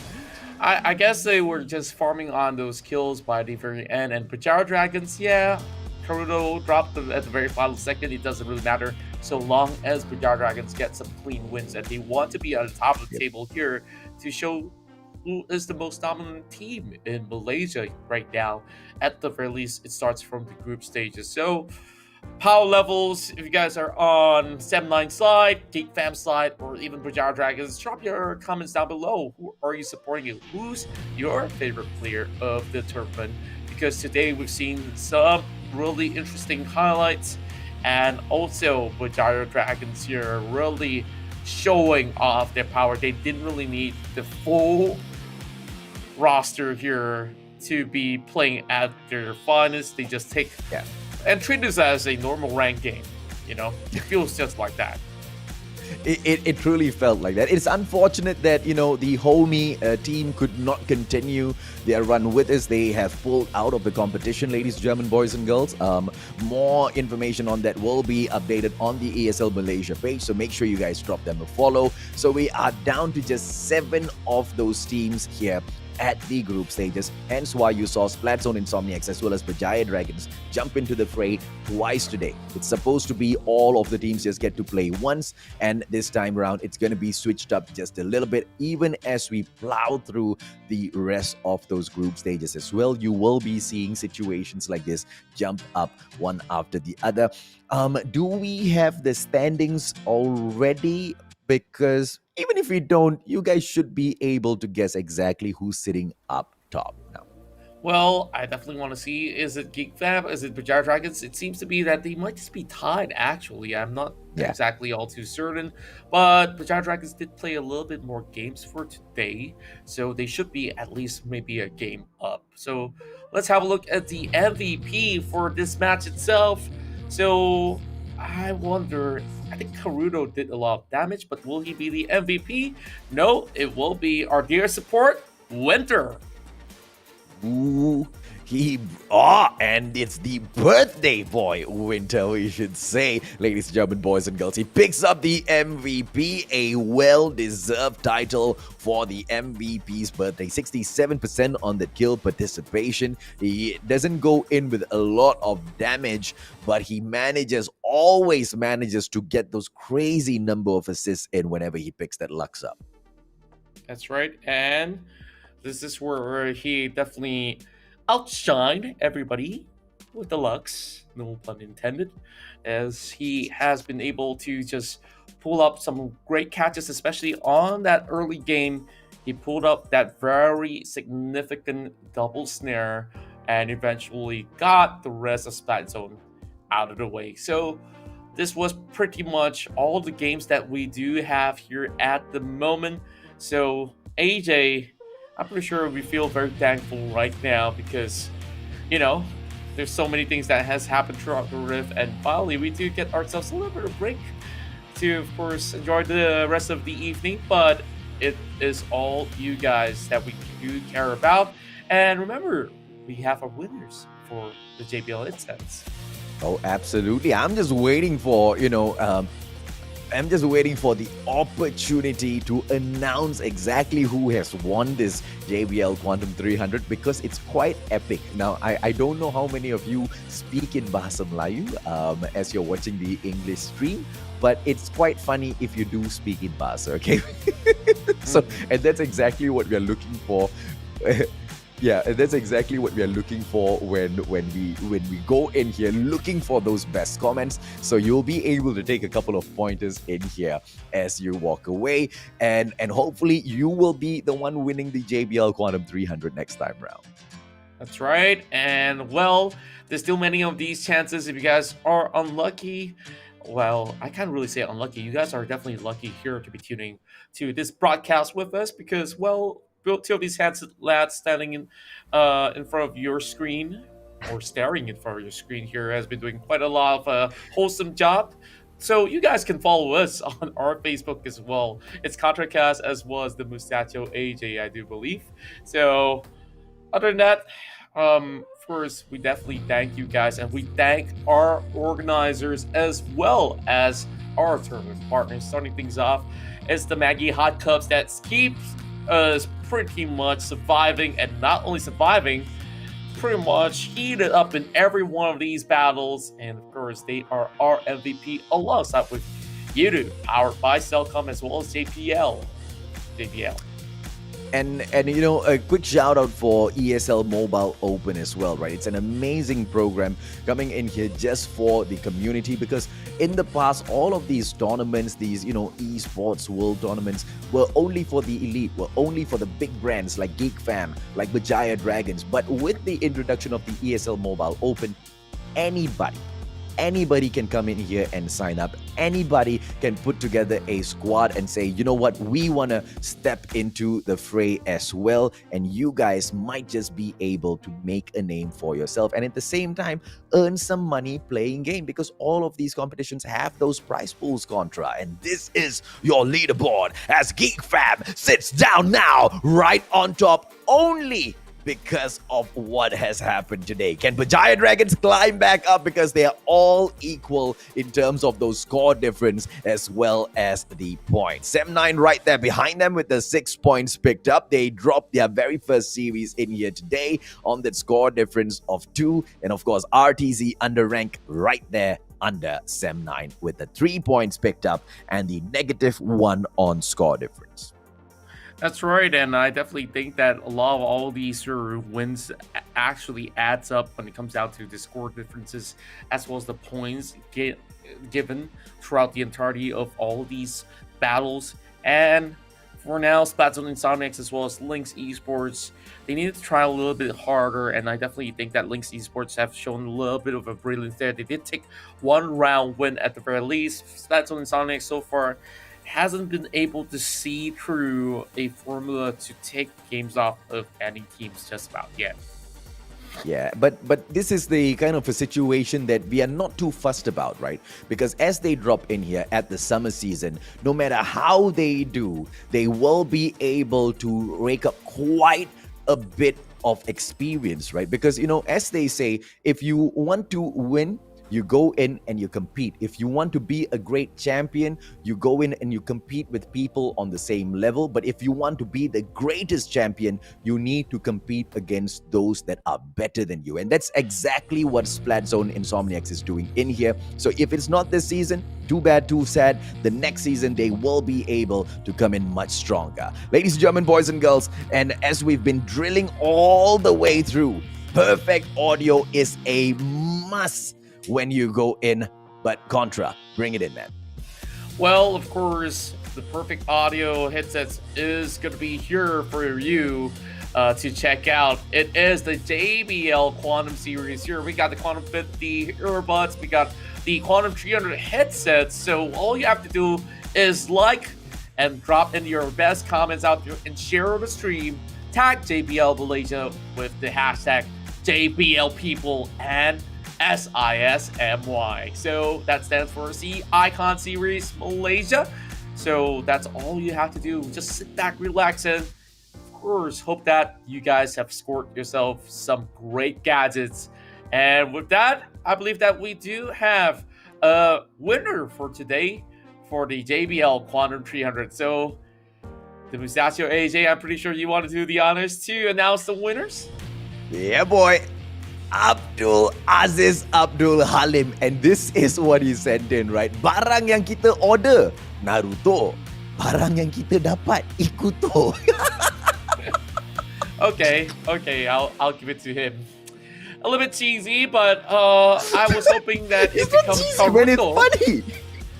I guess they were just farming on those kills by the very end. And Berjaya Dragons, yeah, Karudo dropped them at the very final second. It doesn't really matter. so long as Berjaya Dragons get some clean wins, and they want to be at the top of the table here to show who is the most dominant team in Malaysia right now. At the very least, it starts from the group stages. So power levels, if you guys are on 7-9 side, Geek Fam side, or even Berjaya Dragons, drop your comments down below. Who are you supporting? Who's your favorite player of the tournament? Because today we've seen some really interesting highlights, and also Berjaya Dragons here really showing off their power. They didn't really need the full roster here to be playing at their finest. They just take and treat this as a normal rank game. You know, it feels just like that. It truly felt like that. It's unfortunate that, the homie team could not continue their run with us. They have pulled out of the competition, ladies and gentlemen, boys and girls. More information on that will be updated on the ESL Malaysia page, so make sure you guys drop them a follow. So we are down to just 7 of those teams here at the group stages, hence why you saw Splatzone, Insomiax as well as Berjaya Dragons jump into the fray twice today. It's supposed to be all of the teams just get to play once, and this time around it's going to be switched up just a little bit. Even as we plow through the rest of those group stages as well, you will be seeing situations like this jump up one after the other. Do we have the standings already? Because even if we don't, you guys should be able to guess exactly who's sitting up top now. Well, I definitely want to see, is it Geek Fam? Is it Berjaya Dragons? It seems to be that they might just be tied, actually. I'm not exactly all too certain. But Berjaya Dragons did play a little bit more games for today, so they should be at least maybe a game up. So let's have a look at the MVP for this match itself. So I wonder, I think Karudo did a lot of damage, but will he be the MVP? No, it will be our dear support, Winter. Ooh, and it's the birthday boy, Winter, we should say. Ladies and gentlemen, boys and girls, he picks up the MVP, a well-deserved title for the MVP's birthday. 67% on the kill participation. He doesn't go in with a lot of damage, but he always manages to get those crazy number of assists in whenever he picks that Lux up. That's right, and this is where he definitely outshined everybody with the Lux, no pun intended, as he has been able to just pull up some great catches, especially on that early game. He pulled up that very significant double snare and eventually got the rest of Splatzone out of the way. So this was pretty much all the games that we do have here at the moment. So AJ, I'm pretty sure we feel very thankful right now because, there's so many things that has happened throughout the Rift, and finally we do get ourselves a little bit of break to, of course, enjoy the rest of the evening, but it is all you guys that we do care about. And remember, we have our winners for the JBL Incense. Oh, absolutely. I'm just waiting for, I'm just waiting for the opportunity to announce exactly who has won this JBL Quantum 300 because it's quite epic. Now, I don't know how many of you speak in Bahasa Melayu as you're watching the English stream, but it's quite funny if you do speak in Bahasa, okay? And that's exactly what we're looking for. Yeah, that's exactly what we are looking for when we go in here looking for those best comments. So you'll be able to take a couple of pointers in here as you walk away, and hopefully you will be the one winning the JBL Quantum 300 next time round. That's right, and well, there's still many of these chances. If you guys are unlucky, well, I can't really say unlucky. You guys are definitely lucky here to be tuning to this broadcast with us because, well, two of these handsome lads standing in front of your screen or staring in front of your screen here has been doing quite a lot of wholesome job. So you guys can follow us on our Facebook as well. It's ContraCast as well as the Mustacho AJ, I do believe. So other than that, of course, we definitely thank you guys, and we thank our organizers as well as our tournament partners. Starting things off is the Maggie Hot Cups that keeps us pretty much surviving, and not only surviving, pretty much heated up in every one of these battles, and of course, they are our MVP alongside with YouTube, powered by Cellcom as well as JBL. And a quick shout out for ESL Mobile Open as well, right? It's an amazing program coming in here just for the community, because in the past all of these tournaments, these esports world tournaments, were only for the elite, were only for the big brands like Geek Fam, like Berjaya Dragons. But with the introduction of the ESL Mobile Open, anybody can come in here and sign up. Anybody can put together a squad and say, you know what, we want to step into the fray as well. And you guys might just be able to make a name for yourself and at the same time earn some money playing game, because all of these competitions have those prize pools, Contra. And this is your leaderboard as Geek Fam sits down now right on top, only because of what has happened today. Can Berjaya Dragons climb back up, because they are all equal in terms of those score difference as well as the points. Sem9 right there behind them with the 6 points picked up. They dropped their very first series in here today on that score difference of 2. And of course, RTZ UndeRank right there under Sem9 with the 3 points picked up and the -1 on score difference. That's right, and I definitely think that a lot of all these wins actually adds up when it comes down to the score differences as well as the points given throughout the entirety of all these battles. And for now, Splatzone and Insomiax as well as Lynx Esports, they need to try a little bit harder, and I definitely think that Lynx Esports have shown a little bit of a brilliance there. They did take one round win at the very least. Splatzone and Insomiax so far hasn't been able to see through a formula to take games off of any teams just about yet. Yeah, but this is the kind of a situation that we are not too fussed about, right? Because as they drop in here at the summer season, no matter how they do, they will be able to rake up quite a bit of experience, right? Because, as they say, if you want to win, you go in and you compete. If you want to be a great champion, you go in and you compete with people on the same level. But if you want to be the greatest champion, you need to compete against those that are better than you. And that's exactly what Splatzone Insomiax is doing in here. So if it's not this season, too bad, too sad. The next season, they will be able to come in much stronger. Ladies and gentlemen, boys and girls, and as we've been drilling all the way through, perfect audio is a must when you go in. But Contra, bring it in, man. Well, of course, the perfect audio headsets is going to be here for you to check out. It is the JBL Quantum series here. We got the Quantum 50 earbuds, we got the Quantum 300 headsets. So all you have to do is like and drop in your best comments out there and share on the stream. Tag JBL Malaysia with the hashtag JBL People and SISMY. So that stands for C Icon Series Malaysia. So that's all you have to do. Just sit back, relax, and of course, hope that you guys have scored yourself some great gadgets. And with that, I believe that we do have a winner for today for the JBL Quantum 300. So, the Mustachio AJ, I'm pretty sure you want to do the honors to announce the winners. Yeah, boy. Abdul Aziz Abdul Halim, and this is what he sent in, right? Barang yang kita order Naruto, barang yang kita dapat Ikuto. Okay, I'll give it to him. A little bit cheesy, but I was hoping that it becomes Naruto. When it's funny.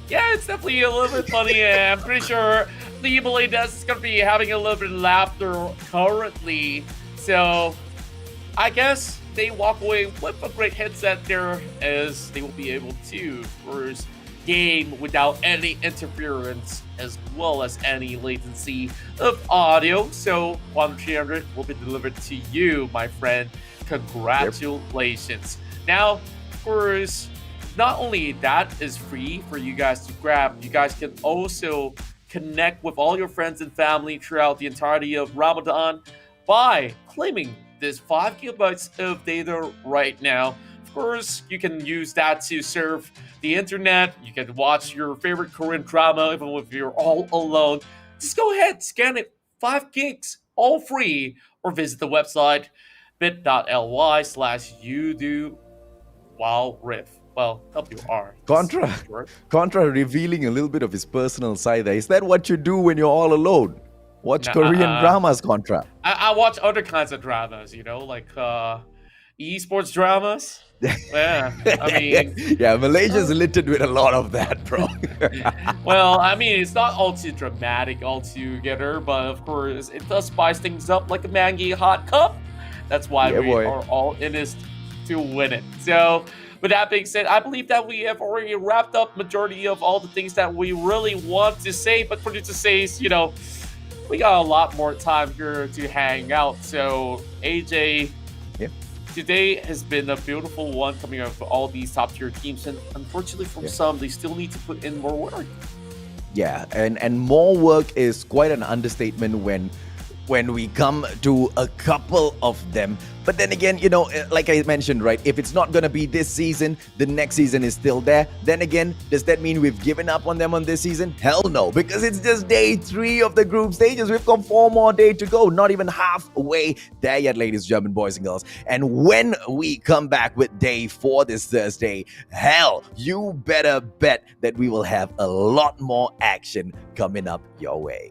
Yeah, it's definitely a little bit funny, and I'm pretty sure the Belindas is gonna be having a little bit of laughter currently. So I guess they walk away with a great headset there, as they will be able to, of course, game without any interference as well as any latency of audio. So Quantum 300 will be delivered to you, my friend. Congratulations. Yep. Now, of course, not only that is free for you guys to grab, you guys can also connect with all your friends and family throughout the entirety of Ramadan by claiming this 5 gigabytes of data right now. Of course, you can use that to surf the internet. You can watch your favorite Korean drama even if you're all alone. Just go ahead, scan it, 5 gigs, all free, or visit the website bit.ly/UDoWildRiff. Well, WR. Contra revealing a little bit of his personal side there. Is that what you do when you're all alone? Watch Korean dramas, Contra. I watch other kinds of dramas, like esports dramas. Yeah, I mean, yeah, Malaysia's littered with a lot of that, bro. well, I mean, it's not all too dramatic altogether, but of course, it does spice things up like a mangy hot cup. That's why are all in this to win it. So, with that being said, I believe that we have already wrapped up majority of all the things that we really want to say, but producer says, we got a lot more time here to hang out. So, AJ, today has been a beautiful one coming out of all these top tier teams, and unfortunately for some, they still need to put in more work. Yeah, and more work is quite an understatement when we come to a couple of them. But then again, like I mentioned, right, if it's not going to be this season, the next season is still there. Then again, does that mean we've given up on them on this season? Hell no, because it's just day 3 of the group stages. We've got 4 more days to go, not even halfway there yet, ladies, German boys and girls. And when we come back with day 4 this Thursday, hell, you better bet that we will have a lot more action coming up your way.